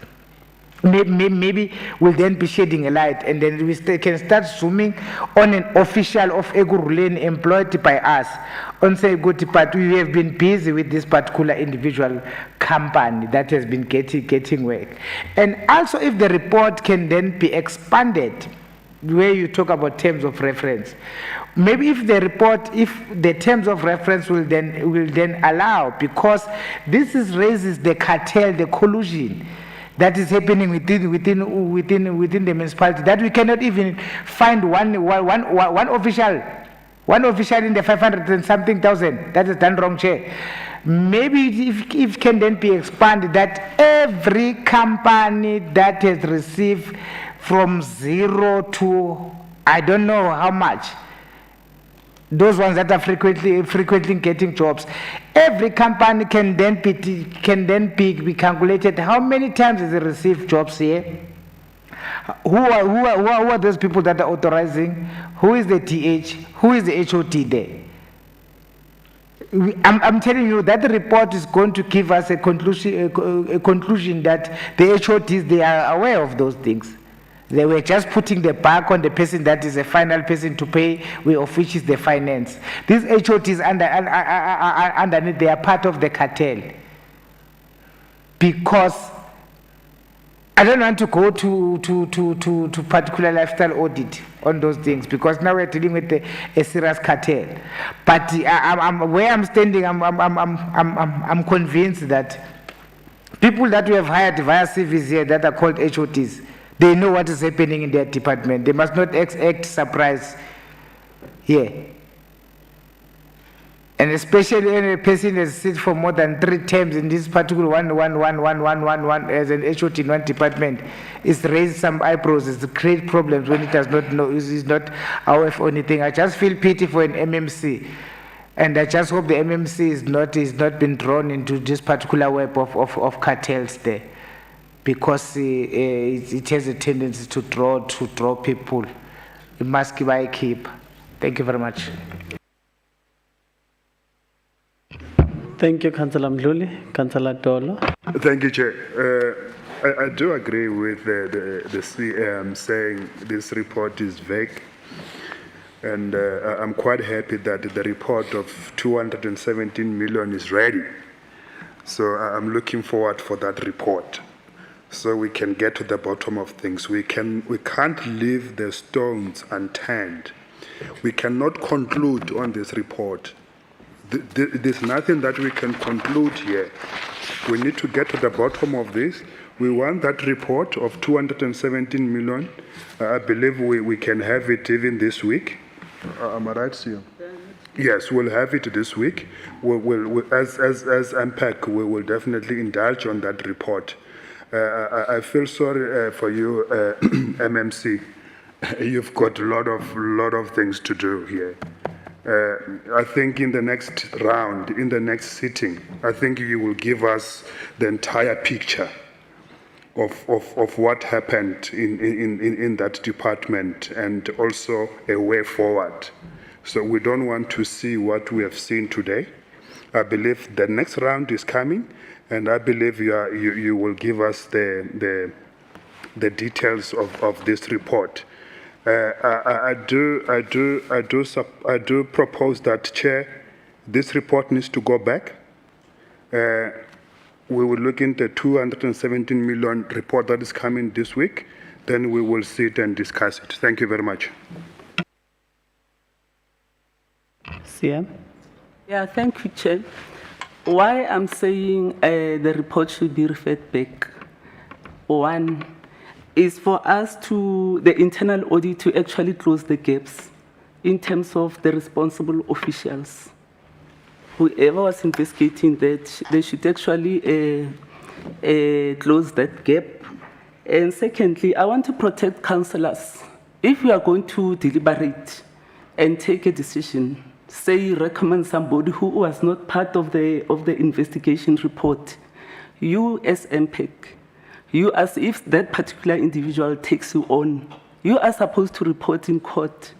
Maybe we'll then be shedding a light, and then we can start zooming on an official of Ekurhuleni employed by us. On say, good, but we have been busy with this particular individual company that has been getting work. And also, if the report can then be expanded, where you talk about terms of reference, maybe if the terms of reference will then allow, because this raises the cartel, the collusion that is happening within the municipality, that we cannot even find one official in the 500 and something thousand that is done wrong, Chair. Maybe if can then be expanded that every company that has received from 0 to I don't know how much, those ones that are frequently getting jobs, every company can then be calculated. How many times has it received jobs here? Who are those people that are authorizing? Who is the TH? Who is the HOT there? I'm telling you that the report is going to give us a conclusion that the HOTs, they are aware of those things. They were just putting the back on the person that is a final person to pay, of which is the finance. These HOTs underneath, they are part of the cartel. Because I don't want to go to particular lifestyle audit on those things, because now we're dealing with a serious cartel. But where I'm standing, I'm convinced that people that we have hired via CVs here that are called HOTs, they know what is happening in their department. They must not act surprised here. And especially when a person has sits for more than 3 terms in this particular one as an HOT in one department, it's raised some eyebrows, it's create problems when it does not know, is not aware of anything. I just feel pity for an MMC. And I just hope the MMC is not been drawn into this particular web of cartels there, because it has a tendency to draw people. It must keep. Thank you very much. Thank you, Councillor Mdluli. Councillor Dolo. Thank you, Chair. I do agree with the CM saying this report is vague, and I'm quite happy that the report of 217 million is ready. So I'm looking forward for that report, so we can get to the bottom of things. We can't leave the stones unturned. We cannot conclude on this report. There's nothing that we can conclude here. We need to get to the bottom of this. We want that report of 217 million. I believe we can have it even this week. Am I right, Sir? Yes, we'll have it this week. As MPAC, we will definitely indulge on that report. I feel sorry for you, MMC. You've got a lot of things to do here. I think in the next round, in the next sitting, I think you will give us the entire picture of what happened in that department and also a way forward. So we don't want to see what we have seen today. I believe the next round is coming, and I believe you will give us the details of this report. I do propose that, Chair, this report needs to go back. We will look into the 217 million report that is coming this week. Then we will sit and discuss it. Thank you very much. CM? Yeah, thank you, Chair. Why I'm saying the report should be referred back, one, is for us to, the internal audit, to actually close the gaps in terms of the responsible officials. Whoever was investigating that, they should actually close that gap. And secondly, I want to protect councillors. If we are going to deliberate and take a decision, say recommend somebody who was not part of the investigation report, you as MPAC, you as if that particular individual takes you on, you are supposed to report in court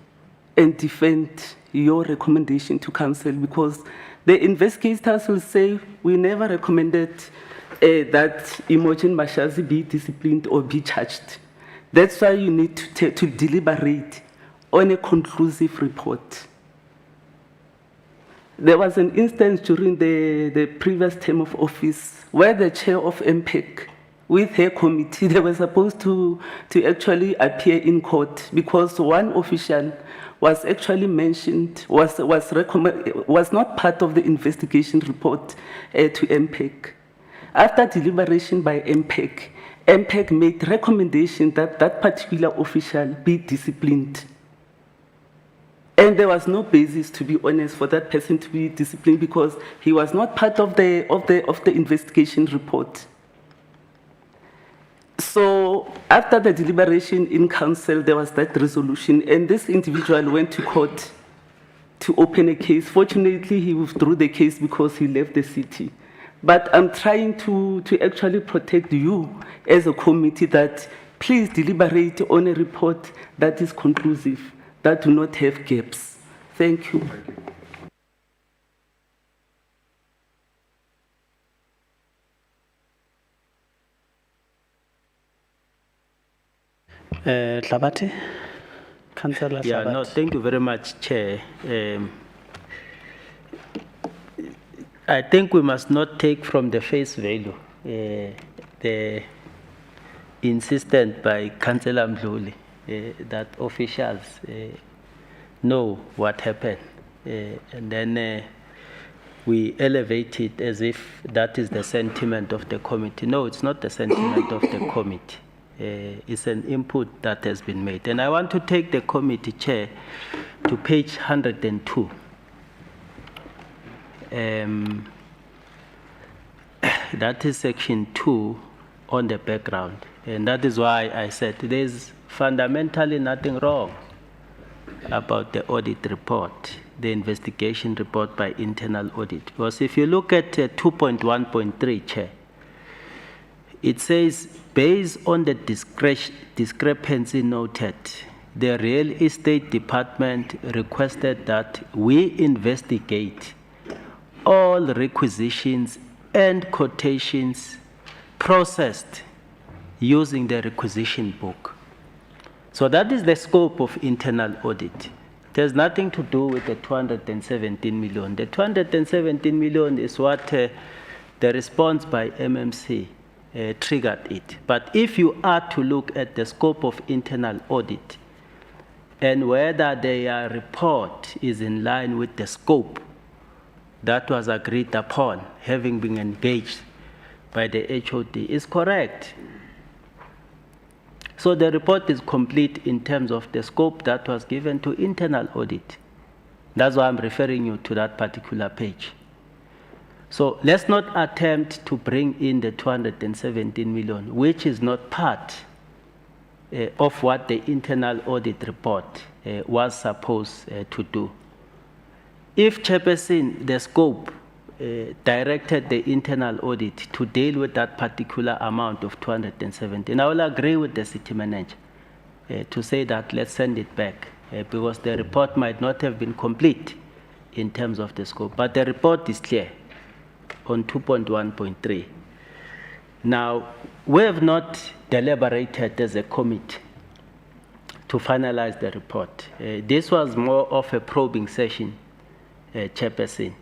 and defend your recommendation to council, because the investigators will say, we never recommended that Imogen Mashazi be disciplined or be charged. That's why you need to deliberate on a conclusive report. There was an instance during the previous term of office where the chair of MPAC, with her committee, they were supposed to actually appear in court because one official was actually mentioned, was not part of the investigation report to MPAC. After deliberation by MPAC, MPAC made recommendation that that particular official be disciplined. And there was no basis, to be honest, for that person to be disciplined because he was not part of the investigation report. So after the deliberation in council, there was that resolution, and this individual went to court to open a case. Fortunately, he withdrew the case because he left the city. But I'm trying to actually protect you as a committee that please deliberate on a report that is conclusive, that do not have gaps. Thank you. Thank you. Tlabate? Councillor Tlabate. Yeah, no, thank you very much, Chair. I think we must not take from the face value the insistence by Councillor Mdluli that officials know what happened. And then we elevate it as if that is the sentiment of the committee. No, it's not the sentiment of the committee. It's an input that has been made. And I want to take the committee chair to page 102. That is section 2 on the background. And that is why I said there's fundamentally nothing wrong about the audit report, the investigation report by internal audit. Because if you look at 2.1.3, Chair, it says, based on the discrepancy noted, the Real Estate Department requested that we investigate all requisitions and quotations processed using the requisition book. So that is the scope of internal audit. It has nothing to do with the 217 million. The 217 million is what the response by MMC triggered it. But if you are to look at the scope of internal audit and whether their report is in line with the scope that was agreed upon, having been engaged by the HOD, is correct. So the report is complete in terms of the scope that was given to internal audit. That's why I'm referring you to that particular page. So let's not attempt to bring in the 217 million, which is not part of what the internal audit report was supposed to do. If Chairperson, the scope directed the internal audit to deal with that particular amount of 217, I will agree with the city manager to say that let's send it back because the report might not have been complete in terms of the scope, but the report is clear on 2.1.3. Now, we have not deliberated as a committee to finalize the report. This was more of a probing session, Chairperson.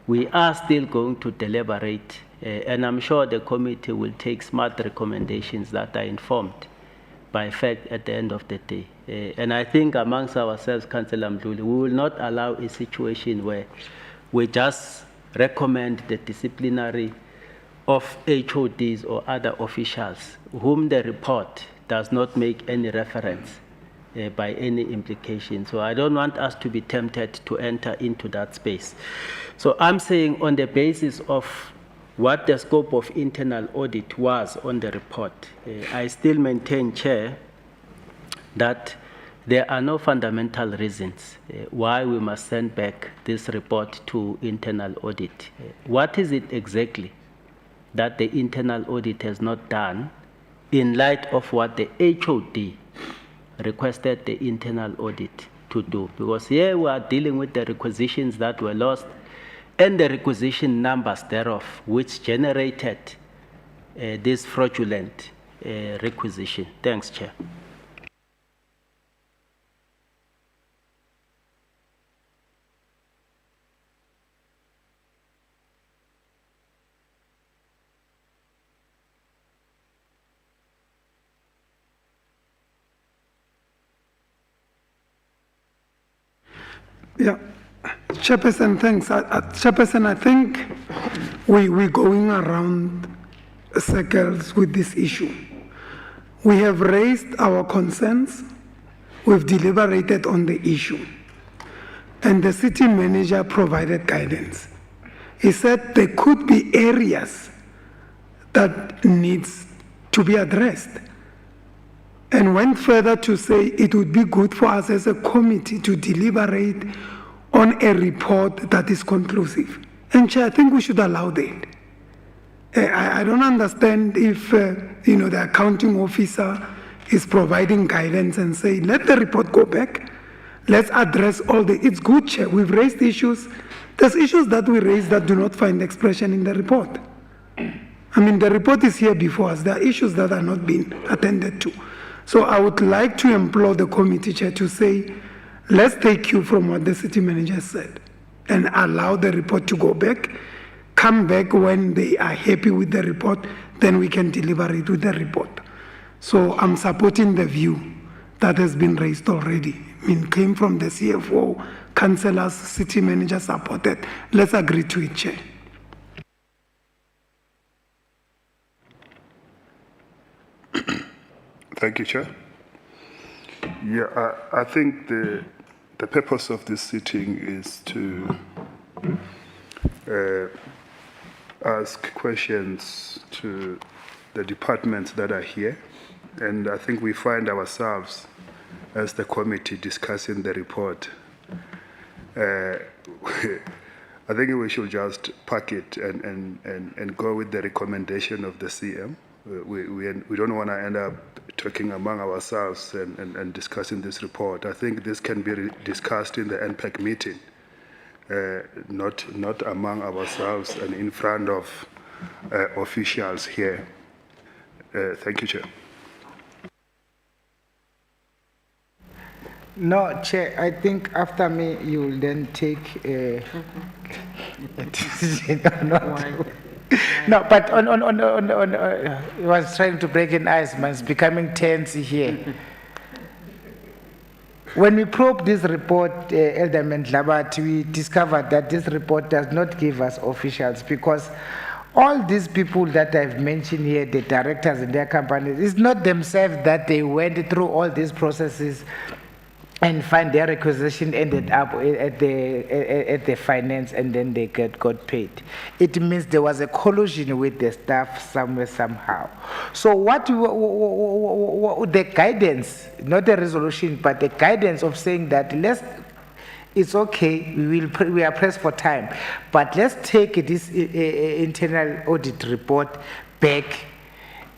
We are still going to deliberate, and I'm sure the committee will take smart recommendations that are informed by fact at the end of the day. And I think amongst ourselves, Councillor Mdluli, we will not allow a situation where we just recommend the disciplinary of HODs or other officials whom the report does not make any reference by any implication. So I don't want us to be tempted to enter into that space. So I'm saying on the basis of what the scope of internal audit was on the report, I still maintain, Chair, that there are no fundamental reasons why we must send back this report to internal audit. What is it exactly that the internal audit has not done in light of what the HOD requested the internal audit to do? Because here we are dealing with the requisitions that were lost and the requisition numbers thereof, which generated this fraudulent requisition. Thanks, Chair. Yeah, Chairperson, thanks. Chairperson, I think we're going around circles with this issue. We have raised our concerns, we've deliberated on the issue, and the city manager provided guidance. He said there could be areas that needs to be addressed, and went further to say it would be good for us as a committee to deliberate on a report that is conclusive. And Chair, I think we should allow that. I don't understand if the accounting officer is providing guidance and say, let the report go back. Let's address all the, it's good, Chair. We've raised issues. There's issues that we raised that do not find expression in the report. I mean, the report is here before us. There are issues that are not being attended to. So I would like to implore the committee, Chair, to say, let's take cue from what the city manager said and allow the report to go back, come back when they are happy with the report, then we can deliberate with the report. So I'm supporting the view that has been raised already. I mean, came from the CFO, councillors, city manager supported. Let's agree to it, Chair. Thank you, Chair. Yeah, I think the purpose of this sitting is to ask questions to the departments that are here. And I think we find ourselves, as the committee, discussing the report. I think we should just pack it and go with the recommendation of the CM. We don't want to end up talking among ourselves and discussing this report. I think this can be discussed in the MPAC meeting, not among ourselves and in front of officials here. Thank you, Chair. No, Chair, I think after me, you will then take a decision or not. No, but he was trying to break an ice, man. It's becoming tense here. When we probed this report, Elderman Labat, we discovered that this report does not give us officials, because all these people that I've mentioned here, the directors in their companies, it's not themselves that they went through all these processes and find their requisition ended up at the finance, and then they got paid. It means there was a collusion with the staff somewhere, somehow. So the guidance, not the resolution, but the guidance of saying that it's okay, we are pressed for time, but let's take this internal audit report back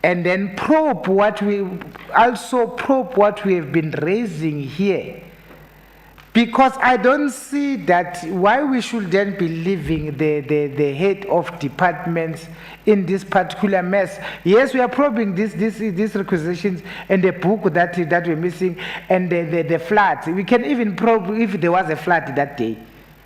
and then probe what we have been raising here. Because I don't see that why we should then be leaving the head of departments in this particular mess. Yes, we are probing these requisitions and the book that we're missing and the floods. We can even probe if there was a flood that day.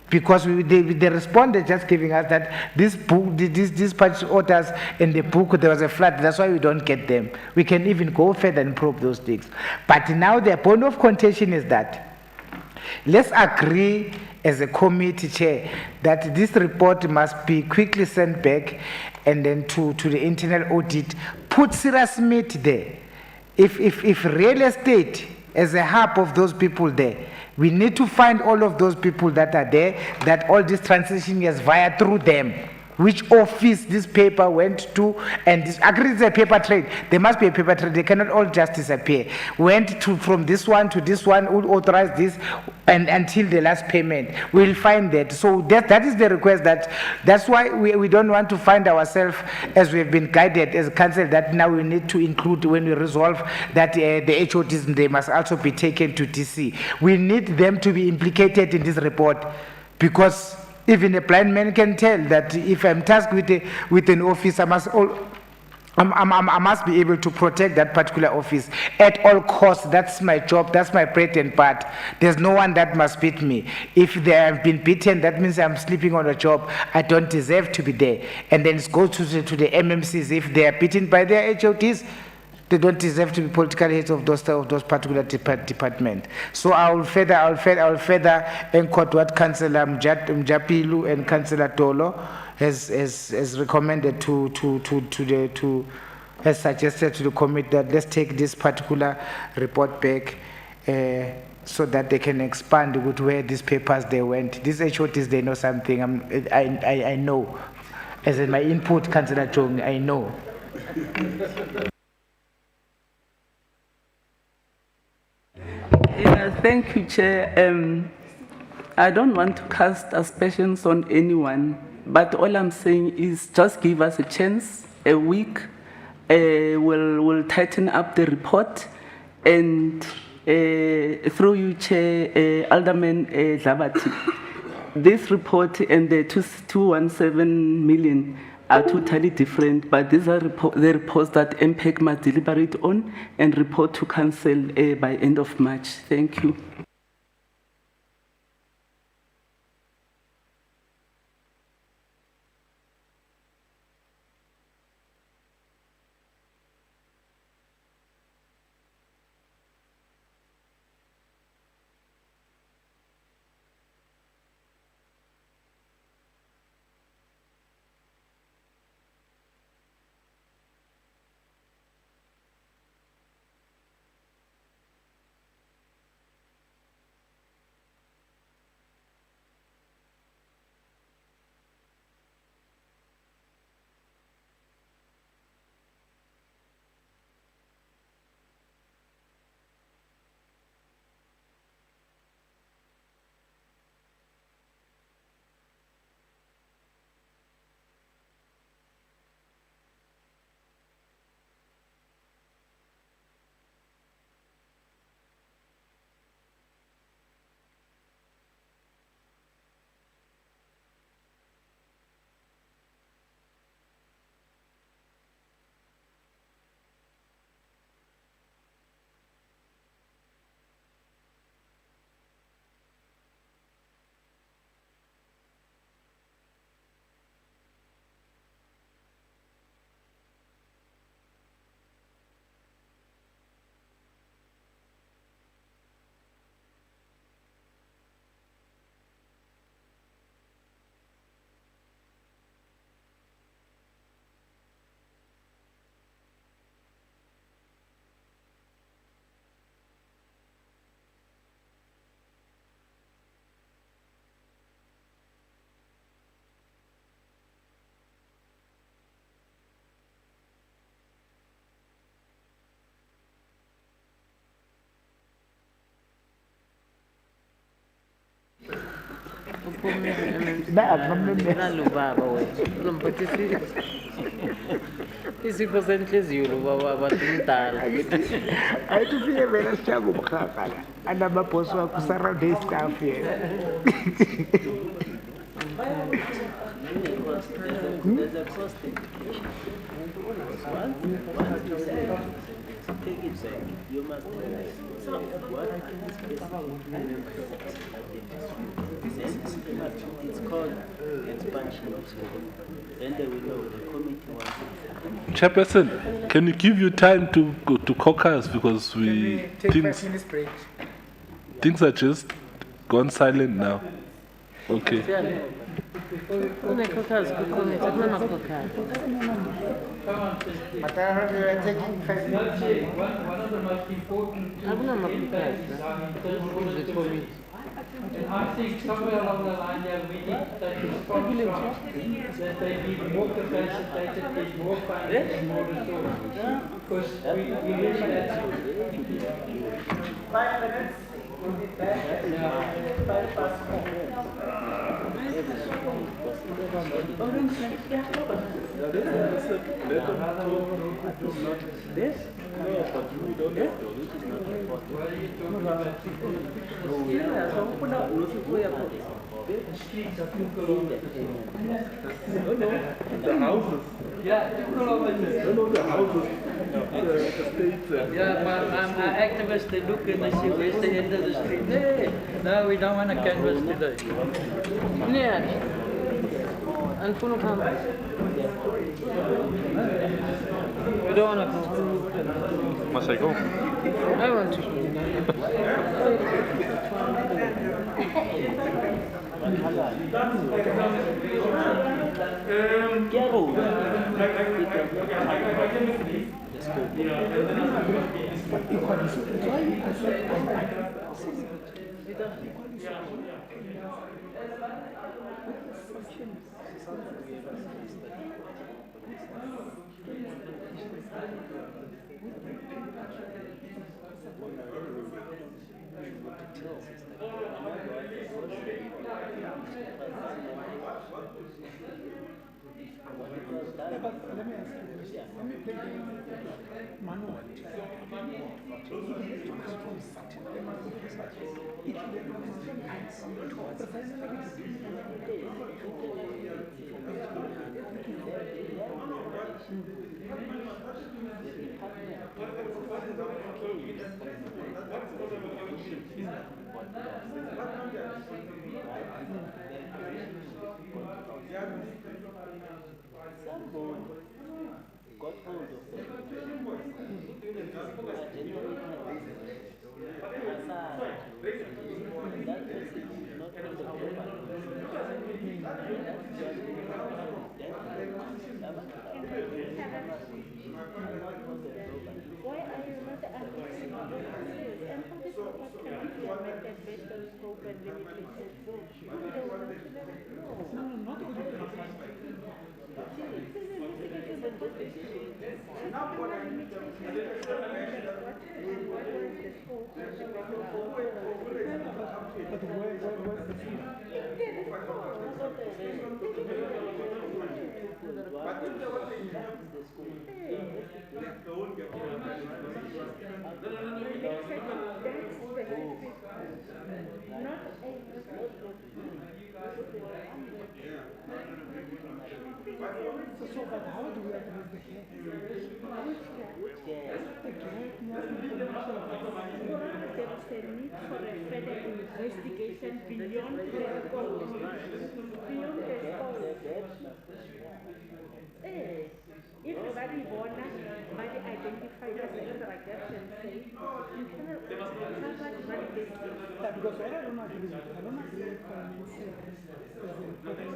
Because they responded just giving us that this book, these purchase orders in the book, there was a flood. That's why we don't get them. We can even go further and probe those things. But now the point of contention is that let's agree as a committee chair that this report must be quickly sent back and then to the internal audit. Put serious meat there. If real estate as a hub of those people there, we need to find all of those people that are there, that all this transition is via through them. Which office this paper went to, and this agree it's a paper trade. There must be a paper trade. They cannot all just disappear. Went to from this one to this one, who authorized this, and until the last payment. We'll find that. So that is the request. That's why we don't want to find ourselves as we have been guided as a council that now we need to include when we resolve that the HODs, they must also be taken to DC. We need them to be implicated in this report, because even a blind man can tell that if I'm tasked with an office, I must be able to protect that particular office at all costs. That's my job. That's my bread and butter. There's no one that must beat me. If they have been beaten, that means I'm sleeping on a job. I don't deserve to be there. And then it goes to the MMCs. If they are beaten by their HOTs, they don't deserve to be political heads of those particular department. So I will further encode what Councillor Mjapilu and Councillor Dolo has recommended has suggested to the committee that let's take this particular report back so that they can expand with where these papers they went. These HOTs, they know something. I know. As in my input, Councillor Jong, I know. Thank you, Chair. I don't want to cast aspersions on anyone, but all I'm saying is just give us a chance, a week. We'll tighten up the report, and through you, Chair, Alderman Zabati, this report and the 217 million are totally different, but these are the reports that MPAC must deliberate on and report to Council by end of March. Thank you. Isifo senhliziyo lo baba abadala. Ayitufike vele sijanga umkhakha la. Anamabhosi wakho surround staff here. There's a cost implication. Once you say, take it back, you must realize what are the specific members it's called expansion of scope. Then they will know the committee wants it. Chairperson, can you give you time to go to caucus because Take 5 minutes break. things are just gone silent now. Okay. Kunekhokazi kukomiti, akunamakhokhazi. But I heard you were taking 5 minutes. Akunamakhokhazi. I think somewhere along the line there we need to take responsibility that they be more capacitated, get more funding, more resources. Because we really had 5 minutes. We'll be back at The houses. Yeah, the houses. Yeah, but activists, they look and they see where's the end of the street. Hey, no, we don't want to canvass today. Yeah. And full of numbers. We don't want to go. Must I go? I want to. Got hold of the Why are you not addressing those issues? And for this opportunity, you make a better scope and limited scope. You don't want to let it go. No, not all the this is investigation and investigation. Now, what are limitations? What was the scope? But where's the scope? So, but how do we address the gap? Which gap? The gap more information. There is a need for a further investigation beyond the scope. Beyond the scope. Everybody wanna identify as an interaction and say, you cannot somebody validate this. Because I don't agree with finance as an important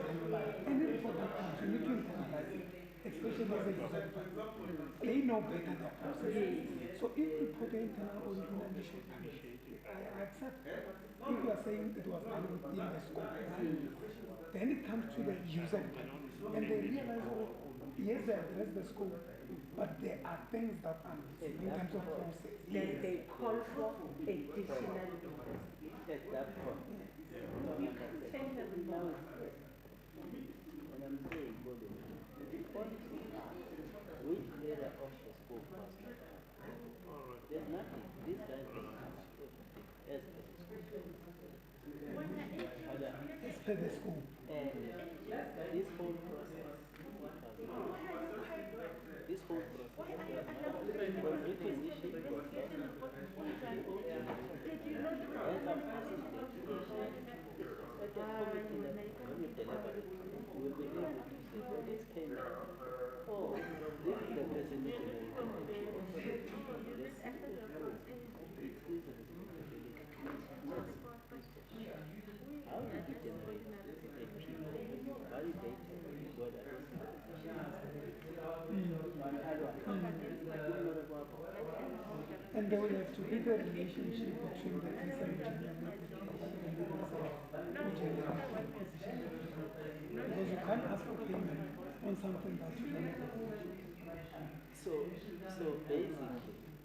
any report that comes, you need to internalize it, especially as a developer. They know better their process. So if you put the internal audit in the short time, I accept. If you are saying it was done within the scope, then it comes to the user and they realize, oh, yes, they address the scope, but there are things that are in terms of process. Then they call for additional at that point. And I'm saying, which area of the school was not? There's nothing. This guy was as per the school. As per the school. And this whole process, this whole process, was requisition was done. As I'm asking the committee that when you deliver it, you will be able to say, oh, this came in. Oh, this is the person who how did you generate a PO validated whether And there will have to be the relationship between the person generating and the person who generates the position. Because you can't ask for payment on something that's So basically,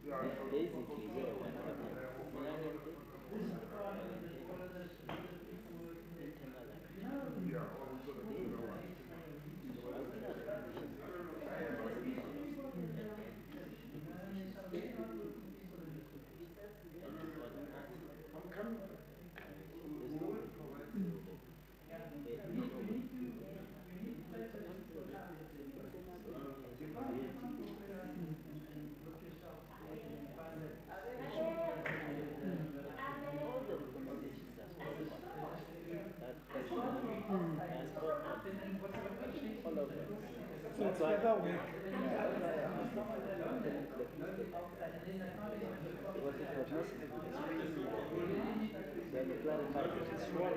yeah, what happened? So it's further work. Then clarify this is wrong.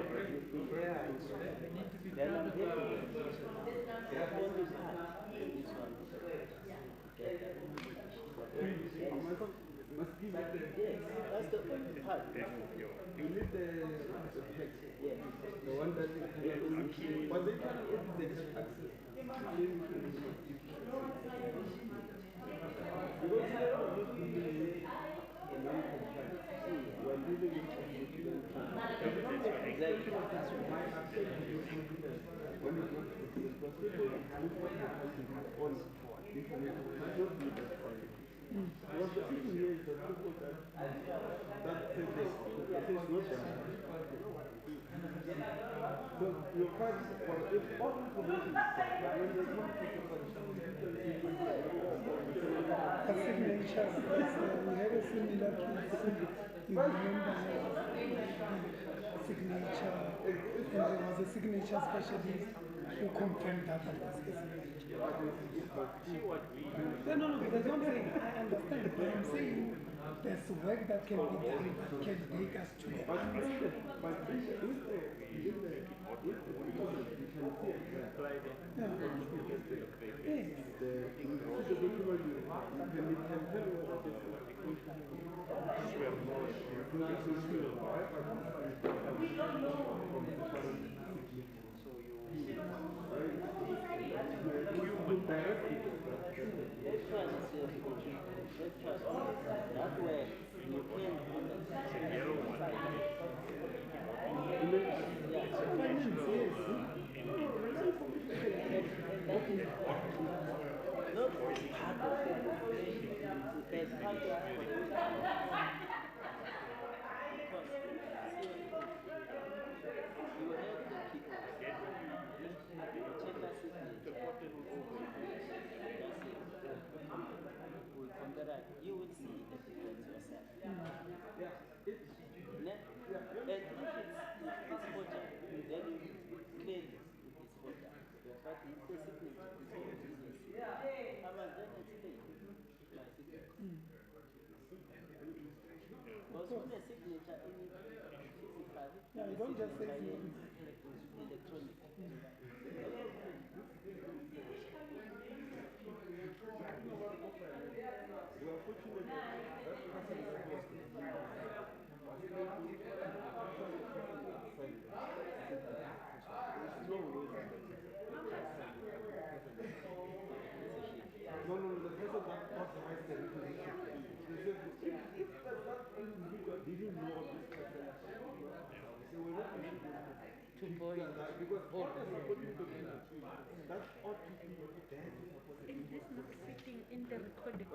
Then I'm here. This one. Yes, that's the only part. You need the text. Yes. The one that was they trying to access? Because the issue here is the people that take this is not done. So your part, if all information is when there's one A signature, we had a similar case. You remember signature, and there was a signature specialist who confirmed that it was a signature. No, that's what I'm saying. I understand, but I'm saying there's work that can be done that can take us to the answer. That way you can you will see the difference yourself. And if it's forgery, then you clearly it's forgery. But if the signature is for business, I must then explain my signature. Because when a signature in physical, you don't just say electronic. We are fortunate that person that was no, the person that authorized the requisition. If that individual didn't know this person, To void. It is not sitting in the recording.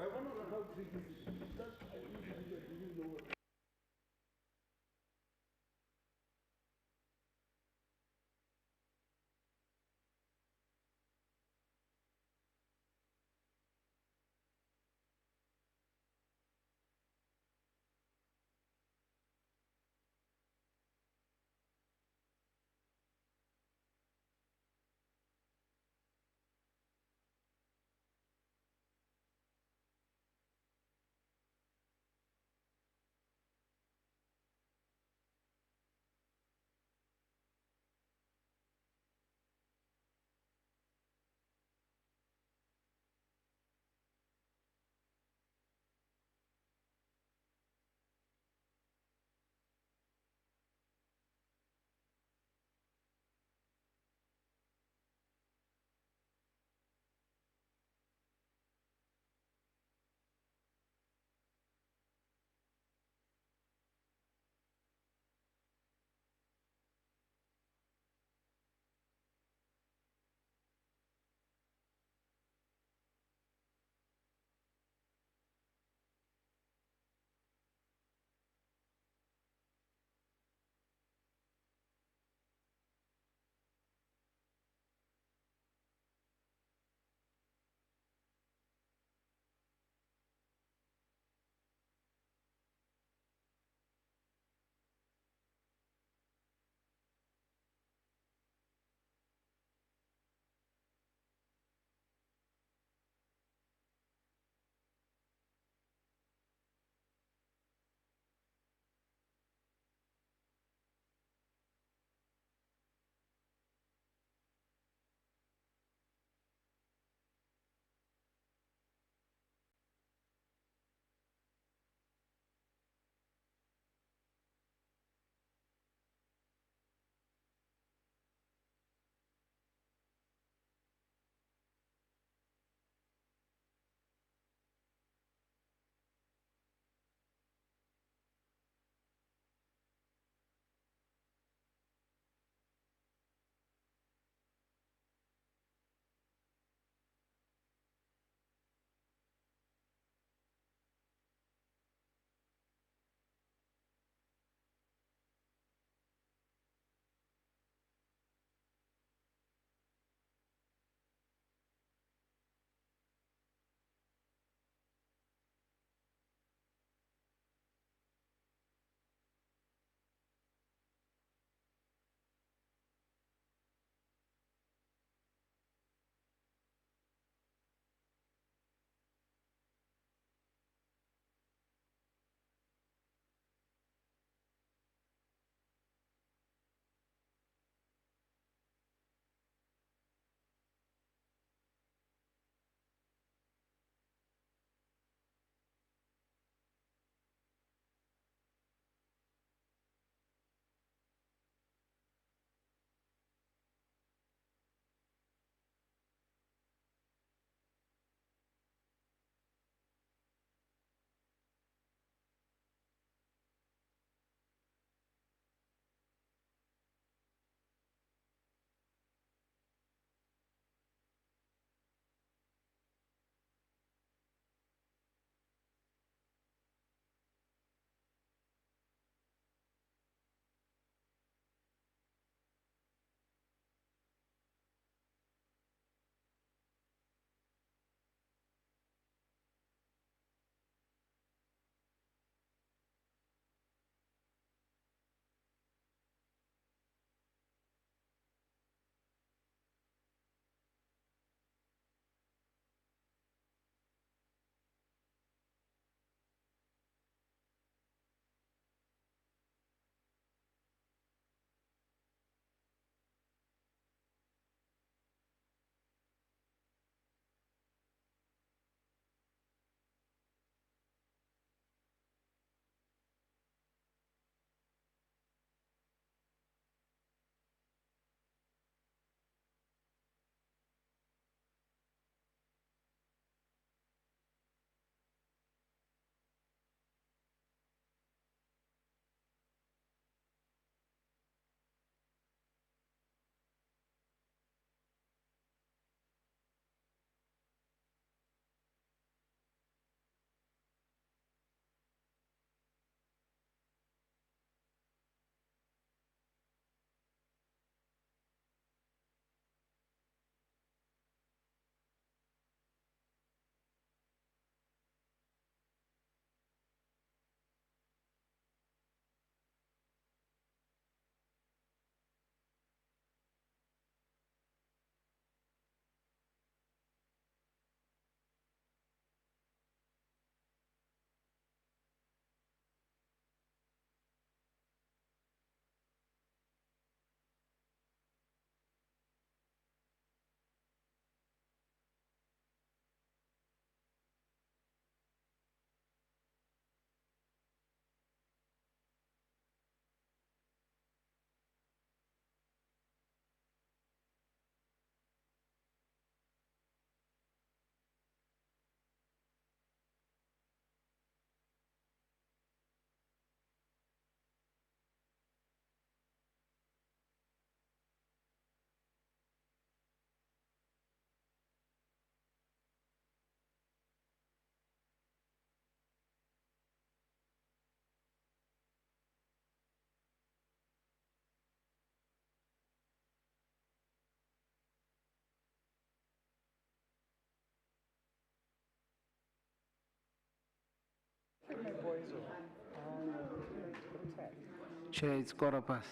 Chair, it's quarter past.